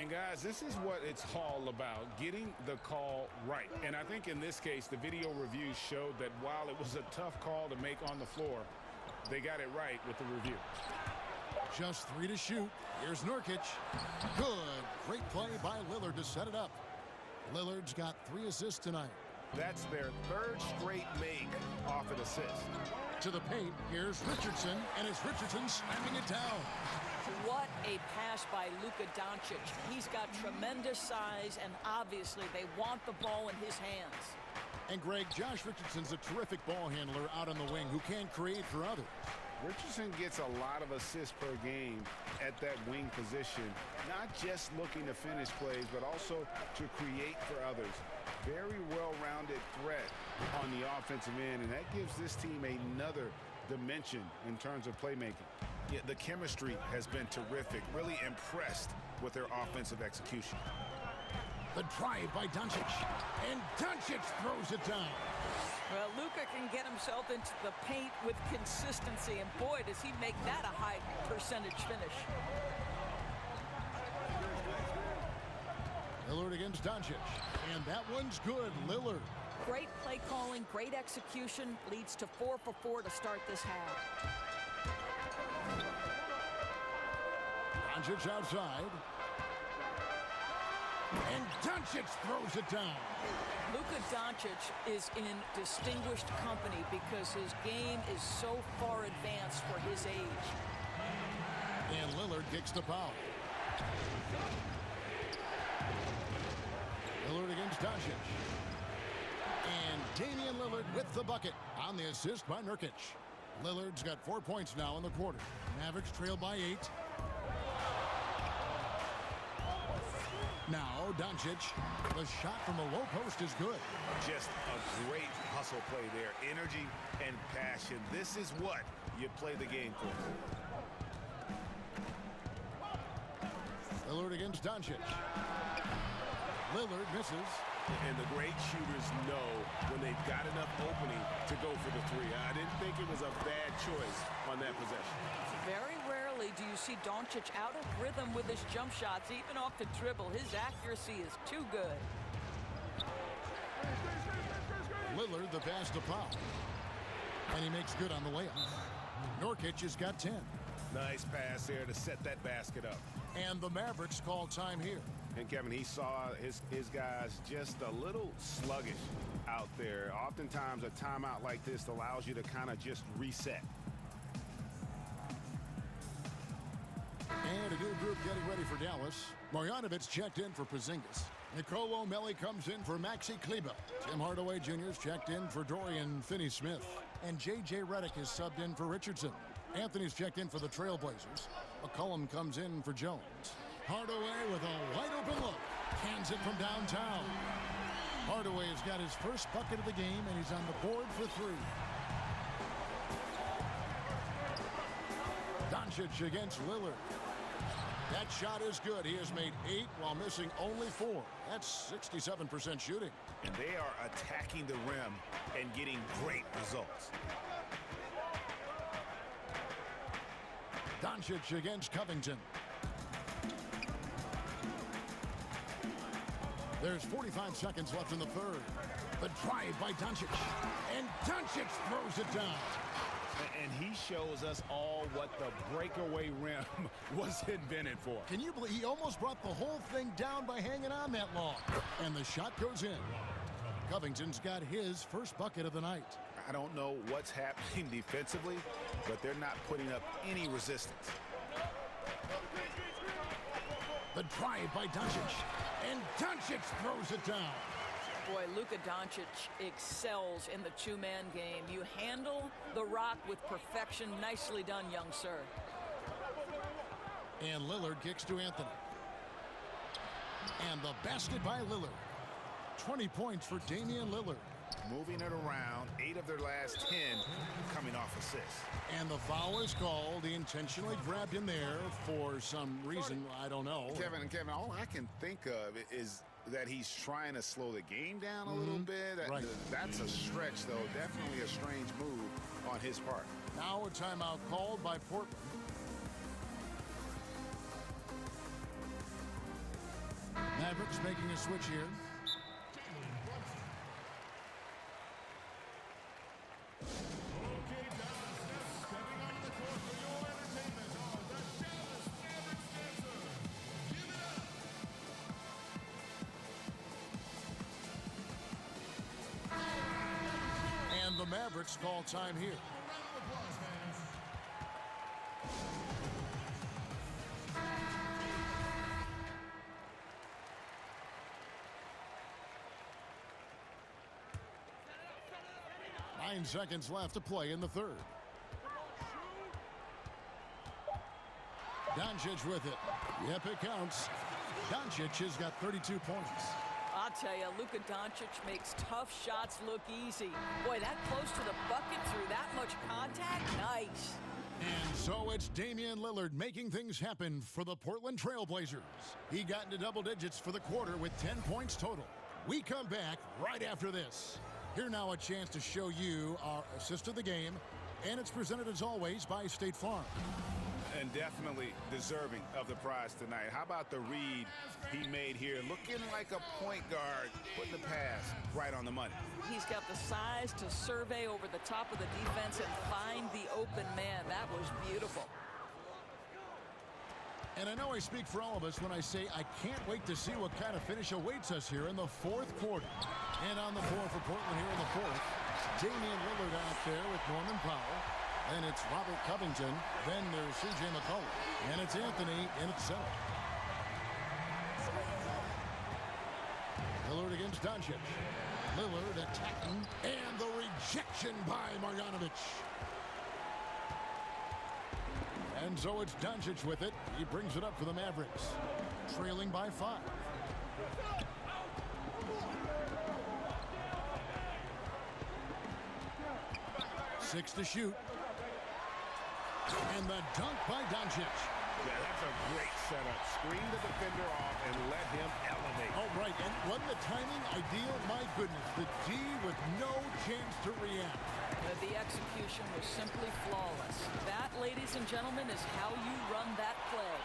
And guys, this is what it's all about, getting the call right. And I think in this case, the video review showed that while it was a tough call to make on the floor, they got it right with the review. Just 3 to shoot. Here's Nurkic. Good. Great play by Lillard to set it up. Lillard's got 3 assists tonight. That's their 3rd straight make off an assist. To the paint, here's Richardson, and it's Richardson slamming it down. What a pass by Luka Doncic. He's got tremendous size, and obviously they want the ball in his hands. And Greg, Josh Richardson's a terrific ball handler out on the wing who can create for others. Richardson gets a lot of assists per game at that wing position, not just looking to finish plays, but also to create for others. Very well-rounded threat on the offensive end, and that gives this team another dimension in terms of playmaking. Yeah, the chemistry has been terrific. Really impressed with their offensive execution. The drive by Doncic, and Doncic throws it down. Well, Luka can get himself into the paint with consistency, and boy, does he make that a high percentage finish. Lillard against Doncic, and that one's good. Lillard. Great play calling, great execution, leads to 4 for 4 to start this half. Doncic outside. And Doncic throws it down. Luka Doncic is in distinguished company because his game is so far advanced for his age. And Lillard kicks the foul. Lillard against Doncic. And Damian Lillard with the bucket on the assist by Nurkic. Lillard's got 4 points now in the quarter. Mavericks trail by 8. Now Doncic. The shot from the low post is good. Just a great hustle play there. Energy and passion. This is what you play the game for. Lillard against Doncic. Lillard misses. And the great shooters know when they've got enough opening to go for the 3. I didn't think it was a bad choice on that possession. Very rarely do you see Doncic out of rhythm with his jump shots, even off the dribble. His accuracy is too good. Lillard the pass to Pop. And he makes good on the layup. Nurkic has got 10. Nice pass there to set that basket up. And the Mavericks call time here. And Kevin, he saw his guys just a little sluggish out there. Oftentimes a timeout like this allows you to kind of just reset. And a new group getting ready for Dallas. Marjanovic checked in for Porzingis. Nicolo Melli comes in for Maxi Kleber. Tim Hardaway Jr.'s checked in for Dorian Finney-Smith. And J.J. Redick is subbed in for Richardson. Anthony's checked in for the Trailblazers. McCollum comes in for Jones. Hardaway with a wide-open look. Cans it from downtown. Hardaway has got his first bucket of the game, and he's on the board for 3. Doncic against Lillard. That shot is good. He has made 8 while missing only 4. That's 67% shooting. And they are attacking the rim and getting great results. Doncic against Covington. There's 45 seconds left in the third. The drive by Doncic. And Doncic throws it down. And he shows us all what the breakaway rim was invented for. Can you believe he almost brought the whole thing down by hanging on that long? And the shot goes in. Covington's got his first bucket of the night. I don't know what's happening defensively, but they're not putting up any resistance. The drive by Doncic. And Doncic throws it down. Boy, Luka Doncic excels in the two-man game. You handle the rock with perfection. Nicely done, young sir. And Lillard kicks to Anthony. And the basket by Lillard. 20 points for Damian Lillard. Moving it around, 8 of their last 10 coming off assists. And the foul is called. He intentionally grabbed him there for some reason. I don't know. Kevin, all I can think of is that he's trying to slow the game down a little bit. Right. That's a stretch, though. Definitely a strange move on his part. Now a timeout called by Portland. Mavericks making a switch here. Mavericks call time here. Nine seconds left to play in the third. Doncic with it. Yep, it counts. Doncic has got 32 points. I'll tell you, Luka Doncic makes tough shots look easy. Boy, that close to the bucket through that much contact, nice. And so it's Damian Lillard making things happen for the Portland Trail Blazers. He got into double digits for the quarter with 10 points total. We come back right after this. Here now a chance to show you our assist of the game, and it's presented as always by State Farm. And definitely deserving of the prize tonight. How about the read he made here? Looking like a point guard, putting the pass right on the money. He's got the size to survey over the top of the defense and find the open man. That was beautiful. And I know I speak for all of us when I say I can't wait to see what kind of finish awaits us here in the fourth quarter. And on the floor for Portland here in the fourth, Damian Lillard out there with Norman Powell. Then it's Robert Covington. Then there's C.J. McCollum. And it's Anthony in at center. Lillard against Doncic. Lillard attacking. And the rejection by Marjanovic. And so it's Doncic with it. He brings it up for the Mavericks. Trailing by 5. Six to shoot. And the dunk by Doncic. Yeah, that's a great setup. Screen the defender off and let him elevate. Oh, right. And wasn't the timing ideal? My goodness. The D with no chance to react. The execution was simply flawless. That, ladies and gentlemen, is how you run that play.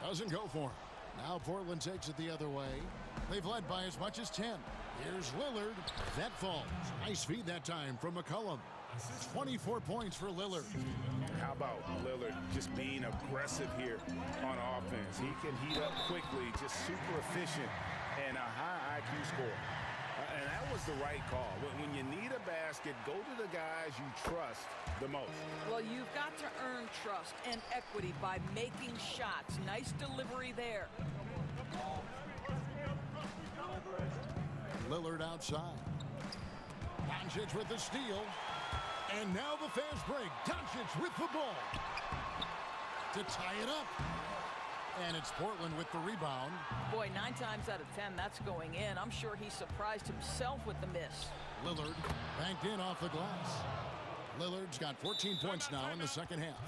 Doesn't go for him. Now Portland takes it the other way. They've led by as much as 10. Here's Lillard. That falls. Nice feed that time from McCollum. 24 points for Lillard. How about Lillard just being aggressive here on offense? He can heat up quickly, just super efficient, and a high IQ score. And that was the right call. When you need a basket, go to the guys you trust the most. Well, you've got to earn trust and equity by making shots. Nice delivery there. Lillard outside. Doncic with the steal. And now the fast break. Doncic with the ball to tie it up. And it's Portland with the rebound. Boy, 9 times out of 10, that's going in. I'm sure he surprised himself with the miss. Lillard banked in off the glass. Lillard's got 14 points now in the second half.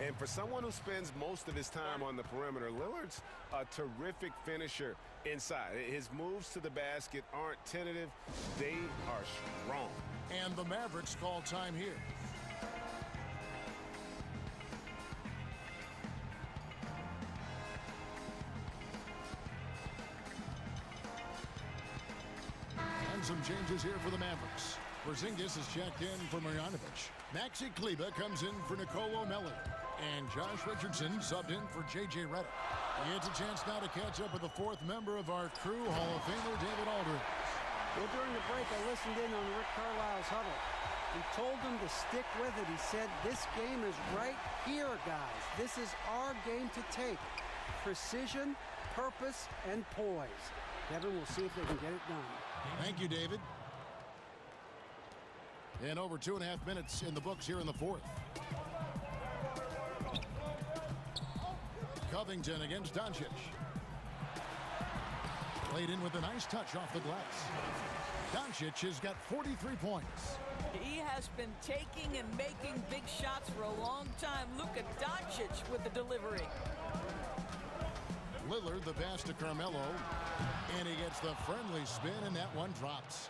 And for someone who spends most of his time on the perimeter, Lillard's a terrific finisher inside. His moves to the basket aren't tentative. They are strong. And the Mavericks call time here. And some changes here for the Mavericks. Porzingis is checked in for Marjanovic. Maxi Kleber comes in for Nicolo Melli. And Josh Richardson subbed in for J.J. Redick. It's a chance now to catch up with the fourth member of our crew, Hall of Famer David Aldridge. Well, during the break, I listened in on Rick Carlisle's huddle. He told them to stick with it. He said, this game is right here, guys. This is our game to take. Precision, purpose, and poise. Kevin, we'll see if they can get it done. Thank you, David. And over 2.5 minutes in the books here in the fourth. Covington against Doncic. Played in with a nice touch off the glass. Doncic has got 43 points. He has been taking and making big shots for a long time. Luka Doncic with the delivery. Lillard the pass to Carmelo. And he gets the friendly spin, and that one drops.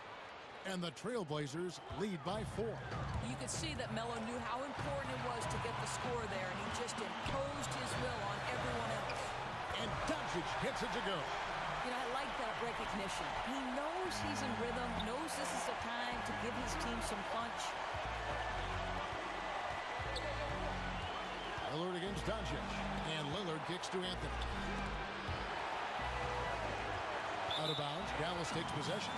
And the Trailblazers lead by 4. You could see that Melo knew how important it was to get the score there, and he just imposed his will on everyone else. And Doncic gets it to go. You know, I like that recognition. He knows he's in rhythm, knows this is the time to give his team some punch. Lillard against Doncic. And Lillard kicks to Anthony. Out of bounds. Dallas takes possession.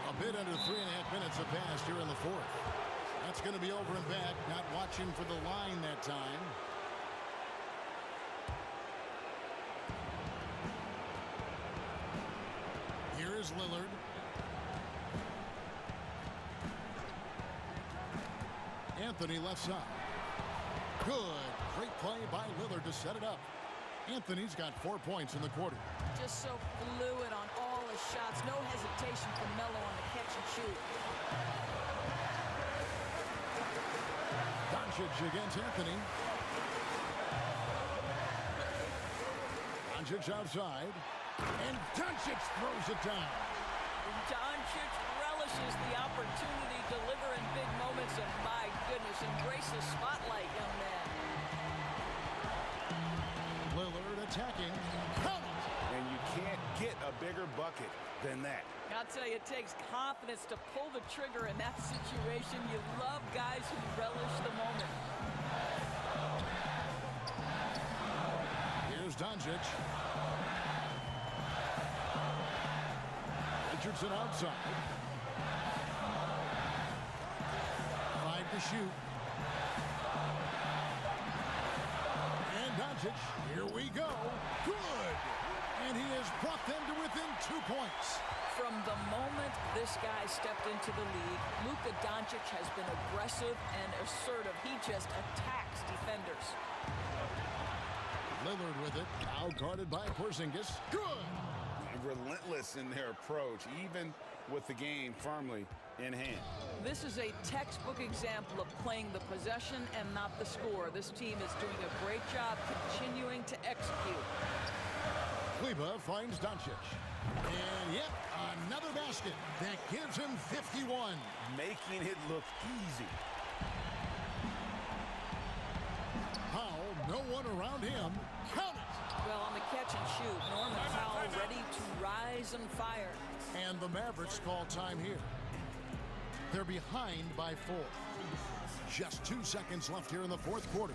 A bit under 3.5 minutes have passed here in the fourth. That's going to be over and back. Not watching for the line that time. Here is Lillard. Anthony left side. Good. Great play by Lillard to set it up. Anthony's got 4 points in the quarter. Just so fluid on all his shots. No hesitation from Melo on the catch and shoot. Doncic against Anthony. Doncic outside. And Doncic throws it down. Doncic relishes the opportunity to deliver in big moments, and my goodness, embrace the spotlight, young man. Lillard attacking. Count it. And you can't get a bigger bucket than that. I'll tell you, it takes confidence to pull the trigger in that situation. You love guys who relish the moment. Here's Doncic. Richardson outside. 5 to shoot. And Doncic, here we go. Good. And he has brought them to within 2 points. From the moment this guy stepped into the league, Luka Doncic has been aggressive and assertive. He just attacks defenders. Lillard with it. Now guarded by Porzingis. Good. Relentless in their approach, even with the game firmly in hand. This is a textbook example of playing the possession and not the score. This team is doing a great job continuing to execute. Kleba finds Doncic. And yep, another basket. That gives him 51. Making it look easy. Powell, no one around him. Count it. Well, on the catch and shoot, Norman Powell ready to rise and fire. And the Mavericks call time here. They're behind by 4. Just 2 seconds left here in the fourth quarter.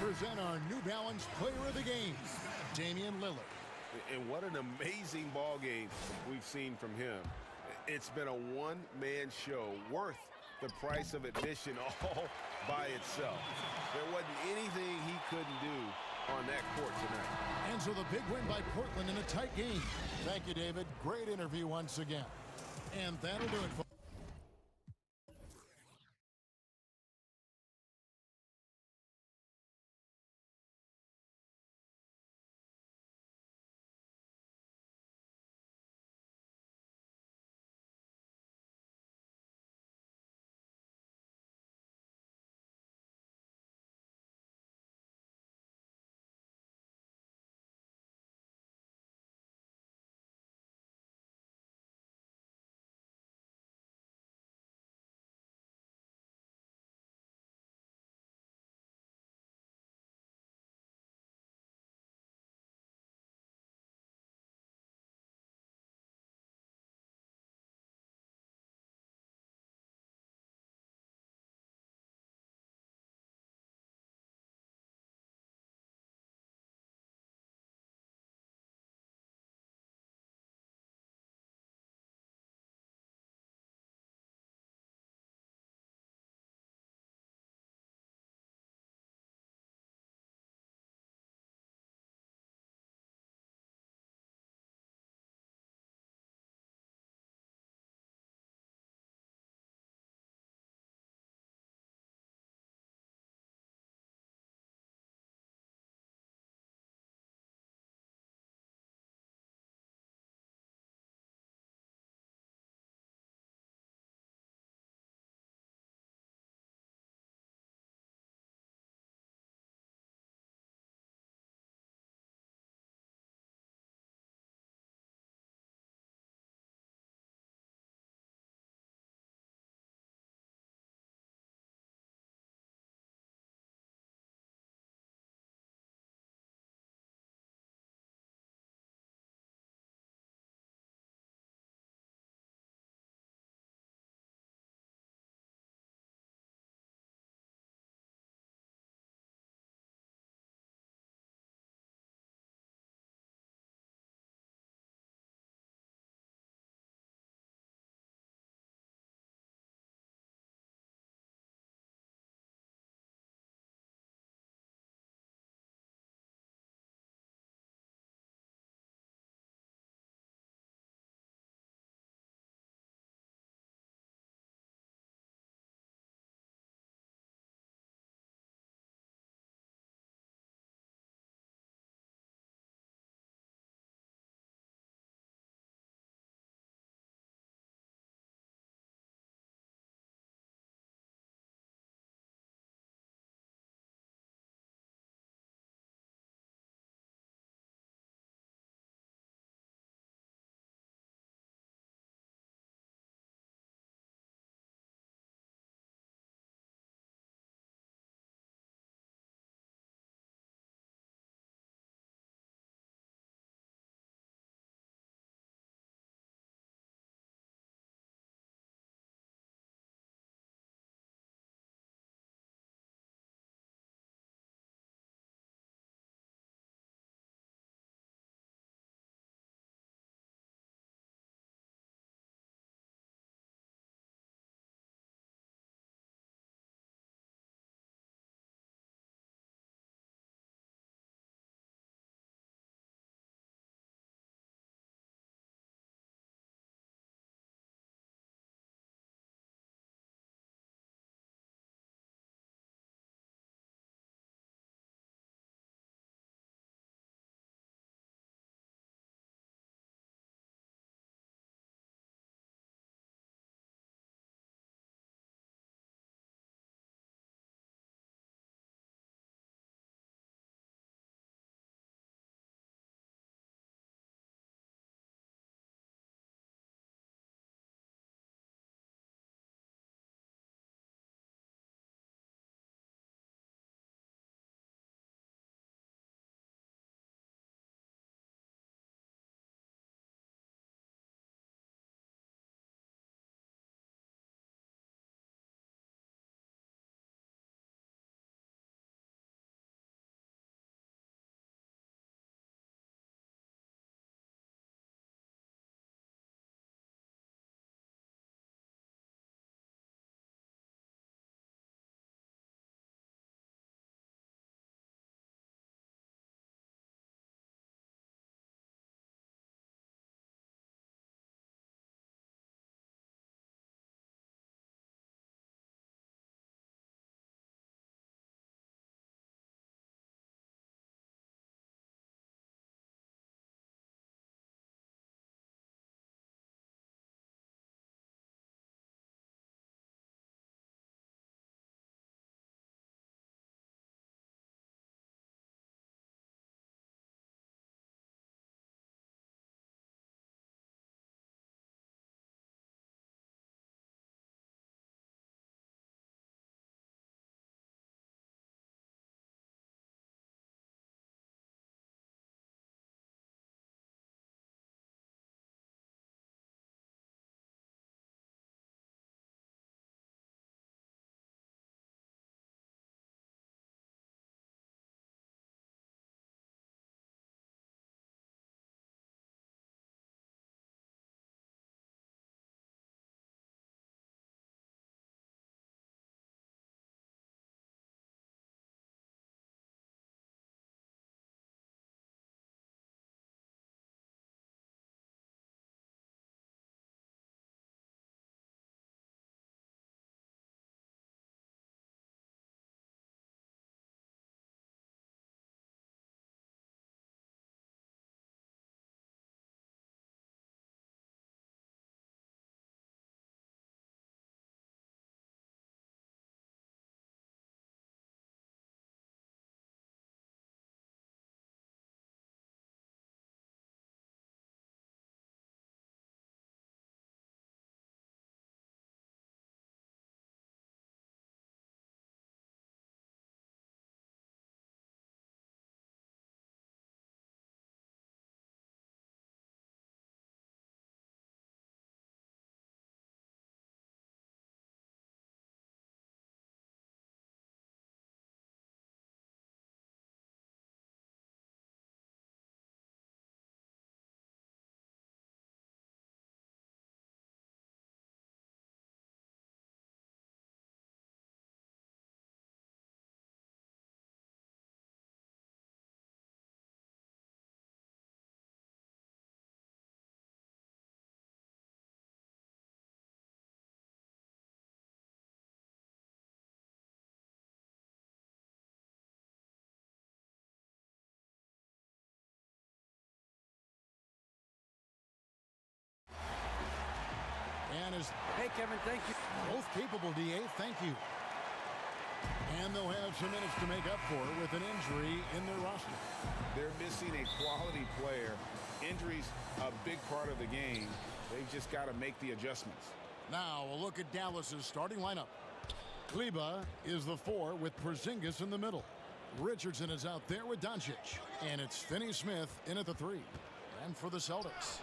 Present our New Balance Player of the Game, Damian Lillard. And what an amazing ball game we've seen from him. It's been a one-man show worth the price of admission all by itself. There wasn't anything he couldn't do on that court tonight. And so the big win by Portland in a tight game. Thank you, David. Great interview once again. And that'll do it for is. Hey, Kevin, thank you. Both capable, DA. Thank you. And they'll have some minutes to make up for with an injury in their roster. They're missing a quality player. Injuries a big part of the game. They've just got to make the adjustments. Now a look at Dallas's starting lineup. Kleba is the 4 with Porzingis in the middle. Richardson is out there with Doncic. And it's Finney-Smith in at the 3. And for the Celtics,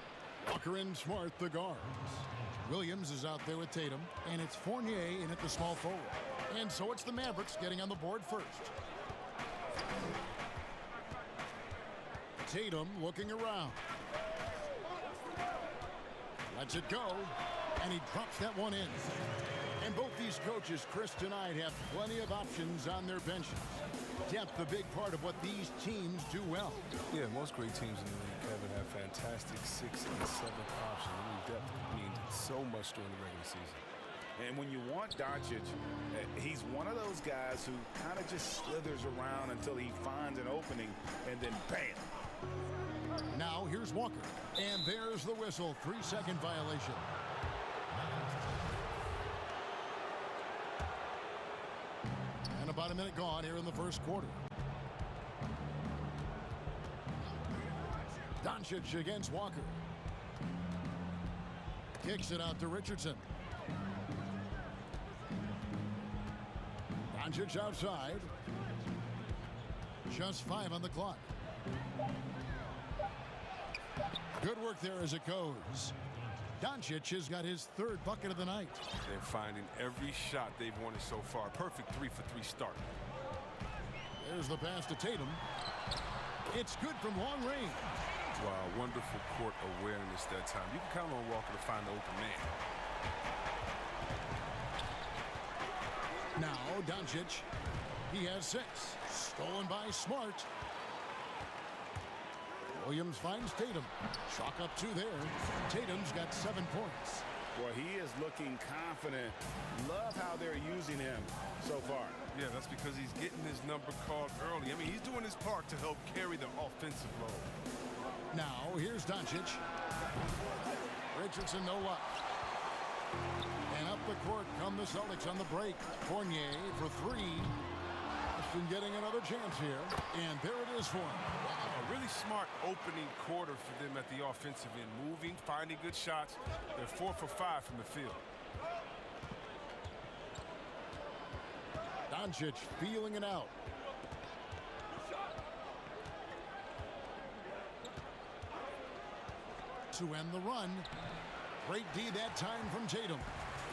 Walker and Smart, the guards. Williams is out there with Tatum. And it's Fournier in at the small forward. And so it's the Mavericks getting on the board first. Tatum looking around. Lets it go. And he drops that one in. And both these coaches, Chris, tonight have plenty of options on their benches. Depth, a big part of what these teams do well. Yeah, most great teams in the league, Kevin, have fantastic 6th and 7th options. I mean, depth means so much during the regular season. And when you want Doncic, he's one of those guys who kind of just slithers around until he finds an opening, and then bam. Now here's Walker. And there's the whistle. 3-second violation. And about a minute gone here in the first quarter. Doncic against Walker. Kicks it out to Richardson. Doncic outside. Just 5 on the clock. Good work there as it goes. Doncic has got his 3rd bucket of the night. They're finding every shot they've wanted so far. Perfect 3-for-3 start. There's the pass to Tatum. It's good from long range. Wow, wonderful court awareness that time. You can count on Walker to find the open man. Now Doncic. He has 6. Stolen by Smart. Williams finds Tatum. Chalk up 2 there. Tatum's got 7 points. Well, he is looking confident. Love how they're using him so far. Yeah, that's because he's getting his number called early. I mean, he's doing his part to help carry the offensive load. Now, here's Doncic. Richardson, no luck. And up the court come the Celtics on the break. Fournier for 3. Boston getting another chance here. And there it is for him. A really smart opening quarter for them at the offensive end. Moving, finding good shots. They're 4 for 5 from the field. Doncic feeling it out. To end the run. Great D that time from Tatum.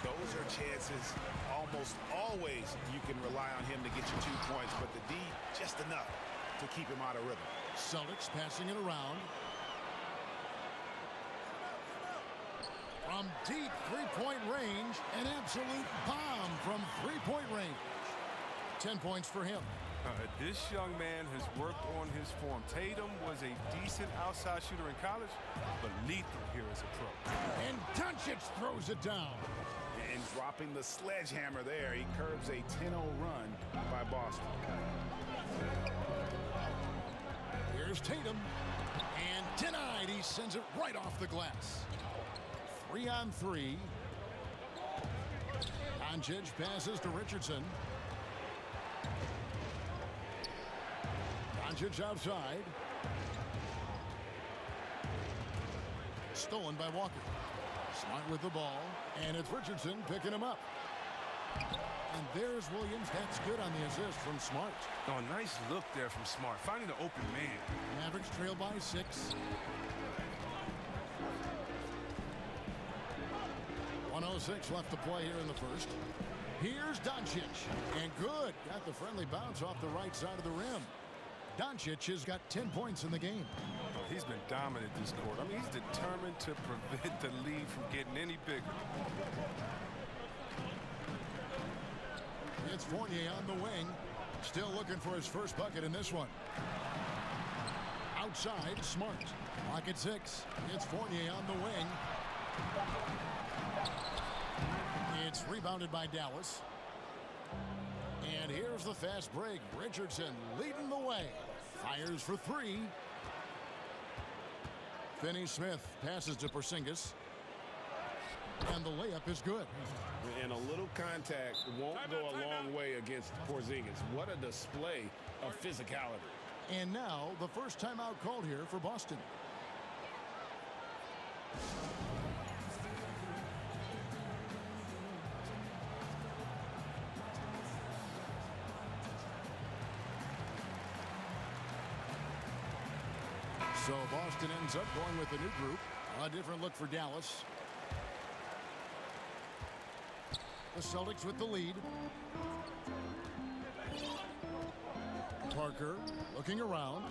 Those are chances almost always you can rely on him to get you 2 points, but the D just enough to keep him out of rhythm. Celtics passing it around. From deep 3-point range, an absolute bomb from 3-point range. 10 points for him. This young man has worked on his form. Tatum was a decent outside shooter in college, but lethal here as a pro. And Doncic throws it down. And dropping the sledgehammer there, he curbs a 10-0 run by Boston. Here's Tatum. And denied. He sends it right off the glass. 3-on-3. Doncic passes to Richardson. Doncic outside. Stolen by Walker. Smart with the ball. And it's Richardson picking him up. And there's Williams. That's good on the assist from Smart. Oh, nice look there from Smart. Finding the open man. Mavericks trail by 6. 1:06 left to play here in the first. Here's Doncic. And good. Got the friendly bounce off the right side of the rim. Doncic has got 10 points in the game. Oh, he's been dominant this quarter. I mean, he's determined to prevent the lead from getting any bigger. It's Fournier on the wing. Still looking for his first bucket in this one. Outside, Smart. Clock at 6. It's Fournier on the wing. It's rebounded by Dallas. And here's the fast break. Richardson leading the way. Fires for 3. Finney-Smith passes to Porzingis. And the layup is good. And a little contact won't go a long way against Porzingis. What a display of physicality. And now the first timeout called here for Boston. So Boston ends up going with a new group. A different look for Dallas. The Celtics with the lead. Parker looking around.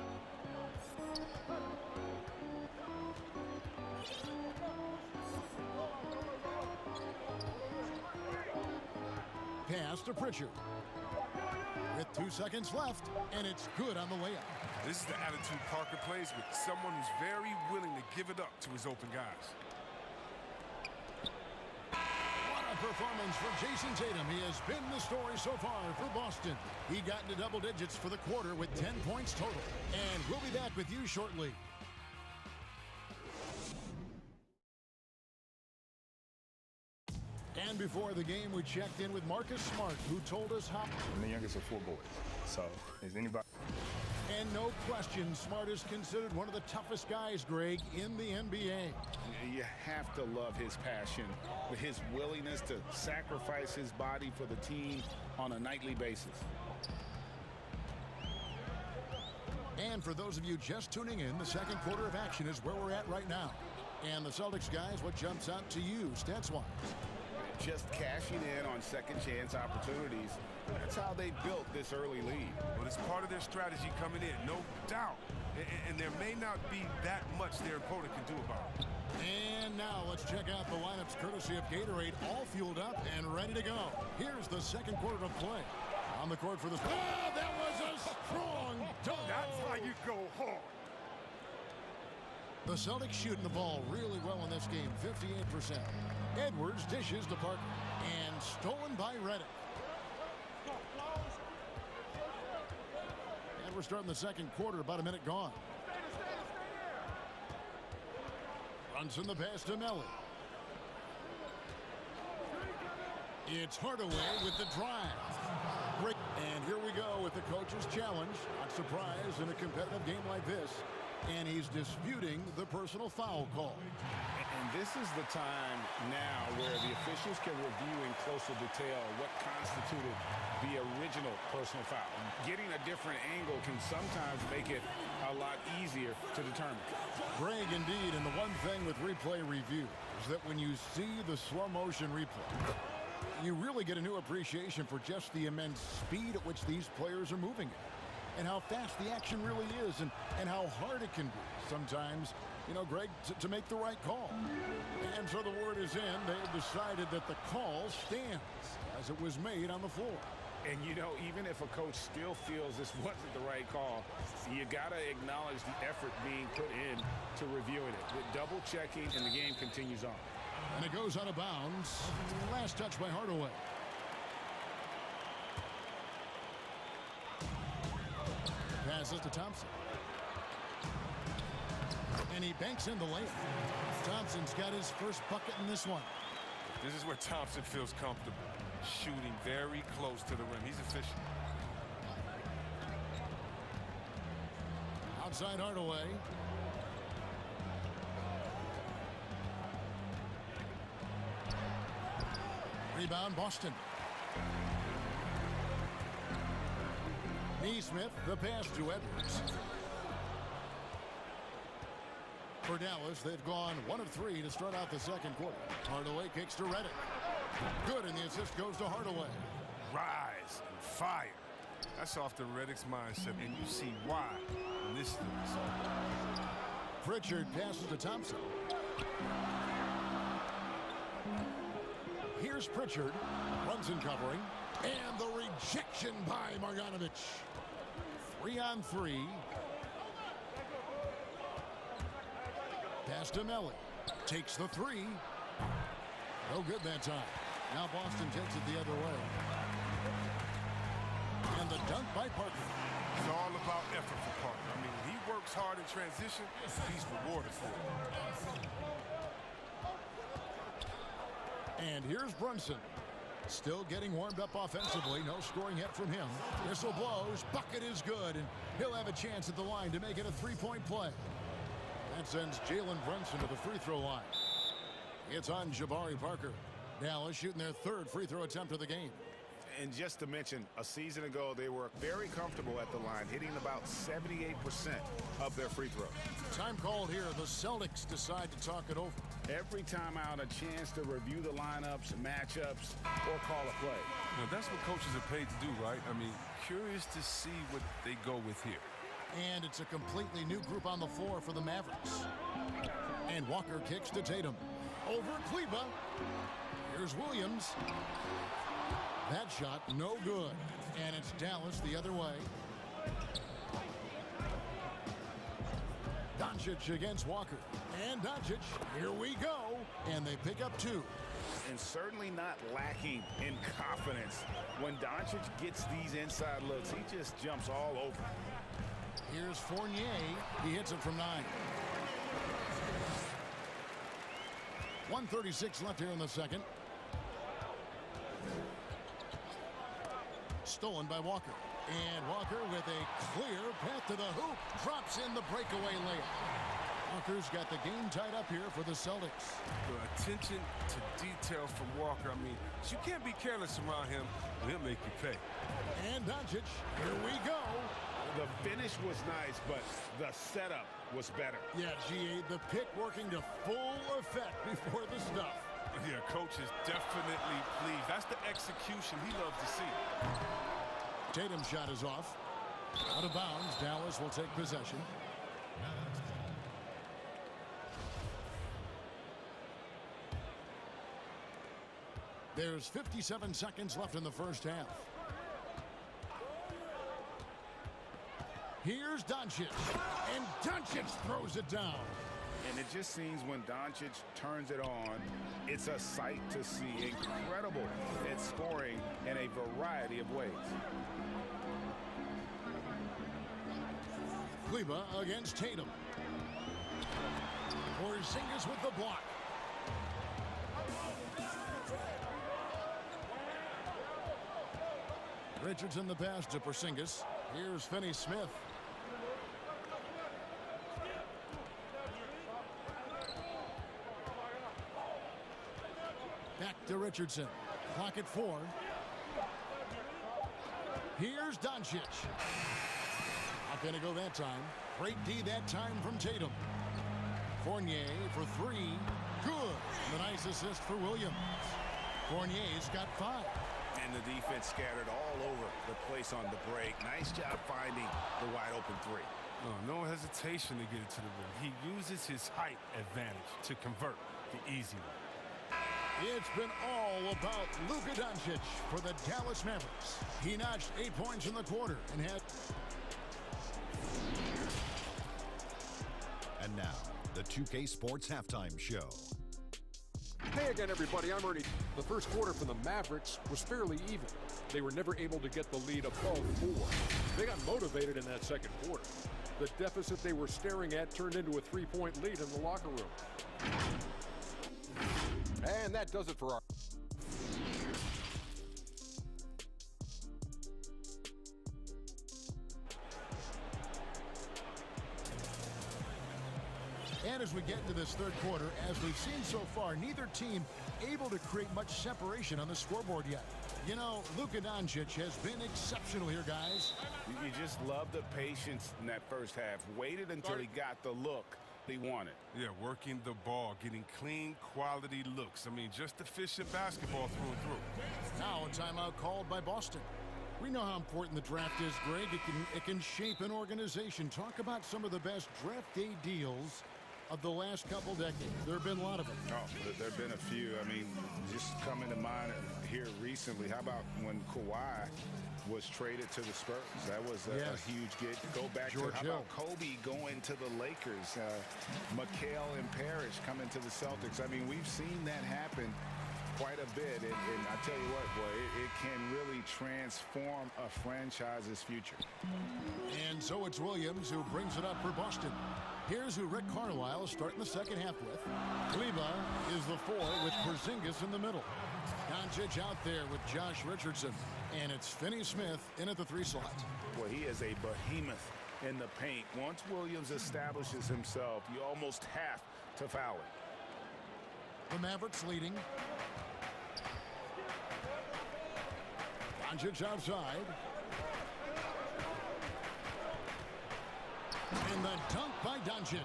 Pass to Pritchard. With 2 seconds left, and it's good on the layup. This is the attitude Parker plays with, someone who's very willing to give it up to his open guys. What a performance for Jason Tatum. He has been the story so far for Boston. He got into double digits for the quarter with 10 points total. And we'll be back with you shortly. And before the game, we checked in with Marcus Smart, who told us how... I'm the youngest of 4 boys, so is anybody... And no question, Smart is considered one of the toughest guys, Greg, in the NBA. You have to love his passion, his willingness to sacrifice his body for the team on a nightly basis. And for those of you just tuning in, the second quarter of action is where we're at right now. And the Celtics guys, what jumps out to you, stats-wise? Just cashing in on second chance opportunities. That's how they built this early lead. Well, it's part of their strategy coming in, no doubt. And there may not be that much their opponent can do about it. And now let's check out the lineups courtesy of Gatorade, all fueled up and ready to go. Here's the second quarter of play. On the court for the... Oh, that was a strong dunk. That's how you go hard. The Celtics shooting the ball really well in this game, 58%. Edwards dishes to Parker, and stolen by Redick. And we're starting the second quarter, about a minute gone. Brunson the pass to Melly. It's Hardaway with the drive. Great. And here we go with the coach's challenge. Not surprised in a competitive game like this. And he's disputing the personal foul call. And this is the time now where the officials can review in closer detail what constituted the original personal foul. Getting a different angle can sometimes make it a lot easier to determine. Greg, indeed, and the one thing with replay review is that when you see the slow motion replay, you really get a new appreciation for just the immense speed at which these players are moving at. And how fast the action really is, and how hard it can be sometimes, you know, Greg, to make the right call. And so the word is in. They have decided that the call stands as it was made on the floor. And, you know, even if a coach still feels this wasn't the right call, you got to acknowledge the effort being put in to reviewing it. With double checking, and the game continues on. And it goes out of bounds. Last touch by Hardaway. Passes to Thompson. And he banks in the layup. Thompson's got his first bucket in this one. This is where Thompson feels comfortable. Shooting very close to the rim. He's efficient. Outside Hardaway. Rebound Boston. Neesmith, the pass to Edwards. For Dallas, they've gone 1 of 3 to start out the second quarter. Hardaway kicks to Redick. Good, and the assist goes to Hardaway. Rise and fire. That's off the Redick's mindset, and you see why in this is the result. Pritchard passes to Thompson. Here's Pritchard. Brunson covering. And the rejection by Marjanovic. 3-on-3. Pass to Melly. Takes the 3. No good that time. Now Boston takes it the other way. And the dunk by Parker. It's all about effort for Parker. I mean, when he works hard in transition, he's rewarded for it. And here's Brunson. Still getting warmed up offensively. No scoring yet from him. Whistle blows. Bucket is good. And he'll have a chance at the line to make it a three-point play. That sends Jalen Brunson to the free throw line. It's on Jabari Parker. Dallas shooting their third free throw attempt of the game. And just to mention, a season ago, they were very comfortable at the line, hitting about 78% of their free throws. Time called here. The Celtics decide to talk it over. Every time out, a chance to review the lineups, matchups, or call a play. Now, that's what coaches are paid to do, right? I mean, curious to see what they go with here. And it's a completely new group on the floor for the Mavericks. And Walker kicks to Tatum. Over Kleba. Here's Williams. That shot, no good. And it's Dallas the other way. Doncic against Walker. And Doncic, here we go. And they pick up two. And certainly not lacking in confidence. When Doncic gets these inside looks, he just jumps all over. Here's Fournier. He hits it from 9. 1:36 left here in the second. Stolen by Walker. And Walker with a clear path to the hoop. Drops in the breakaway layup. Walker's got the game tied up here for the Celtics. The attention to detail from Walker. I mean, you can't be careless around him. He'll make you pay. And Doncic, here we go. The finish was nice, but the setup was better. Yeah, GA, the pick working to full effect before the stuff. Yeah, coach is definitely pleased. That's the execution he loves to see. Tatum's shot is off. Out of bounds. Dallas will take possession. There's 57 seconds left in the first half. Here's Doncic. And Doncic throws it down. And it just seems when Doncic turns it on, it's a sight to see. Incredible at scoring in a variety of ways. Kleba against Tatum. Porzingis with the block. Richardson the pass to Porzingis. Here's Finney-Smith. Back to Richardson. Clock at 4. Here's Doncic. Not going to go that time. Great D that time from Tatum. Fournier for 3. Good. The nice assist for Williams. Fournier's got 5. And the defense scattered all over the place on the break. Nice job finding the wide open 3. No hesitation to get it to the rim. He uses his height advantage to convert the easy one. It's been all about Luka Doncic for the Dallas Mavericks. He notched 8 points in the quarter and had... And now, the 2K Sports Halftime Show. Hey again, everybody. I'm Ernie. The first quarter for the Mavericks was fairly even. They were never able to get the lead above 4. They got motivated in that second quarter. The deficit they were staring at turned into a 3-point lead in the locker room. And that does it for our... And as we get into this third quarter, as we've seen so far, neither team able to create much separation on the scoreboard yet. You know, Luka Doncic has been exceptional here, guys. You just love the patience in that first half. Waited until he got the look he wanted. Yeah, working the ball, getting clean, quality looks. I mean, just efficient basketball through and through. Now a timeout called by Boston. We know how important the draft is, Greg. It can shape an organization. Talk about some of the best draft day deals of the last couple decades. There have been a lot of them. Oh, there have been a few. I mean, just coming to mind here recently, how about when Kawhi was traded to the Spurs? That was a huge get. Go back George to, how about Kobe going to the Lakers? McHale and Parrish coming to the Celtics. I mean, we've seen that happen quite a bit. And I tell you what, boy, it can really transform a franchise's future. And so it's Williams who brings it up for Boston. Here's who Rick Carlisle is starting the second half with. Kleba is the 4 with Porzingis in the middle. Doncic out there with Josh Richardson. And it's Finney Smith in at the 3 slot. Well, he is a behemoth in the paint. Once Williams establishes himself, you almost have to foul him. The Mavericks leading. Doncic outside. And the dunk by Doncic.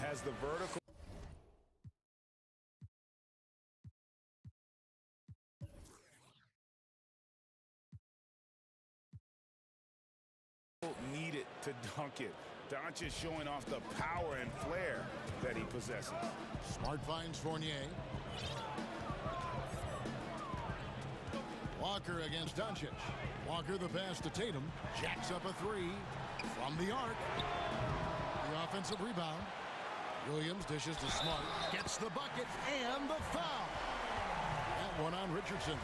Has the vertical. Needed to dunk it. Doncic showing off the power and flair that he possesses. Smart finds Fournier. Walker against Doncic. Walker the pass to Tatum. Jacks up a 3 from the arc. The offensive rebound. Williams dishes to Smart. Gets the bucket and the foul. That one on Richardson.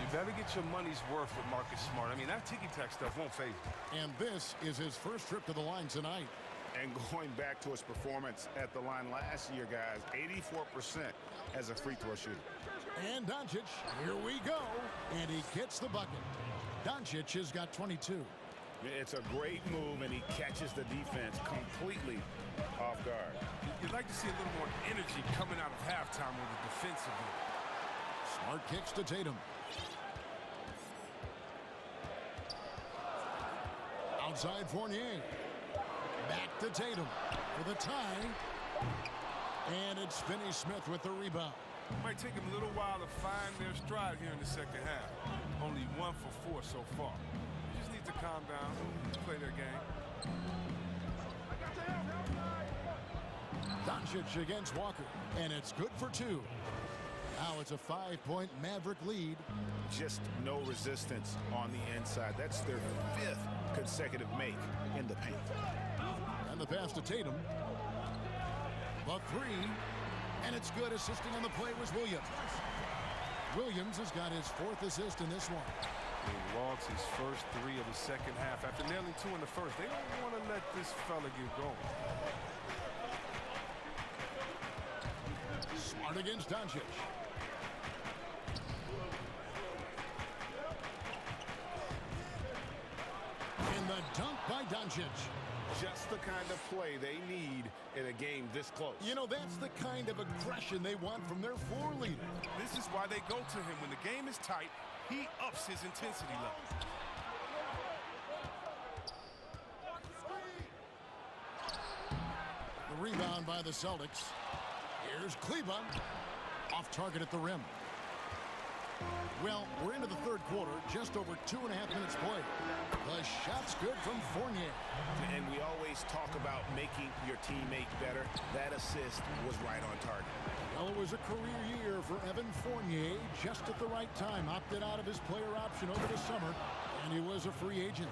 You better get your money's worth with Marcus Smart. I mean, that ticky-tack stuff won't phase him. And this is his first trip to the line tonight. And going back to his performance at the line last year, guys, 84% as a free throw shooter. And Doncic, here we go. And he gets the bucket. Doncic has got 22. It's a great move, and he catches the defense completely off guard. You'd like to see a little more energy coming out of halftime with the defensive end. Smart kicks to Tatum. Outside Fournier. Back to Tatum for the tie. And it's Finney Smith with the rebound. Might take him a little while to find their stride here in the second half. Only 1 for 4 so far. They just need to calm down, play their game. Doncic against Walker, and it's good for 2. Now it's a 5-point Maverick lead. Just no resistance on the inside. That's their 5th consecutive make in the paint. And the pass to Tatum. The 3. And it's good. Assisting on the play was Williams. Williams has got his 4th assist in this one. He logs his first 3 of the second half. After nailing 2 in the first, they don't want to let this fella get going. Smart against Doncic. And the dunk by Doncic. Just the kind of play they need in a game this close. You know, that's the kind of aggression they want from their floor leader. This is why they go to him. When the game is tight, he ups his intensity level. The rebound by the Celtics. Here's Kleba. Off target at the rim. Well, we're into the 3rd quarter, just over 2.5 minutes played. The shot's good from Fournier. And we always talk about making your teammate better. That assist was right on target. Well, it was a career year for Evan Fournier, just at the right time. Opted out of his player option over the summer, and he was a free agent.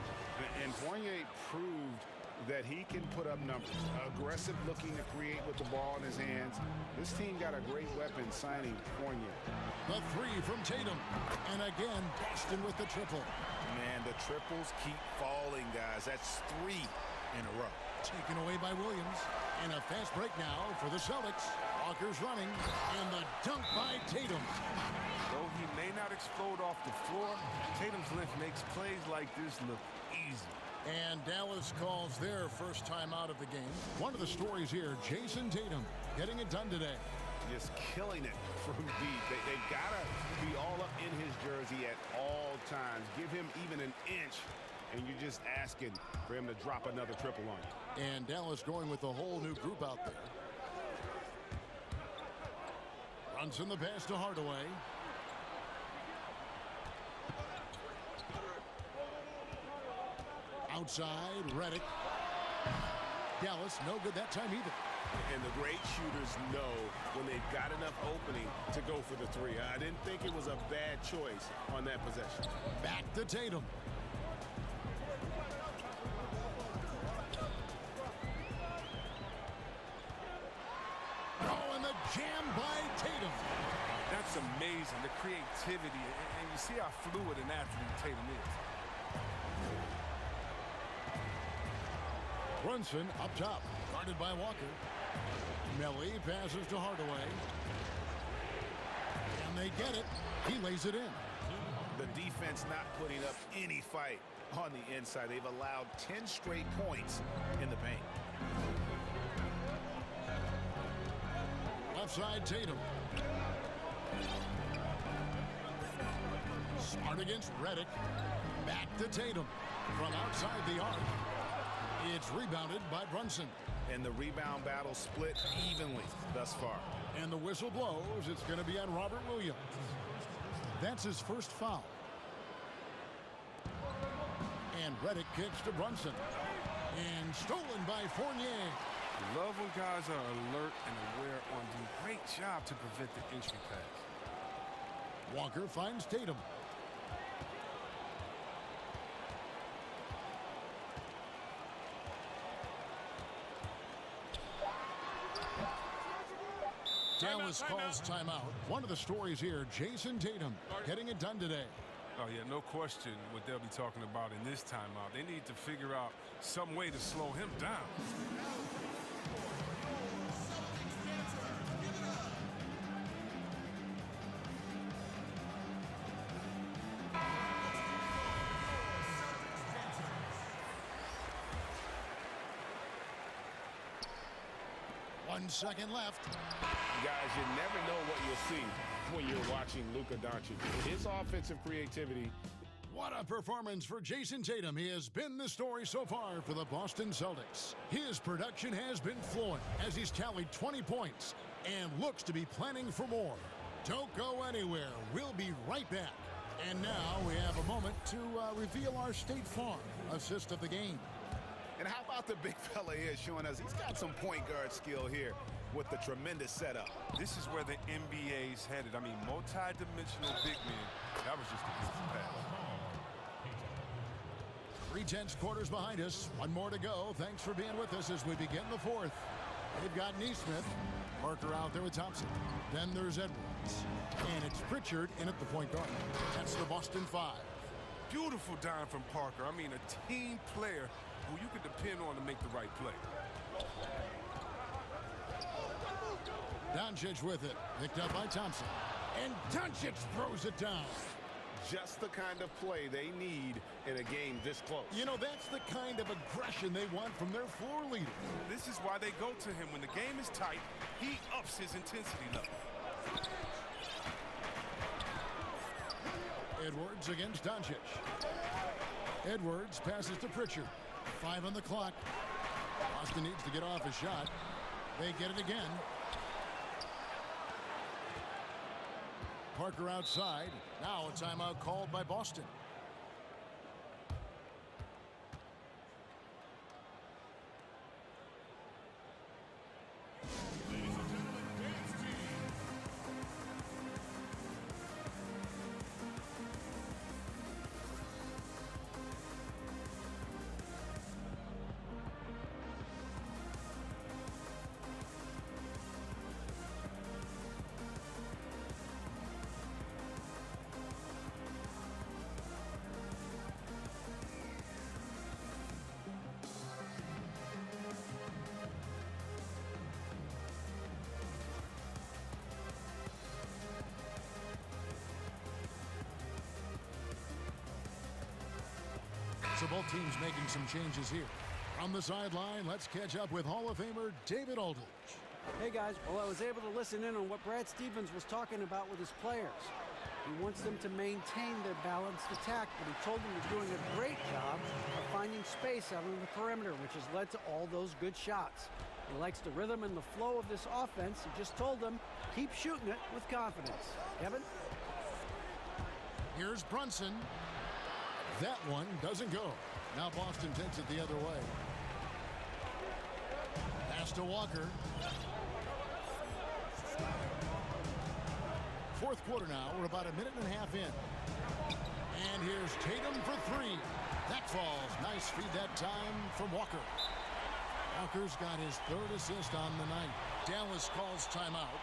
And Fournier proved that he can put up numbers. Aggressive looking to create with the ball in his hands. This team got a great weapon signing Fournier. The 3 from Tatum. And again, Boston with the triple. Man, the triples keep falling, guys. That's 3 in a row. Taken away by Williams. And a fast break now for the Celtics. Walker's running. And the dunk by Tatum. Though he may not explode off the floor, Tatum's length makes plays like this look easy. And Dallas calls their first time out of the game. One of the stories here, Jason Tatum getting it done today. Just killing it from deep. They've got to be all up in his jersey at all times. Give him even an inch, and you're just asking for him to drop another triple on you. And Dallas going with a whole new group out there. Runs in the pass to Hardaway. Outside, Redick. Dallas, no good that time either. And the great shooters know when they've got enough opening to go for the 3. I didn't think it was a bad choice on that possession. Back to Tatum. Oh, and the jam by Tatum. That's amazing, the creativity, and you see how fluid an athlete Tatum is. Brunson up top. Guarded by Walker. Melly passes to Hardaway. And they get it. He lays it in. The defense not putting up any fight on the inside. They've allowed 10 straight points in the paint. Left side, Tatum. Smart against Redick. Back to Tatum. From outside the arc. It's rebounded by Brunson. And the rebound battle split evenly thus far. And the whistle blows. It's going to be on Robert Williams. That's his first foul. And Redick kicks to Brunson. And stolen by Fournier. Love when guys are alert and aware on the great job to prevent the entry pass. Walker finds Tatum. Dallas calls timeout. One of the stories here, Jason Tatum getting it done today. Oh, yeah, no question what they'll be talking about in this timeout. They need to figure out some way to slow him down. One second left. Guys, you never know what you'll see when you're watching Luka Doncic. His offensive creativity. What a performance for Jason Tatum. He has been the story so far for the Boston Celtics. His production has been flowing as he's tallied 20 points and looks to be planning for more. Don't go anywhere. We'll be right back. And now we have a moment to reveal our State Farm assist of the game. And how about the big fella here showing us he's got some point guard skill here with the tremendous setup. This is where the NBA's headed. I mean, multi-dimensional big men. That was just a beautiful pass. 3/10 quarters behind us. One more to go. Thanks for being with us as we begin the fourth. They've got Neesmith. Parker out there with Thompson. Then there's Edwards. And it's Pritchard in at the point guard. That's the Boston Five. Beautiful dime from Parker. I mean, a team player who you can depend on to make the right play. Doncic with it. Picked up by Thompson. And Doncic throws it down. Just the kind of play they need in a game this close. You know, that's the kind of aggression they want from their floor leader. This is why they go to him. When the game is tight, he ups his intensity level. Edwards against Doncic. Edwards passes to Pritchard. 5 on the clock. Boston needs to get off a shot. They get it again. Parker outside. Now a timeout called by Boston. So both teams making some changes here. From the sideline, let's catch up with Hall of Famer David Aldridge. Hey guys, well, I was able to listen in on what Brad Stevens was talking about with his players. He wants them to maintain their balanced attack, but he told them they're doing a great job of finding space out on the perimeter, which has led to all those good shots. He likes the rhythm and the flow of this offense. He just told them, keep shooting it with confidence. Kevin? Here's Brunson. That one doesn't go. Now Boston takes it the other way. Pass to Walker. Fourth quarter now. We're about a minute and a half in. And here's Tatum for 3. That falls. Nice feed that time from Walker. Walker's got his 3rd assist on the night. Dallas calls timeout.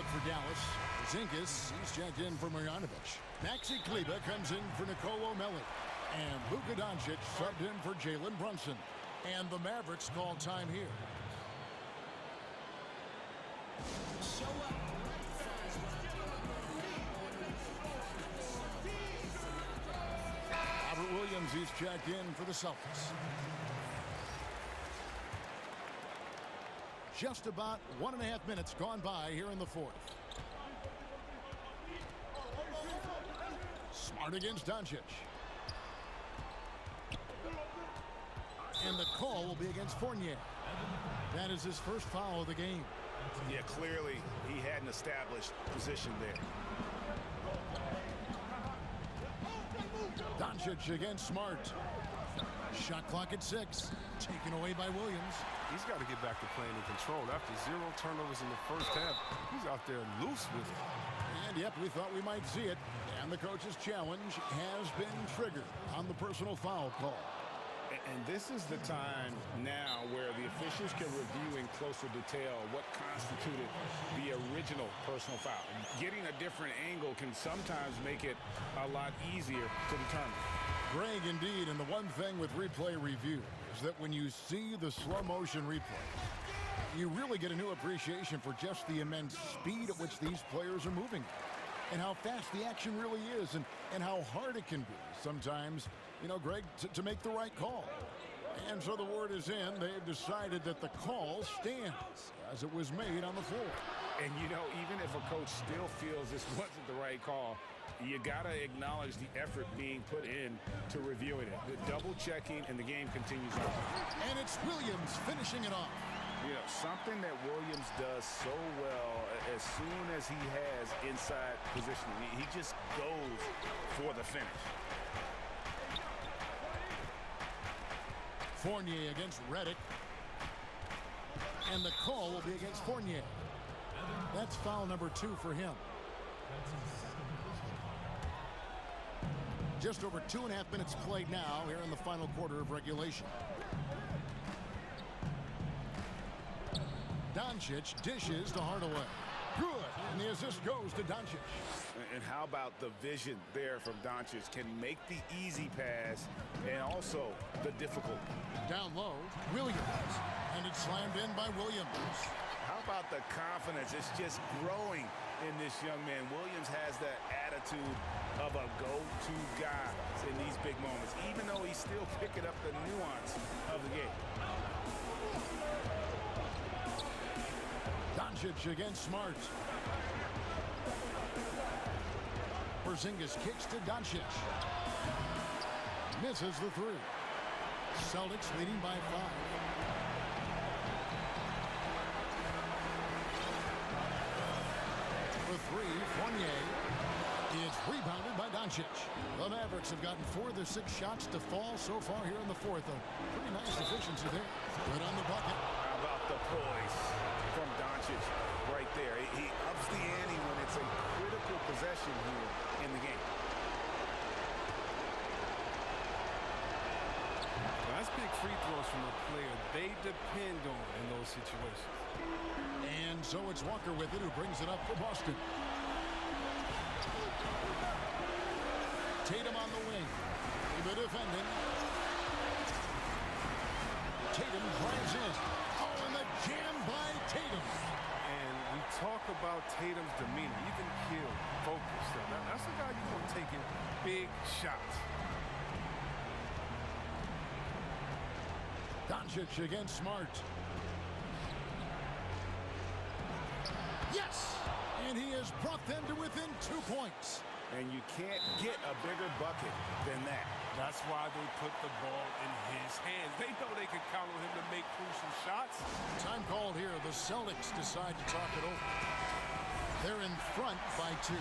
look for Dallas. Zinkas, he's checked in for Marjanovic. Maxi Kleber comes in for Nicolo Melli. And Luka Doncic subbed in for Jalen Brunson. And the Mavericks call time here. Robert Williams, he's checked in for the Celtics. Just about 1.5 minutes gone by here in the fourth. Smart against Doncic. And the call will be against Fournier. That is his first foul of the game. Yeah, clearly he had an established position there. Doncic against Smart. Shot clock at 6. Taken away by Williams. He's got to get back to playing in control. After 0 turnovers in the first half, he's out there loose with it. And yep, we thought we might see it. And the coach's challenge has been triggered on the personal foul call. And this is the time now where the officials can review in closer detail what constituted the original personal foul. Getting a different angle can sometimes make it a lot easier to determine. Greg, indeed, and the one thing with replay review is that when you see the slow motion replay, you really get a new appreciation for just the immense speed at which these players are moving and how fast the action really is and how hard it can be sometimes, you know, Greg, to make the right call. And so the word is in. They've decided that the call stands as it was made on the floor. And, you know, even if a coach still feels this wasn't the right call, you got to acknowledge the effort being put in to reviewing it. The double checking, and the game continues on. And it's Williams finishing it off. You know, something that Williams does so well as soon as he has inside positioning, he just goes for the finish. Fournier against Redick. And the call will be against Fournier. That's foul number 2 for him. Just over 2.5 minutes played now here in the final quarter of regulation. Doncic dishes to Hardaway. Good. And the assist goes to Doncic. And how about the vision there from Doncic? Can make the easy pass and also the difficult. Down low, Williams. And it's slammed in by Williams. How about the confidence? It's just growing in this young man. Williams has that attitude of a go-to guy in these big moments, even though he's still picking up the nuance of the game. Doncic against Smart. Porzingis kicks to Doncic. Misses the 3. Celtics leading by 5. The 3, Fournier. It's rebounded by Doncic. The Mavericks have gotten 4 of their 6 shots to fall so far here in the fourth. A pretty nice efficiency there. Good on the bucket. How about the poise from Doncic right there? He ups the ante when it's a critical possession here in the game. Well, that's big free throws from a player they depend on in those situations. And so it's Walker with it, who brings it up for Boston. Tatum on the wing. The defending. Tatum drives in. Oh, and the jam by Tatum. And we talk about Tatum's demeanor, even kill, focus. That's the guy you want taking big shots. Doncic against Smart. Yes! And he has brought them to within 2 points. And you can't get a bigger bucket than that. That's why they put the ball in his hands. They know they can count on him to make crucial shots. Time called here. The Celtics decide to talk it over. They're in front by 2.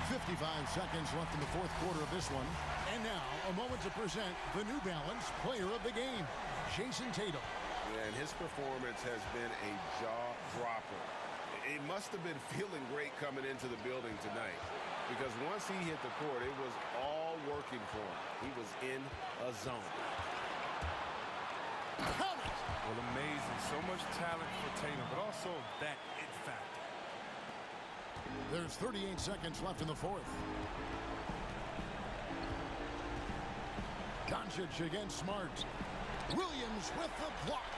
55 seconds left in the fourth quarter of this one. And now, a moment to present the New Balance Player of the Game, Jason Tatum. Yeah, and his performance has been a jaw-dropper. He must have been feeling great coming into the building tonight, because once he hit the court, it was all working for him. He was in a zone. Well, amazing. So much talent for Tatum, but also that it factor. There's 38 seconds left in the fourth. Doncic against Smart. Williams with the block.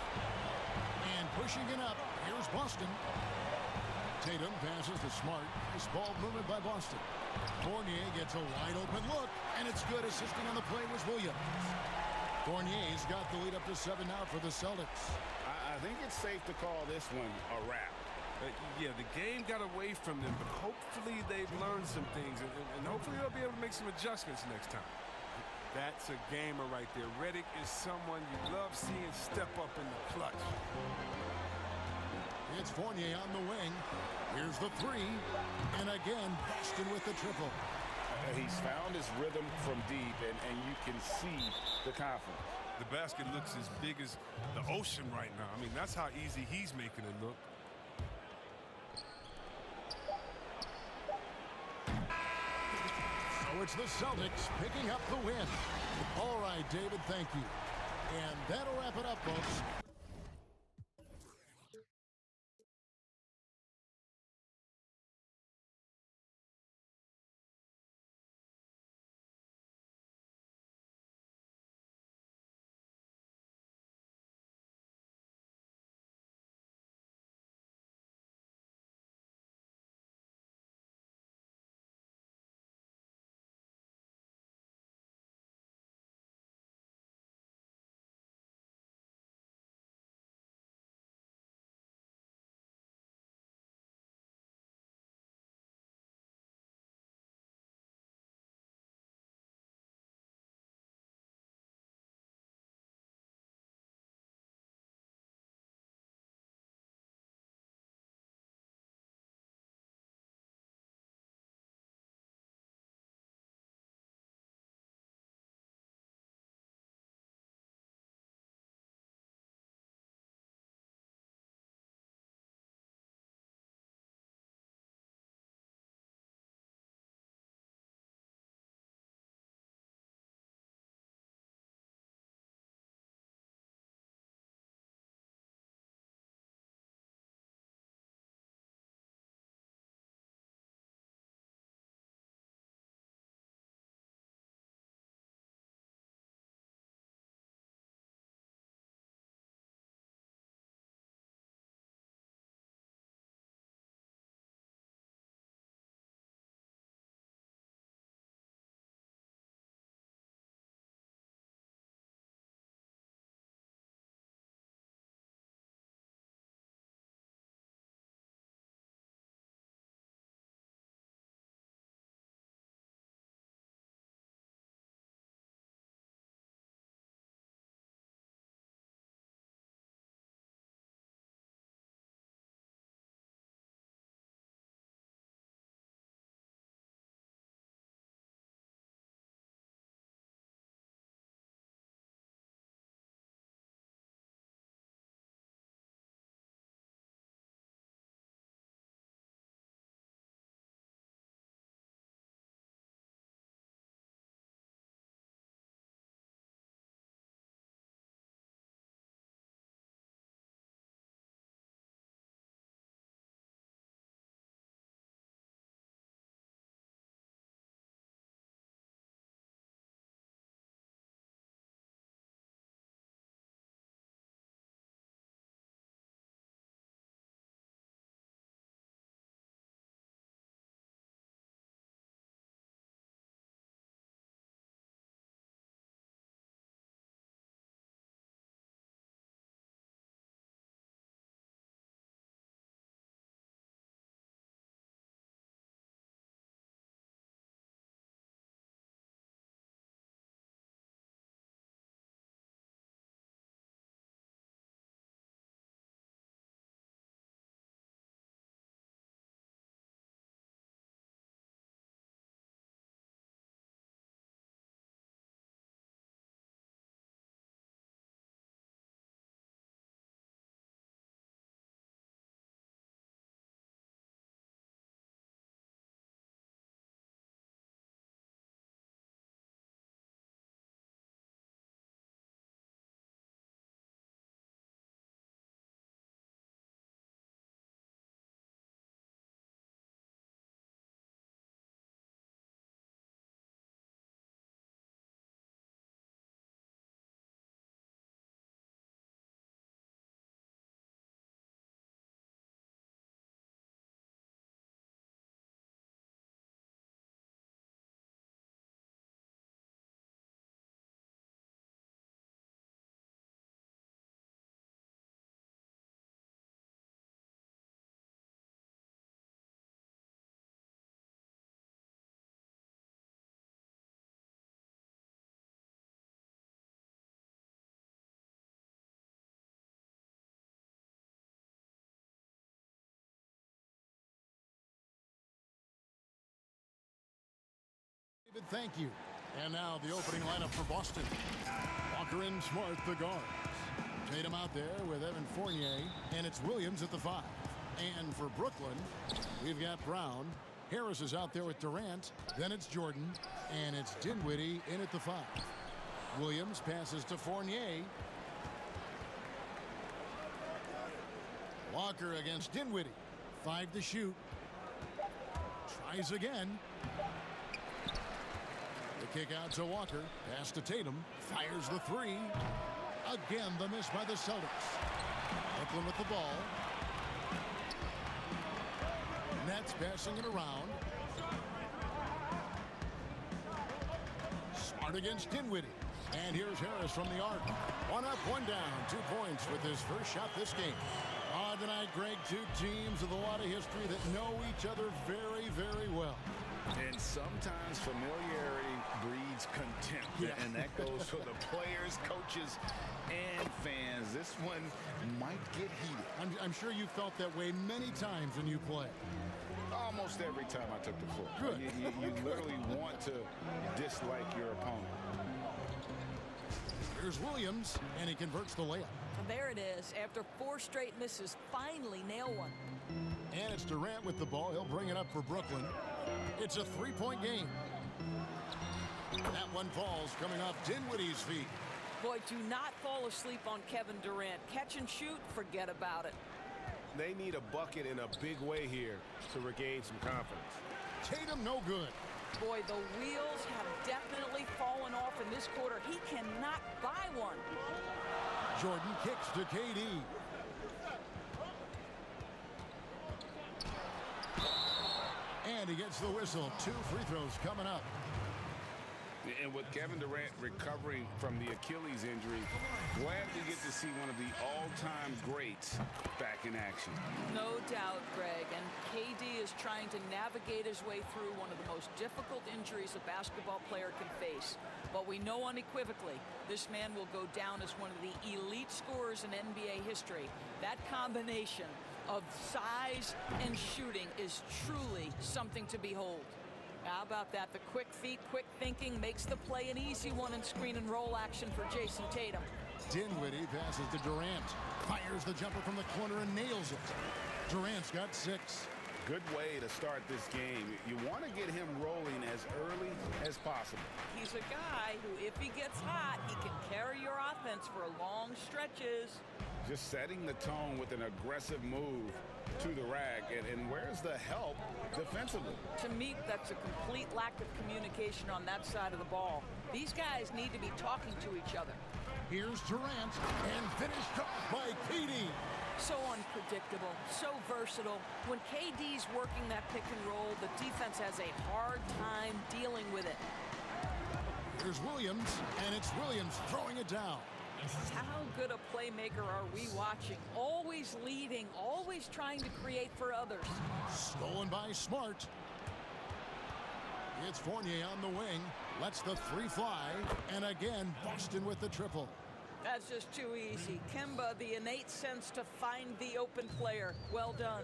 And pushing it up, here's Boston. Tatum passes to Smart. Nice ball movement by Boston. Fournier gets a wide open look, and it's good. Assisting on the play was Williams. Fournier's got the lead up to 7 now for the Celtics. I think it's safe to call this one a wrap. Yeah, the game got away from them, but hopefully they've learned some things, and hopefully they'll be able to make some adjustments next time. That's a gamer right there. Redick is someone you love seeing step up in the clutch. It's Fournier on the wing. Here's the three. And again, Boston with the triple. He's found his rhythm from deep, and you can see the confidence. The basket looks as big as the ocean right now. I mean, that's how easy he's making it look. So it's the Celtics picking up the win. All right, David, thank you. And that'll wrap it up, folks. Thank you. And now the opening lineup for Boston. Walker and Smart, the guards. Tatum out there with Evan Fournier, and it's Williams at the 5. And for Brooklyn, we've got Brown. Harris is out there with Durant. Then it's Jordan, and it's Dinwiddie in at the 5. Williams passes to Fournier. Walker against Dinwiddie. 5 to shoot. Tries again. The kick out to Walker. Pass to Tatum. Fires the 3. Again, the miss by the Celtics. Brooklyn with the ball. Nets passing it around. Smart against Dinwiddie. And here's Harris from the arc. 1 up, 1 down. 2 points with his first shot this game. Tonight, Greg, 2 teams with a lot of history that know each other very, very well. And sometimes familiarity breeds contempt. Yeah. And that goes for the players, coaches, and fans. This one might get heated. I'm sure you felt that way many times when you play. Almost every time I took the floor. Good. You literally want to dislike your opponent. Here's Williams, and he converts the layup. There it is. After 4 straight misses, finally nail one. And it's Durant with the ball. He'll bring it up for Brooklyn. It's a 3-point game. That one falls coming off Dinwiddie's feet. Boy, do not fall asleep on Kevin Durant. Catch and shoot, forget about it. They need a bucket in a big way here to regain some confidence. Tatum no good. Boy, the wheels have definitely fallen off in this quarter. He cannot buy one. Jordan kicks to KD. And he gets the whistle. 2 free throws coming up. And with Kevin Durant recovering from the Achilles injury, glad we get to see one of the all-time greats back in action. No doubt, Greg. And KD is trying to navigate his way through one of the most difficult injuries a basketball player can face. But we know unequivocally this man will go down as one of the elite scorers in NBA history. That combination of size and shooting is truly something to behold. How about that? The quick feet, quick thinking makes the play an easy one in screen and roll action for Jason Tatum. Dinwiddie passes to Durant. Fires the jumper from the corner and nails it. Durant's got 6. Good way to start this game. You want to get him rolling as early as possible. He's a guy who, if he gets hot, he can carry your offense for long stretches. Just setting the tone with an aggressive move to the rack. And where's the help defensively? To me, that's a complete lack of communication on that side of the ball. These guys need to be talking to each other. Here's Durant, and finished off by KD. So unpredictable, so versatile. When KD's working that pick and roll, the defense has a hard time dealing with it. Here's Williams, and it's Williams throwing it down. How good a playmaker are we watching? Always leading, always trying to create for others. Stolen by Smart. It's Fournier on the wing. Lets the 3 fly. And again, Boston with the triple. That's just too easy. Kemba, the innate sense to find the open player. Well done.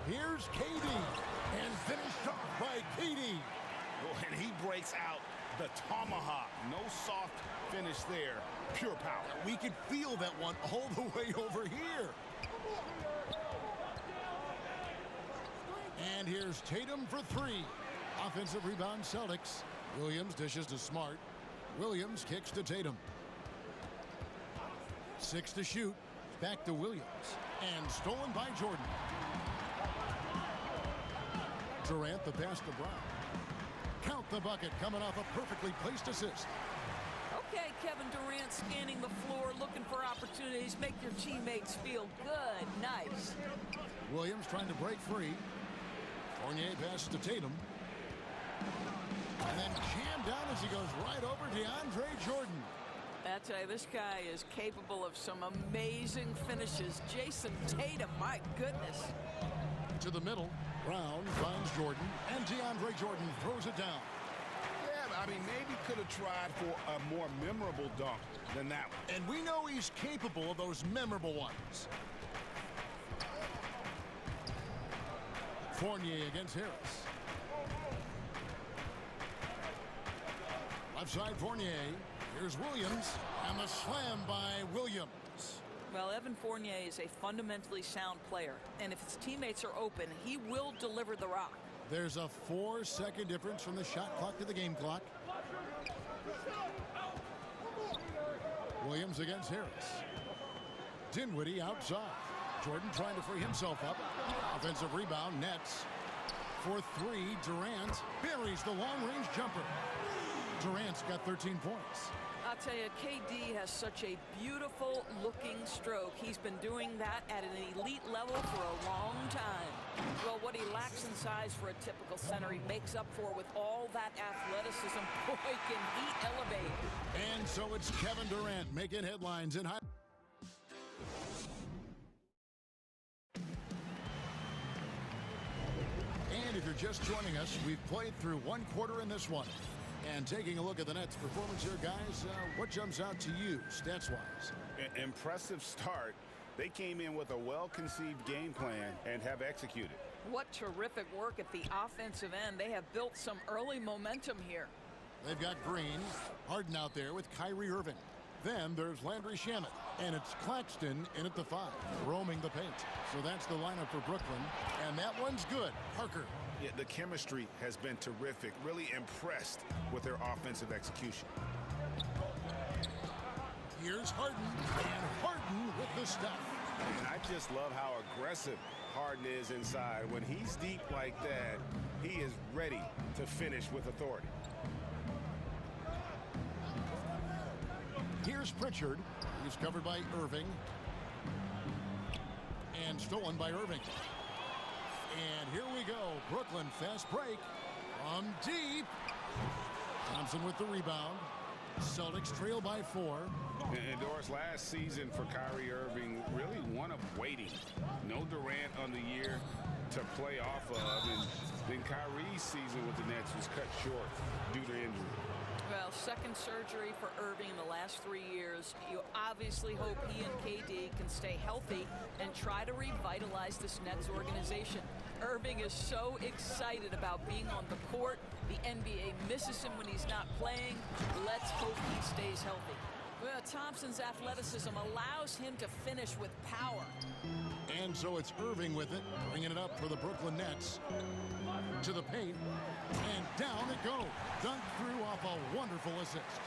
Here's KD. And finished off by KD. Oh, and he breaks out the tomahawk. No soft finish there. Pure power. We could feel that one all the way over here. And here's Tatum for 3. Offensive rebound Celtics. Williams dishes to Smart. Williams kicks to Tatum. 6 to shoot. Back to Williams. And stolen by Jordan. Durant the pass to Brown. Count the bucket coming off a perfectly placed assist. Okay, Kevin Durant scanning the floor, looking for opportunities. Make your teammates feel good. Nice. Williams trying to break free. Fournier passes to Tatum. And then jammed down as he goes right over DeAndre Jordan. I tell you, this guy is capable of some amazing finishes. Jason Tatum, my goodness. To the middle. Brown finds Jordan, and DeAndre Jordan throws it down. Yeah, I mean, maybe could have tried for a more memorable dunk than that one. And we know he's capable of those memorable ones. Fournier against Harris. Left side Fournier. Here's Williams. And the slam by Williams. Well, Evan Fournier is a fundamentally sound player. And if his teammates are open, he will deliver the rock. There's a 4-second difference from the shot clock to the game clock. Williams against Harris. Dinwiddie outside. Jordan trying to free himself up. Offensive rebound, nets. For three, Durant buries the long-range jumper. Durant's got 13 points. I'll tell you, KD has such a beautiful-looking stroke. He's been doing that at an elite level for a long time. Well, what he lacks in size for a typical center, he makes up for with all that athleticism. Boy, can he elevate. And so it's Kevin Durant making headlines in high. And if you're just joining us, we've played through one quarter in this one. And taking a look at the Nets' performance here, guys, what jumps out to you, stats-wise? Impressive start. They came in with a well-conceived game plan and have executed. What terrific work at the offensive end. They have built some early momentum here. They've got Green, Harden out there with Kyrie Irving. Then there's Landry Shamet, and it's Claxton in at the 5, roaming the paint. So that's the lineup for Brooklyn, and that one's good. Parker. Yeah, the chemistry has been terrific. Really impressed with their offensive execution. Here's Harden, and Harden with the stuff. And I just love how aggressive Harden is inside. When he's deep like that, he is ready to finish with authority. Here's Pritchard. He's covered by Irving. And stolen by Irving. And here we go. Brooklyn fast break. From deep. Thompson with the rebound. Celtics trail by 4. And Doris, last season for Kyrie Irving, really one of waiting. No Durant on the year to play off of. And then Kyrie's season with the Nets was cut short due to injury. Well, second surgery for Irving in the last 3 years. You obviously hope he and KD can stay healthy and try to revitalize this Nets organization. Irving is so excited about being on the court. The NBA misses him when he's not playing. Let's hope he stays healthy. Well, Thompson's athleticism allows him to finish with power. And so it's Irving with it, bringing it up for the Brooklyn Nets. To the paint, and down it goes. Dunked through off a wonderful assist.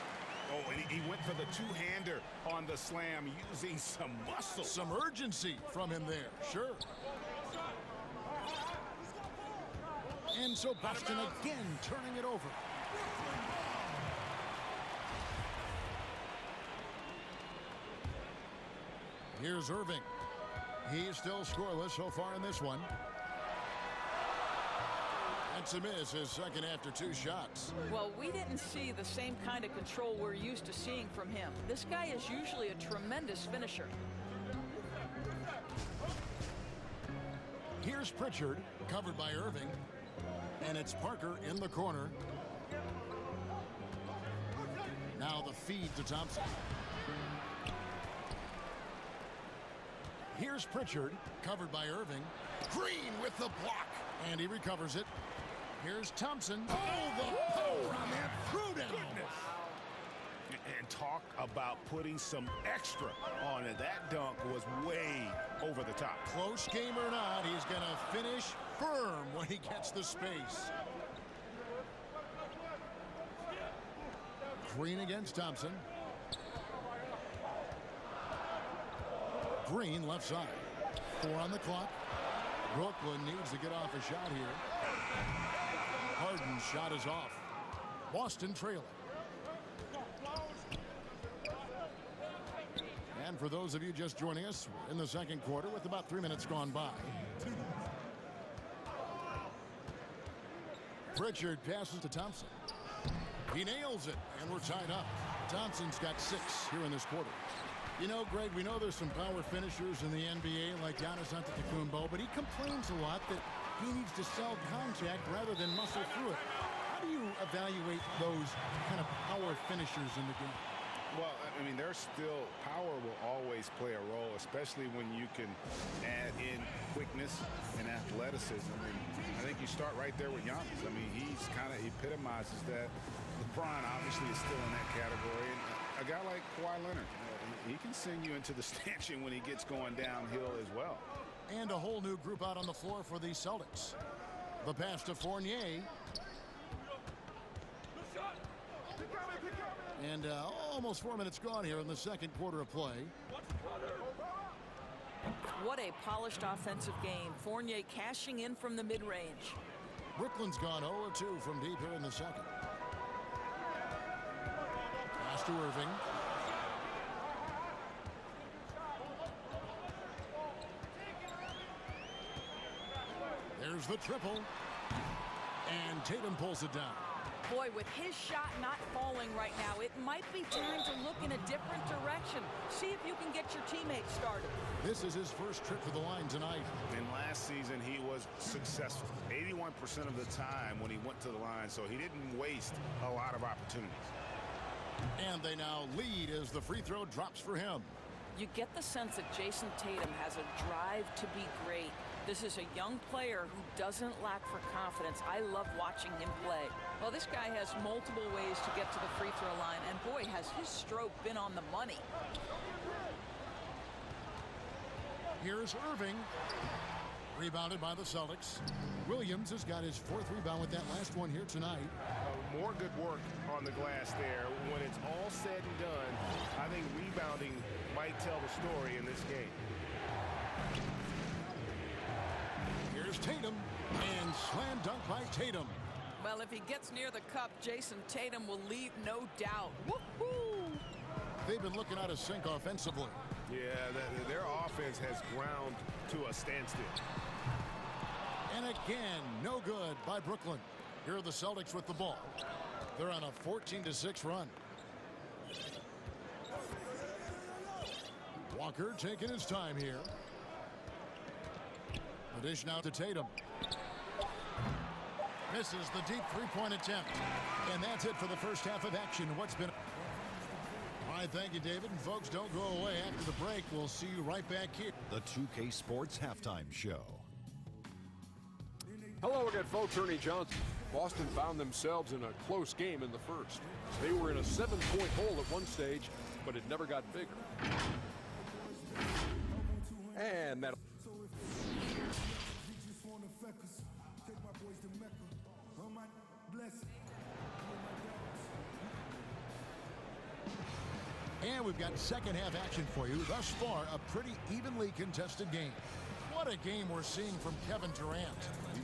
Oh, and he went for the two-hander on the slam, using some muscle. Some urgency from him there, sure. And so Boston again turning it over. Here's Irving. He's still scoreless so far in this one. That's a miss, his second after 2 shots. Well, we didn't see the same kind of control we're used to seeing from him. This guy is usually a tremendous finisher. Here's Pritchard, covered by Irving. And it's Parker in the corner. Now the feed to Thompson. Here's Pritchard, covered by Irving. Green with the block. And he recovers it. Here's Thompson. Oh, the power on that throwdown. And talk about putting some extra on it. That dunk was way over the top. Close game or not, he's going to finish firm when he gets the space. Green against Thompson. Green left side. 4 on the clock. Brooklyn needs to get off a shot here. Harden's shot is off. Boston trailing. And for those of you just joining us, we're in the second quarter with about 3 minutes gone by. Pritchard passes to Thompson. He nails it, and we're tied up. Thompson's got 6 here in this quarter. You know, Greg, we know there's some power finishers in the NBA like Giannis Antetokounmpo, but he complains a lot that he needs to sell contact rather than muscle through it. How do you evaluate those kind of power finishers in the game? Well, I mean, there's still power will always play a role, especially when you can add in quickness and athleticism. And I think you start right there with Giannis. I mean, he's kind of epitomizes that. LeBron obviously is still in that category. And a guy like Kawhi Leonard, he can send you into the stanchion when he gets going downhill as well. And a whole new group out on the floor for the Celtics. The pass to Fournier. And almost 4 minutes gone here in the second quarter of play. What a polished offensive game. Fournier cashing in from the mid-range. Brooklyn's gone 0-2 from deep here in the second. Pass to Irving. There's the triple. And Tatum pulls it down. Boy, with his shot not falling right now, it might be time to look in a different direction. See if you can get your teammates started. This is his first trip to the line tonight. And last season, he was successful 81% of the time when he went to the line, so he didn't waste a lot of opportunities. And they now lead as the free throw drops for him. You get the sense that Jason Tatum has a drive to be great. This is a young player who doesn't lack for confidence. I love watching him play. Well, this guy has multiple ways to get to the free throw line, and boy, has his stroke been on the money. Here's Irving. Rebounded by the Celtics. Williams has got his fourth rebound with that last one here tonight. More good work on the glass there. When it's all said and done, I think rebounding might tell the story in this game. Here's Tatum, and slam dunk by Tatum. Well, if he gets near the cup, Jason Tatum will leave no doubt. Woohoo! They've been looking out of sync offensively. Yeah, their offense has ground to a standstill. And again, no good by Brooklyn. Here are the Celtics with the ball. They're on a 14-6 run. Walker taking his time here. The dish now to Tatum. Misses the deep three-point attempt. And that's it for the first half of action. What's been... All right, thank you, David. And folks, don't go away. After the break, we'll see you right back here. The 2K Sports Halftime Show. Hello again, folks. Ernie Johnson. Boston found themselves in a close game in the first. They were in a 7-point hole at one stage, but it never got bigger. And that... And we've got second half action for you. Thus far, a pretty evenly contested game. What a game we're seeing from Kevin Durant.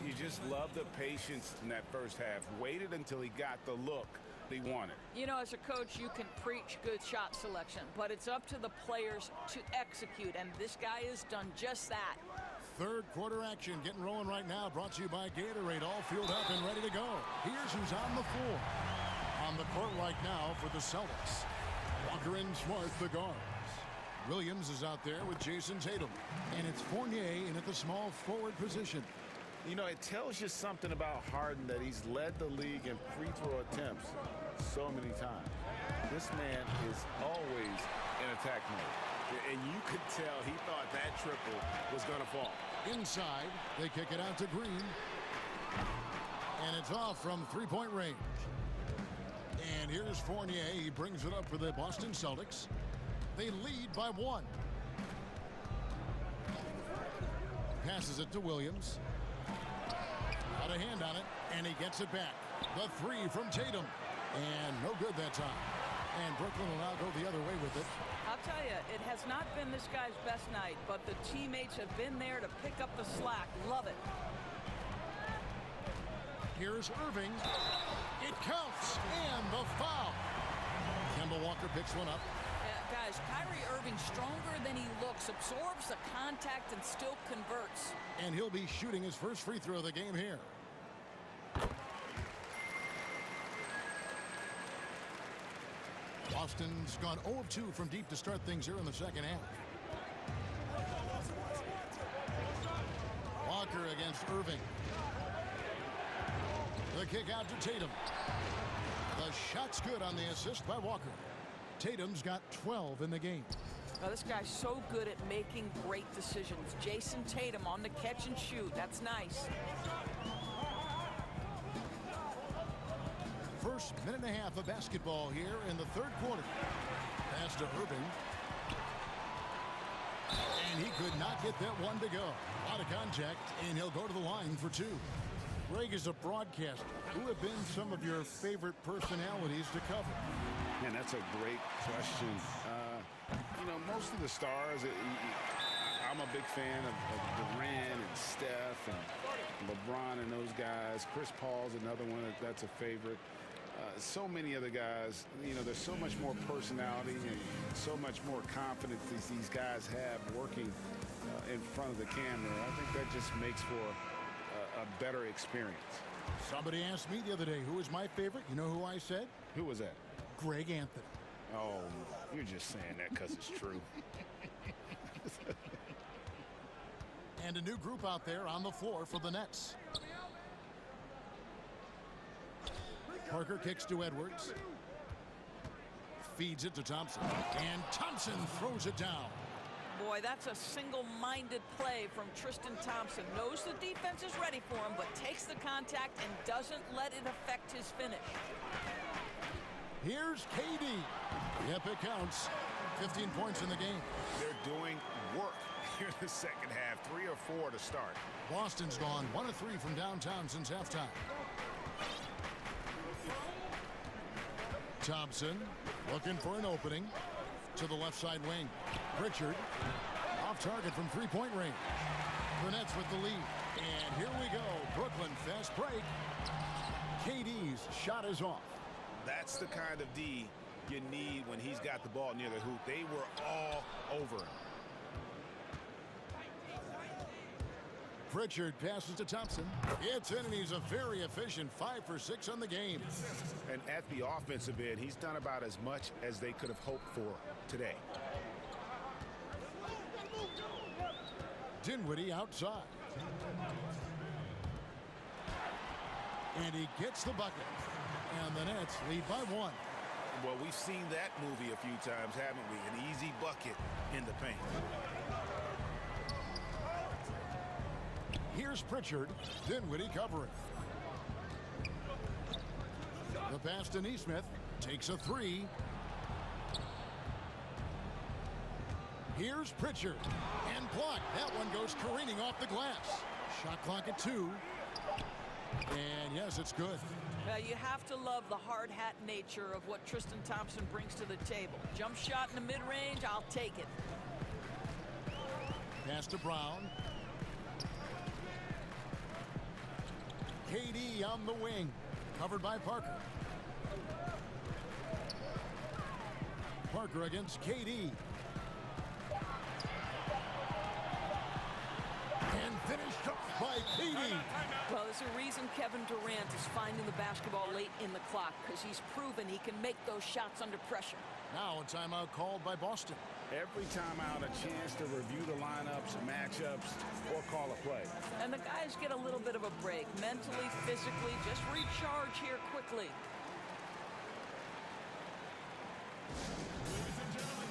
You just love the patience in that first half. Waited until he got the look he wanted. You know, as a coach, you can preach good shot selection, but it's up to the players to execute, and this guy has done just that. Third quarter action getting rolling right now. Brought to you by Gatorade. All fueled up and ready to go. Here's who's on the floor. On the court right now for the Celtics. Walker and Smart, the guards. Williams is out there with Jason Tatum. And it's Fournier in at the small forward position. You know, it tells you something about Harden that he's led the league in free throw attempts so many times. This man is always in attack mode. And you could tell he thought that triple was going to fall. Inside, they kick it out to Green. And it's off from three-point range. And here's Fournier. He brings it up for the Boston Celtics. They lead by 1. Passes it to Williams. Got a hand on it, and he gets it back. The three from Tatum. And no good that time. And Brooklyn will now go the other way with it. I'll tell you, it has not been this guy's best night, but the teammates have been there to pick up the slack. Love it. Here's Irving. It counts, and the foul. Kemba Walker picks one up. Guys, Kyrie Irving stronger than he looks, absorbs the contact and still converts. And he'll be shooting his first free throw of the game here. Boston's gone 0 of 2 from deep to start things here in the second half. Walker against Irving. The kick out to Tatum. The shot's good on the assist by Walker. Tatum's got 12 in the game. Now, this guy's so good at making great decisions. Jason Tatum on the catch and shoot. That's nice. First minute and a half of basketball here in the third quarter. Pass to Irving. And he could not get that one to go. Out of contact, and he'll go to the line for two. Greg, is a broadcaster, who have been some of your favorite personalities to cover? Man, that's a great question. You know, most of the stars, I'm a big fan of Durant and Steph and LeBron and those guys. Chris Paul's another one that's a favorite. So many other guys, you know, there's so much more personality and so much more confidence these guys have working in front of the camera. I think that just makes for a better experience. Somebody asked me the other day, who is my favorite? You know who I said? Who was that? Greg Anthony. Oh, you're just saying that because it's true. And a new group out there on the floor for the Nets. Parker kicks to Edwards. Feeds it to Thompson. And Thompson throws it down. Boy, that's a single-minded play from Tristan Thompson. Knows the defense is ready for him, but takes the contact and doesn't let it affect his finish. Here's KD. Yep, it counts. 15 points in the game. They're doing work here in the second half. 3 or 4 to start. Boston's gone 1 of 3 from downtown since halftime. Thompson looking for an opening to the left side wing. Pritchard off target from three-point range. The Nets with the lead. And here we go. Brooklyn fast break. KD's shot is off. That's the kind of D you need when he's got the ball near the hoop. They were all over him. Pritchard passes to Thompson. It's in, and he's a very efficient 5 for 6 on the game. And at the offensive end, he's done about as much as they could have hoped for today. Dinwiddie outside. And he gets the bucket. And the Nets lead by 1. Well, we've seen that movie a few times, haven't we? An easy bucket in the paint. Here's Pritchard. Dinwiddie covering. The pass to Nesmith. Takes a 3. Here's Pritchard. And blocked. That one goes careening off the glass. Shot clock at 2. And yes, it's good. You have to love the hard hat nature of what Tristan Thompson brings to the table. Jump shot in the mid-range, I'll take it. Pass to Brown. KD on the wing. Covered by Parker. Parker against KD. And finished up by KD. Well, there's a reason Kevin Durant is finding the basketball late in the clock, because he's proven he can make those shots under pressure. Now a timeout called by Boston. Every timeout, a chance to review the lineups, matchups, or call a play. And the guys get a little bit of a break, mentally, physically. Just recharge here quickly. Ladies and gentlemen,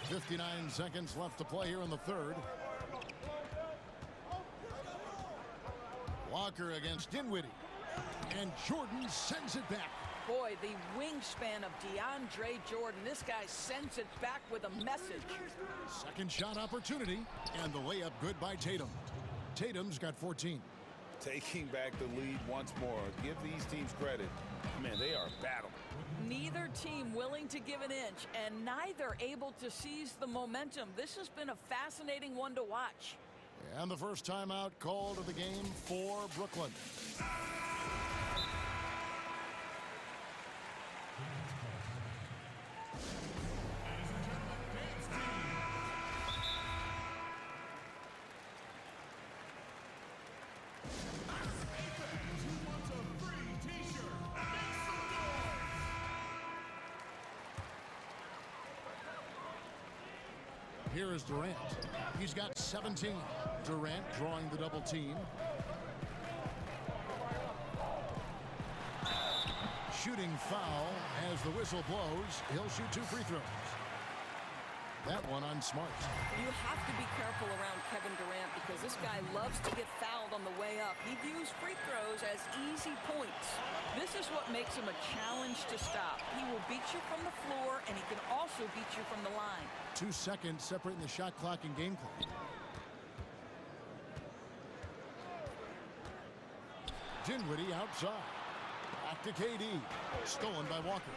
your 59 seconds left to play here in the third. Walker against Dinwiddie. And Jordan sends it back. Boy, the wingspan of DeAndre Jordan. This guy sends it back with a message. Second shot opportunity. And the layup good by Tatum. Tatum's got 14. Taking back the lead once more. Give these teams credit. Man, they are battling. Neither team willing to give an inch, and neither able to seize the momentum. This has been a fascinating one to watch. And the first timeout called of the game for Brooklyn. Here is Durant. He's got 17. Durant drawing the double team. Shooting foul as the whistle blows. He'll shoot 2 free throws. That one on Smart. You have to be careful around Kevin Durant because this guy loves to get fouled on the way up. He views free throws as easy points. This is what makes him a challenge to stop. He will beat you from the floor, and he can also beat you from the line. 2 seconds separating the shot clock and game clock. Dinwiddie outside. Back to KD. Stolen by Walker.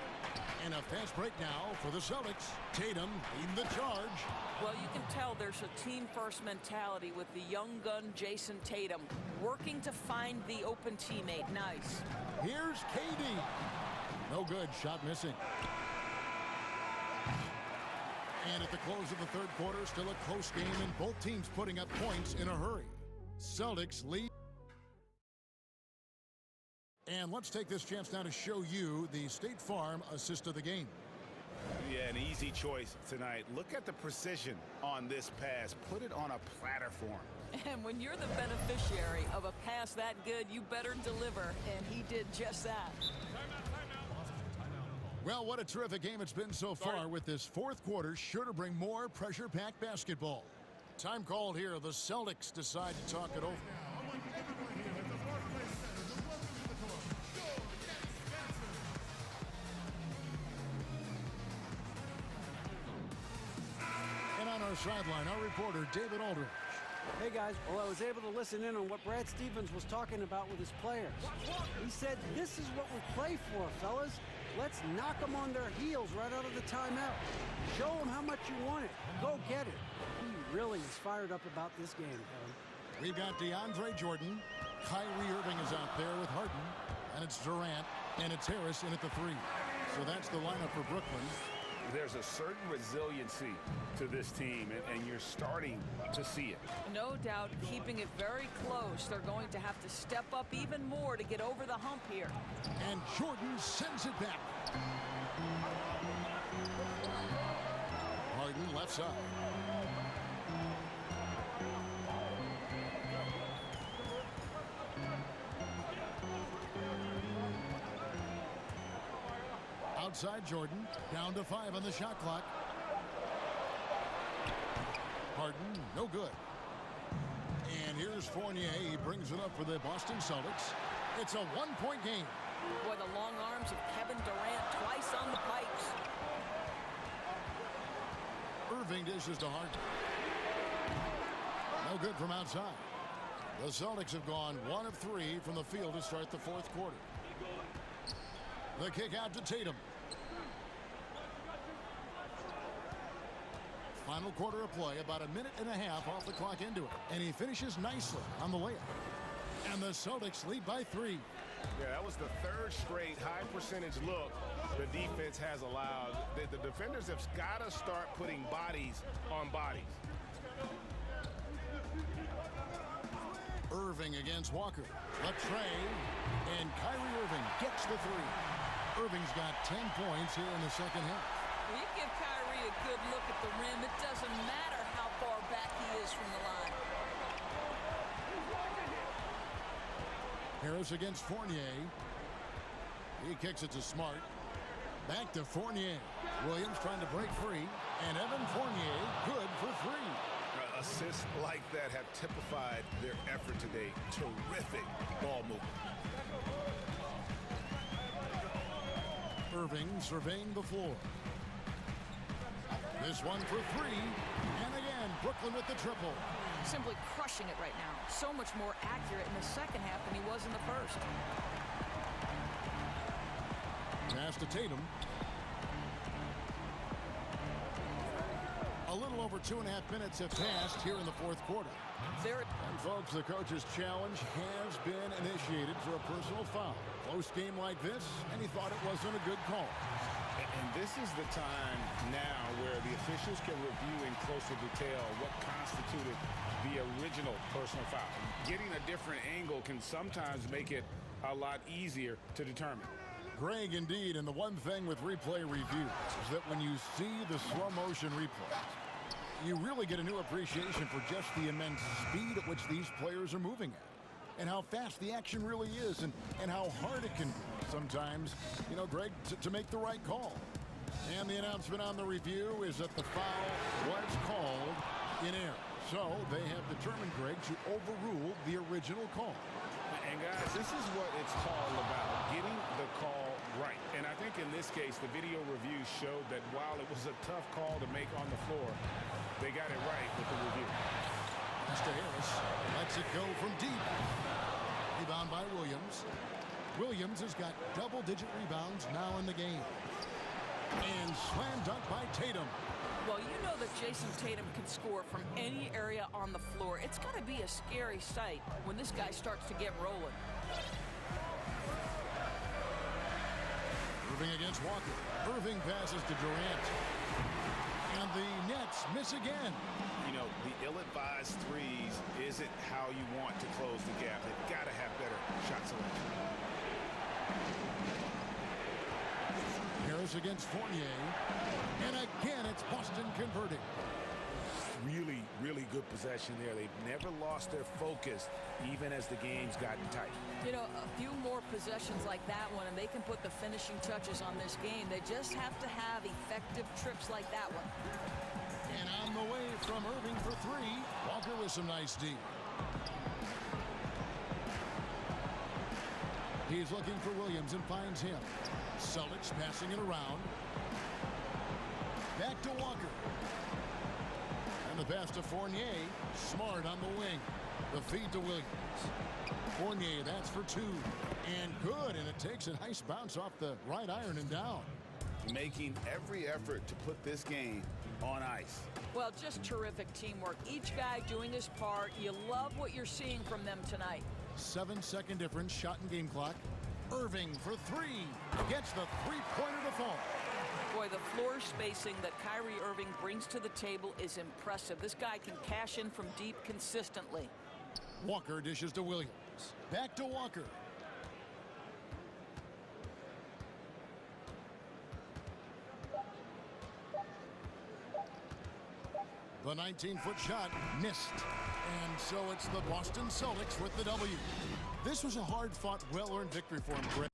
And a fast break now for the Celtics. Tatum leading the charge. Well, you can tell there's a team-first mentality with the young gun Jason Tatum working to find the open teammate. Nice. Here's KD. No good. Shot missing. And at the close of the third quarter, still a close game, and both teams putting up points in a hurry. Celtics lead. And let's take this chance now to show you the State Farm assist of the game. Yeah, an easy choice tonight. Look at the precision on this pass. Put it on a platter for him. And when you're the beneficiary of a pass that good, you better deliver. And he did just that. Well, what a terrific game it's been so far, with this fourth quarter sure to bring more pressure-packed basketball. Time called here. The Celtics decide to talk it over. And on our sideline, our reporter, David Aldridge. Hey guys, well, I was able to listen in on what Brad Stevens was talking about with his players. He said, this is what we play for, fellas. Let's knock them on their heels right out of the timeout. Show them how much you want it. Go get it. He really is fired up about this game, Kevin. We've got DeAndre Jordan. Kyrie Irving is out there with Harden. And it's Durant. And it's Harris in at the 3. So that's the lineup for Brooklyn. There's a certain resiliency to this team, and you're starting to see it. No doubt, keeping it very close. They're going to have to step up even more to get over the hump here. And Jordan sends it back. Harden left side. Outside Jordan, down to 5 on the shot clock. Harden, no good. And here's Fournier. He brings it up for the Boston Celtics. It's a one-point game. Boy, the long arms of Kevin Durant twice on the pipes. Irving dishes to Harden. No good from outside. The Celtics have gone 1 of 3 from the field to start the fourth quarter. The kick out to Tatum. Final quarter of play, about a minute and a half off the clock into it. And he finishes nicely on the layup. And the Celtics lead by 3. Yeah, that was the third straight high percentage look the defense has allowed. The defenders have got to start putting bodies on bodies. Irving against Walker. Latrey. And Kyrie Irving gets the 3. Irving's got 10 points here in the second half. Well, you give Kyrie a good look at the rim. It doesn't matter how far back he is from the line. Harris against Fournier. He kicks it to Smart. Back to Fournier. Williams trying to break free. And Evan Fournier good for 3. Assists like that have typified their effort today. Terrific ball movement. Irving surveying the floor. This one for 3. And again, Brooklyn with the triple. Simply crushing it right now. So much more accurate in the second half than he was in the first. Pass to Tatum. A little over 2.5 minutes have passed here in the fourth quarter. And folks, the coach's challenge has been initiated for a personal foul. Close game like this, and he thought it wasn't a good call. And this is the time now where the officials can review in closer detail what constituted the original personal foul. Getting a different angle can sometimes make it a lot easier to determine. Greg, indeed, and the one thing with replay reviews is that when you see the slow motion replays, you really get a new appreciation for just the immense speed at which these players are moving at. and how fast the action really is and how hard it can be sometimes, you know, Greg, to make the right call. And the announcement on the review is that the foul was called in error. So they have determined, Greg, to overrule the original call. And guys, this is what it's all about, getting the call right. And I think in this case, the video review showed that while it was a tough call to make on the floor, they got it right with the review. Mr. Harris lets it go from deep. Rebound by Williams. Williams has got double-digit rebounds now in the game. And slam dunk by Tatum. Well, you know that Jason Tatum can score from any area on the floor. It's got to be a scary sight when this guy starts to get rolling. Irving against Walker. Irving passes to Durant. And the Nets miss again. You know, the ill-advised threes isn't how you want to close the gap. They've got to have better shot selection. Harris against Fournier. And again, it's Boston converting. Really, really good possession there. They've never lost their focus, even as the game's gotten tight. You know, a few more possessions like that one, and they can put the finishing touches on this game. They just have to have effective trips like that one. And on the way from Irving for three, Walker with some nice D. He's looking for Williams and finds him. Celtics passing it around. Back to Walker. And the pass to Fournier. Smart on the wing. The feed to Williams. Fournier, that's for two. And good, and it takes a nice bounce off the right iron and down. Making every effort to put this game on ice. Well, just terrific teamwork. Each guy doing his part. You love what you're seeing from them tonight. 7-second difference, shot and game clock. Irving for three. Gets the three-pointer to fall. Boy, the floor spacing that Kyrie Irving brings to the table is impressive. This guy can cash in from deep consistently. Walker dishes to Williams. Back to Walker. The 19-foot shot missed. And so it's the Boston Celtics with the W. This was a hard-fought, well-earned victory for him, Greg.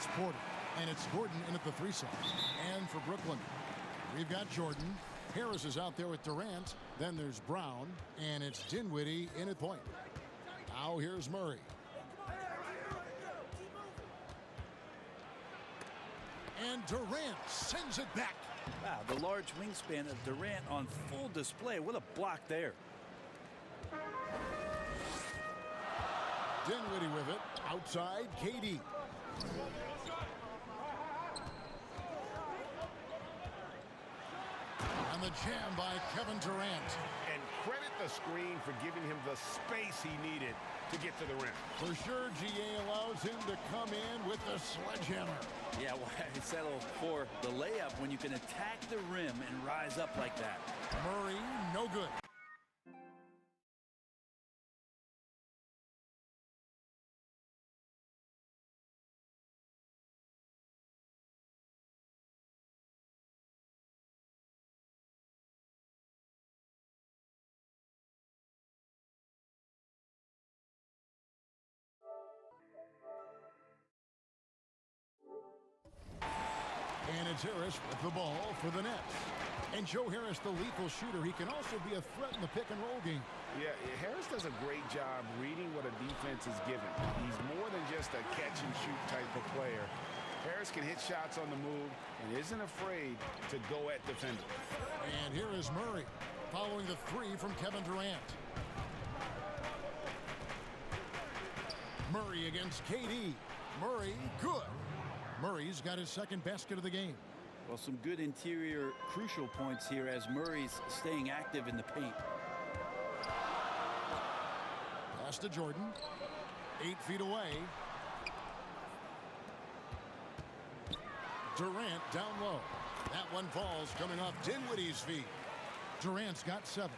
It's Porter. And it's Gordon in at the 3 side. And for Brooklyn, we've got Jordan. Harris is out there with Durant. Then there's Brown. And it's Dinwiddie in at point. Now here's Murray. And Durant sends it back. Wow, the large wingspan of Durant on full display. What a block there. Dinwiddie with it. Outside, KD. And the jam by Kevin Durant. And credit the screen for giving him the space he needed to get to the rim. For sure, GA allows him to come in with the sledgehammer. Yeah, why settle for the layup when you can attack the rim and rise up like that? Murray, no good. And it's Harris with the ball for the Nets. And Joe Harris, the lethal shooter, he can also be a threat in the pick-and-roll game. Yeah, Harris does a great job reading what a defense is given. He's more than just a catch-and-shoot type of player. Harris can hit shots on the move and isn't afraid to go at defenders. And here is Murray following the 3 from Kevin Durant. Murray against KD. Murray, good. Murray's got his second basket of the game. Well, some good interior crucial points here as Murray's staying active in the paint. Pass to Jordan. 8 feet away. Durant down low. That one falls coming off Dinwiddie's feet. Durant's got 7.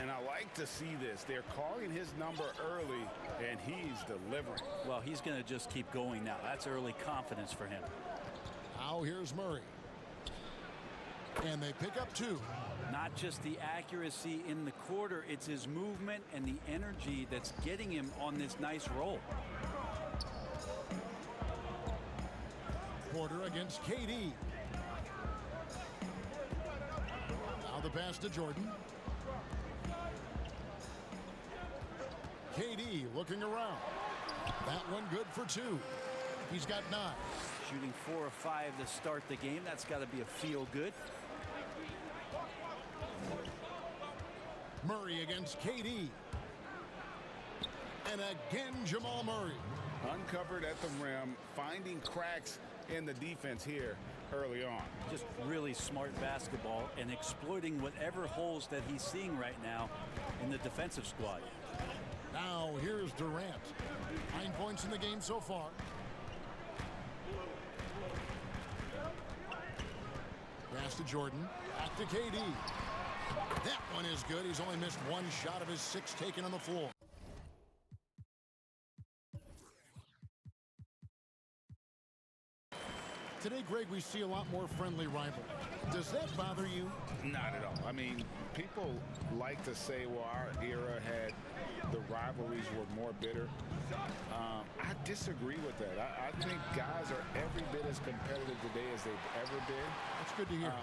And I like to see this. They're calling his number early, and he's delivering. Well, he's going to just keep going now. That's early confidence for him. Now here's Murray. And they pick up 2. Not just the accuracy in the quarter, it's his movement and the energy that's getting him on this nice roll. Porter against KD. Now the pass to Jordan. KD looking around. That one good for 2. He's got 9. Shooting 4 of 5 to start the game. That's got to be a feel good. Murray against KD. And again, Jamal Murray. Uncovered at the rim, finding cracks in the defense here early on. Just really smart basketball and exploiting whatever holes that he's seeing right now in the defensive squad. Now here's Durant. 9 points in the game so far. Pass to Jordan. Back to KD. That one is good. He's only missed 1 shot of his 6 taken on the floor. Today, Greg, we see a lot more friendly rivalry. Does that bother you? Not at all. I mean, people like to say, well, our era had the rivalries were more bitter. I disagree with that. I think guys are every bit as competitive today as they've ever been. That's good to hear.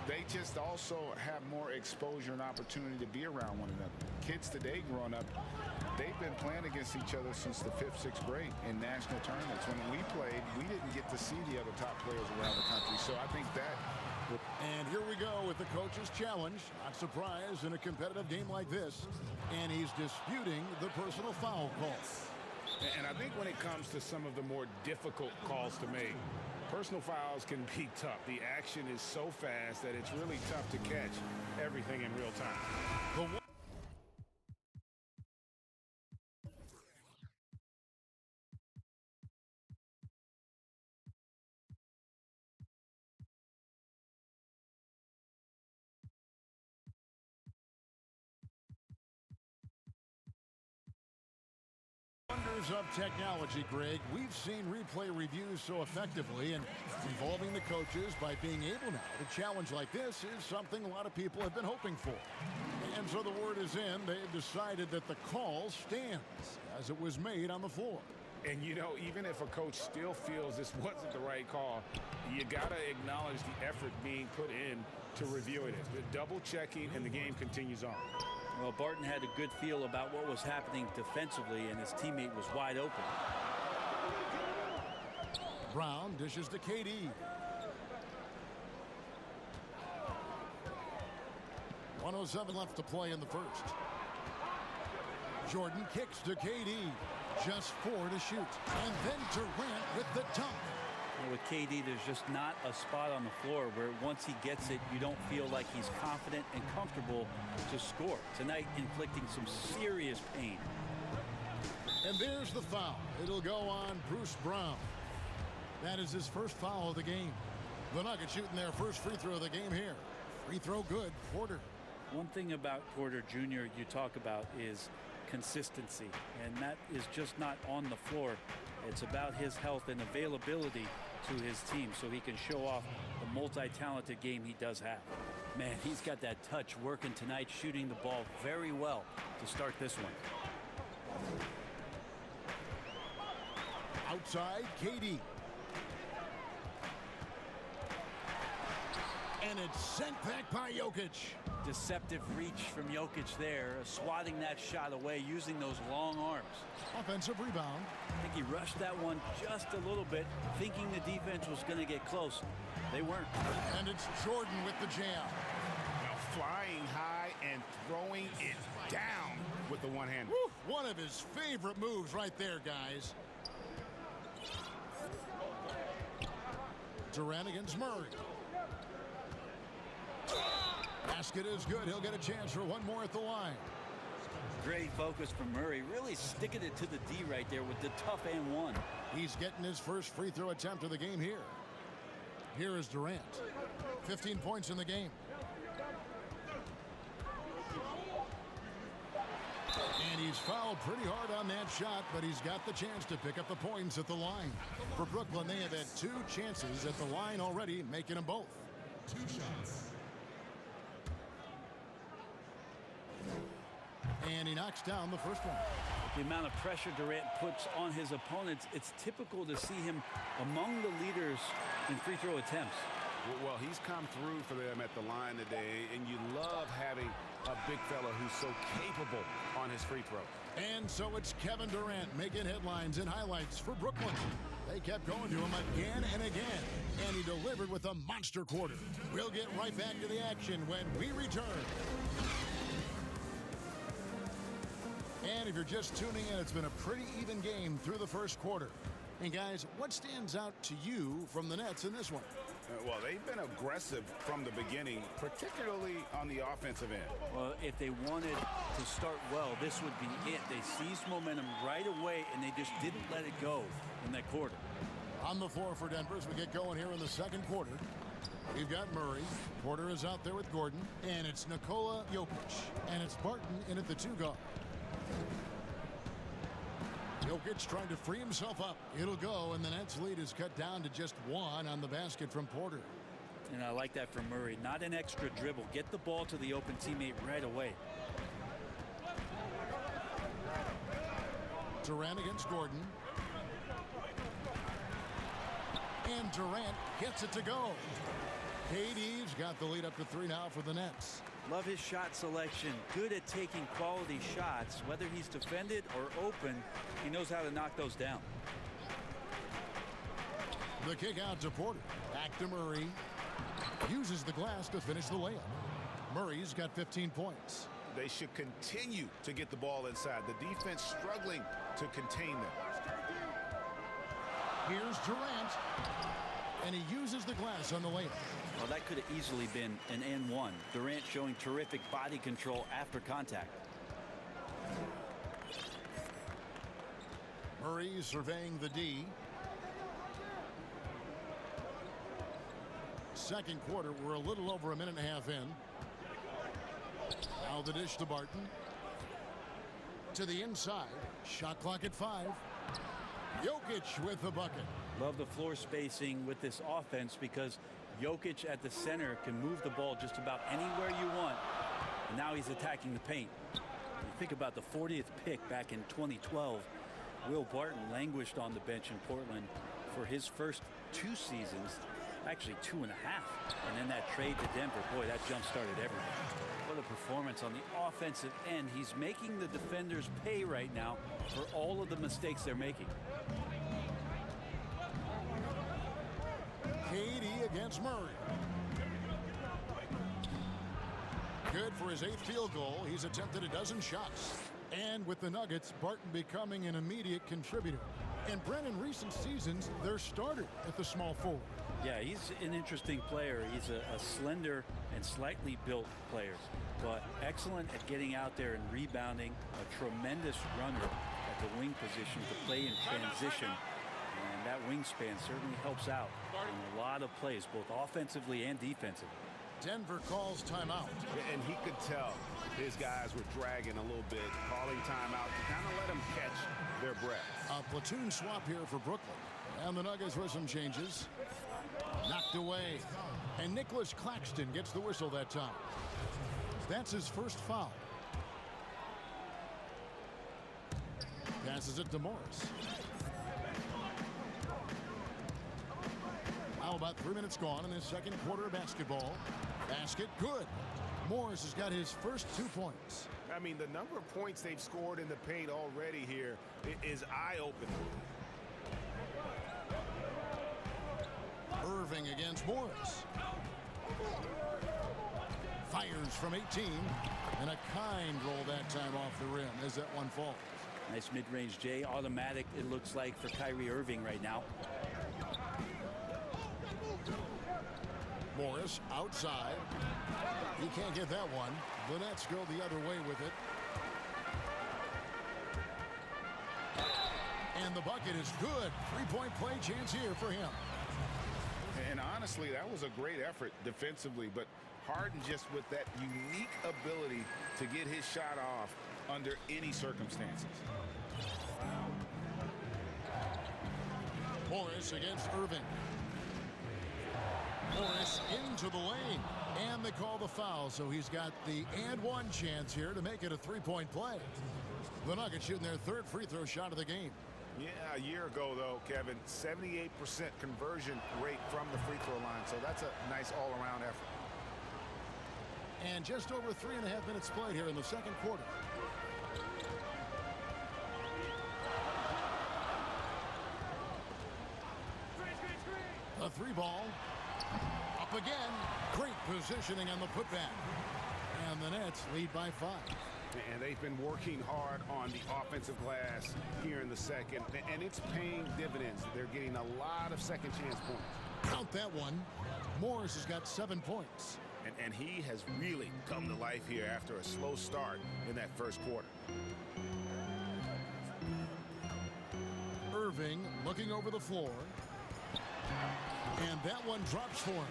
They just also have more exposure and opportunity to be around one another. Kids today growing up, they've been playing against each other since the 5th, 6th grade in national tournaments. When we played, we didn't get to see the other top players around the country. So I think that. And here we go with the coach's challenge. Not surprised in a competitive game like this. And he's disputing the personal foul call. And I think when it comes to some of the more difficult calls to make, personal fouls can be tough. The action is so fast that it's really tough to catch everything in real time. Wonders of technology, Greg. We've seen replay reviews so effectively, and involving the coaches by being able now to challenge like this is something a lot of people have been hoping for. And so the word is in. They've decided that the call stands as it was made on the floor. And, you know, even if a coach still feels this wasn't the right call, you got to acknowledge the effort being put in to reviewing it. The double checking, and the game continues on. Well, Barton had a good feel about what was happening defensively, and his teammate was wide open. Brown dishes to KD. .107 left to play in the first. Jordan kicks to KD. Just 4 to shoot. And then Durant with the dunk. And with KD, there's just not a spot on the floor where once he gets it, you don't feel like he's confident and comfortable to score. Tonight, inflicting some serious pain. And there's the foul. It'll go on Bruce Brown. That is his first foul of the game. The Nuggets shooting their first free throw of the game here. Free throw good. Porter. One thing about Porter Jr. you talk about is consistency, and that is just not on the floor. It's about his health and availability to his team so he can show off the multi-talented game he does have. Man, he's got that touch working tonight, shooting the ball very well to start this one. Outside, KD. And it's sent back by Jokic. Deceptive reach from Jokic there, swatting that shot away using those long arms. Offensive rebound. I think he rushed that one just a little bit, thinking the defense was going to get close. They weren't. And it's Jordan with the jam. Now flying high and throwing it down with the one-hand. One of his favorite moves right there, guys. Durant against Murray. Basket is good. He'll get a chance for one more at the line. Great focus from Murray. Really sticking it to the D right there with the tough and one. He's getting his first free throw attempt of the game here. Here is Durant. 15 points in the game. And he's fouled pretty hard on that shot, but he's got the chance to pick up the points at the line. For Brooklyn, they have had 2 chances at the line already, making them both. 2 shots. And he knocks down the first one. The amount of pressure Durant puts on his opponents, it's typical to see him among the leaders in free throw attempts. Well, he's come through for them at the line today, and you love having a big fella who's so capable on his free throw. And so it's Kevin Durant making headlines and highlights for Brooklyn. They kept going to him again and again, and he delivered with a monster quarter. We'll get right back to the action when we return. And if you're just tuning in, it's been a pretty even game through the first quarter. And guys, what stands out to you from the Nets in this one? Well, they've been aggressive from the beginning, particularly on the offensive end. Well, if they wanted to start well, this would be it. They seized momentum right away, and they just didn't let it go in that quarter. On the floor for Denver as we get going here in the second quarter. We've got Murray. Porter is out there with Gordon. And it's Nikola Jokic. And it's Barton in at the 2 guard. Jokic trying to free himself up. It'll go, and the Nets lead is cut down to just 1 on the basket from Porter. And I like that from Murray. Not an extra dribble. Get the ball to the open teammate right away. Durant against Gordon. And Durant gets it to go. KD's got the lead up to 3 now for the Nets. Love his shot selection. Good at taking quality shots. Whether he's defended or open, he knows how to knock those down. The kick out to Porter. Back to Murray. Uses the glass to finish the layup. Murray's got 15 points. They should continue to get the ball inside. The defense struggling to contain them. Here's Durant. And he uses the glass on the layup. Well, that could have easily been an N1. Durant showing terrific body control after contact. Murray surveying the D. Second quarter, we're a little over a minute and a half in. Now the dish to Barton. To the inside. Shot clock at 5. Jokic with the bucket. Love the floor spacing with this offense because Jokic at the center can move the ball just about anywhere you want. And now he's attacking the paint. You think about the 40th pick back in 2012. Will Barton languished on the bench in Portland for his first 2 seasons, actually 2.5. And then that trade to Denver, boy, that jump-started everything. What a performance on the offensive end. He's making the defenders pay right now for all of the mistakes they're making. KD against Murray. Good for his 8th field goal. He's attempted a dozen shots. And with the Nuggets, Barton becoming an immediate contributor. And Brent, in recent seasons, they're starter at the small forward. Yeah, he's an interesting player. He's a slender and slightly built player, but excellent at getting out there and rebounding. A tremendous runner at the wing position to play in transition. And that wingspan certainly helps out in a lot of plays, both offensively and defensively. Denver calls timeout. And he could tell his guys were dragging a little bit, calling timeout to kind of let them catch their breath. A platoon swap here for Brooklyn. And the Nuggets with some changes. Knocked away. And Nicholas Claxton gets the whistle that time. That's his first foul. Passes it to Morris. Now about 3 minutes gone in this second quarter of basketball. Basket, good. Morris has got his first 2 points. I mean, the number of points they've scored in the paint already here is eye-opening. Irving against Morris. Fires from 18. And a kind roll that time off the rim as that one falls. Nice mid-range J. Automatic, it looks like, for Kyrie Irving right now. Morris outside. He can't get that one. The Nets go the other way with it. And the bucket is good. 3-point play chance here for him. And honestly, that was a great effort defensively, but Harden just with that unique ability to get his shot off under any circumstances. Morris against Irving. Morris into the lane. And they call the foul, so he's got the and one chance here to make it a 3-point play. The Nuggets shooting their 3rd free throw shot of the game. Yeah, a year ago, though, Kevin, 78% conversion rate from the free throw line, so that's a nice all-around effort. And just over 3.5 minutes played here in the second quarter. The 3 ball. Up again. Great positioning on the putback. And the Nets lead by 5. And they've been working hard on the offensive glass here in the second, and it's paying dividends. They're getting a lot of second chance points. Count that one. Morris has got 7 points. And he has really come to life here after a slow start in that first quarter. Irving looking over the floor. And that one drops for him.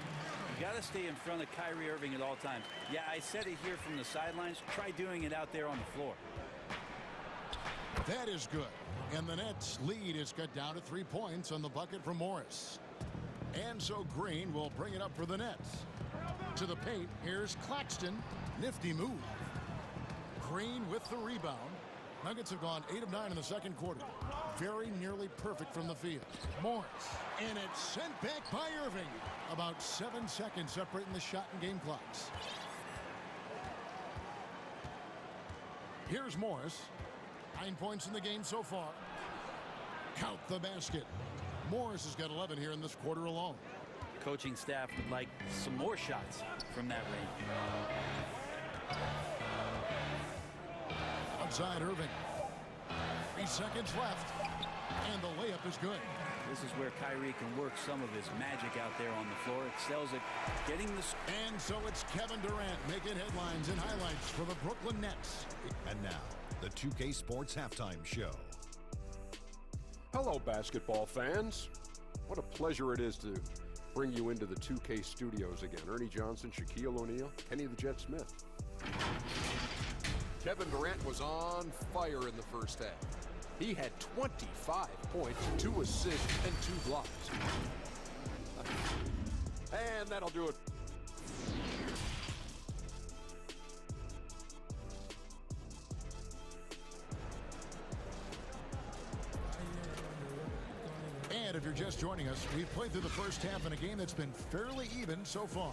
You got to stay in front of Kyrie Irving at all times. Yeah, I said it here from the sidelines. Try doing it out there on the floor. That is good. And the Nets lead is cut down to 3 points on the bucket from Morris. And so Green will bring it up for the Nets. To the paint, here's Claxton. Nifty move. Green with the rebound. Nuggets have gone 8 of 9 in the second quarter. Very nearly perfect from the field. Morris. And it's sent back by Irving. About 7 seconds separating the shot and game clocks. Here's Morris. 9 points in the game so far. Count the basket. Morris has got 11 here in this quarter alone. Coaching staff would like some more shots from that range. Outside Irving. 3 seconds left. And the layup is good. This is where Kyrie can work some of his magic out there on the floor. Excels at getting the... And so it's Kevin Durant making headlines and highlights for the Brooklyn Nets. And now, the 2K Sports Halftime Show. Hello, basketball fans. What a pleasure it is to bring you into the 2K studios again. Ernie Johnson, Shaquille O'Neal, Kenny the Jet Smith. Kevin Durant was on fire in the first half. He had 25 points, 2 assists, and 2 blocks. And that'll do it. And if you're just joining us, we've played through the first half in a game that's been fairly even so far.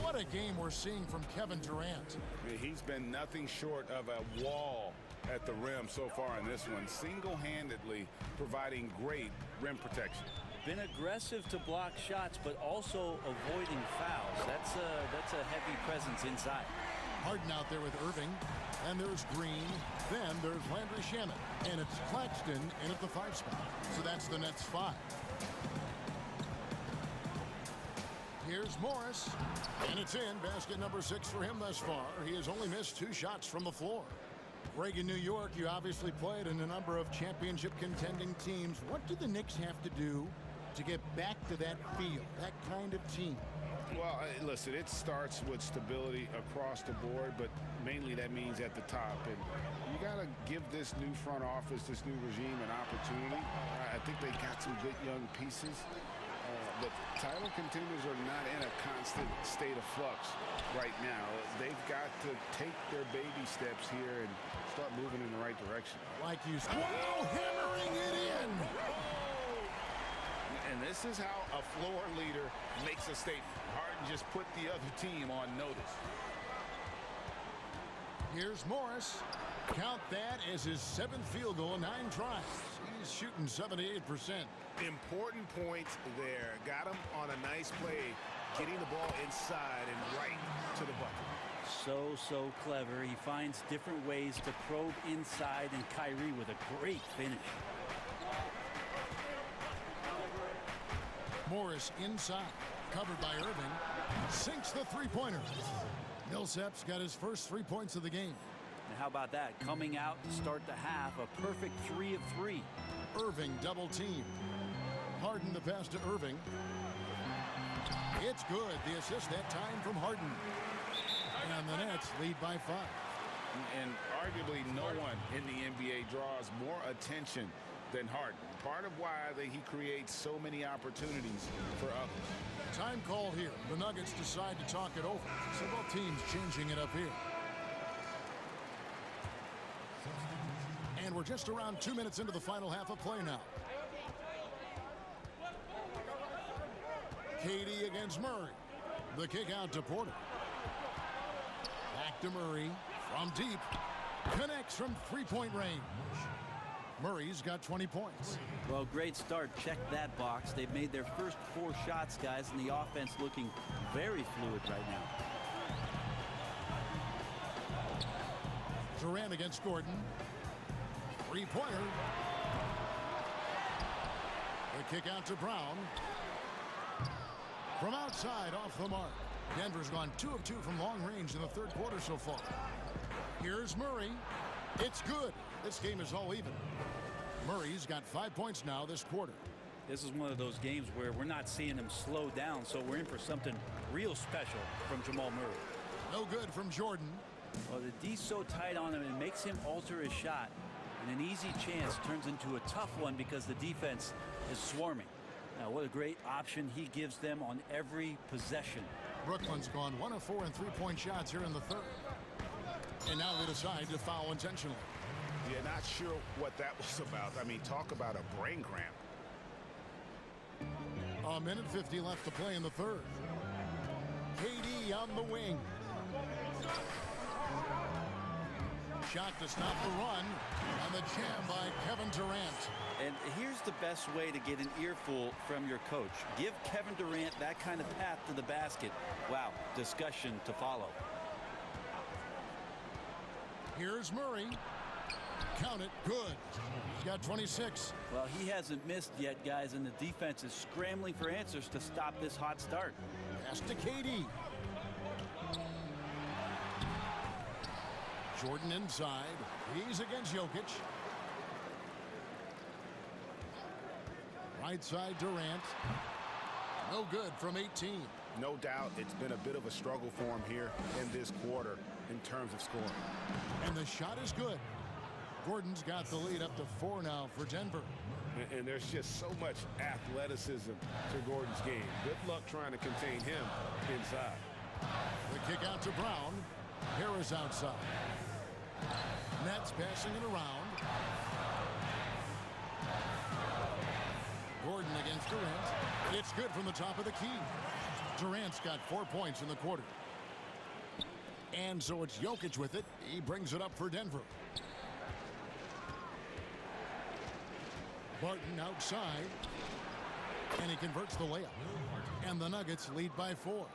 What a game we're seeing from Kevin Durant. He's been nothing short of a wall at the rim so far in this one, single-handedly providing great rim protection. Been aggressive to block shots, but also avoiding fouls. That's a heavy presence inside. Harden out there with Irving. And there's Green. Then there's Landry Shamet. And it's Claxton in at the 5 spot. So that's the Nets 5. Here's Morris. And it's in. Basket number 6 for him thus far. He has only missed 2 shots from the floor. Greg, in New York, you obviously played in a number of championship contending teams. What do the Knicks have to do to get back to that feel, that kind of team? Well, listen, it starts with stability across the board, but mainly that means at the top. And you got to give this new front office, this new regime, an opportunity. I think they got some good young pieces, but title contenders are not in a constant state of flux right now. They've got to take their baby steps here and start moving in the right direction. Like you said. Wow, hammering it in! And this is how a floor leader makes a statement. Harden just put the other team on notice. Here's Morris. Count that as his 7th field goal in 9 tries. He's shooting 78%. Important points there. Got him on a nice play, getting the ball inside and right to the bucket. So clever. He finds different ways to probe inside, and Kyrie with a great finish. Morris inside, covered by Irving, sinks the three-pointer. Millsap's got his first 3 points of the game. And how about that? Coming out to start the half, a perfect 3 of 3. Irving double team. Harden the pass to Irving. It's good. The assist that time from Harden. And the Nets lead by 5. And arguably no one in the NBA draws more attention than Harden. Part of why he creates so many opportunities for others. Time call here. The Nuggets decide to talk it over. So both teams changing it up here. And we're just around 2 minutes into the final half of play now. KD against Murray. The kick out to Porter. Back to Murray from deep. Connects from three-point range. Murray's got 20 points. Well, great start. Check that box. They've made their first 4 shots, guys, and the offense looking very fluid right now. Durant against Gordon. Three-pointer. The kick out to Brown. From outside, off the mark. Denver's gone 2 of 2 from long range in the third quarter so far. Here's Murray. It's good. This game is all even. Murray's got 5 points now this quarter. This is one of those games where we're not seeing him slow down, so we're in for something real special from Jamal Murray. No good from Jordan. Well, the D's so tight on him, it makes him alter his shot. And an easy chance turns into a tough one because the defense is swarming. Now, what a great option he gives them on every possession. Brooklyn's gone 1 of 4 in three-point shots here in the third. And now they decide to foul intentionally. Yeah, not sure what that was about. I mean, talk about a brain cramp. A minute 50 left to play in the third. KD on the wing. Shot to stop the run. And the jam by Kevin Durant. And here's the best way to get an earful from your coach. Give Kevin Durant that kind of path to the basket. Wow, discussion to follow. Here's Murray. Count it. Good. He's got 26. Well, he hasn't missed yet, guys, and the defense is scrambling for answers to stop this hot start. Pass to KD. Jordan inside. He's against Jokic. Right side Durant. No good from 18. No doubt it's been a bit of a struggle for him here in this quarter in terms of scoring. And the shot is good. Gordon's got the lead up to 4 now for Denver. And there's just so much athleticism to Gordon's game. Good luck trying to contain him inside. The kick out to Brown. Harris outside. Nets passing it around. Gordon against Durant. It's good from the top of the key. Durant's got 4 points in the quarter. And so it's Jokic with it. He brings it up for Denver. Barton outside. And he converts the layup. And the Nuggets lead by 4.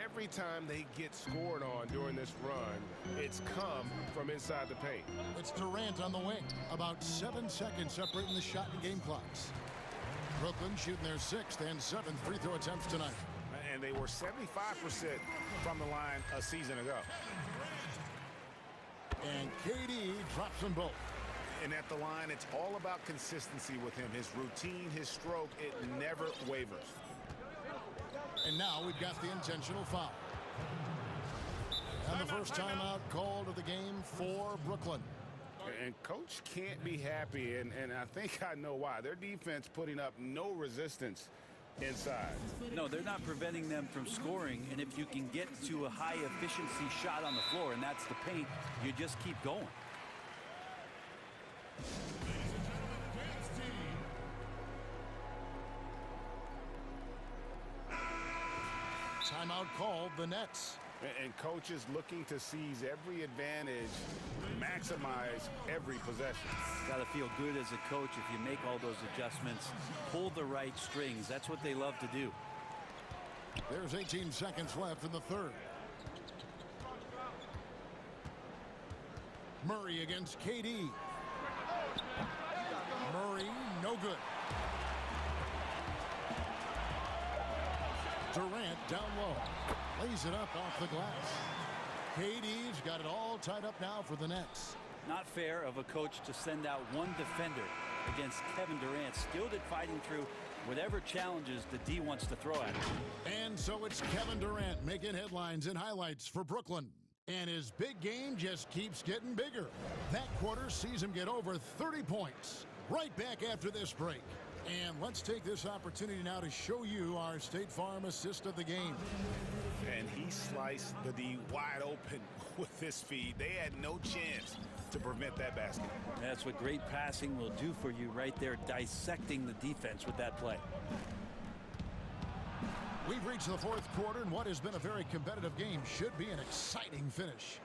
Every time they get scored on during this run, it's come from inside the paint. It's Durant on the wing. About 7 seconds separating the shot and game clocks. Brooklyn shooting their 6th and 7th free throw attempts tonight. And they were 75% from the line a season ago. And KD drops them both. And at the line, it's all about consistency with him. His routine, his stroke, it never wavers. And now we've got the intentional foul. And the first timeout called of the game for Brooklyn. And coach can't be happy, and I think I know why. Their defense putting up no resistance inside. No, they're not preventing them from scoring, and if you can get to a high efficiency shot on the floor, and that's the paint, you just keep going. Timeout called the Nets. And coaches looking to seize every advantage, maximize every possession. Got to feel good as a coach if you make all those adjustments, pull the right strings. That's what they love to do. There's 18 seconds left in the third. Murray against KD. Murray, no good. Durant down low. Lays it up off the glass. KD's got it all tied up now for the Nets. Not fair of a coach to send out one defender against Kevin Durant, skilled at fighting through whatever challenges the D wants to throw at him. And so it's Kevin Durant making headlines and highlights for Brooklyn. And his big game just keeps getting bigger. That quarter sees him get over 30 points. Right back after this break. And let's take this opportunity now to show you our State Farm assist of the game. And he sliced the D wide open with his feed. They had no chance to prevent that basket. That's what great passing will do for you right there, dissecting the defense with that play. We've reached the fourth quarter, and what has been a very competitive game should be an exciting finish.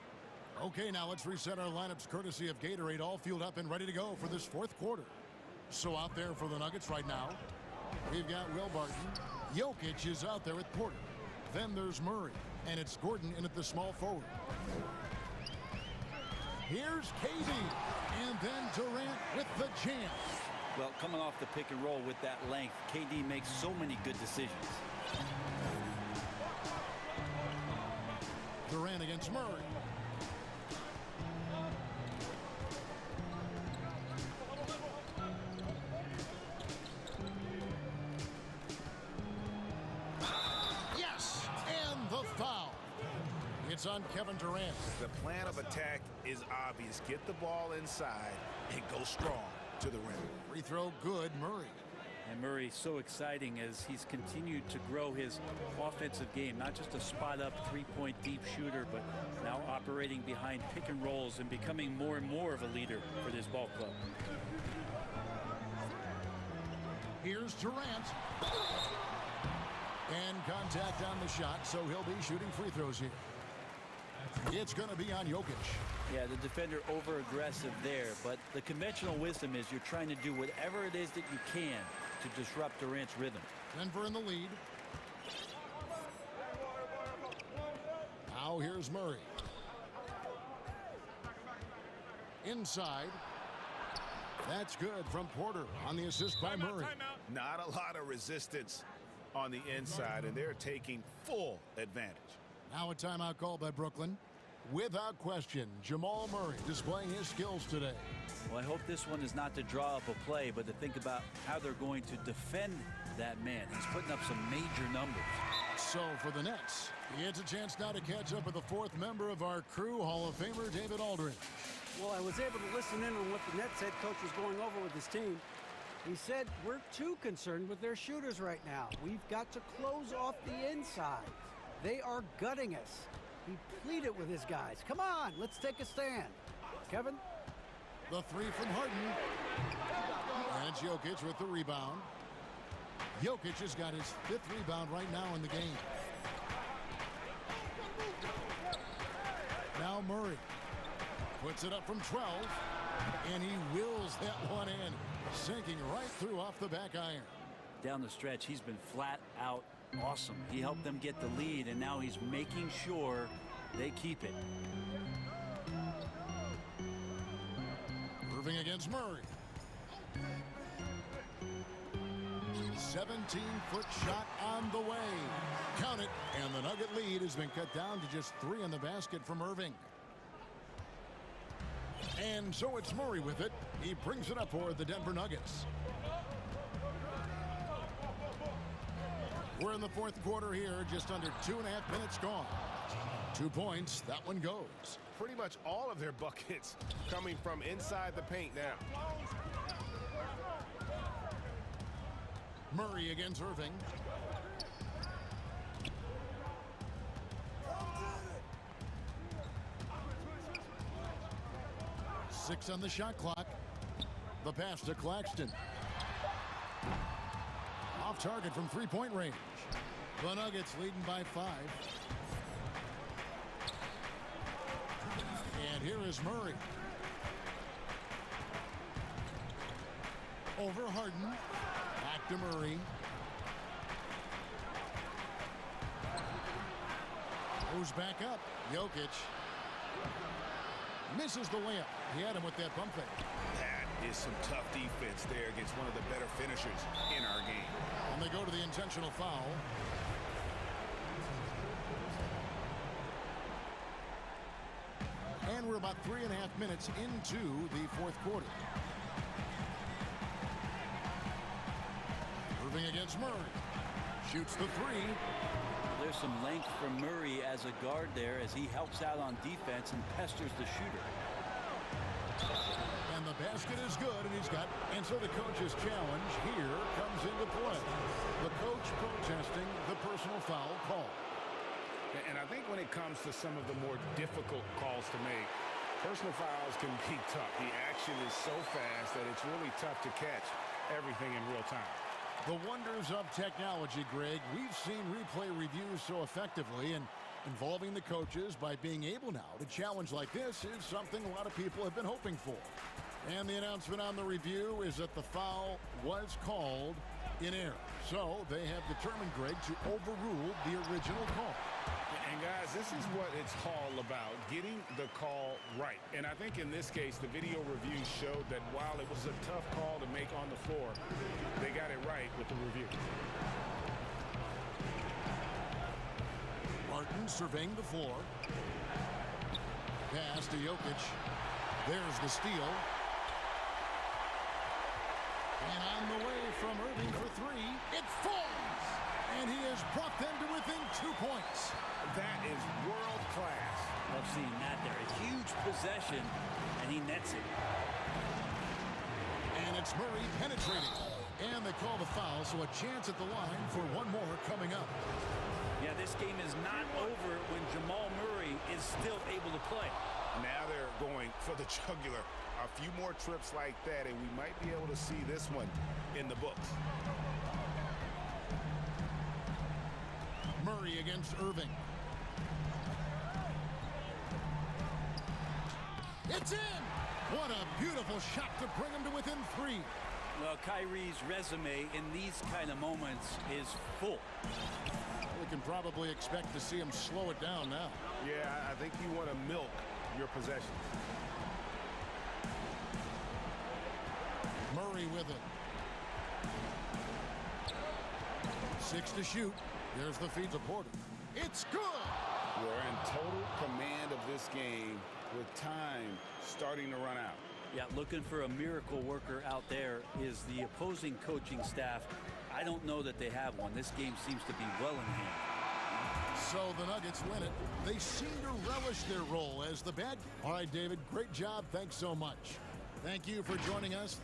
Okay, now let's reset our lineups courtesy of Gatorade, all fueled up and ready to go for this fourth quarter. So out there for the Nuggets right now, we've got Will Barton. Jokic is out there with Porter. Then there's Murray, and it's Gordon in at the small forward. Here's KD, and then Durant with the jam. Well, coming off the pick and roll with that length, KD makes so many good decisions. Durant against Murray. Yes, and the foul. It's on Kevin Durant. The plan of attack is obvious. Get the ball inside and go strong to the rim. Free throw good, Murray. And Murray so exciting as he's continued to grow his offensive game. Not just a spot-up three-point deep shooter, but now operating behind pick and rolls and becoming more and more of a leader for this ball club. Here's Durant. And contact on the shot, so he'll be shooting free throws here. It's going to be on Jokic. Yeah, the defender over-aggressive there, but the conventional wisdom is you're trying to do whatever it is that you can to disrupt Durant's rhythm. Denver in the lead. Now here's Murray. Inside. That's good from Porter on the assist by Murray. Not a lot of resistance on the inside, and they're taking full advantage. Now a timeout called by Brooklyn. Without question, Jamal Murray displaying his skills today. Well, I hope this one is not to draw up a play, but to think about how they're going to defend that man. He's putting up some major numbers. So for the Nets, he gets a chance now to catch up with the fourth member of our crew, Hall of Famer David Aldridge. Well, I was able to listen in on what the Nets head coach was going over with his team. He said, we're too concerned with their shooters right now. We've got to close off the inside. They are gutting us. He pleaded with his guys. Come on, let's take a stand. Kevin? The three from Harden. And it's Jokic with the rebound. Jokic has got his 5th rebound right now in the game. Now Murray puts it up from 12, and he wills that one in, sinking right through off the back iron. Down the stretch, he's been flat out awesome. He helped them get the lead, and now he's making sure they keep it. Irving against Murray. 17-foot shot on the way. Count it, and the Nugget lead has been cut down to just 3 in the basket from Irving. And so it's Murray with it. He brings it up for the Denver Nuggets. We're in the 4th quarter here, just under 2.5 minutes gone. 2 points, that one goes. Pretty much all of their buckets coming from inside the paint now. Murray against Irving. Six on the shot clock. The pass to Claxton. Off target from 3-point range. The Nuggets leading by 5. And here is Murray. Over Harden. Back to Murray. Goes back up. Jokic. Misses the layup. He had him with that bump fake. That is some tough defense there against one of the better finishers in our game. And they go to the intentional foul. And we're about 3.5 minutes into the 4th quarter. Irving against Murray. Shoots the 3. There's some length from Murray as a guard there as he helps out on defense and pesters the shooter. And the basket is good, and he's got, and so the coach's challenge here comes into play. The coach protesting the personal foul call. And I think when it comes to some of the more difficult calls to make, personal fouls can be tough. The action is so fast that it's really tough to catch everything in real time. The wonders of technology, Greg. We've seen replay reviews so effectively, and involving the coaches by being able now to challenge like this is something a lot of people have been hoping for. And the announcement on the review is that the foul was called in error. So they have determined, Greg, to overrule the original call. And guys, this is what it's all about, getting the call right. And I think in this case, the video review showed that while it was a tough call to make on the floor, they got it right with the review. Martin surveying the floor. Pass to Jokic. There's the steal. And on the way from Irving for 3, it falls! And he has brought them to within 2 points. That is world class. Love seeing that there. A huge possession, and he nets it. And it's Murray penetrating. And they call the foul, so a chance at the line for one more coming up. Yeah, this game is not over when Jamal Murray is still able to play. Now they're going for the jugular. A few more trips like that, and we might be able to see this one in the books. Murray against Irving. It's in! What a beautiful shot to bring him to within 3. Well, Kyrie's resume in these kind of moments is full. We can probably expect to see him slow it down now. Yeah, I think you want to milk your possessions. Murray with it. 6 to shoot. There's the feed to Porter. It's good! We're in total command of this game with time starting to run out. Yeah, looking for a miracle worker out there is the opposing coaching staff. I don't know that they have one. This game seems to be well in hand. So the Nuggets win it. They seem to relish their role as the bad. All right, David, great job. Thanks so much. Thank you for joining us.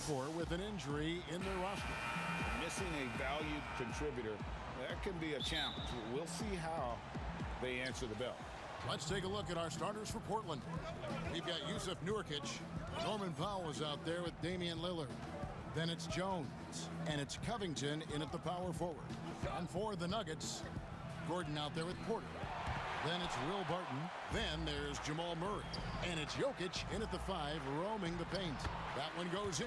for with an injury in their roster. Missing a valued contributor, that can be a challenge. We'll see how they answer the bell. Let's take a look at our starters for Portland. We've got Yusuf Nurkic. Norman Powell is out there with Damian Lillard. Then it's Jones, and it's Covington in at the power forward. And for the Nuggets, Gordon out there with Porter. Then it's Will Barton. Then there's Jamal Murray. And it's Jokic in at the 5, roaming the paint. That one goes in.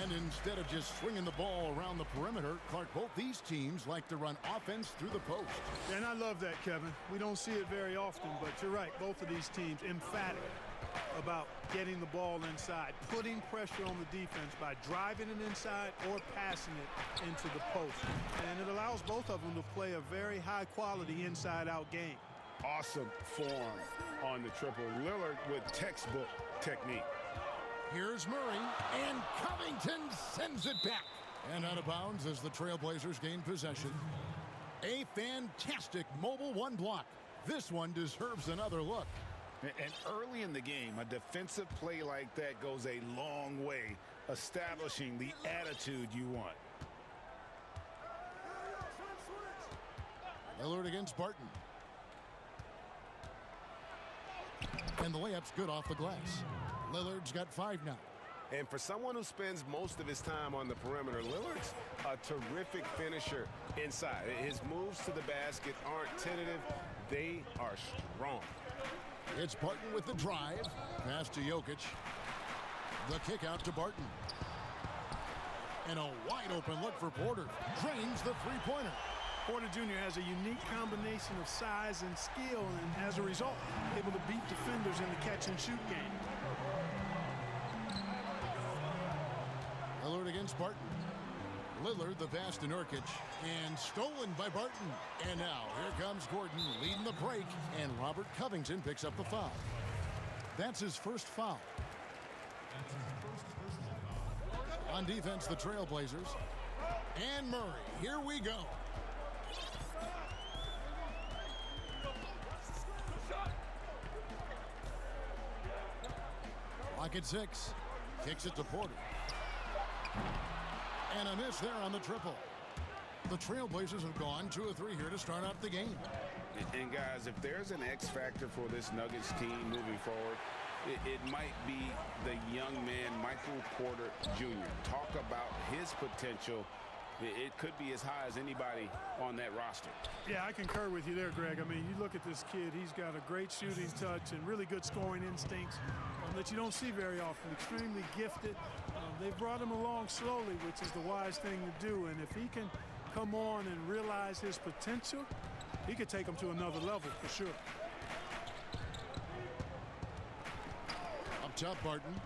And instead of just swinging the ball around the perimeter, Clark, both these teams like to run offense through the post. And I love that, Kevin. We don't see it very often, but you're right. Both of these teams emphatic about getting the ball inside, putting pressure on the defense by driving it inside or passing it into the post. And it allows both of them to play a very high-quality inside-out game. Awesome form on the triple. Lillard with textbook technique. Here's Murray, and Covington sends it back. And out of bounds as the Trailblazers gain possession. A fantastic mobile one block. This one deserves another look. And early in the game, a defensive play like that goes a long way, establishing the attitude you want. Lillard against Barton. And the layup's good off the glass. Lillard's got 5 now. And for someone who spends most of his time on the perimeter, Lillard's a terrific finisher inside. His moves to the basket aren't tentative. They are strong. It's Barton with the drive. Pass to Jokic. The kick out to Barton. And a wide open look for Porter. Drains the three-pointer. Porter Jr. has a unique combination of size and skill, and as a result, able to beat defenders in the catch-and-shoot game. Lillard against Barton. Lillard the pass to Nurkic, and stolen by Barton. And now here comes Gordon leading the break, and Robert Covington picks up the foul. That's his first foul. On defense, the Trailblazers. And Murray, here we go. Lock at 6. Kicks it to Porter. And a miss there on the triple. The Trailblazers have gone 2 of 3 here to start out the game. And guys, if there's an X factor for this Nuggets team moving forward, it might be the young man, Michael Porter Jr. Talk about his potential. It could be as high as anybody on that roster. Yeah, I concur with you there, Greg. I mean, you look at this kid, he's got a great shooting touch and really good scoring instincts that you don't see very often. Extremely gifted. They've brought him along slowly, which is the wise thing to do. And if he can come on and realize his potential, he could take him to another level for sure. Up top, Barton.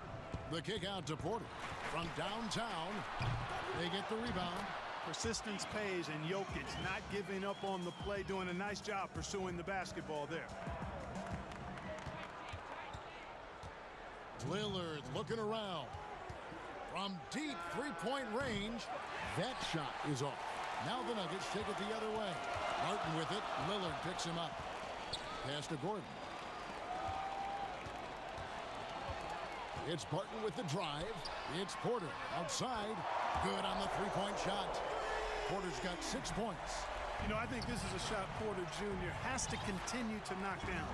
The kick out to Porter. From downtown, they get the rebound. Persistence pays, and Jokic not giving up on the play, doing a nice job pursuing the basketball there. Lillard looking around. From deep three-point range, that shot is off. Now the Nuggets take it the other way. Barton with it. Lillard picks him up. Pass to Gordon. It's Barton with the drive. It's Porter outside. Good on the three-point shot. Porter's got 6 points. You know, I think this is a shot Porter Jr. has to continue to knock down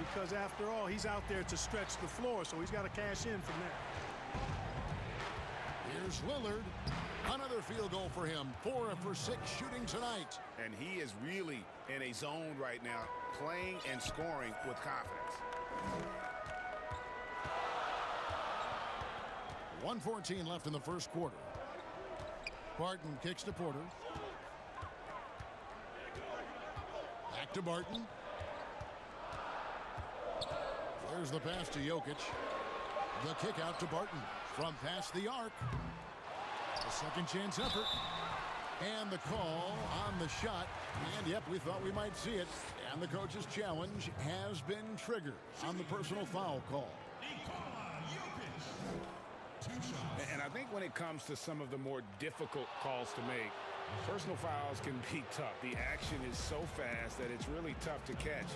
because, after all, he's out there to stretch the floor, so he's got to cash in from there. Here's Lillard. Another field goal for him. 4 for 6 shooting tonight. And he is really in a zone right now, playing and scoring with confidence. 1:14 left in the first quarter. Barton kicks to Porter. Back to Barton. There's the pass to Jokic. The kick out to Barton from past the arc. A second chance effort. And the call on the shot. And yep, we thought we might see it. And the coach's challenge has been triggered on the personal foul call. And I think when it comes to some of the more difficult calls to make, personal fouls can be tough. The action is so fast that it's really tough to catch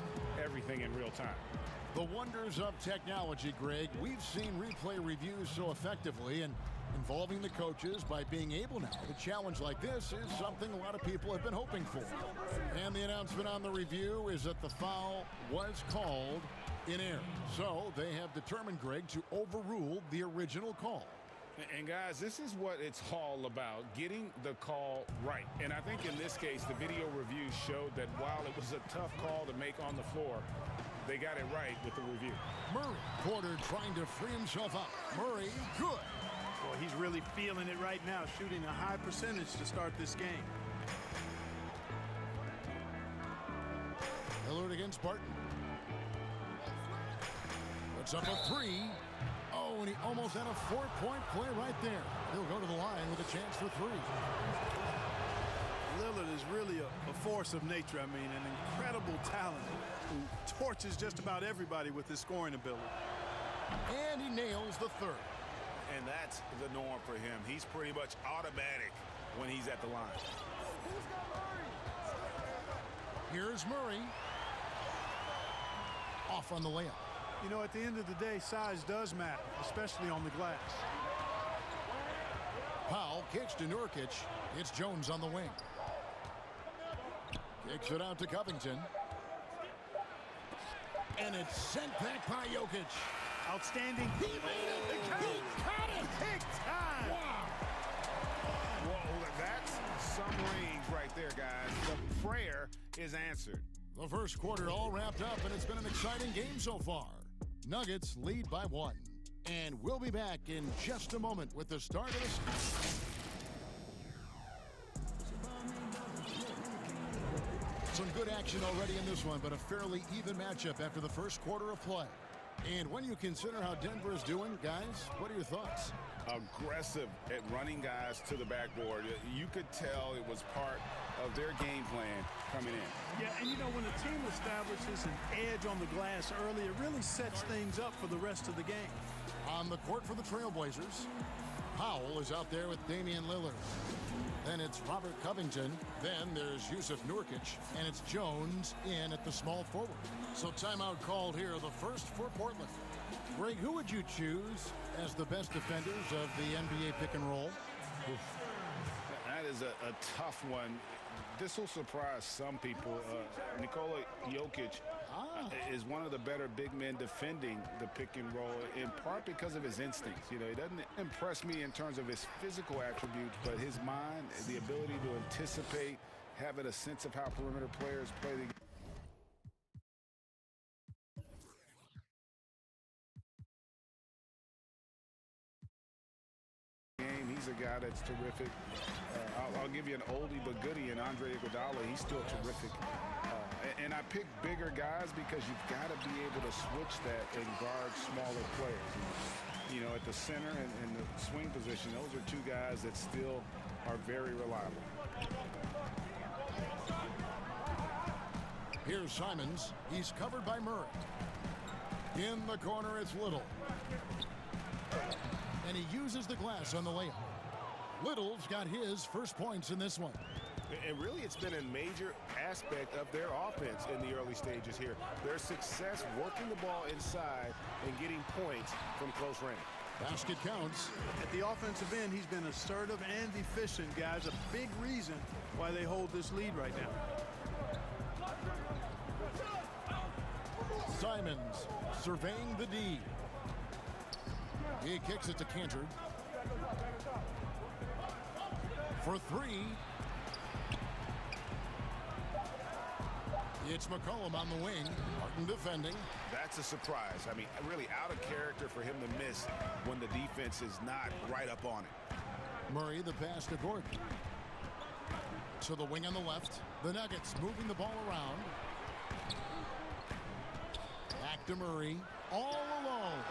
everything in real time. The wonders of technology, Greg. We've seen replay reviews so effectively, and involving the coaches by being able now to challenge like this is something a lot of people have been hoping for. And the announcement on the review is that the foul was called in error. So they have determined, Greg, to overrule the original call. And guys, this is what it's all about, getting the call right. And I think in this case, the video review showed that while it was a tough call to make on the floor, they got it right with the review. Murray, Porter trying to free himself up. Murray, good. Well, he's really feeling it right now, shooting a high percentage to start this game. Lillard against Barton. Puts up a three. Oh, and he almost had a four-point play right there. He'll go to the line with a chance for three. Lillard is really a force of nature. I mean, an incredible talent who torches just about everybody with his scoring ability. And he nails the third. And that's the norm for him. He's pretty much automatic when he's at the line. Here's Murray. Off on the layup. You know, at the end of the day, size does matter, especially on the glass. Powell kicks to Nurkic. It's Jones on the wing. Kicks it out to Covington. And it's sent back by Jokic. Outstanding. He made it. He caught it. Big time. Wow. Well, that's some range right there, guys. The prayer is answered. The first quarter all wrapped up, and it's been an exciting game so far. Nuggets lead by 1. And we'll be back in just a moment with the start of the... Some good action already in this one, but a fairly even matchup after the first quarter of play. And when you consider how Denver is doing, guys, what are your thoughts? Aggressive at running guys to the backboard. You could tell it was part of their game plan coming in. Yeah, and you know, when a team establishes an edge on the glass early, it really sets things up for the rest of the game. On the court for the Trailblazers, Powell is out there with Damian Lillard. Then it's Robert Covington. Then there's Yusuf Nurkic. And it's Jones in at the small forward. So timeout called here, the first for Portland. Greg, who would you choose as the best defenders of the NBA pick and roll? That is a tough one. This will surprise some people. Nikola Jokic is one of the better big men defending the pick and roll, in part because of his instincts. You know, he doesn't impress me in terms of his physical attributes, but his mind, the ability to anticipate, having a sense of how perimeter players play the game. He's a guy that's terrific. I'll give you an oldie but goodie in Andre Iguodala. He's still terrific. And I pick bigger guys because you've got to be able to switch that and guard smaller players. You know, at the center and the swing position, those are two guys that still are very reliable. Here's Simons. He's covered by Murray. In the corner, it's Little. And he uses the glass on the layup. Little's got his first points in this one. And really, it's been a major aspect of their offense in the early stages here. Their success working the ball inside and getting points from close range. Basket counts. At the offensive end, he's been assertive and efficient, guys. A big reason why they hold this lead right now. Simons surveying the D. He kicks it to Cantor. For three. It's McCollum on the wing. Martin defending. That's a surprise. I mean, really out of character for him to miss when the defense is not right up on it. Murray the pass to Gordon. To the wing on the left. The Nuggets moving the ball around. Back to Murray. All alone.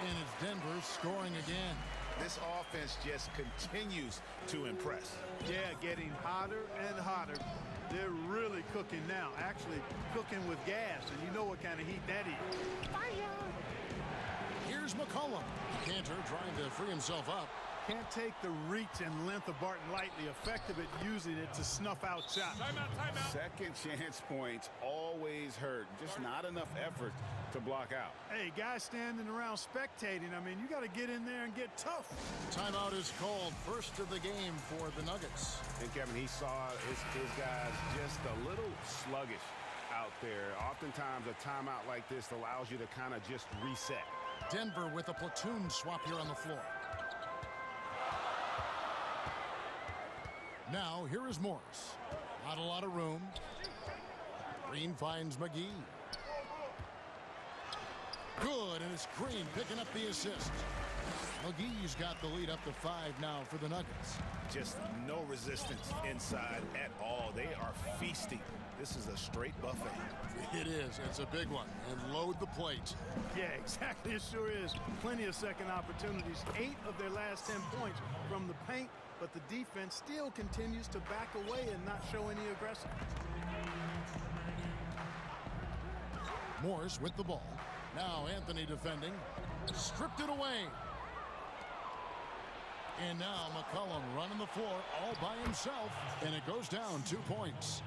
And it's Denver scoring again. This offense just continues to impress. Yeah, getting hotter and hotter. They're really cooking now. Actually cooking with gas, and you know what kind of heat that is. Here's McCollum. Cantor trying to free himself up. Can't take the reach and length of Barton lightly. Effective at using it to snuff out shots. Timeout. Second chance points always hurt. Just not enough effort to block out. Hey, guys standing around spectating, I mean, you got to get in there and get tough. Timeout is called. First of the game for the Nuggets. And Kevin, he saw his guys just a little sluggish out there. Oftentimes a timeout like this allows you to kind of just reset. Denver with a platoon swap here on the floor. Now, here is Morris. Not a lot of room. Green finds McGee. Good, and it's Green picking up the assist. McGee's got the lead up to 5 now for the Nuggets. Just no resistance inside at all. They are feasting. This is a straight buffet. It is. It's a big one. And load the plate. Yeah, exactly. It sure is. Plenty of second opportunities. 8 of their last 10 points from the paint, but the defense still continues to back away and not show any aggression. Morris with the ball. Now Anthony defending. Stripped it away. And now McCollum running the floor all by himself. And it goes down 2 points.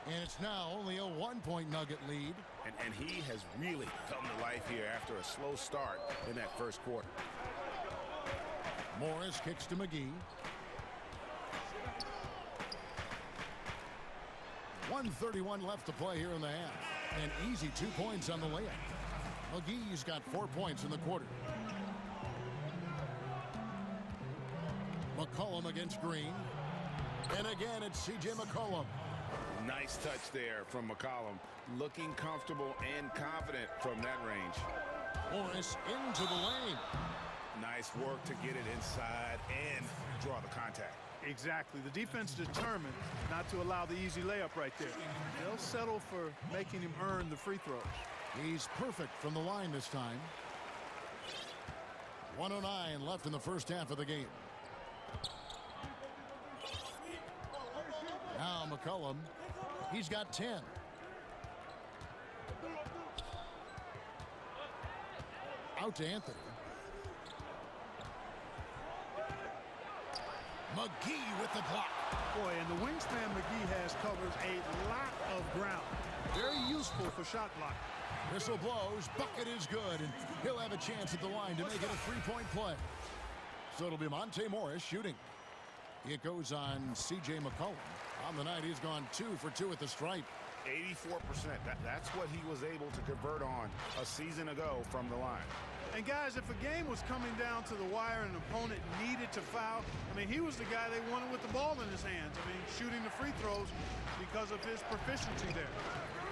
And it's now only a 1-point Nugget lead. And he has really come to life here after a slow start in that first quarter. Morris kicks to McGee. 1:31 left to play here in the half. An easy 2 points on the layup. McGee's got 4 points in the quarter. McCollum against Green. And again, it's C.J. McCollum. Nice touch there from McCollum. Looking comfortable and confident from that range. Morris into the lane. Nice work to get it inside and draw the contact. Exactly. The defense determined not to allow the easy layup right there. They'll settle for making him earn the free throws. He's perfect from the line this time. 1:09 left in the first half of the game. Now McCollum. He's got 10. Out to Anthony. McGee with the block. Boy, and the wingspan McGee has covers a lot of ground. Very useful for shot blocking. Whistle blows. Bucket is good, and he'll have a chance at the line to make it a 3-point play. So it'll be Monte Morris shooting. It goes on C.J. McCollum. On the night, he's gone 2 for 2 at the stripe. 84%. That's what he was able to convert on a season ago from the line. And guys, if a game was coming down to the wire and an opponent needed to foul, I mean, he was the guy they wanted with the ball in his hands. I mean, shooting the free throws because of his proficiency there.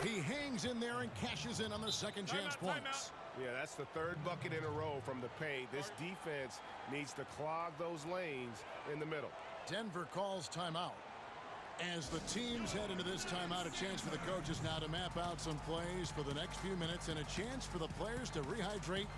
He hangs in there and cashes in on the second chance points. Yeah, that's the 3rd bucket in a row from the paint. This defense needs to clog those lanes in the middle. Denver calls timeout. As the teams head into this timeout, a chance for the coaches now to map out some plays for the next few minutes and a chance for the players to rehydrate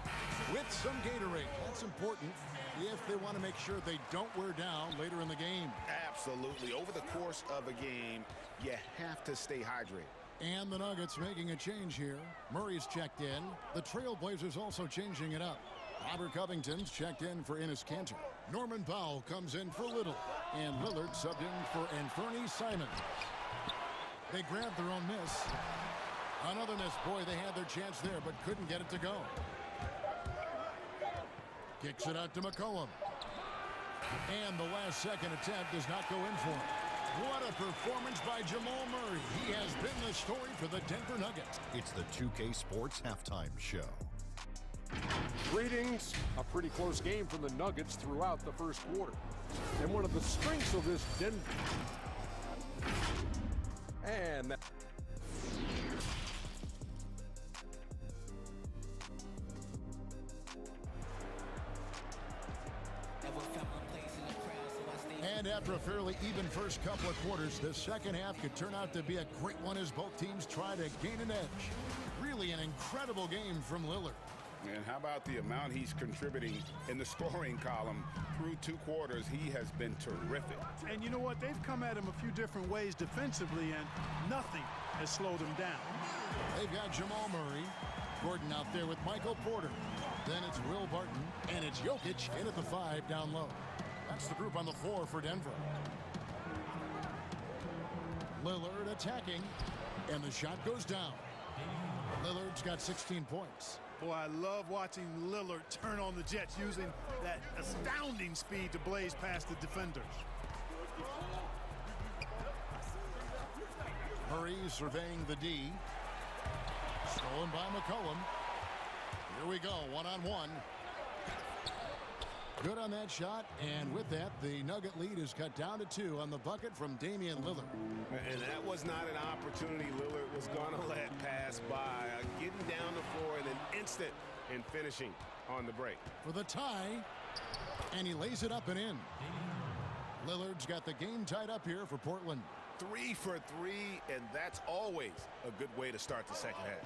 with some Gatorade. That's important if they want to make sure they don't wear down later in the game. Absolutely. Over the course of a game, you have to stay hydrated. And the Nuggets making a change here. Murray's checked in. The Trailblazers also changing it up. Robert Covington's checked in for Enes Kanter. Norman Powell comes in for Little. And Lillard subbed in for Anthony Simons. They grabbed their own miss. Another miss. Boy, they had their chance there, but couldn't get it to go. Kicks it out to McCollum. And the last second attempt does not go in for him. What a performance by Jamal Murray. He has been the story for the Denver Nuggets. It's the 2K Sports Halftime Show. Greetings. A pretty close game for the Nuggets throughout the first quarter. And one of the strengths of this Denver. And that. And after a fairly even first couple of quarters, the second half could turn out to be a great one as both teams try to gain an edge. Really an incredible game from Lillard. And how about the amount he's contributing in the scoring column through 2 quarters? He has been terrific. And you know what? They've come at him a few different ways defensively, and nothing has slowed him down. They've got Jamal Murray. Gordon out there with Michael Porter. Then it's Will Barton, and it's Jokic in at the 5 down low. That's the group on the floor for Denver. Lillard attacking, and the shot goes down. Lillard's got 16 points. Boy, I love watching Lillard turn on the Jets using that astounding speed to blaze past the defenders. Murray surveying the D. Stolen by McCollum. Here we go, one-on-one. Good on that shot, and with that, the Nugget lead is cut down to 2 on the bucket from Damian Lillard. And that was not an opportunity Lillard was going to let pass by. Getting down the floor in an instant and finishing on the break. For the tie, and he lays it up and in. Lillard's got the game tied up here for Portland. 3 for 3, and that's always a good way to start the second half.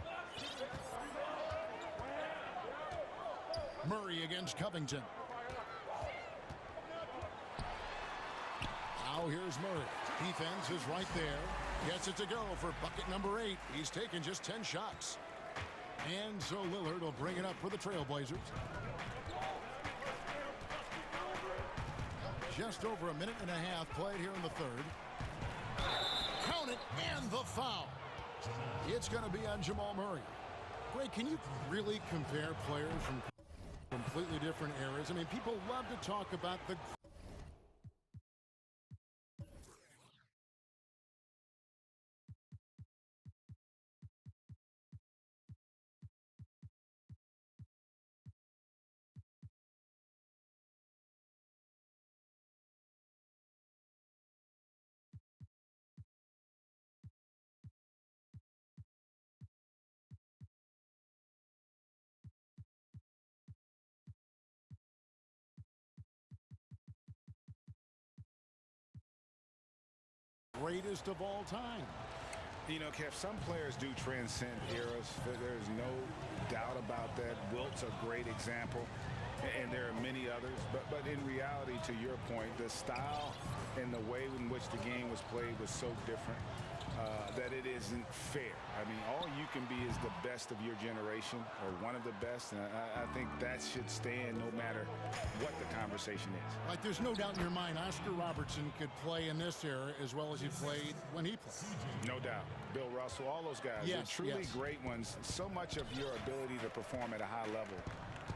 Murray against Covington. Now here's Murray. Defense is right there. Gets it to go for bucket number 8. He's taken just 10 shots. And so Lillard will bring it up for the Trailblazers. Just over a minute and a half played here in the third. Count it, and the foul. It's going to be on Jamal Murray. Greg, can you really compare players from completely different eras? I mean, people love to talk about the greatest of all time. You know, Kev, some players do transcend eras. There's no doubt about that. Wilt's a great example, and there are many others. But in reality, to your point, the style and the way in which the game was played was so different that it isn't fair. I mean, all you can be is the best of your generation, or one of the best, and I think that should stand no matter what the conversation is. Like, there's no doubt in your mind Oscar Robertson could play in this era as well as he played when he played. No doubt. Bill Russell, all those guys, yes, they're truly yes. great ones. So much of your ability to perform at a high level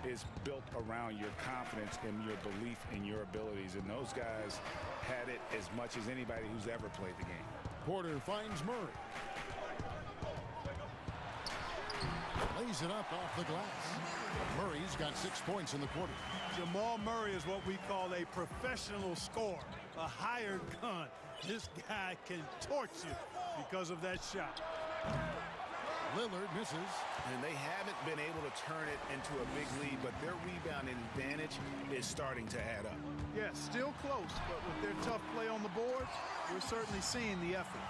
is built around your confidence and your belief in your abilities, and those guys had it as much as anybody who's ever played the game. Porter finds Murray. Lays it up off the glass. Murray's got 6 points in the quarter. Jamal Murray is what we call a professional scorer, a hired gun. This guy can torch you because of that shot. Lillard misses. And they haven't been able to turn it into a big lead, but their rebound advantage is starting to add up. Yeah, still close, but with their tough play on the boards, we're certainly seeing the effort.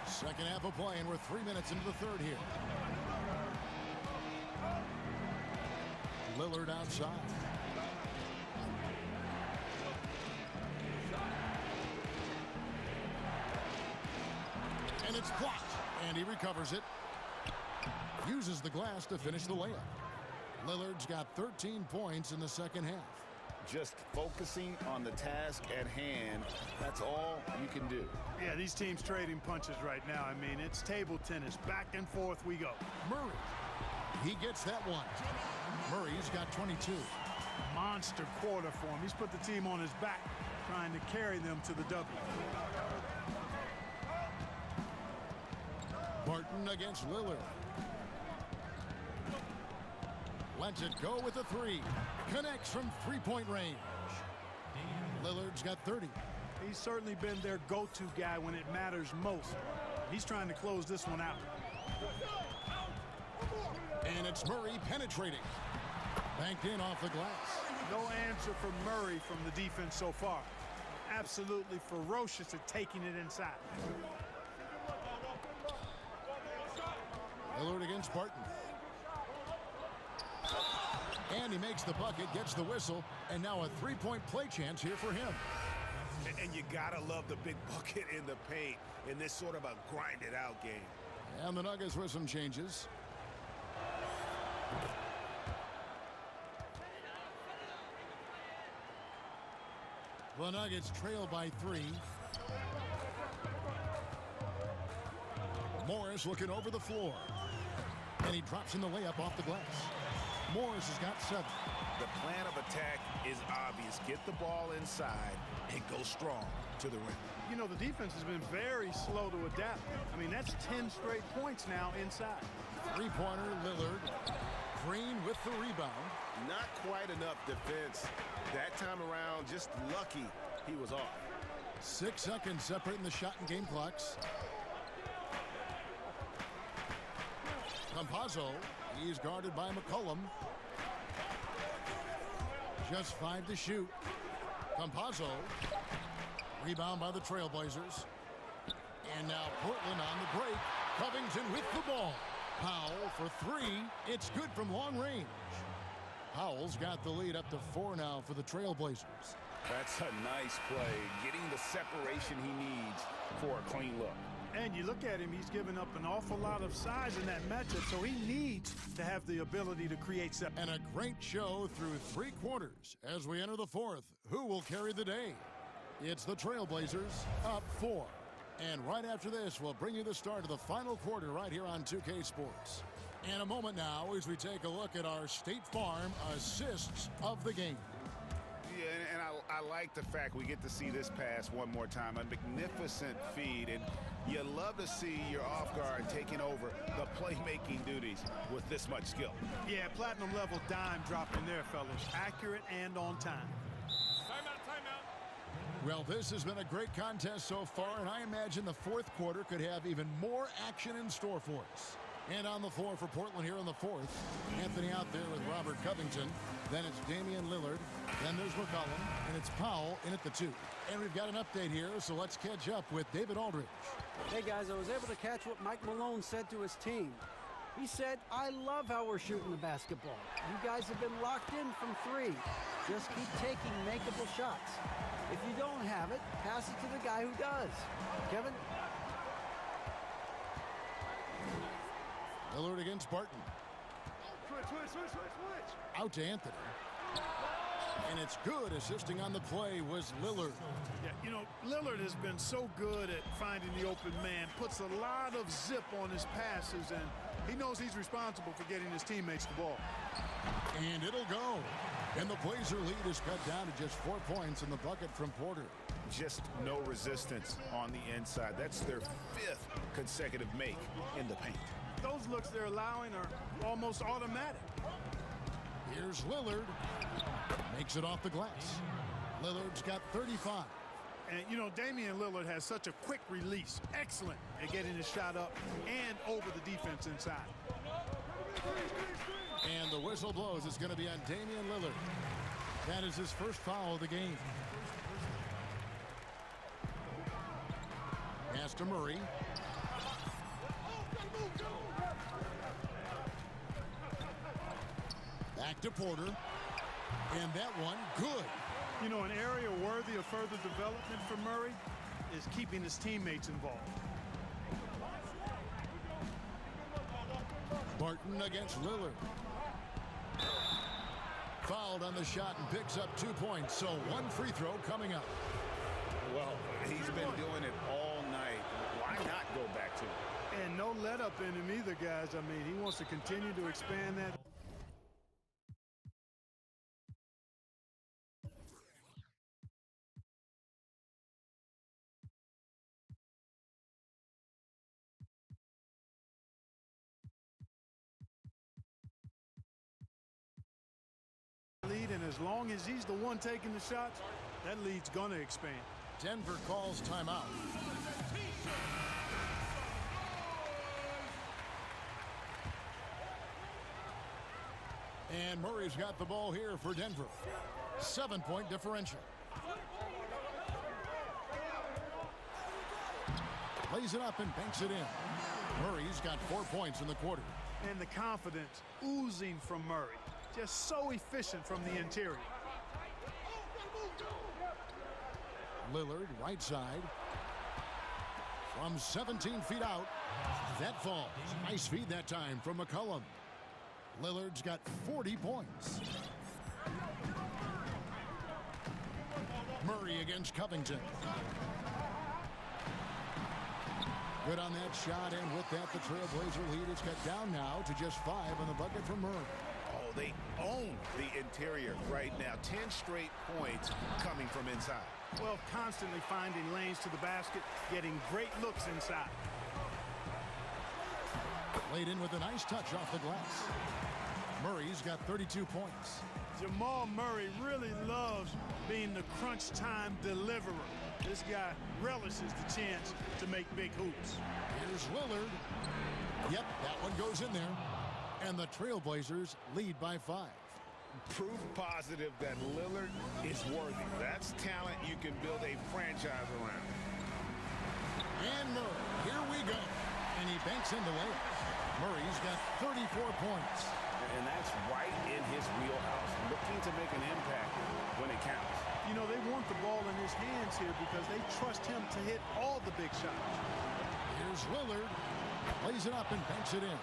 Second half of play, and we're 3 minutes into the third here. Lillard outside. And it's blocked, and he recovers it. Uses the glass to finish the layup. Lillard's got 13 points in the second half. Just focusing on the task at hand, that's all you can do. Yeah, these teams trading punches right now. I mean, it's table tennis. Back and forth we go. Murray. He gets that one. Murray's got 22. Monster quarter for him. He's put the team on his back, trying to carry them to the W. Barton against Lillard. Lets it go with a 3. Connects from three-point range. Lillard's got 30. He's certainly been their go-to guy when it matters most. He's trying to close this one out. And it's Murray penetrating. Banked in off the glass. No answer from Murray from the defense so far. Absolutely ferocious at taking it inside. Lillard against Barton. And he makes the bucket, gets the whistle, and now a three-point play chance here for him. And you gotta love the big bucket in the paint in this sort of a grinded-out game. And the Nuggets with some changes. The Nuggets trail by 3. Morris looking over the floor. And he drops in the layup off the glass. Morris has got 7. The plan of attack is obvious. Get the ball inside and go strong to the rim. You know, the defense has been very slow to adapt. I mean, that's 10 straight points now inside. Three-pointer, Lillard. Green with the rebound. Not quite enough defense that time around. Just lucky he was off. 6 seconds separating the shot and game clocks. Campazzo, he's guarded by McCollum. Just 5 to shoot. Campazzo, rebound by the Trailblazers. And now Portland on the break. Covington with the ball. Powell for 3. It's good from long range. Powell's got the lead up to 4 now for the Trailblazers. That's a nice play. Getting the separation he needs for a clean look. And you look at him, he's given up an awful lot of size in that matchup, so he needs to have the ability to create separation. And a great show through 3 quarters. As we enter the 4th, who will carry the day? It's the Trailblazers up 4. And right after this, we'll bring you the start of the final quarter right here on 2K Sports. In a moment now, as we take a look at our State Farm assists of the game. Yeah, and I like the fact we get to see this pass one more time. A magnificent feed, and you love to see your off guard taking over the playmaking duties with this much skill. Yeah, platinum level dime dropping there, fellas. Accurate and on time. Well, this has been a great contest so far, and I imagine the 4th quarter could have even more action in store for us. And on the floor for Portland here in the 4th, Anthony out there with Robert Covington. Then it's Damian Lillard. Then there's McCollum, and it's Powell in at the 2. And we've got an update here, so let's catch up with David Aldridge. Hey, guys, I was able to catch what Mike Malone said to his team. He said, I love how we're shooting the basketball. You guys have been locked in from 3. Just keep taking makeable shots. If you don't have it, pass it to the guy who does. Kevin? Lillard against Barton. Switch. Out to Anthony. And it's good. Assisting on the play was Lillard. Yeah, you know, Lillard has been so good at finding the open man. Puts a lot of zip on his passes, and he knows he's responsible for getting his teammates the ball. And it'll go. And the Blazer lead is cut down to just 4 points in the bucket from Porter. Just no resistance on the inside. That's their 5th consecutive make in the paint. Those looks they're allowing are almost automatic. Here's Lillard. Makes it off the glass. Lillard's got 35. And, you know, Damian Lillard has such a quick release. Excellent at getting his shot up and over the defense inside. And the whistle blows. It's going to be on Damian Lillard. That is his first foul of the game. Pass to Murray. Back to Porter. And that one, good. You know, an area worthy of further development for Murray is keeping his teammates involved. Barton against Lillard. Fouled on the shot and picks up 2 points. So 1 free throw coming up. Well, he's been doing it all night. Why not go back to it? And no let up in him either, guys. I mean, he wants to continue to expand that. Lead, and as long as he's the one taking the shots, that lead's gonna expand. Denver calls timeout. And Murray's got the ball here for Denver. 7-point differential. Lays it up and banks it in. Murray's got 4 points in the quarter. And the confidence oozing from Murray. Just so efficient from the interior. Lillard, right side. From 17 feet out. That falls. Nice feed that time from McCollum. Lillard's got 40 points. Murray Murray against Covington. Good on that shot, and with that, the Trailblazer lead is cut down now to just 5 on the bucket for Murray. Oh, they own the interior right now. 10 straight points coming from inside. Well, constantly finding lanes to the basket, getting great looks inside. Laid in with a nice touch off the glass. Murray's got 32 points. Jamal Murray really loves being the crunch time deliverer. This guy relishes the chance to make big hoops. Here's Lillard. Yep, that one goes in there. And the Trailblazers lead by 5. Proof positive that Lillard is worthy. That's talent you can build a franchise around. And Murray, here we go. And he banks in the layup. Murray's got 34 points. And that's right in his wheelhouse, looking to make an impact when it counts. You know, they want the ball in his hands here because they trust him to hit all the big shots. Here's Lillard. Plays it up and banks it in.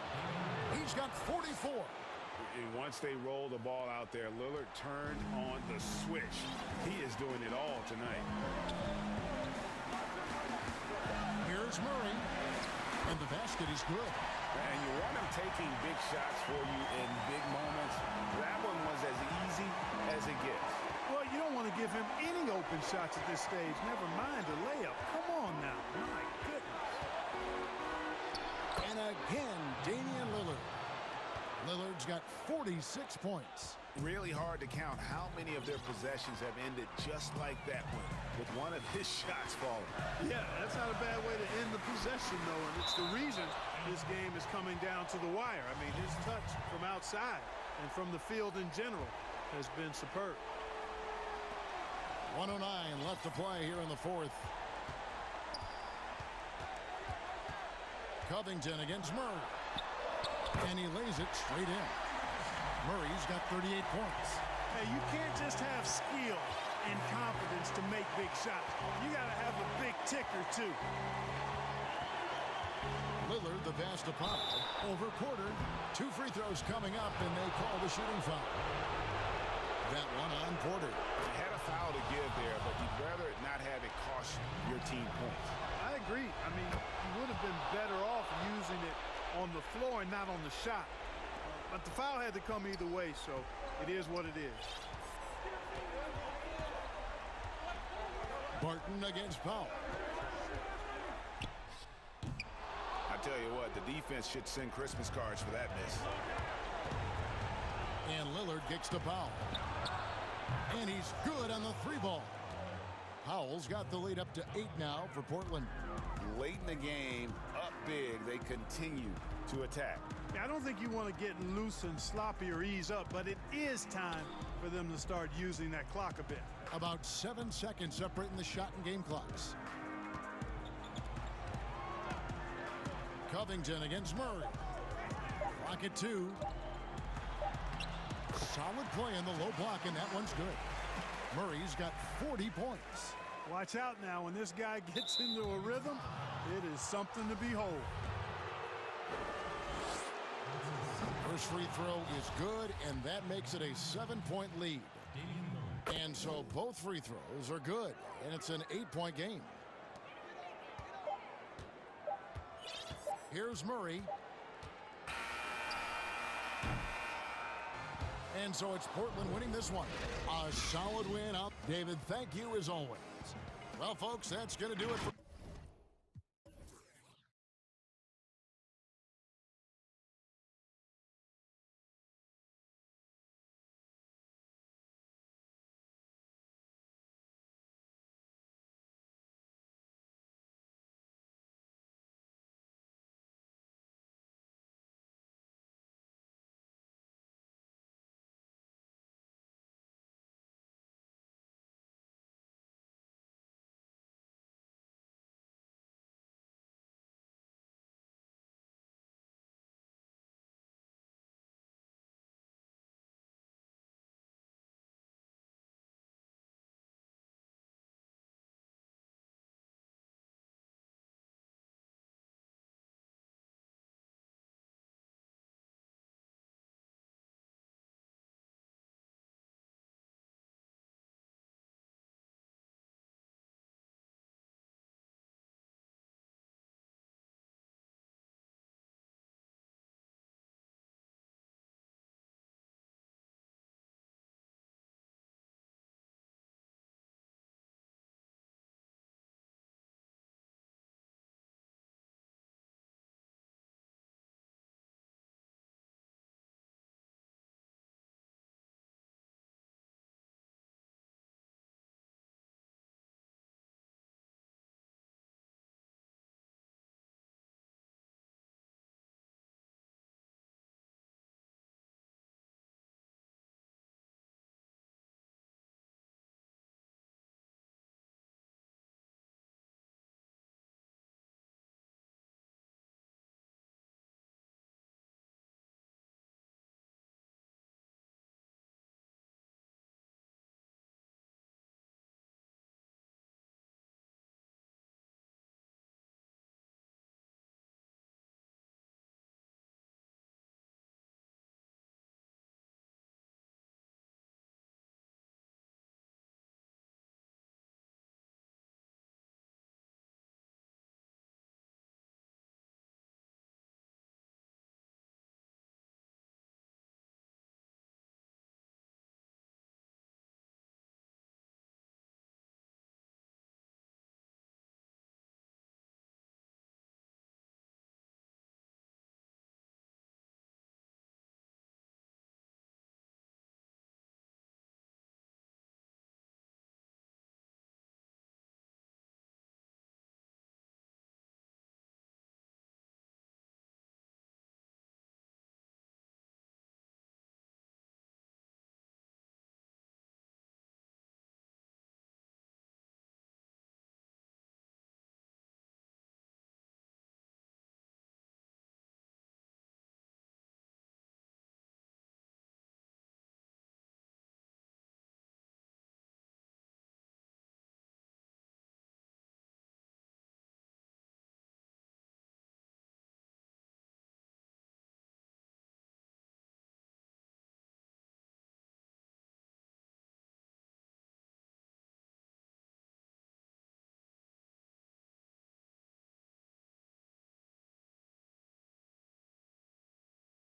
He's got 44. And once they roll the ball out there, Lillard turned on the switch. He is doing it all tonight. Here's Murray. And the basket is good. And you want him taking big shots for you in big moments. That one was as easy as it gets. Well, you don't want to give him any open shots at this stage. Never mind a layup. Come on now. My goodness. And again, Damian Lillard. Lillard's got 46 points. Really hard to count how many of their possessions have ended just like that one, with one of his shots falling. Yeah, that's not a bad way to end the possession, though, and it's the reason this game is coming down to the wire. I mean, his touch from outside and from the field in general has been superb. 109 left to play here in the fourth. Covington against Murray. And he lays it straight in. Murray's got 38 points. Hey, you can't just have skill and confidence to make big shots. You got to have a big ticker, too. Lillard, the pass to Powell. Over Porter. 2 free throws coming up, and they call the shooting foul. That one on Porter. He had a foul to give there, but you'd rather not have it cost your team points. I agree. I mean, you would have been better off using it on the floor and not on the shot. But the foul had to come either way, so it is what it is. Barton against Powell. I tell you what, the defense should send Christmas cards for that miss. And Lillard kicks to Powell. And he's good on the 3-ball. Powell's got the lead up to 8 now for Portland. Late in the game, up big, they continue to attack. Yeah, I don't think you want to get loose and sloppy or ease up, but it is time for them to start using that clock a bit. About 7 seconds separating the shot and game clocks. Covington against Murray. Clock at 2. Solid play in the low block, and that one's good. Murray's got 40 points. Watch out now. When this guy gets into a rhythm, it is something to behold. First free throw is good, and that makes it a 7-point lead. And so both free throws are good, and it's an 8-point game. Here's Murray. And so it's Portland winning this one. A solid win up. David, thank you as always. Well, folks, that's going to do it for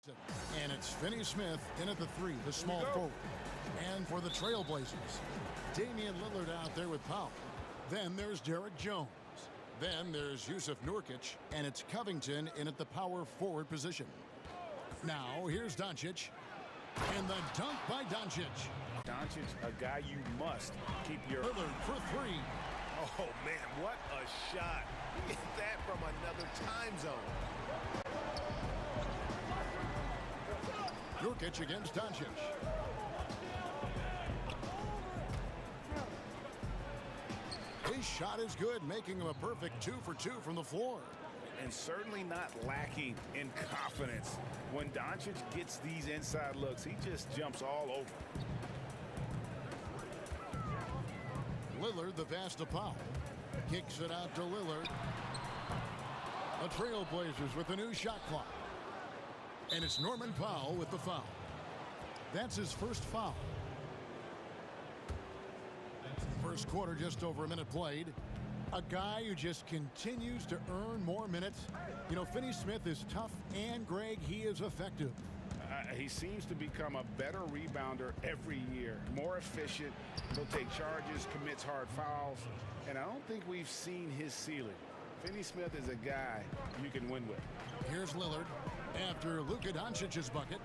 And it's Finney Smith in at the 3, the small forward. And for the Trailblazers, Damian Lillard out there with Powell. Then there's Derek Jones. Then there's Yusuf Nurkic, and it's Covington in at the power forward position. Now, here's Doncic. And the dunk by Doncic. Doncic, a guy you must keep your... Lillard for 3. Oh, man, what a shot. Get that from another time zone. Nurkic against Doncic. His shot is good, making him a perfect 2 for 2 from the floor. And certainly not lacking in confidence. When Doncic gets these inside looks, he just jumps all over. Lillard, the pass to Powell. Kicks it out to Lillard. The Trailblazers with a new shot clock. And it's Norman Powell with the foul. That's his first foul. First quarter, just over a minute played. A guy who just continues to earn more minutes. You know, Finney Smith is tough, and Greg, he is effective. He seems to become a better rebounder every year. More efficient. He'll take charges, commits hard fouls. And I don't think we've seen his ceiling. Finney Smith is a guy you can win with. Here's Lillard after Luka Doncic's bucket.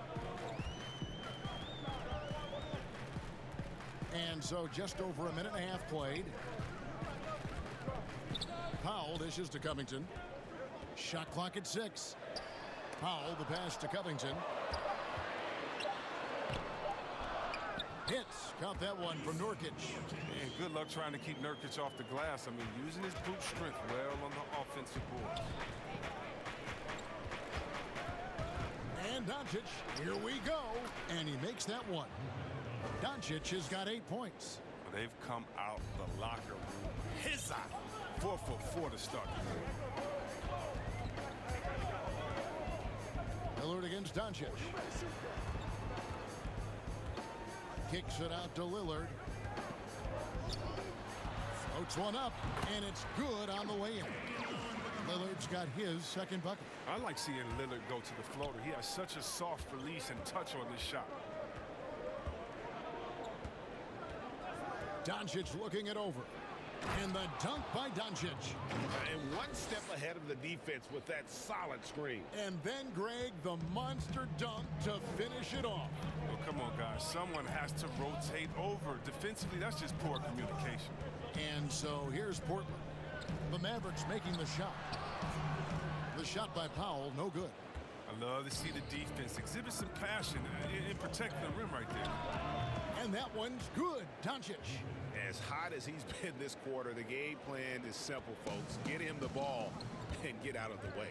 And so just over a minute and a half played. Powell dishes to Covington. Shot clock at 6. Powell, the pass to Covington. Hits. Count that one from Nurkic. And good luck trying to keep Nurkic off the glass. I mean, using his boot strength well on the offensive board. And Doncic, here we go. And he makes that one. Doncic has got 8 points. Well, they've come out the locker room. His eye. 4 to start the game. Lillard against Doncic. Kicks it out to Lillard. Floats one up, and it's good on the way in. Lillard's got his second bucket. I like seeing Lillard go to the floater. He has such a soft release and touch on this shot. Doncic looking it over. And the dunk by Doncic. And one step ahead of the defense with that solid screen. And then, Greg, the monster dunk to finish it off. Well, come on, guys. Someone has to rotate over. Defensively, that's just poor communication. And so here's Portland. The Mavericks making the shot. The shot by Powell, no good. I love to see the defense exhibit some passion in protecting the rim right there. And that one's good. Doncic. As hot as he's been this quarter, the game plan is simple, folks. Get him the ball and get out of the way.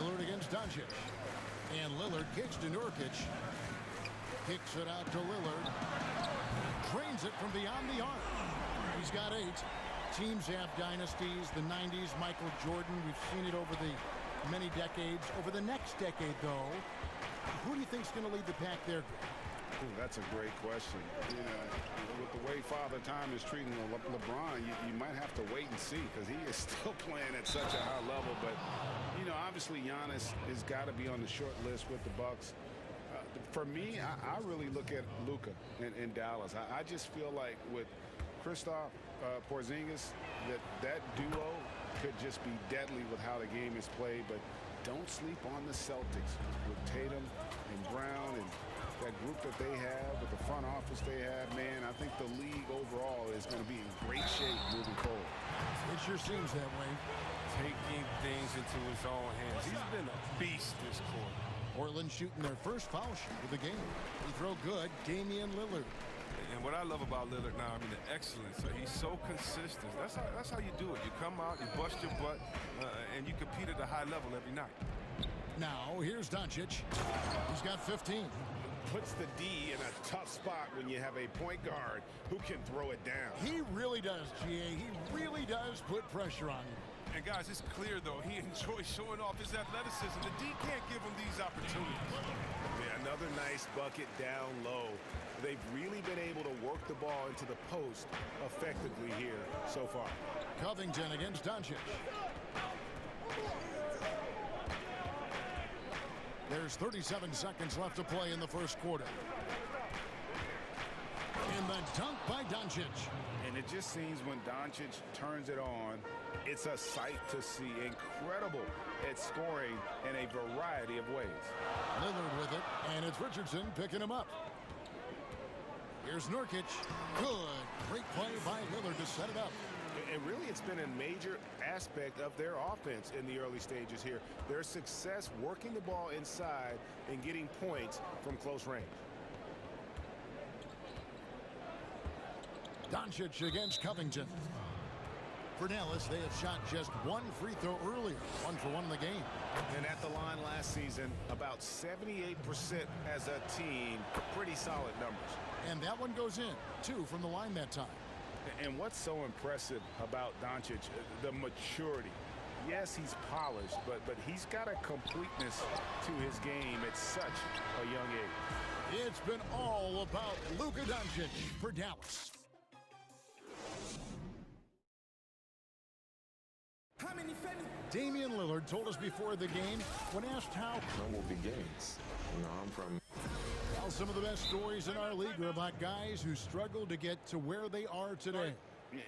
Lillard against Doncic. And Lillard kicks to Nurkic. Kicks it out to Lillard. Drains it from beyond the arc. He's got 8. Teams have dynasties. The 90s, Michael Jordan. We've seen it over the many decades. Over the next decade, though, who do you think's going to lead the pack there? Ooh, that's a great question. You know, with the way Father Time is treating LeBron, you might have to wait and see because he is still playing at such a high level. But, you know, obviously Giannis has got to be on the short list with the Bucks. For me, I really look at Luka in Dallas. I just feel like with Kristaps Porzingis, that duo could just be deadly with how the game is played. But don't sleep on the Celtics with Tatum and Brown and that group that they have, with the front office they have. Man, I think the league overall is going to be in great shape moving forward. It sure seems that way. Taking things into his own hands. He's been a beast this quarter. Portland shooting their first foul shoot of the game. He throw good, Damian Lillard. And what I love about Lillard now, I mean, the excellence. He's so consistent. That's how you do it. You come out, you bust your butt, and you compete at a high level every night. Now, here's Doncic. He's got 15. Puts the D in a tough spot when you have a point guard who can throw it down. He really does, GA. He really does put pressure on you. And, guys, it's clear, though, he enjoys showing off his athleticism. The D can't give him these opportunities. Yeah, another nice bucket down low. They've really been able to work the ball into the post effectively here so far. Covington against Doncic. There's 37 seconds left to play in the first quarter. And the dunk by Doncic. And it just seems when Doncic turns it on, it's a sight to see. Incredible at scoring in a variety of ways. Lillard with it, and it's Richardson picking him up. Here's Nurkic. Good. Great play by Lillard to set it up. And really, it's been a major aspect of their offense in the early stages here. Their success working the ball inside and getting points from close range. Doncic against Covington. For Dallas, they have shot just one free throw earlier, 1 for 1 in the game. And at the line last season, about 78% as a team, pretty solid numbers. And that one goes in, 2 from the line that time. And what's so impressive about Doncic, the maturity. Yes, he's polished, but he's got a completeness to his game at such a young age. It's been all about Luka Doncic for Dallas. Damian Lillard told us before the game, when asked how Normal begins. I'm from... Well, some of the best stories in our league are about guys who struggled to get to where they are today.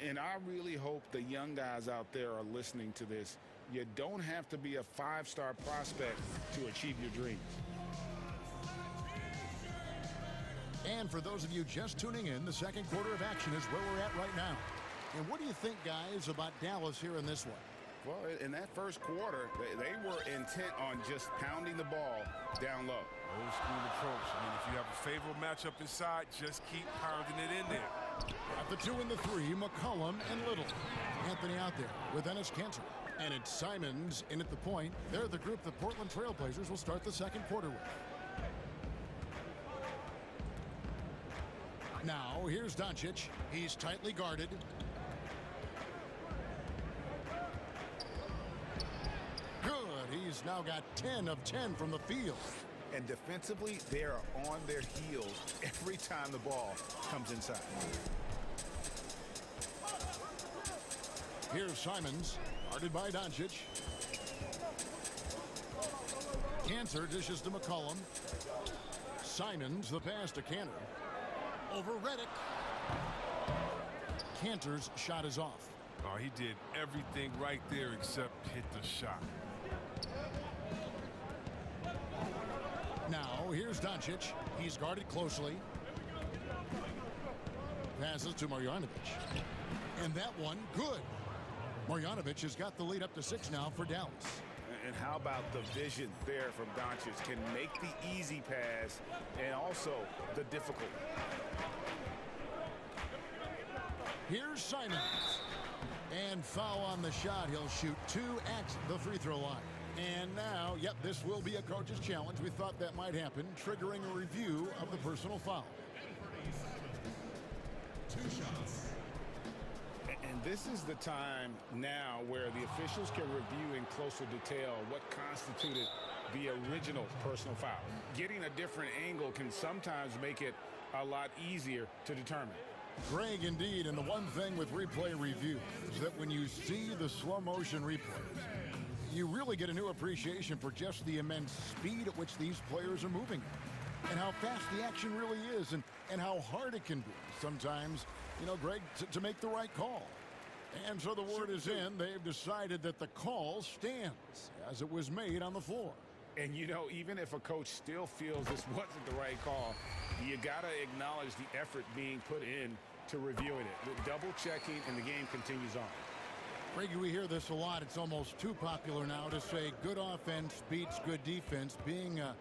And I really hope the young guys out there are listening to this. You don't have to be a 5-star prospect to achieve your dreams. And for those of you just tuning in, the second quarter of action is where we're at right now. And what do you think, guys, about Dallas here in this one? Well, in that first quarter, they were intent on just pounding the ball down low. Old school approach. I mean, if you have a favorable matchup inside, just keep pounding it in there. At the 2 and the 3, McCollum and Little. Anthony out there with Enes Kanter. And it's Simons in at the point. They're the group the Portland Trailblazers will start the second quarter with. Now, here's Doncic. He's tightly guarded. He's now got 10 of 10 from the field. And defensively, they are on their heels every time the ball comes inside. Here's Simons, guarded by Doncic. Kanter dishes to McCollum. Simons, the pass to Kanter. Over Redick. Kanter's shot is off. Oh, he did everything right there except hit the shot. Now, here's Doncic. He's guarded closely. Passes to Marjanovic. And that one, good. Marjanovic has got the lead up to 6 now for Dallas. And how about the vision there from Doncic? Can make the easy pass and also the difficult. Here's Simons. And foul on the shot. He'll shoot 2 at the free throw line. And now, yep, this will be a coach's challenge. We thought that might happen, triggering a review of the personal foul. 2 shots. And this is the time now where the officials can review in closer detail what constituted the original personal foul. Getting a different angle can sometimes make it a lot easier to determine. Greg, indeed, and the one thing with replay review is that when you see the slow motion replays, you really get a new appreciation for just the immense speed at which these players are moving and how fast the action really is and how hard it can be sometimes, you know, Greg, to make the right call. And so the word is in. They've decided that the call stands as it was made on the floor. And, you know, even if a coach still feels this wasn't the right call, you got to acknowledge the effort being put in to reviewing it. Double checking, and the game continues on. Greg, we hear this a lot. It's almost too popular now to say good offense beats good defense. Being a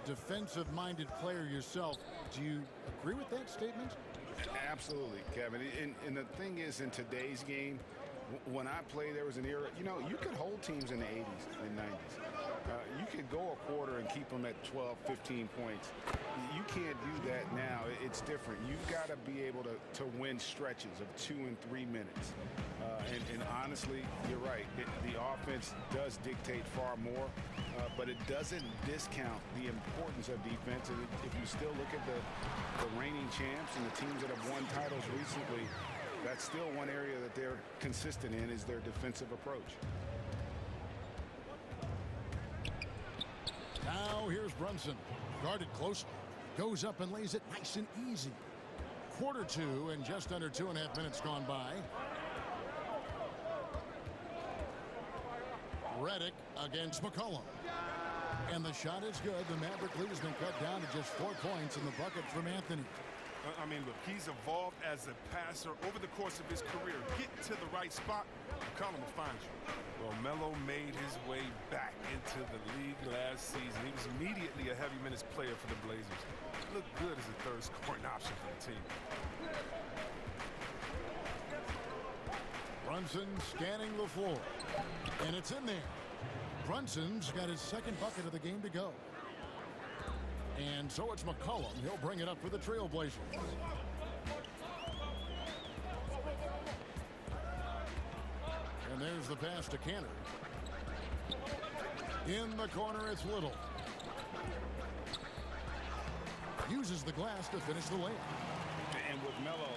defensive-minded player yourself, do you agree with that statement? Absolutely, Kevin. And the thing is, in today's game, when I played, there was an era, you know, you could hold teams in the 80s and 90s. You could go a quarter and keep them at 12, 15 points. You can't do that now. It's different. You've got to be able to win stretches of 2 and 3 minutes. And honestly, you're right. The offense does dictate far more, but it doesn't discount the importance of defense. And if you still look at the reigning champs and the teams that have won titles recently, that's still one area that they're consistent in is their defensive approach. Now here's Brunson. Guarded closely. Goes up and lays it nice and easy. Quarter two and just under 2.5 minutes gone by. Reddick against McCollum. And the shot is good. The Maverick lead has been cut down to just 4 points in the bucket from Anthony. I mean, look, he's evolved as a passer over the course of his career. Get to the right spot, McCollum will find you. Well, Melo made his way back into the league last season. He was immediately a heavy minutes player for the Blazers. Looked good as a third scoring option for the team. Brunson scanning the floor. And it's in there. Brunson's got his second bucket of the game to go. And so it's McCollum. He'll bring it up for the Trailblazers. And there's the pass to Canner. In the corner, it's Little. Uses the glass to finish the layup. And with Melo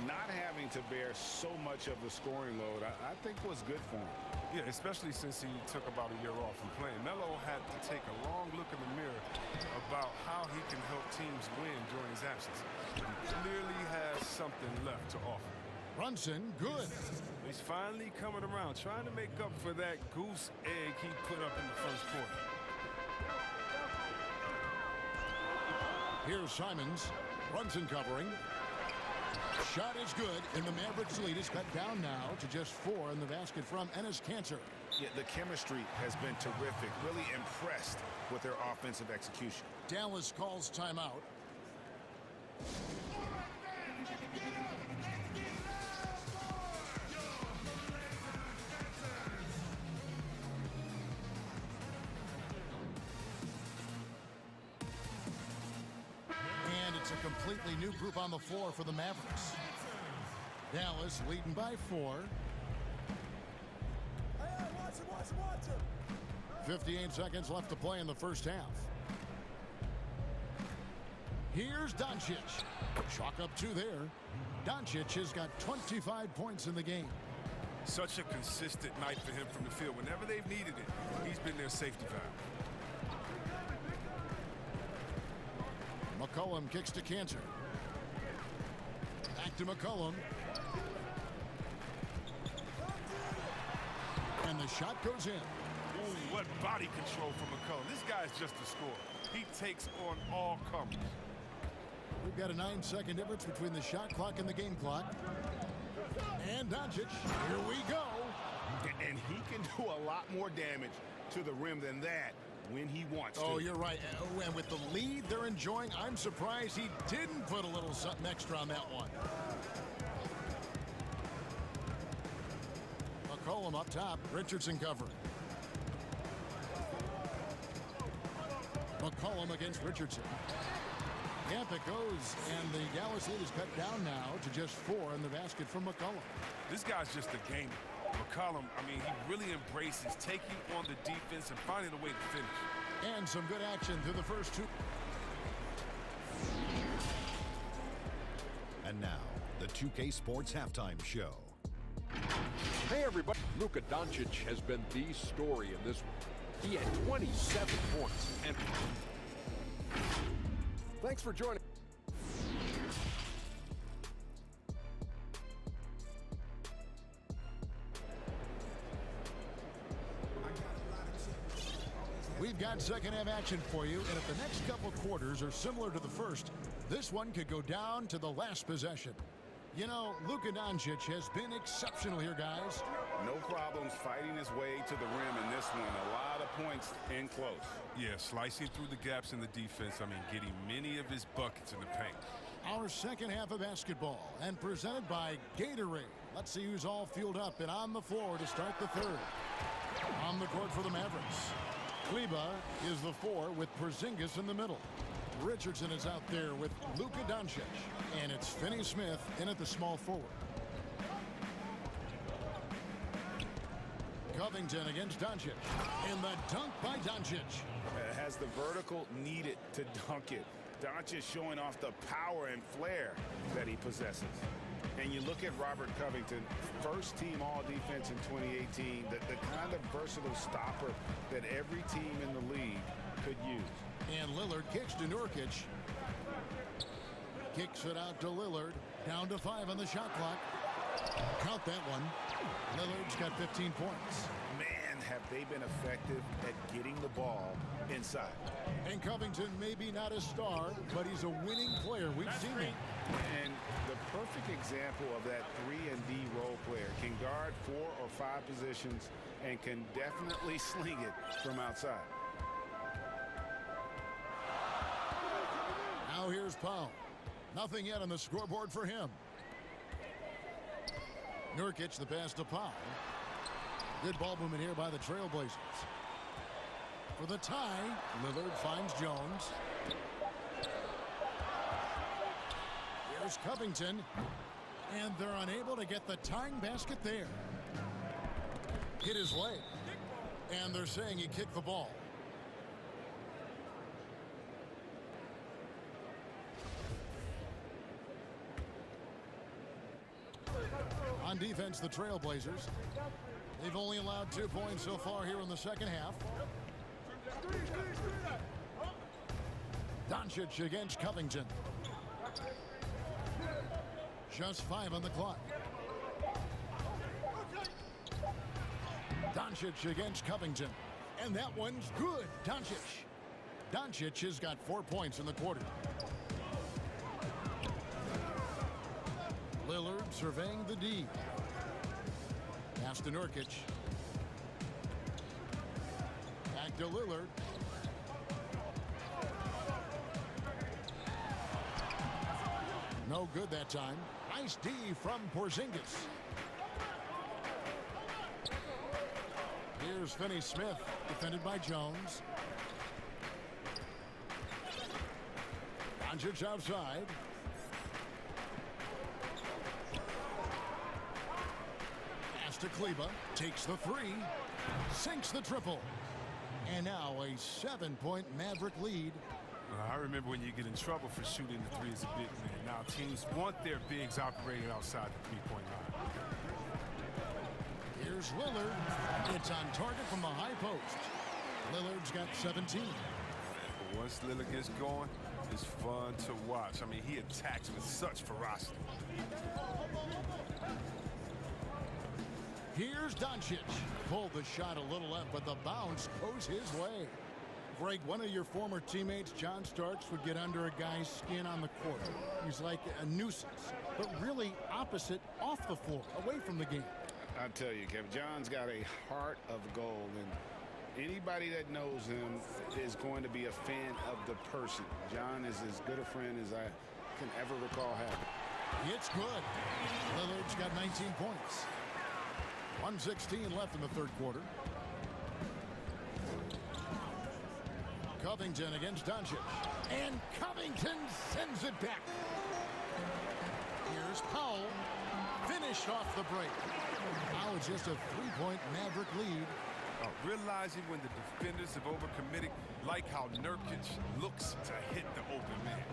not having to bear so much of the scoring load, I think was good for him. Yeah, especially since he took about a year off from playing. Melo had to take a long look in the mirror about how he can help teams win during his absence. He clearly has something left to offer. Brunson, good. He's finally coming around, trying to make up for that goose egg he put up in the first quarter. Here's Simons. Brunson covering. Shot is good, and the Mavericks lead is cut down now to just 4 in the basket from Enes Kanter. Yeah, the chemistry has been terrific. Really impressed with their offensive execution. Dallas calls timeout. It's a completely new group on the floor for the Mavericks. Dallas leading by 4. 58 seconds left to play in the first half. Here's Doncic. Chalk up 2 there. Doncic has got 25 points in the game. Such a consistent night for him from the field. Whenever they've needed it, he's been their safety valve. McCollum kicks to Kanter. Back to McCollum. And the shot goes in. Ooh, what body control from McCollum. This guy's just a scorer. He takes on all comers. We've got a 9-second difference between the shot clock and the game clock. And Doncic, here we go. And he can do a lot more damage to the rim than that when he wants to. Oh, you're right. And with the lead they're enjoying, I'm surprised he didn't put a little something extra on that one. McCollum up top. Richardson covering. McCollum against Richardson. Yep, it goes. And the Dallas lead is cut down now to just 4 in the basket from McCollum. This guy's just a gamer. McCollum, I mean, he really embraces taking on the defense and finding a way to finish. And some good action through the first 2. And now, the 2K Sports Halftime Show. Hey, everybody. Luka Doncic has been the story in this one. He had 27 points. And thanks for joining. We've got second half action for you, and if the next couple quarters are similar to the first, this one could go down to the last possession. You know, Luka Doncic has been exceptional here, guys. No problems fighting his way to the rim in this one. A lot of points in close. Yeah, slicing through the gaps in the defense. I mean, getting many of his buckets in the paint. Our second half of basketball, and presented by Gatorade. Let's see who's all fueled up and on the floor to start the third. On the court for the Mavericks. Kleba is the 4 with Porzingis in the middle. Richardson is out there with Luka Doncic. And it's Finney-Smith in at the small forward. Covington against Doncic. And the dunk by Doncic. Has the vertical needed to dunk it. Doncic showing off the power and flair that he possesses. And you look at Robert Covington, first team all-defense in 2018, the kind of versatile stopper that every team in the league could use. And Lillard kicks to Nurkic. Kicks it out to Lillard. Down to 5 on the shot clock. Count that one. Lillard's got 15 points. Man, have they been effective at getting the ball inside. And Covington may be not a star, but he's a winning player. We've seen it. And the perfect example of that 3-and-D role player. Can guard 4 or 5 positions and can definitely sling it from outside. Now here's Powell. Nothing yet on the scoreboard for him. Nurkic, the pass to Powell. Good ball movement here by the Trailblazers. For the tie, Lillard finds Jones. Here's Covington. And they're unable to get the tying basket there. Hit his leg. And they're saying he kicked the ball. On defense, the Trailblazers. They've only allowed 2 points so far here in the second half. Doncic against Covington. Just 5 on the clock. Doncic against Covington. And that one's good. Doncic has got 4 points in the quarter. Lillard surveying the D. Pass to Nurkic. Back to Lillard. No good that time. Nice D from Porzingis. Here's Finney-Smith, defended by Jones. Doncic outside. Pass to Kleba. Takes the 3. Sinks the triple. And now a 7-point Maverick lead. I remember when you get in trouble for shooting the 3 as a big man. Now teams want their bigs operating outside the 3-point line. Here's Lillard. It's on target from the high post. Lillard's got 17. Once Lillard gets going, it's fun to watch. I mean, he attacks with such ferocity. Here's Doncic. Pulled the shot a little left, but the bounce goes his way. Greg, one of your former teammates, John Starks, would get under a guy's skin on the court. He's like a nuisance, but really opposite off the floor, away from the game. I tell you, Kevin, John's got a heart of gold, and anybody that knows him is going to be a fan of the person. John is as good a friend as I can ever recall having. It's good. Lillard's got 19 points. 1:16 left in the third quarter. Covington against Doncic. And Covington sends it back. Here's Powell. Finished off the break. Now it's just a 3-point Maverick lead. Realizing when the defenders have overcommitted, like how Nurkic looks to hit the open man.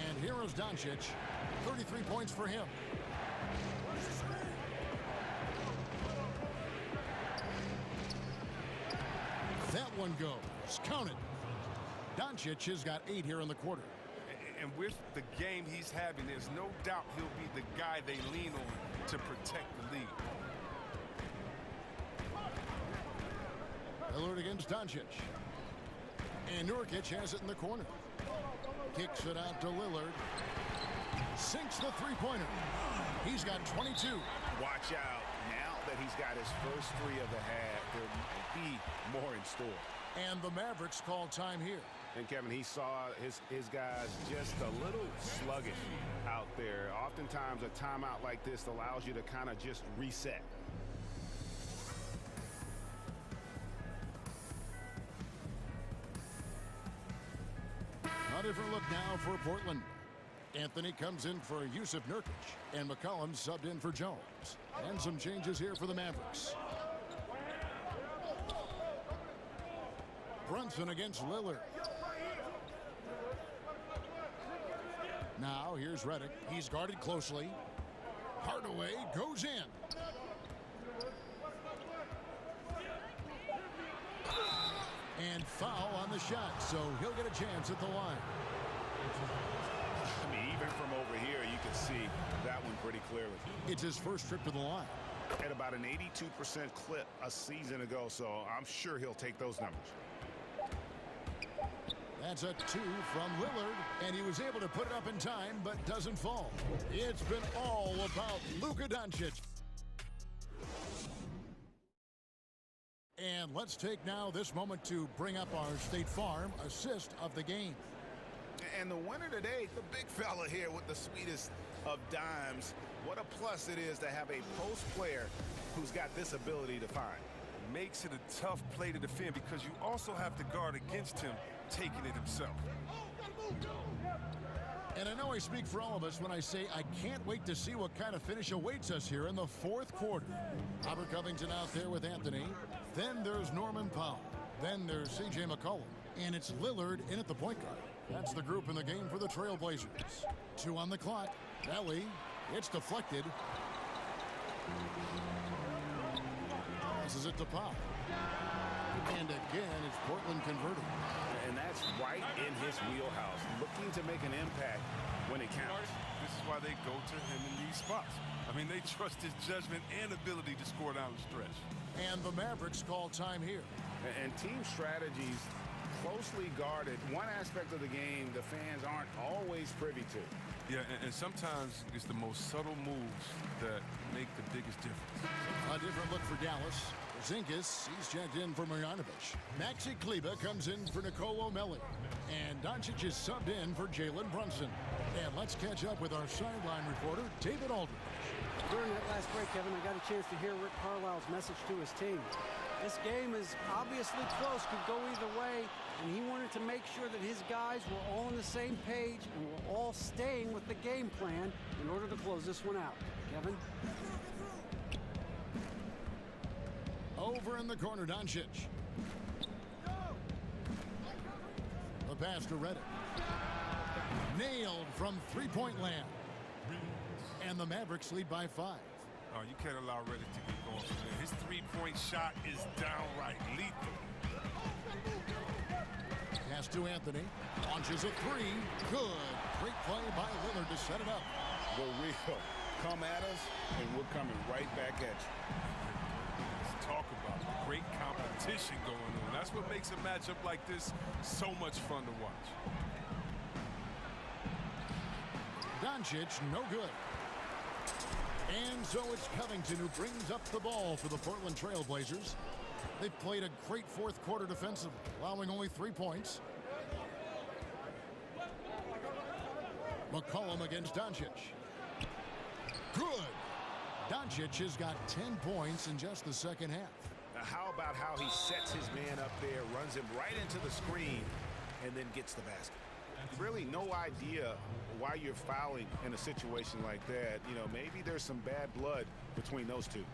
And here is Doncic. 33 points for him. That one goes. Count it. Doncic has got 8 here in the quarter. And with the game he's having, there's no doubt he'll be the guy they lean on to protect the lead. Lillard against Doncic. And Nurkic has it in the corner. Kicks it out to Lillard. Sinks the 3-pointer. He's got 22. Watch out. Now that he's got his first 3 of the half, there might be more in store. And the Mavericks call time here. And Kevin, he saw his guys just a little sluggish out there. Oftentimes a timeout like this allows you to kind of just reset. A different look now for Portland. Anthony comes in for Yusuf Nurkic, and McCollum subbed in for Jones. And some changes here for the Mavericks. Brunson against Lillard. Now here's Redick. He's guarded closely. Hardaway goes in. And foul on the shot, so he'll get a chance at the line. I mean, even from over here, you can see that one pretty clearly. It's his first trip to the line. At about an 82% clip a season ago, so I'm sure he'll take those numbers. That's a 2 from Lillard, and he was able to put it up in time, but doesn't fall. It's been all about Luka Doncic. And let's take now this moment to bring up our State Farm assist of the game. And the winner today, the big fella here with the sweetest of dimes. What a plus it is to have a post player who's got this ability to find. Makes it a tough play to defend because you also have to guard against him taking it himself. And I know I speak for all of us when I say I can't wait to see what kind of finish awaits us here in the fourth quarter. Robert Covington out there with Anthony. Then there's Norman Powell. Then there's C.J. McCollum. And it's Lillard in at the point guard. That's the group in the game for the Trailblazers. 2 on the clock. Belly. It's deflected. Passes it to Powell. And again, it's Portland converting. And that's right in his wheelhouse. Looking to make an impact when it counts. This is why they go to him in these spots. I mean, they trust his judgment and ability to score down the stretch. And the Mavericks call time here. And team strategies closely guarded. One aspect of the game the fans aren't always privy to. Yeah, and sometimes it's the most subtle moves that make the biggest difference. A different look for Dallas. Zinkis, he's checked in for Marjanovic. Maxi Kleber comes in for Nicolo Melli. And Doncic is subbed in for Jalen Brunson. And let's catch up with our sideline reporter, David Aldridge. During that last break, Kevin, I got a chance to hear Rick Carlisle's message to his team. This game is obviously close, could go either way, and he wanted to make sure that his guys were all on the same page and were all staying with the game plan in order to close this one out. Kevin? Over in the corner, Doncic. The pass to Reddick. Nailed from three-point land. And the Mavericks lead by 5. Oh, you can't allow Reddick to get going from there. His three-point shot is downright lethal. Pass to Anthony. Launches a 3. Good. Great play by Lillard to set it up. The real. Come at us, and we're coming right back at you. Let's talk about great competition going on. That's what makes a matchup like this so much fun to watch. Doncic, no good. And so it's Covington who brings up the ball for the Portland Trailblazers. They've played a great fourth quarter defensively, allowing only 3 points. McCollum against Doncic. Good. Doncic has got 10 points in just the second half. Now, how about how he sets his man up there, runs him right into the screen, and then gets the basket? Really no idea why you're fouling in a situation like that. You know, maybe there's some bad blood between those two.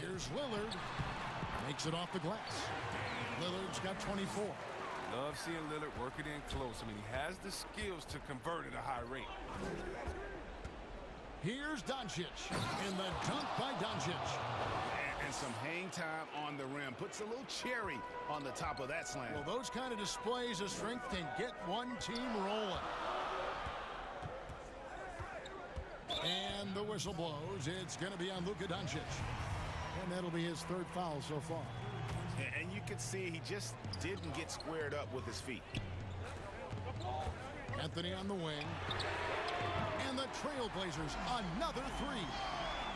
Here's Lillard. Makes it off the glass. Lillard's got 24. Love seeing Lillard work it in close. I mean, he has the skills to convert at a high rate. Here's Doncic. And the dunk by Doncic. And some hang time on the rim. Puts a little cherry on the top of that slam. Well, those kind of displays of strength can get one team rolling. And the whistle blows. It's going to be on Luka Doncic. And that'll be his 3rd foul so far. And you can see he just didn't get squared up with his feet. Anthony on the wing. And the Trailblazers, another 3.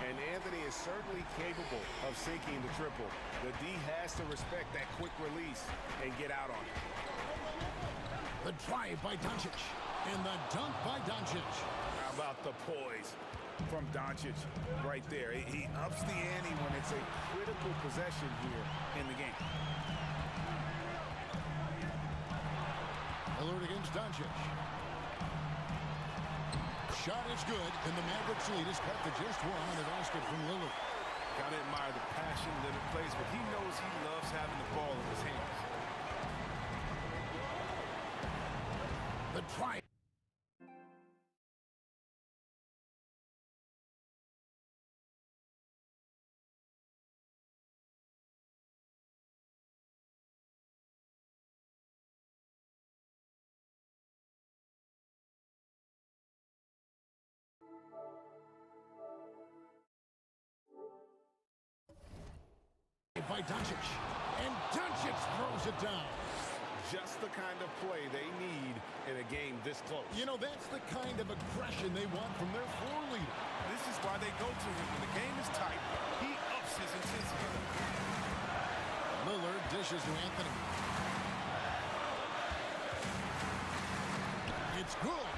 And Anthony is certainly capable of sinking the triple. The D has to respect that quick release and get out on it. The drive by Doncic. And the dunk by Doncic. How about the poise from Doncic right there? He ups the ante when it's a critical possession here in the game. Lillard against Doncic. Shot is good, and the Mavericks lead is cut to just 1 on the basket from Lillard. Gotta admire the passion Lillard plays, but he knows he loves having the ball in his hands. The try. by Doncic. And Doncic throws it down. Just the kind of play they need in a game this close. You know, that's the kind of aggression they want from their floor leader. This is why they go to him. When the game is tight, he ups his intensity. Lillard dishes to Anthony. It's good.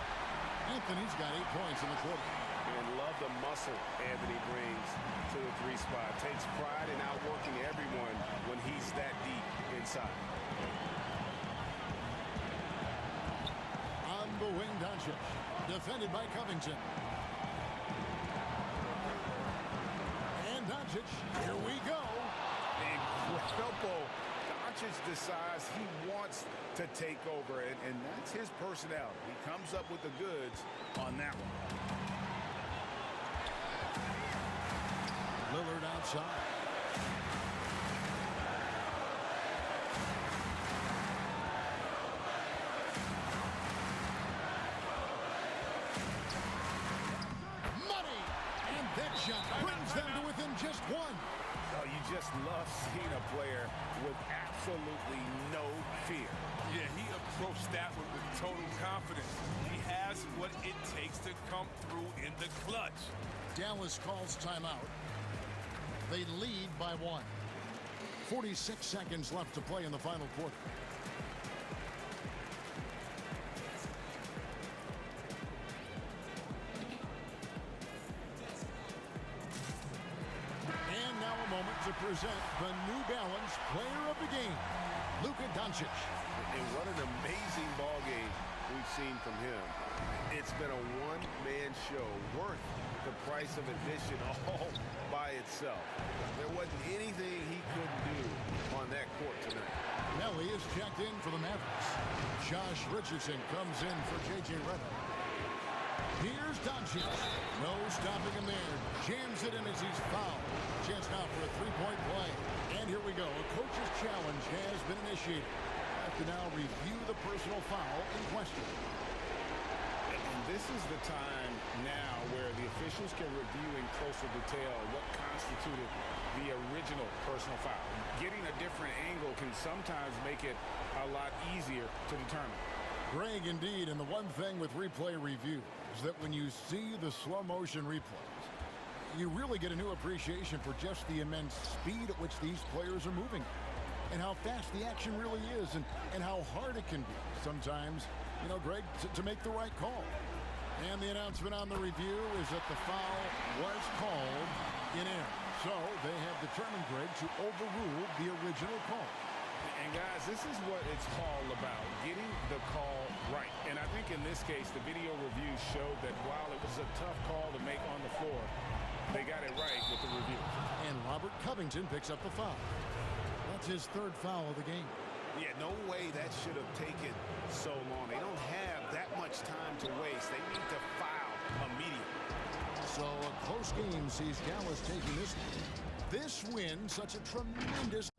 Anthony's got 8 points in the quarter. And love the muscle Anthony brings to the 3 spot. Takes pride in outworking everyone when he's that deep inside. On the wing, Doncic. Defended by Covington. And Doncic, here we go. Incredible. Doncic decides he wants to take over, and that's his personality. He comes up with the goods on that one. Lillard outside. Money! And that shot brings them to within just one. Oh, you just love seeing a player with absolutely no fear. Yeah, he approached that one with total confidence. He has what it takes to come through in the clutch. Dallas calls timeout. They lead by 1. 46 seconds left to play in the final quarter. And now a moment to present the New Balance Player of the Game, Luka Doncic. And what an amazing ball game we've seen from him. It's been a one-man show worth the price of admission all by itself. There wasn't anything he couldn't do on that court tonight. Melly is checked in for the Mavericks. Josh Richardson comes in for J.J. Redick. Here's Doncic. No stopping him there. Jams it in as he's fouled. Chance now for a three-point play. And here we go. A coach's challenge has been initiated. Have to now review the personal foul in question. This is the time now where the officials can review in closer detail what constituted the original personal foul. Getting a different angle can sometimes make it a lot easier to determine. Greg, indeed, and the one thing with replay review is that when you see the slow motion replays, you really get a new appreciation for just the immense speed at which these players are moving and how fast the action really is and how hard it can be sometimes, you know, Greg, to make the right call. And the announcement on the review is that the foul was called in error. So they have determined, Greg, to overrule the original call. And guys, this is what it's all about, getting the call right. And I think in this case, the video review showed that while it was a tough call to make on the floor, they got it right with the review. And Robert Covington picks up the foul. That's his 3rd foul of the game. Yeah, no way that should have taken so long. They don't have that much time to waste. They need to foul immediately. So a close game sees Dallas taking this. This win, such a tremendous